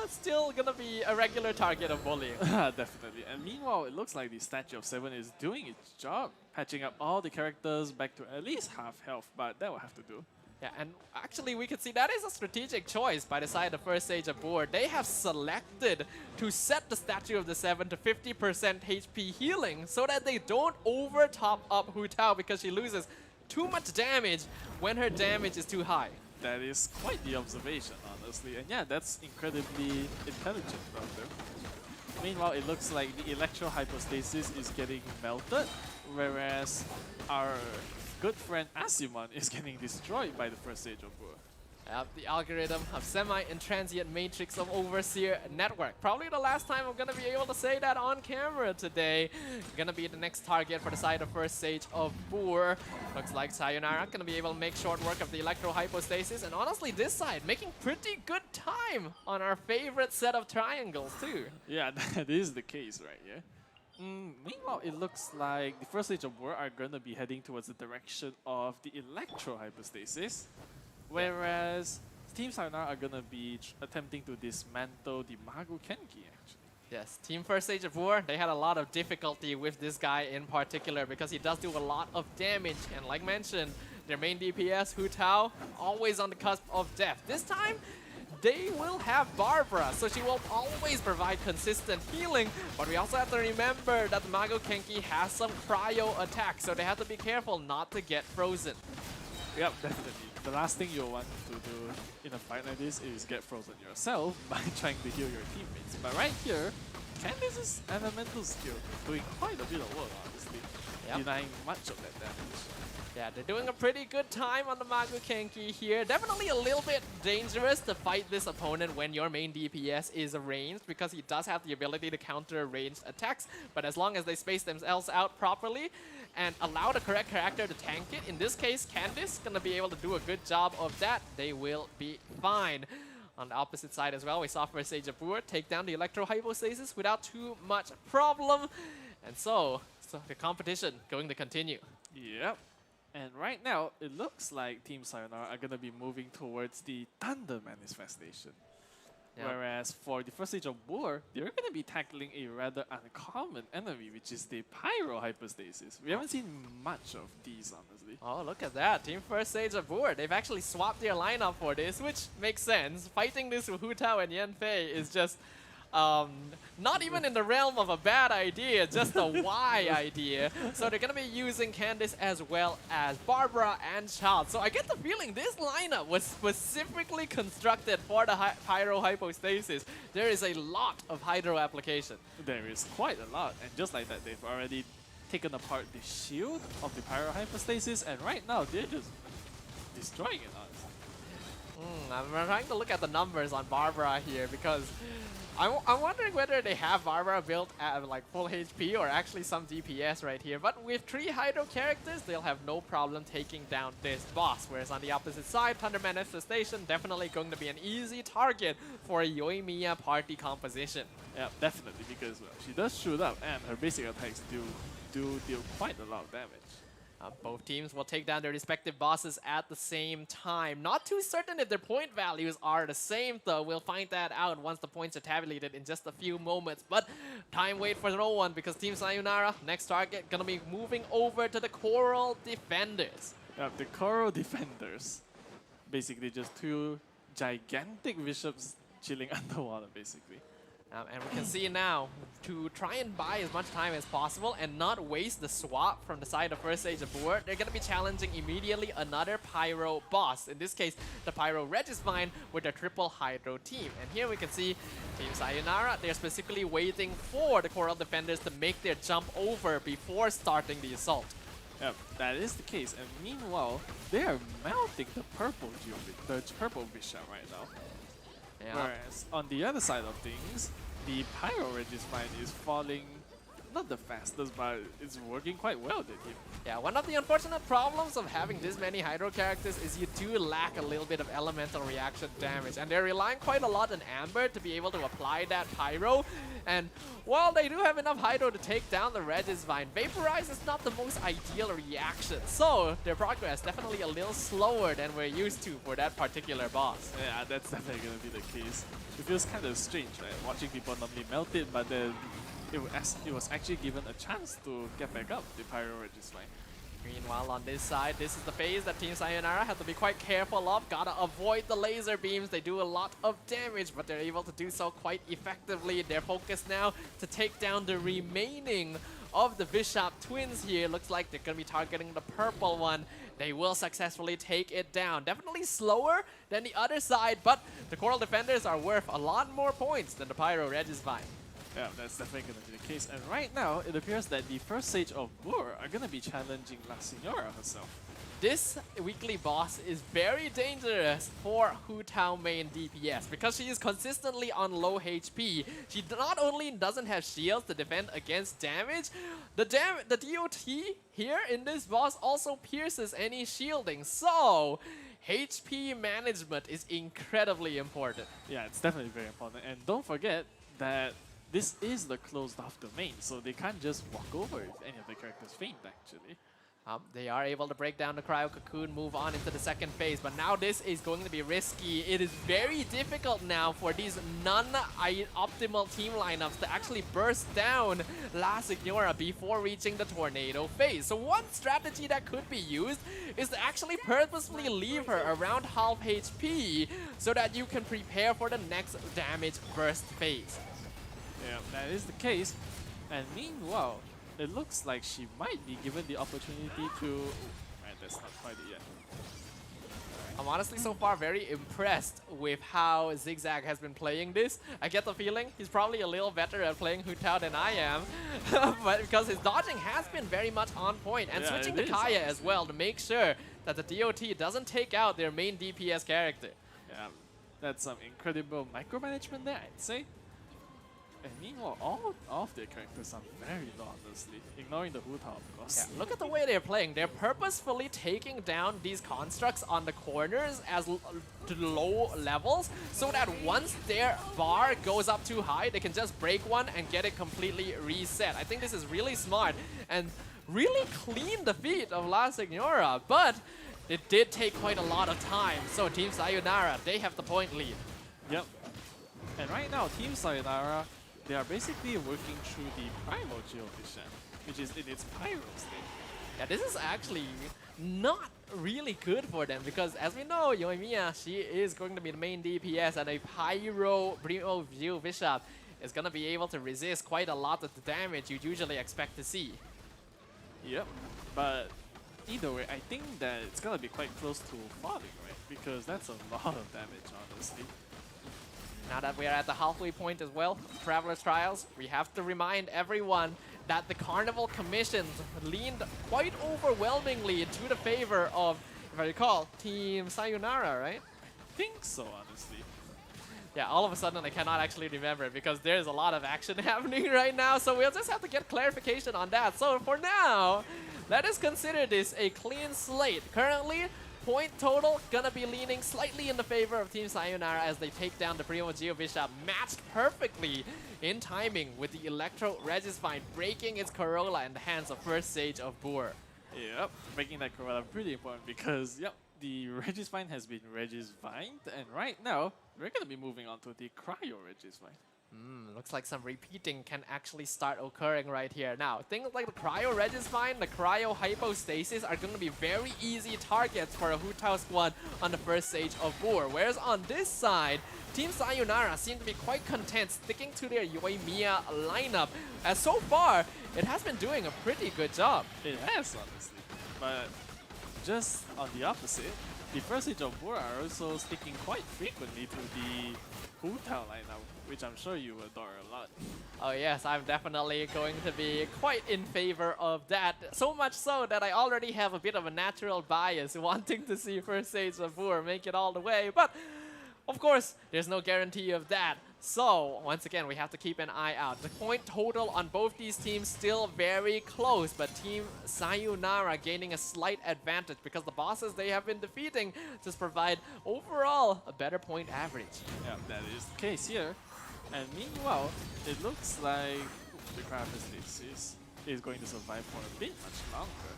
still gonna be a regular target of bullying. Definitely. And meanwhile, it looks like the Statue of 7 is doing its job, patching up all the characters back to at least half health, but that will have to do. Yeah, and actually we can see that is a strategic choice by the side of first stage of Boor. They have selected to set the Statue of the 7 to 50% HP healing so that they don't over top up Hu Tao because she loses too much damage when her damage is too high. That is quite the observation, honestly. And yeah, that's incredibly intelligent of them. Meanwhile, it looks like the Electro Hypostasis is getting melted, whereas our good friend Asimon is getting destroyed by the first stage of Boor. The algorithm of semi-intransient matrix of Overseer network. Probably the last time I'm gonna be able to say that on camera today. Gonna be the next target for the side of first stage of Boor. Looks like Sayonara gonna be able to make short work of the Electro Hypostasis, and honestly this side making pretty good time on our favorite set of triangles too. Yeah, that is the case right here. Meanwhile, it looks like the first stage of Boor are gonna be heading towards the direction of the Electro Hypostasis. Whereas Team Sayonara are gonna be attempting to dismantle the Magu Kenki actually. Yes, Team First Stage of Boor, they had a lot of difficulty with this guy in particular because he does do a lot of damage, and like mentioned, their main DPS, Hu Tao, always on the cusp of death. This time, they will have Barbara, so she will always provide consistent healing, but we also have to remember that the Magu Kenki has some cryo attack, so they have to be careful not to get frozen. Yep, definitely. The last thing you'll want to do in a fight like this is get frozen yourself by trying to heal your teammates. But right here, Candice's elemental skill doing quite a bit of work, honestly, denying much of that damage. Yeah, they're doing a pretty good time on the Magu Kenki here. Definitely a little bit dangerous to fight this opponent when your main DPS is ranged, because he does have the ability to counter ranged attacks. But as long as they space themselves out properly and allow the correct character to tank it, in this case, Candice gonna be able to do a good job of that. They will be fine. On the opposite side as well, we saw first stage of Boor take down the Electro Hypostasis without too much problem. And so the competition going to continue. Yep. And right now, it looks like Team Sayonara are going to be moving towards the Thunder Manifestation. Yep. Whereas for the first stage of War, they're going to be tackling a rather uncommon enemy, which is the Pyro Hypostasis. We haven't seen much of these, honestly. Oh, look at that. Team First Stage of War. They've actually swapped their lineup for this, which makes sense. Fighting this with Hu Tao and Yan Fei is just not even in the realm of a bad idea, just a why idea. So they're going to be using Candice as well as Barbara and Child. So I get the feeling this lineup was specifically constructed for the Pyro Hypostasis. There is a lot of Hydro application. There is quite a lot, and just like that, they've already taken apart the shield of the Pyro Hypostasis, and right now they're just destroying it, honestly. I'm trying to look at the numbers on Barbara here because I'm wondering whether they have Barbara built at like full HP or actually some DPS right here. But with 3 Hydro characters, they'll have no problem taking down this boss. Whereas on the opposite side, Thunder Manifestation definitely going to be an easy target for a Yoimiya party composition. Yeah, definitely, because well, she does shoot up and her basic attacks do deal quite a lot of damage. Both teams will take down their respective bosses at the same time. Not too certain if their point values are the same though. We'll find that out once the points are tabulated in just a few moments. But time wait for no one because Team Sayonara, next target, gonna be moving over to the Coral Defenders. Yeah, the Coral Defenders. Basically just 2 gigantic bishops chilling underwater, basically. And we can see now, to try and buy as much time as possible and not waste the swap from the side of First Stage of War, they're going to be challenging immediately another Pyro boss. In this case, the Pyro Regisvine with their triple Hydro team. And here we can see Team Sayonara, they're specifically waiting for the Coral Defenders to make their jump over before starting the assault. Yep, that is the case. And meanwhile, they are melting the purple bishop right now. Yeah. Whereas on the other side of things, the Pyro Regisvine is falling not the fastest, but it's working quite well, did you? Yeah, one of the unfortunate problems of having this many Hydro characters is you do lack a little bit of elemental reaction damage, and they're relying quite a lot on Amber to be able to apply that Pyro. And while they do have enough Hydro to take down the Regisvine, Vaporize is not the most ideal reaction, so their progress definitely a little slower than we're used to for that particular boss. Yeah, that's definitely going to be the case. It feels kind of strange, right? Watching people normally melt it, but then it was actually given a chance to get back up, the Pyro Regisvine. Meanwhile, on this side, this is the phase that Team Sayonara have to be quite careful of. Gotta avoid the laser beams. They do a lot of damage, but they're able to do so quite effectively. They're focused now to take down the remaining of the Bishop twins here. Looks like they're gonna be targeting the purple one. They will successfully take it down. Definitely slower than the other side, but the Coral Defenders are worth a lot more points than the Pyro Regisvine. Yeah, that's definitely going to be the case. And right now, it appears that the first stage of War are going to be challenging La Senora herself. This weekly boss is very dangerous for Hu Tao main DPS because she is consistently on low HP. She not only doesn't have shields to defend against damage, the DOT here in this boss also pierces any shielding. So HP management is incredibly important. Yeah, it's definitely very important. And don't forget that this is the closed off domain, so they can't just walk over if any of the characters faint, actually. They are able to break down the Cryo Cocoon, move on into the second phase, but now this is going to be risky. It is very difficult now for these non-optimal team lineups to actually burst down La Senora before reaching the Tornado phase. So one strategy that could be used is to actually purposefully leave her around half HP so that you can prepare for the next damage burst phase. Yeah, that is the case. And meanwhile, it looks like she might be given the opportunity to... Right, that's not quite it yet. I'm honestly so far very impressed with how Zigzag has been playing this. I get the feeling he's probably a little better at playing Hu Tao than I am, but because his dodging has been very much on point, and switching to Kaya as well to make sure that the DOT doesn't take out their main DPS character. Yeah, that's some incredible micromanagement there, I'd say. And meanwhile, all of their characters are very low, honestly, ignoring the Hu Tao, of course. Yeah, look at the way they're playing. They're purposefully taking down these constructs on the corners as to low levels, so that once their bar goes up too high, they can just break one and get it completely reset. I think this is really smart and really clean defeat of La Senora, but it did take quite a lot of time. So Team Sayonara, they have the point lead. Yep. And right now, Team Sayonara, they are basically working through the Primal Geovision, which is in its Pyro state. Yeah, this is actually not really good for them because as we know, Yoimiya, she is going to be the main DPS and a Pyro Primo View Bishop is going to be able to resist quite a lot of the damage you usually expect to see. Yep, but either way, I think that it's going to be quite close to falling, right? Because that's a lot of damage, honestly. Now that we are at the halfway point as well, Traveler's Trials, we have to remind everyone that the Carnival commissions leaned quite overwhelmingly to the favor of, if I recall, Team Sayonara, right? I think so, honestly. Yeah, all of a sudden I cannot actually remember because there's a lot of action happening right now, so we'll just have to get clarification on that. So for now, let us consider this a clean slate. Currently, point total gonna be leaning slightly in the favor of Team Sayonara as they take down the Primo Geo Bishop, matched perfectly in timing with the Electro Regisvine breaking its Corolla in the hands of First Sage of Boor. Yep, breaking that Corolla pretty important because, yep, the Regisvine has been Regisvined, and right now, we're gonna be moving on to the Cryo Regisvine. Looks like some repeating can actually start occurring right here. Now, things like the Cryo Regisvine, the Cryo Hypostasis are going to be very easy targets for a Hu Tao squad on the First Stage of Boor. Whereas on this side, Team Sayonara seem to be quite content sticking to their Yoimiya lineup. As so far, it has been doing a pretty good job. It has, honestly. But just on the opposite, the First Stage of Boor are also sticking quite frequently to the Hu Tao lineup, which I'm sure you adore a lot. Oh yes, I'm definitely going to be quite in favor of that. So much so that I already have a bit of a natural bias wanting to see First Stage of Boor make it all the way. But of course, there's no guarantee of that. So, once again, we have to keep an eye out. The point total on both these teams still very close, but Team Sayonara gaining a slight advantage because the bosses they have been defeating just provide overall a better point average. Yeah, that is the case here. And meanwhile, it looks like the Cryostasis is going to survive for a bit much longer.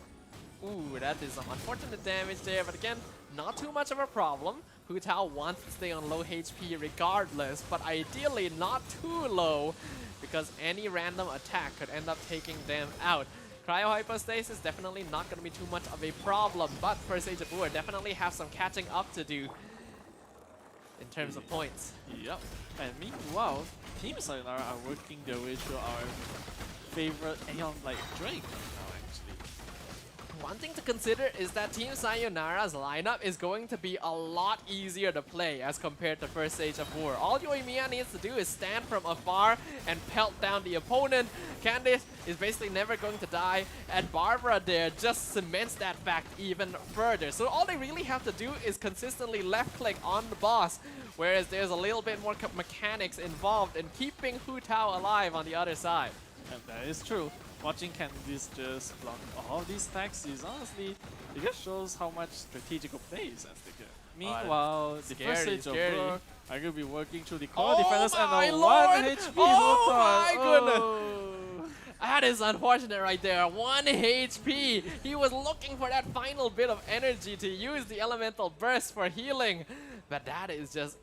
Ooh, that is some unfortunate damage there, but again, not too much of a problem. Hu Tao wants to stay on low HP regardless, but ideally not too low because any random attack could end up taking them out. Cryo Hypostasis definitely not going to be too much of a problem, but First Stage of Boor definitely have some catching up to do in terms of points. Yep. And meanwhile, Team Sayonara are working their way through our favorite Aeon-like Drake now, actually. One thing to consider is that Team Sayonara's lineup is going to be a lot easier to play as compared to First Stage of Boor. All Yoimiya needs to do is stand from afar and pelt down the opponent. Candice is basically never going to die, and Barbara there just cements that fact even further. So all they really have to do is consistently left click on the boss, whereas there's a little bit more mechanics involved in keeping Hu Tao alive on the other side. And that is true. Watching Candice just block all these attacks is honestly, it just shows how much strategical play is at stake here. Meanwhile, the First Stage of Boor are going to be working through the core defenders and a 1 HP Oh my goodness! That is unfortunate right there. 1 HP. He was looking for that final bit of energy to use the Elemental Burst for healing. But that is just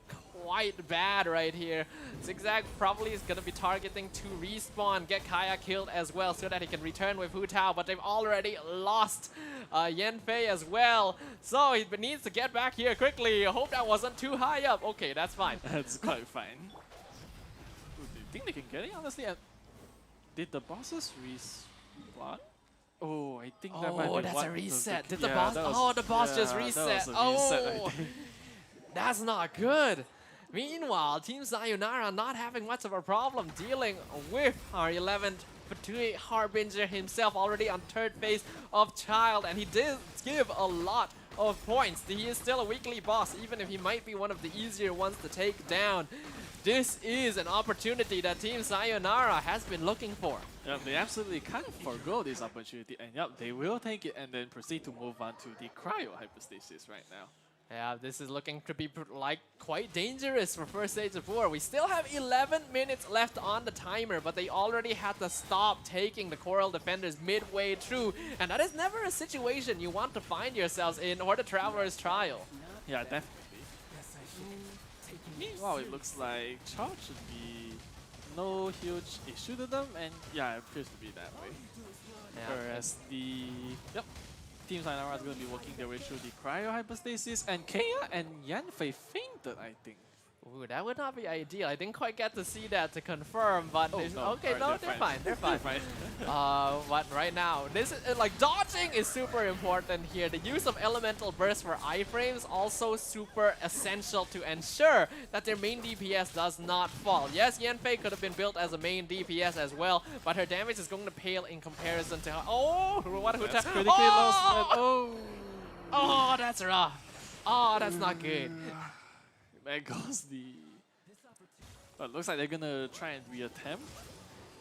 quite bad right here. Zigzag probably is going to be targeting to respawn, get Kaya killed as well so that he can return with Hu Tao, but they've already lost Yanfei as well. So he needs to get back here quickly. I hope that wasn't too high up. Okay, that's fine. That's quite fine. Do you think they can get it, honestly? Did the bosses respawn? Oh, I think that might be that's one a of the- reset. Did the yeah, boss? that was- Oh, the boss yeah, just that reset. was a reset, I Oh, think. that's not good. Meanwhile, Team Sayonara not having much of a problem dealing with our 11th Fatui Harbinger himself, already on third phase of Child, and he did give a lot of points. He is still a weekly boss, even if he might be one of the easier ones to take down. This is an opportunity that Team Sayonara has been looking for. Yep, they absolutely can't forgo this opportunity, and yep, they will take it and then proceed to move on to the Cryo Hypostasis right now. Yeah, this is looking to be like quite dangerous for First Stage of Boor. We still have 11 minutes left on the timer, but they already had to stop taking the Coral Defenders midway through, and that is never a situation you want to find yourselves in or the Traveler's Trial. Yeah, definitely. Meanwhile, it looks like charge should be no huge issue to them, and yeah, it appears to be that way. Yeah. Whereas the Team Sayonara is going to be working their way through the cryo hypostasis, and Kea and Yanfei fainted, I think. Ooh, that would not be ideal. I didn't quite get to see that to confirm, but Oh, there's- no. okay, Alright, no, they're they're fine. fine. They're fine. They're But right now, this is like dodging is super important here. The use of elemental burst for iframes also super essential to ensure that their main DPS does not fall. Yes, Yanfei could have been built as a main DPS as well, but her damage is going to pale in comparison to her. Oh, what who That's critically lost. Oh, oh, that's rough. Oh, that's not good. there goes the. But looks like they're gonna try and reattempt.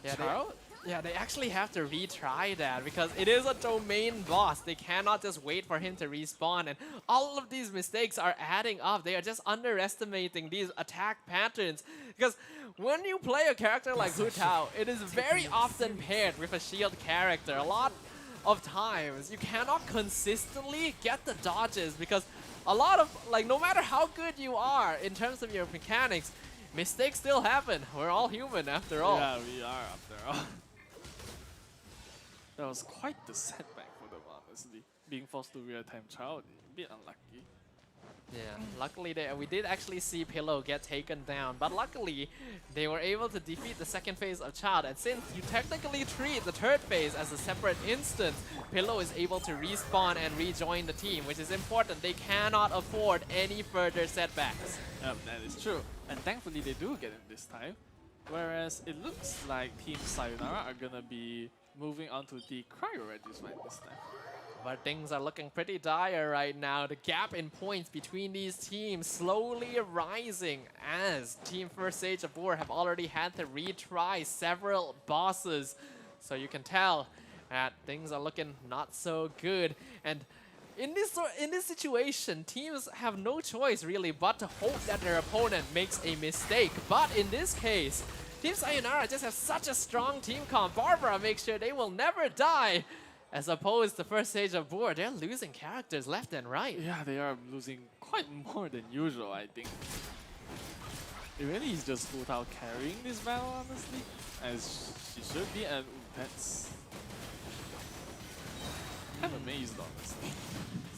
Yeah, Charo? they actually have to retry that because it is a domain boss. They cannot just wait for him to respawn, and all of these mistakes are adding up. They are just underestimating these attack patterns because when you play a character like Hu Tao, it is very often paired with a shield character. A lot of times you cannot consistently get the dodges because a lot of, like, no matter how good you are in terms of your mechanics, mistakes still happen. We're all human after all. Yeah, we are after all. That was quite the setback for them, honestly. Being forced to real-time Chao, a bit unlucky. Yeah, luckily we did actually see Pillow get taken down, but luckily they were able to defeat the second phase of Child, and since you technically treat the third phase as a separate instance, Pillow is able to respawn and rejoin the team, which is important. They cannot afford any further setbacks. Yep, that is true. And thankfully they do get it this time. Whereas it looks like Team Sayonara are gonna be moving on to the Cryo Registry this time. But things are looking pretty dire right now. The gap in points between these teams slowly rising as Team First Sage of War have already had to retry several bosses. So you can tell that things are looking not so good. And in this situation, teams have no choice really but to hope that their opponent makes a mistake. But in this case, Team Sayonara just have such a strong team comp. Barbara makes sure they will never die. As opposed to First Stage of War, they're losing characters left and right. Yeah, they are losing quite more than usual, I think. It really is just Hu Tao carrying this battle, honestly. As she should be, and that's... I'm amazed, honestly.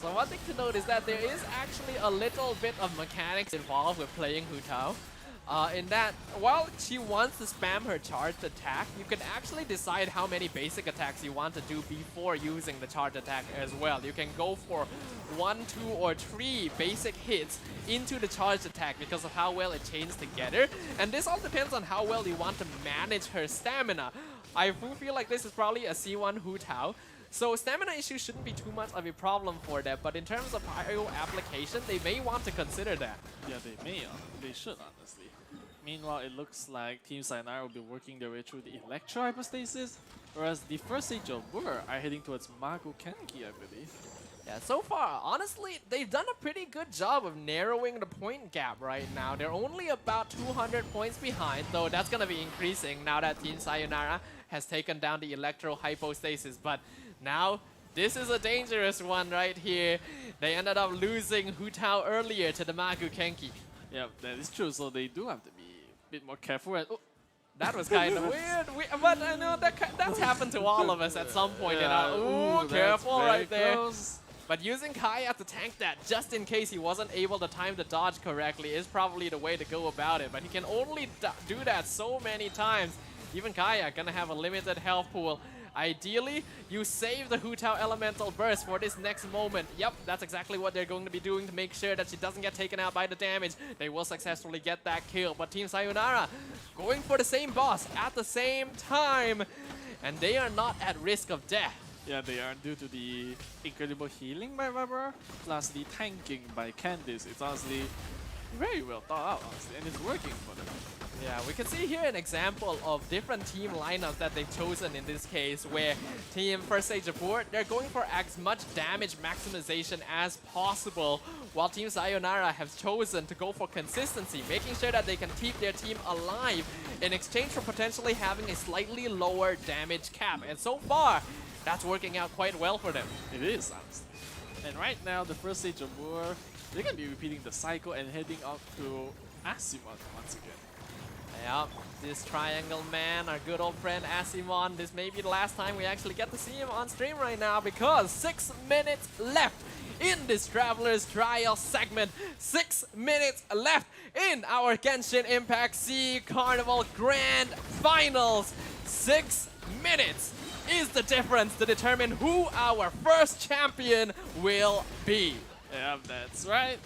So one thing to note is that there is actually a little bit of mechanics involved with playing Hu Tao. In that, while she wants to spam her charged attack, you can actually decide how many basic attacks you want to do before using the charged attack as well. You can go for 1, 2, or 3 basic hits into the charged attack because of how well it chains together. And this all depends on how well you want to manage her stamina. I do feel like this is probably a C1 Hu Tao. So stamina issues shouldn't be too much of a problem for them, but in terms of pyro application, they may want to consider that. Yeah, they may. They should, honestly. Meanwhile, it looks like Team Sayonara will be working their way through the Electro Hypostasis, whereas the First Stage of War are heading towards Mago Kenki, I believe. Yeah, so far, honestly, they've done a pretty good job of narrowing the point gap right now. They're only about 200 points behind, though that's going to be increasing now that Team Sayonara has taken down the Electro Hypostasis. But now, this is a dangerous one right here. They ended up losing Hu Tao earlier to the Mago Kenki. Yeah, that is true, so they do have to be a bit more careful. And, oh, that was kind of weird, but I know that's happened to all of us at some point. Yeah, Ooh, careful right there. Close. But using Kaya to tank that just in case he wasn't able to time the dodge correctly is probably the way to go about it. But he can only do that so many times. Even Kaya gonna have a limited health pool. Ideally, you save the Hu Tao Elemental Burst for this next moment. Yep, that's exactly what they're going to be doing to make sure that she doesn't get taken out by the damage. They will successfully get that kill, but Team Sayonara going for the same boss at the same time. And they are not at risk of death. Yeah, they are due to the incredible healing by Barbara, plus the tanking by Candice. It's honestly very well thought out, honestly, and it's working for them. Yeah, we can see here an example of different team lineups that they've chosen in this case, where Team First Stage of War, they're going for as much damage maximization as possible, while Team Sayonara has chosen to go for consistency, making sure that they can keep their team alive in exchange for potentially having a slightly lower damage cap. And so far, that's working out quite well for them. It is, honestly. And right now, the First Stage of War, they're going to be repeating the cycle and heading up to Asimon once again. Yep, this triangle man, our good old friend Asimon. This may be the last time we actually get to see him on stream right now because 6 minutes left in this Traveler's Trial segment. 6 minutes left in our Genshin Impact SEA Carnival Grand Finals. 6 minutes is the difference to determine who our first champion will be. Yeah, that's right.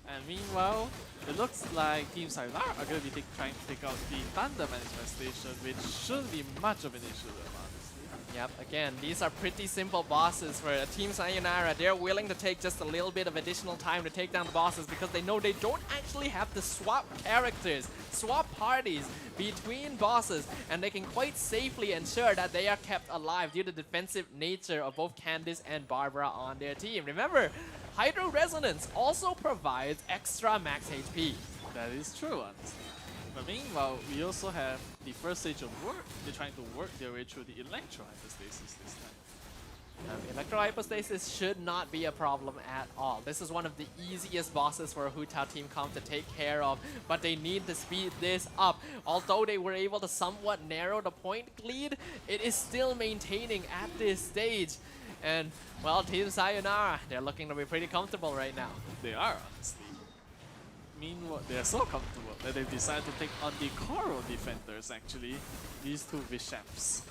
And meanwhile, it looks like Team Sayonara are going to be trying to take out the Thunder Manifestation, which shouldn't be much of an issue, honestly. Yep, again, these are pretty simple bosses for Team Sayonara. They're willing to take just a little bit of additional time to take down the bosses because they know they don't actually have to swap characters, swap parties between bosses, and they can quite safely ensure that they are kept alive due to the defensive nature of both Candice and Barbara on their team. Remember, Hydro Resonance also provides extra max HP. That is true, honestly. But meanwhile, we also have the first stage of work. They're trying to work their way through the Electro Hypostasis this time. Electro Hypostasis should not be a problem at all. This is one of the easiest bosses for a Hu Tao Team Comp to take care of, but they need to speed this up. Although they were able to somewhat narrow the point lead, it is still maintaining at this stage. And, well, Team Sayonara, they're looking to be pretty comfortable right now. They are, honestly. Meanwhile, they are so comfortable that they've decided to take on the Coral Defenders, actually. These two Bishops.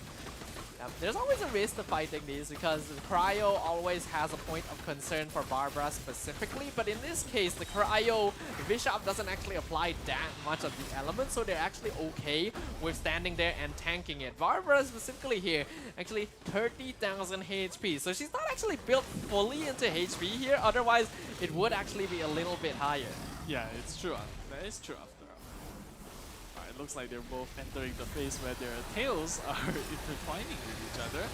Yep. There's always a risk to fighting these because Cryo always has a point of concern for Barbara specifically, but in this case, the Cryo Bishop doesn't actually apply that much of the elements, so they're actually okay with standing there and tanking it. Barbara specifically here, actually 30,000 HP, so she's not actually built fully into HP here, otherwise it would actually be a little bit higher. Yeah, it's true. That is true after all. It looks like they're both entering the phase where their tails are intertwining with each other.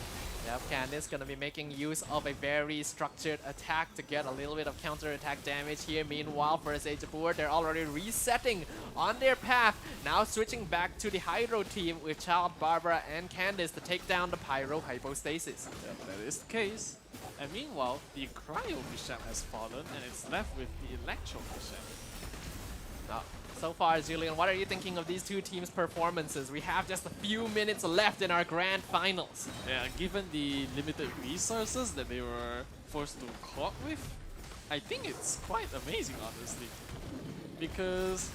Yep, Candice gonna be making use of a very structured attack to get a little bit of counter-attack damage here. Meanwhile, for Age of War, they're already resetting on their path. Now switching back to the Hydro team with Child, Barbara, and Candice to take down the Pyro Hypostasis. Yep, that is the case. And meanwhile, the Cryo Bishop has fallen, and it's left with the Electro Bishop. Now, so far, Julian, what are you thinking of these two teams' performances? We have just a few minutes left in our grand finals. Yeah, given the limited resources that they were forced to cope with, I think it's quite amazing, honestly. Because,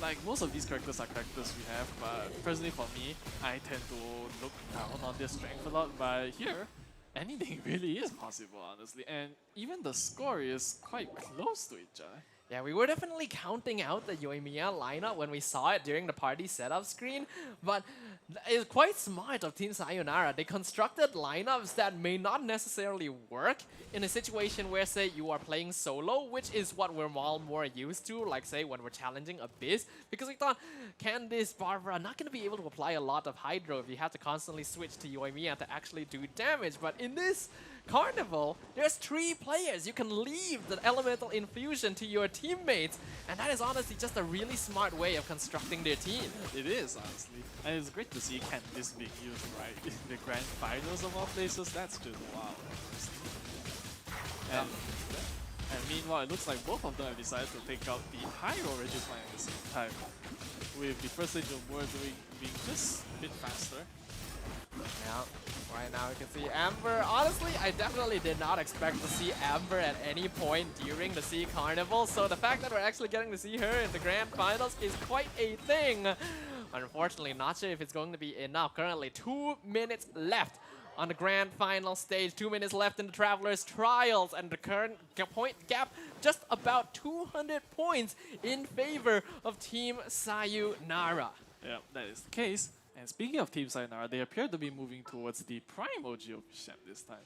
like, most of these characters are characters we have, but personally for me, I tend to look down on their strength a lot, but here, anything really is possible, honestly. And even the score is quite close to each other. Yeah, we were definitely counting out the Yoimiya lineup when we saw it during the party setup screen, but it's quite smart of Team Sayonara. They constructed lineups that may not necessarily work in a situation where, say, you are playing solo, which is what we're all more used to, like, say, when we're challenging Abyss, because we thought, Candice, Barbara, not going to be able to apply a lot of Hydro if you have to constantly switch to Yoimiya to actually do damage, but in this Carnival, there's 3 players. You can leave the elemental infusion to your teammates, and that is honestly just a really smart way of constructing their team. It is, honestly. And it's great to see Candice being used right in the grand finals of all places. That's just wow. And meanwhile, it looks like both of them have decided to take out the Pyro Regify at the same time, with the first stage of war being just a bit faster. Yeah, right now we can see Amber. Honestly, I definitely did not expect to see Amber at any point during the SEA Carnival, so the fact that we're actually getting to see her in the grand finals is quite a thing. Unfortunately, not sure if it's going to be enough. Currently, 2 minutes left on the grand final stage. 2 minutes left in the Traveler's Trials, and the current point gap just about 200 points in favor of Team Sayonara. Yeah, that is the case. And speaking of Team Sayonara, they appear to be moving towards the Primo Geo Bishop this time.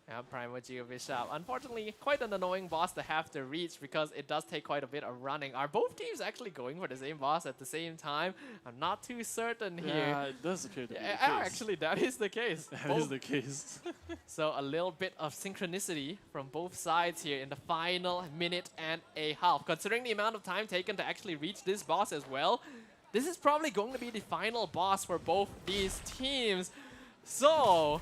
Yeah, Primo Geo Bishop. Unfortunately, quite an annoying boss to have to reach because it does take quite a bit of running. Are both teams actually going for the same boss at the same time? I'm not too certain here. Yeah, it does appear to be the case. Actually, that is the case. That is the case. So a little bit of synchronicity from both sides here in the final minute and a half. Considering the amount of time taken to actually reach this boss as well, this is probably going to be the final boss for both these teams. So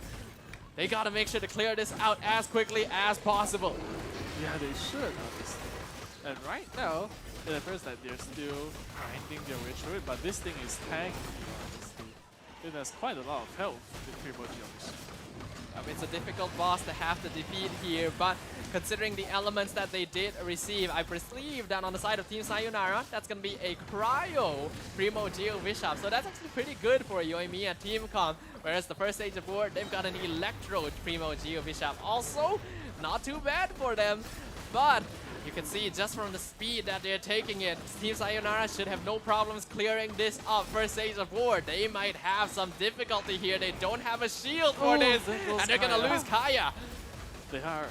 they gotta make sure to clear this out as quickly as possible. Yeah, they should, obviously. And right now, It appears that they're still grinding their way through it, but this thing is tanky, honestly. It has quite a lot of health with Primo Geovision. It's a difficult boss to have to defeat here, but considering the elements that they did receive, I perceive that on the side of Team Sayonara, that's going to be a Cryo Primo Geo Bishop. So that's actually pretty good for Yoimiya and Team Com. Whereas the first stage of war, they've got an Electro Primo Geo Bishop. Also, not too bad for them, but you can see just from the speed that they're taking it, Team Sayonara should have no problems clearing this up. First stage of war, they might have some difficulty here. They don't have a shield for this, and they're gonna lose Kaya. They are.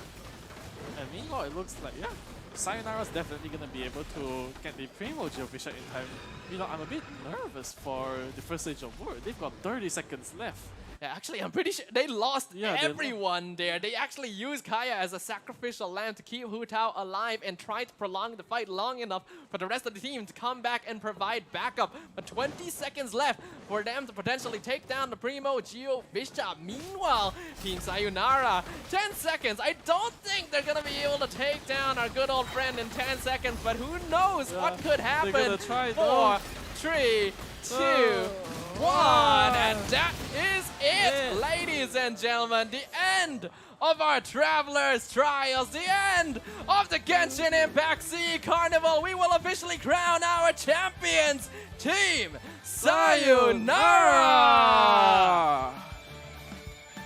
And meanwhile, it looks like, yeah, Sayonara's definitely gonna be able to get the Primo Geovision in time. You know, I'm a bit nervous for the first stage of war. They've got 30 seconds left. Yeah, actually, I'm pretty sure they lost everyone there. They actually used Kaya as a sacrificial lamb to keep Hu Tao alive and try to prolong the fight long enough for the rest of the team to come back and provide backup. But 20 seconds left for them to potentially take down the Primo Geo Bishop. Meanwhile, Team Sayonara, 10 seconds. I don't think they're going to be able to take down our good old friend in 10 seconds, but who knows what could happen. They're gonna try, 4, 3, 2, 1, and that is it, ladies and gentlemen. The end of our Travelers Trials, the end of the Genshin Impact SEA Carnival. We will officially crown our champions, Team Sayonara.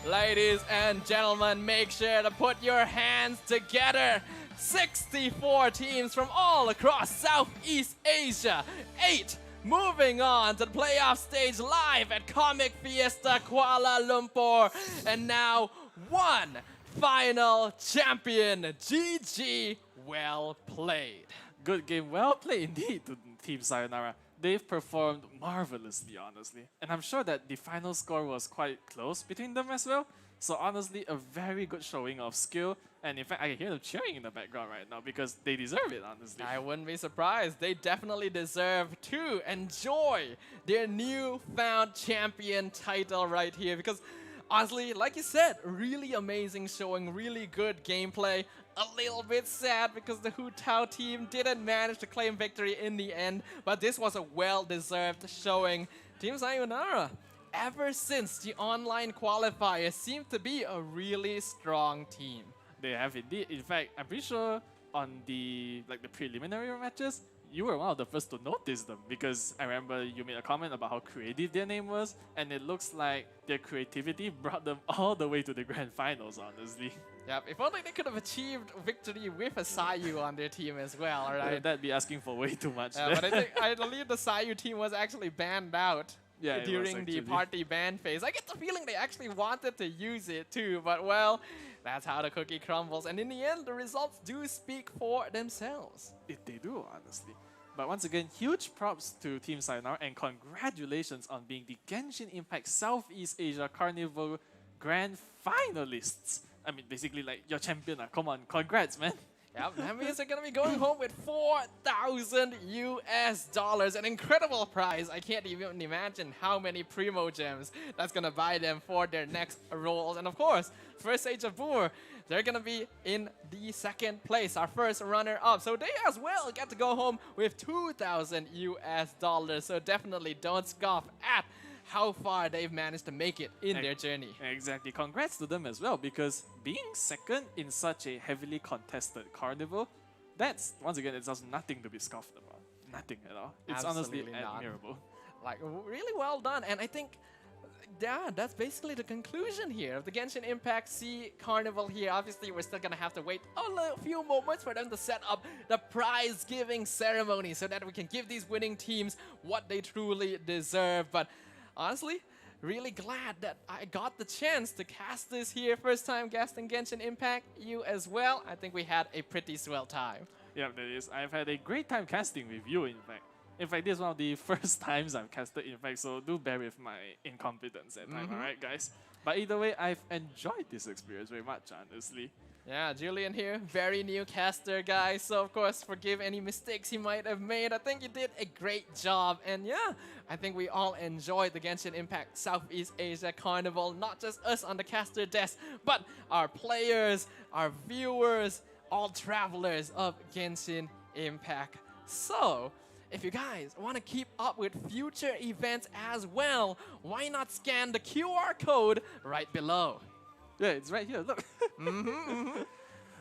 Ladies and gentlemen, make sure to put your hands together. 64 teams from all across Southeast Asia. 8 moving on to the playoff stage live at Comic Fiesta Kuala Lumpur. And now 1 final champion. GG, well played. Good game, well played indeed to Team Sayonara. They've performed marvelously, honestly. And I'm sure that the final score was quite close between them as well. So honestly, a very good showing of skill. And in fact, I can hear them cheering in the background right now because they deserve it, honestly. I wouldn't be surprised. They definitely deserve to enjoy their newfound champion title right here. Because honestly, like you said, really amazing showing, really good gameplay. A little bit sad because the Hu Tao team didn't manage to claim victory in the end. But this was a well-deserved showing. Team Sayonara, ever since the online qualifiers, seem to be a really strong team. They have indeed. In fact, I'm pretty sure on the preliminary matches, you were one of the first to notice them because I remember you made a comment about how creative their name was, and it looks like their creativity brought them all the way to the grand finals, honestly. Yep, if only they could have achieved victory with a Sayu on their team as well, right? That'd be asking for way too much. Yeah, but I believe the Sayu team was actually banned out. Yeah, during the party ban phase. I get the feeling they actually wanted to use it too, but well, that's how the cookie crumbles. And in the end, the results do speak for themselves. They do, honestly. But once again, huge props to Team Sayonara and congratulations on being the Genshin Impact Southeast Asia Carnival Grand Finalists. I mean, basically like your champion. Come on, congrats, man. Yep, that means they're going to be going home with $4,000 US. An incredible prize. I can't even imagine how many Primo Gems that's going to buy them for their next roles. And of course, first stage of Boor, they're going to be in the second place, our first runner-up. So they as well get to go home with $2,000 US. So definitely don't scoff at how far they've managed to make it in their journey. Exactly. Congrats to them as well, because being second in such a heavily contested carnival, that's, once again, it's just nothing to be scoffed about. Nothing at all. It's honestly admirable. Like, really well done. And I think, yeah, that's basically the conclusion here of the Genshin Impact SEA Carnival here. Obviously, we're still going to have to wait a few moments for them to set up the prize-giving ceremony so that we can give these winning teams what they truly deserve. But honestly, really glad that I got the chance to cast this here. First time casting Genshin Impact. You as well. I think we had a pretty swell time. Yeah, that is. I've had a great time casting with you, in fact. In fact, this is one of the first times I've casted, in fact, so do bear with my incompetence at time, alright, guys? But either way, I've enjoyed this experience very much, honestly. Yeah, Julian here, very new caster, guys. So, of course, forgive any mistakes he might have made. I think you did a great job. And yeah, I think we all enjoyed the Genshin Impact Southeast Asia Carnival. Not just us on the caster desk, but our players, our viewers, all travelers of Genshin Impact So, if you guys want to keep up with future events as well, why not scan the QR code right below? Yeah, it's right here, look.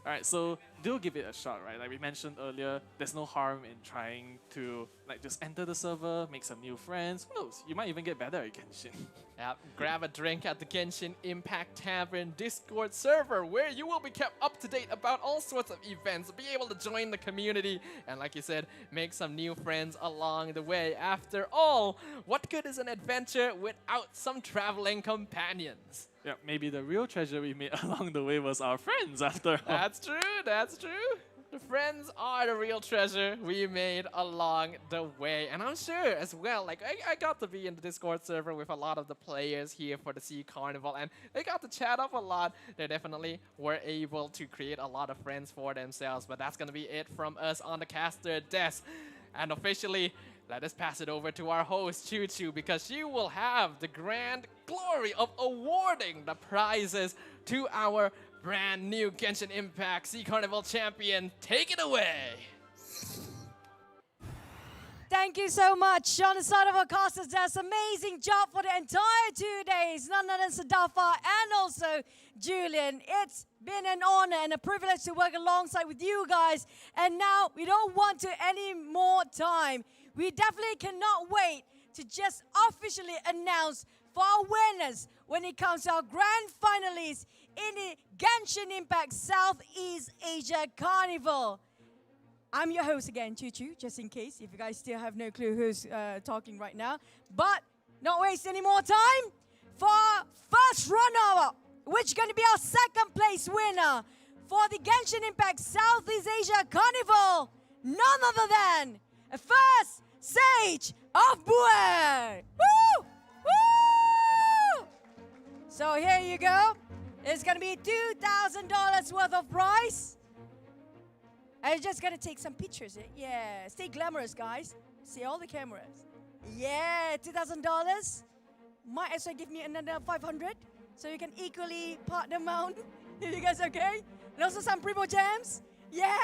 Alright, so do give it a shot, right? Like we mentioned earlier, there's no harm in trying to like just enter the server, make some new friends. Who knows? You might even get better at Genshin. Yep, grab a drink at the Genshin Impact Tavern Discord server where you will be kept up to date about all sorts of events, be able to join the community, and like you said, make some new friends along the way. After all, what good is an adventure without some traveling companions? Yeah, maybe the real treasure we made along the way was our friends after all. That's true, that's true. The friends are the real treasure we made along the way. And I'm sure as well, like I got to be in the Discord server with a lot of the players here for the SEA Carnival, and they got to chat up a lot. They definitely were able to create a lot of friends for themselves. But that's gonna be it from us on the caster desk. And officially, let us pass it over to our host, Choo Choo, because she will have the grand glory of awarding the prizes to our brand new Genshin Impact SEA Carnival champion. Take it away! Thank you so much on the side of our casters. That's amazing job for the entire 2 days. None other than Sadafa and also Julian. It's been an honor and a privilege to work alongside with you guys. And now we don't want to any more time. We definitely cannot wait to just officially announce for our winners when it comes to our grand finalists in the Genshin Impact Southeast Asia Carnival. I'm your host again, Choo Choo, just in case, if you guys still have no clue who's talking right now. But not waste any more time for first runner-up, which is going to be our second place winner for the Genshin Impact Southeast Asia Carnival. None other than a first Sage of Bue. Woo! Woo! So here you go. It's going to be $2,000 worth of prize. I'm just going to take some pictures. Yeah, stay glamorous, guys. See all the cameras. Yeah, $2,000. Might as well give me another 500 so you can equally part the amount. You guys okay? And also some Primo Gems. Yeah.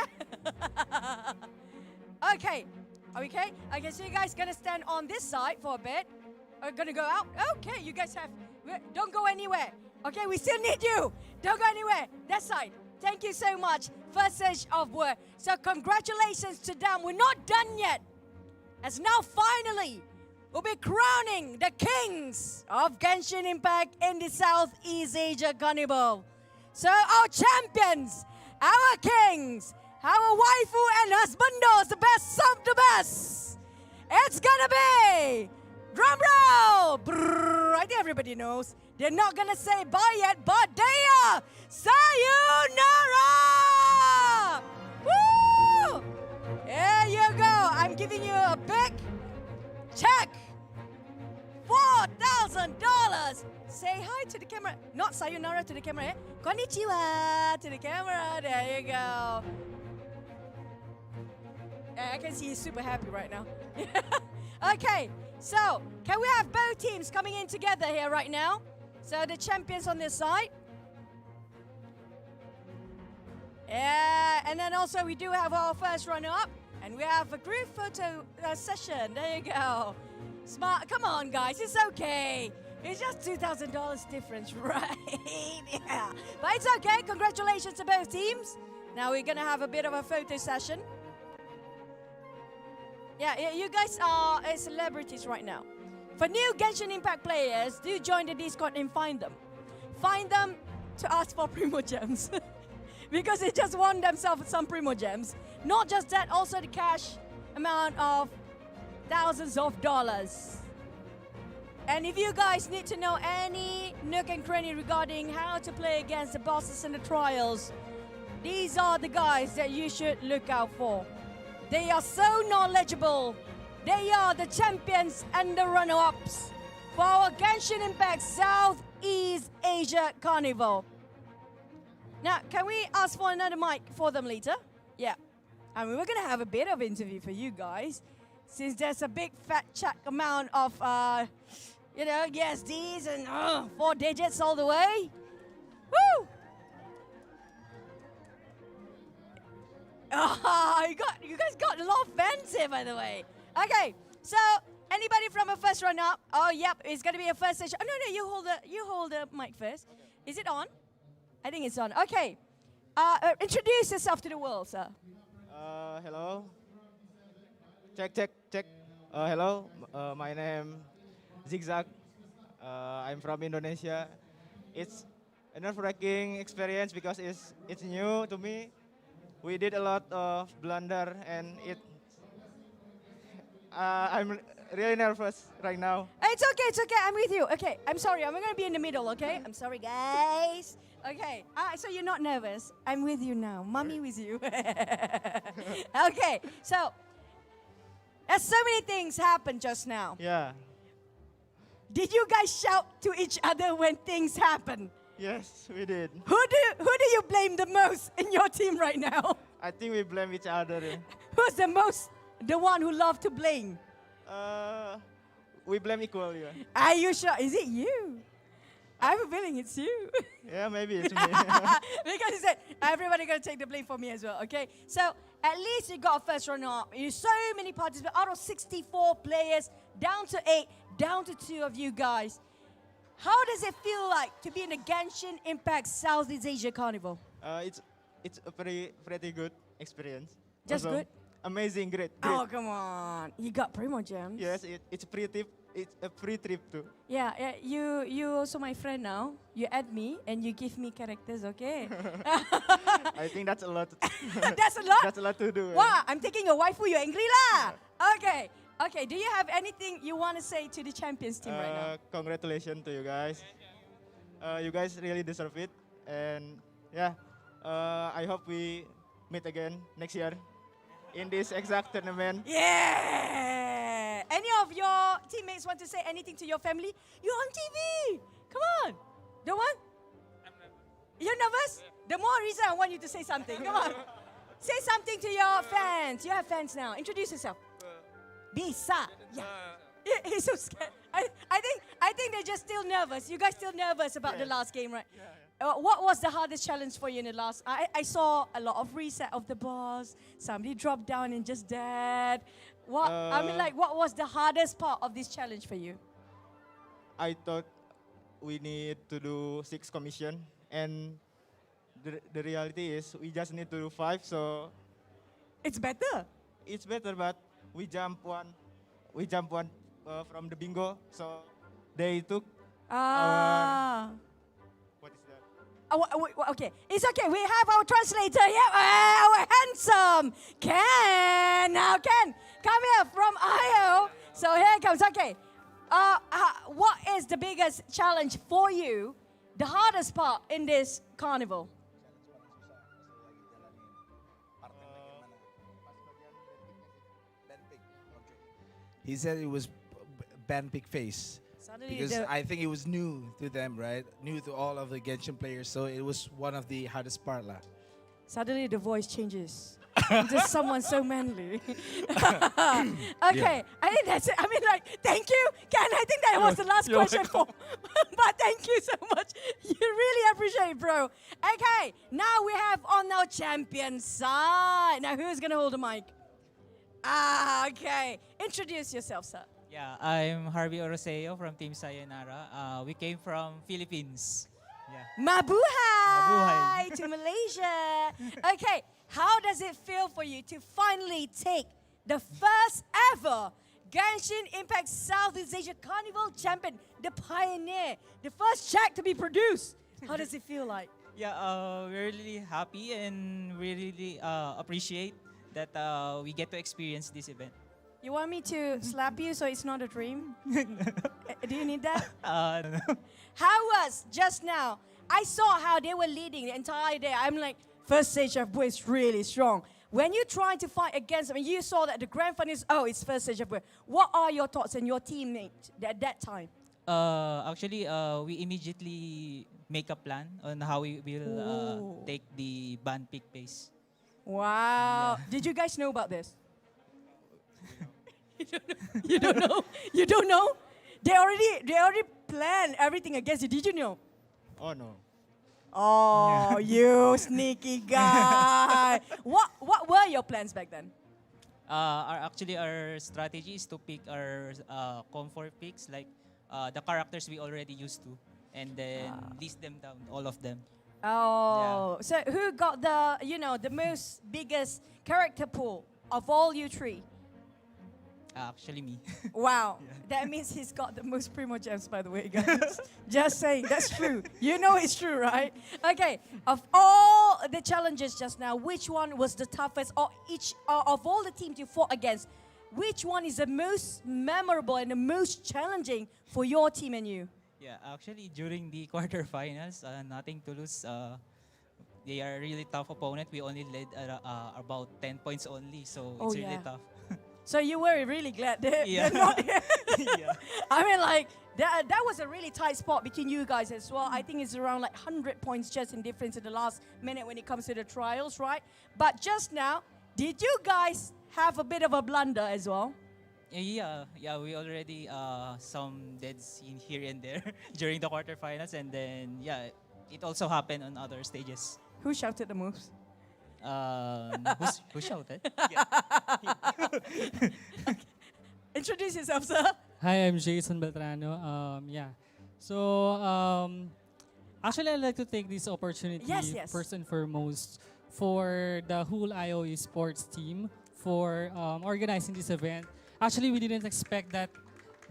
Okay. Are we okay? Okay, so you guys gonna stand on this side for a bit. Are gonna go out? Okay, you guys have... Don't go anywhere. Okay, we still need you. Don't go anywhere. That side. Thank you so much. First stage of work. So congratulations to them. We're not done yet. As now finally, we'll be crowning the kings of Genshin Impact in the Southeast Asia Carnival. So our champions, our kings, our waifu and husbandos, the best of the best. It's gonna be, drum roll. Brrr, I think everybody knows. They're not gonna say bye yet, but they are Sayonara. Woo! There you go. I'm giving you a big check. $4,000. Say hi to the camera. Not sayonara to the camera. Eh? Konnichiwa to the camera. There you go. I can see he's super happy right now. Okay, so can we have both teams coming in together here right now? So the champions on this side. Yeah, and then also we do have our first runner-up. And we have a group photo session. There you go. Smart. Come on, guys. It's okay. It's just $2,000 difference, right? Yeah. But it's okay. Congratulations to both teams. Now we're going to have a bit of a photo session. Yeah, you guys are celebrities right now. For new Genshin Impact players, do join the Discord and find them. Find them to ask for Primo Gems. Because they just won themselves some Primo Gems. Not just that, also the cash amount of thousands of dollars. And if you guys need to know any nook and cranny regarding how to play against the bosses in the trials, these are the guys that you should look out for. They are so knowledgeable. They are the champions and the runner-ups for our Genshin Impact Southeast Asia Carnival. Now, can we ask for another mic for them later? Yeah. I mean, we're going to have a bit of interview for you guys, since there's a big fat check amount of, yes, D's and 4 digits all the way. Woo! Oh, you guys got a lot of fans here, by the way. Okay, so anybody from a first run-up? Oh, yep, it's gonna be a first session. Oh no, you hold the mic first. Is it on? I think it's on. Okay, introduce yourself to the world, sir. Hello. Check. Hello. My name Zigzag. I'm from Indonesia. It's a nerve-wracking experience because it's new to me. We did a lot of blunder and I'm really nervous right now. It's okay. I'm with you. Okay, I'm sorry. I'm gonna be in the middle. Okay, I'm sorry, guys. Okay, so you're not nervous. I'm with you now. Mommy with you. Okay, so there's so many things happened just now. Yeah. Did you guys shout to each other when things happen? Yes, we did. Who do you blame the most in your team right now? I think we blame each other. Who's the one who love to blame? We blame equally. Are you sure? Is it you? I have a feeling it's you. Yeah, maybe it's me. Because he said, everybody gonna take the blame for me as well, okay? So, at least you got a first runner-up. You so many participants, out of 64 players, down to 8, down to 2 of you guys. How does it feel like to be in the Genshin Impact Southeast Asia Carnival? It's a pretty good experience. Just Also, good? Amazing, great. Oh, come on. You got Primo Gems. Yes, it's a free trip too. Yeah, you also my friend now. You add me and you give me characters, okay? I think that's a lot. That's a lot? That's a lot to do. Wow, I'm taking your waifu, you're angry lah. Okay, do you have anything you want to say to the champions team right now? Congratulations to you guys. You guys really deserve it. And yeah, I hope we meet again next year in this exact tournament. Yeah! Any of your teammates want to say anything to your family? You're on TV! Come on! The one? You're nervous? The more reason I want you to say something. Come on. Say something to your fans. You have fans now. Introduce yourself. Bisa. Yeah. He's so scared. I think they're just still nervous. You guys still nervous about the last game, right? What was the hardest challenge for you in the last? I saw a lot of reset of the boss. Somebody dropped down and just died. What was the hardest part of this challenge for you? I thought we need to do 6 commission, and the reality is we just need to do 5. So it's better. It's better, but we jump one from the bingo. So they took our. What is that? Okay, it's okay. We have our translator here, our handsome Ken. Now, Ken, come here from IO. So here it comes. Okay, what is the biggest challenge for you? The hardest part in this carnival? He said it was band pick face. Suddenly Because I think it was new to them, right? New to all of the Genshin players, so it was one of the hardest part lah. Suddenly the voice changes. Just someone so manly. Okay, I think that's it. I mean, like, thank you, Ken. I think that was the last question for. But thank you so much. You really appreciate it, bro. Okay, now we have on our champion side. Now who's gonna hold the mic? Okay. Introduce yourself, sir. Yeah, I'm Harvey Oroseo from Team Sayonara. We came from Philippines. Yeah. Mabuhay to Malaysia. Okay, how does it feel for you to finally take the first ever Genshin Impact Southeast Asia Carnival champion, the pioneer, the first check to be produced? How does it feel like? Yeah, we're really happy and we really appreciate that we get to experience this event. You want me to slap you so it's not a dream? Do you need that? No. How was just now? I saw how they were leading the entire day. I'm like, first stage of Bui is really strong. When you trying to fight against them, and you saw that the grand final is, it's first stage of Bui. What are your thoughts and your teammates at that time? Actually, we immediately make a plan on how we will take the band pick pace. Wow. Yeah. Did you guys know about this? You don't know? You don't know? They already planned everything against you. Did you know? Oh no. Oh, you sneaky guy. What were your plans back then? Our strategy is to pick our comfort picks, like the characters we already used to, and then list them down, all of them. Oh, so who got the most biggest character pool of all you three? Actually, me. Wow, that means he's got the most primo gems, by the way, guys. Just saying, that's true. You know it's true, right? Okay, of all the challenges just now, which one was the toughest, or of all the teams you fought against, which one is the most memorable and the most challenging for your team and you? Yeah, actually, during the quarterfinals, nothing to lose. They are a really tough opponent. We only led about 10 points only, so it's really tough. So you were really glad they're not here. I mean, like, that was a really tight spot between you guys as well. I think it's around like 100 points just in difference in the last minute when it comes to the trials, right? But just now, did you guys have a bit of a blunder as well? Yeah, we already some dead scene here and there during the quarterfinals, and then it also happened on other stages. Who shouted the moves? Who shouted? Introduce yourself, sir. Hi, I'm Jason Beltrano. So, actually, I'd like to take this opportunity first and foremost for the whole IO Esports team for organizing this event. Actually, we didn't expect that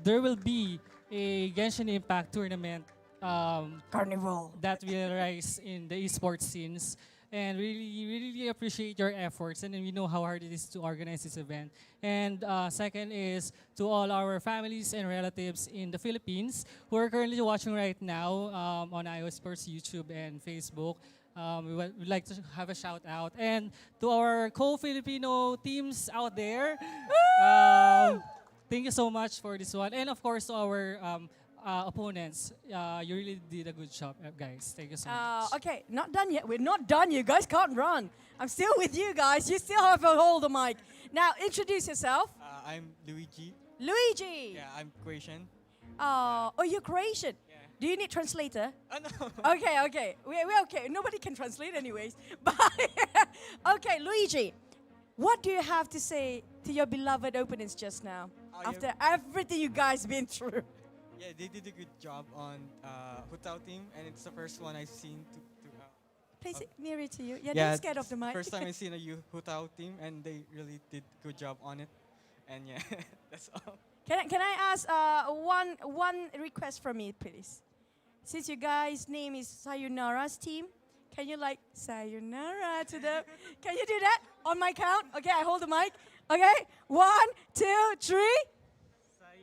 there will be a Genshin Impact tournament Carnival that will rise in the esports scenes. And we really appreciate your efforts, and then we know how hard it is to organize this event. And second is to all our families and relatives in the Philippines who are currently watching right now on IO Sports YouTube and Facebook. We would like to have a shout out. And to our co-Filipino teams out there, thank you so much for this one. And of course to our opponents, you really did a good job, guys. Thank you so much. Okay, not done yet. We're not done. You guys can't run. I'm still with you guys. You still have to hold the mic. Now, introduce yourself. I'm Luigi. Luigi. Yeah, I'm Croatian. Oh, you're Croatian. Yeah. Do you need translator? No. Okay. We're okay. Nobody can translate anyways. But okay, Luigi, what do you have to say to your beloved opponents just now after everything you guys been through? Yeah, they did a good job on YooHoo team, and it's the first one I've seen to Place it nearer to you. Yeah, don't scared of the mic. First time I've seen a YooHoo team, and they really did good job on it. And yeah, that's all. Can I ask one request from me, please? Since you guys' name is Sayonara's team, can you like Sayonara to them? Can you do that on my count? Okay, I hold the mic. Okay, 1, 2, 3.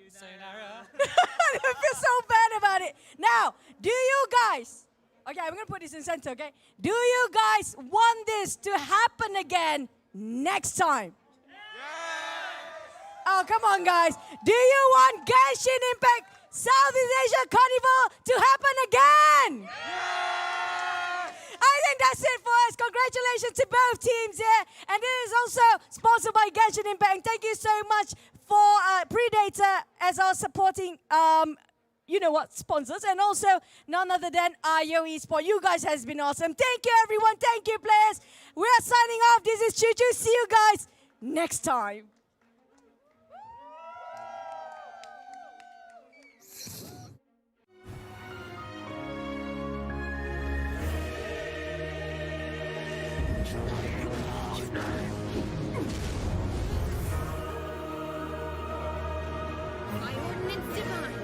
Sayonara. I feel so bad about it. Now, do you guys, okay, I'm going to put this in center, okay? Do you guys want this to happen again next time? Oh, come on, guys. Do you want Genshin Impact Southeast Asia Carnival to happen again? I think that's it for us. Congratulations to both teams here. And it is also sponsored by Genshin Impact. And thank you so much for Predator as our supporting, sponsors. And also none other than IO Esports. You guys has been awesome. Thank you, everyone. Thank you, players. We are signing off. This is Choo-Choo. See you guys next time. My ordnance divine.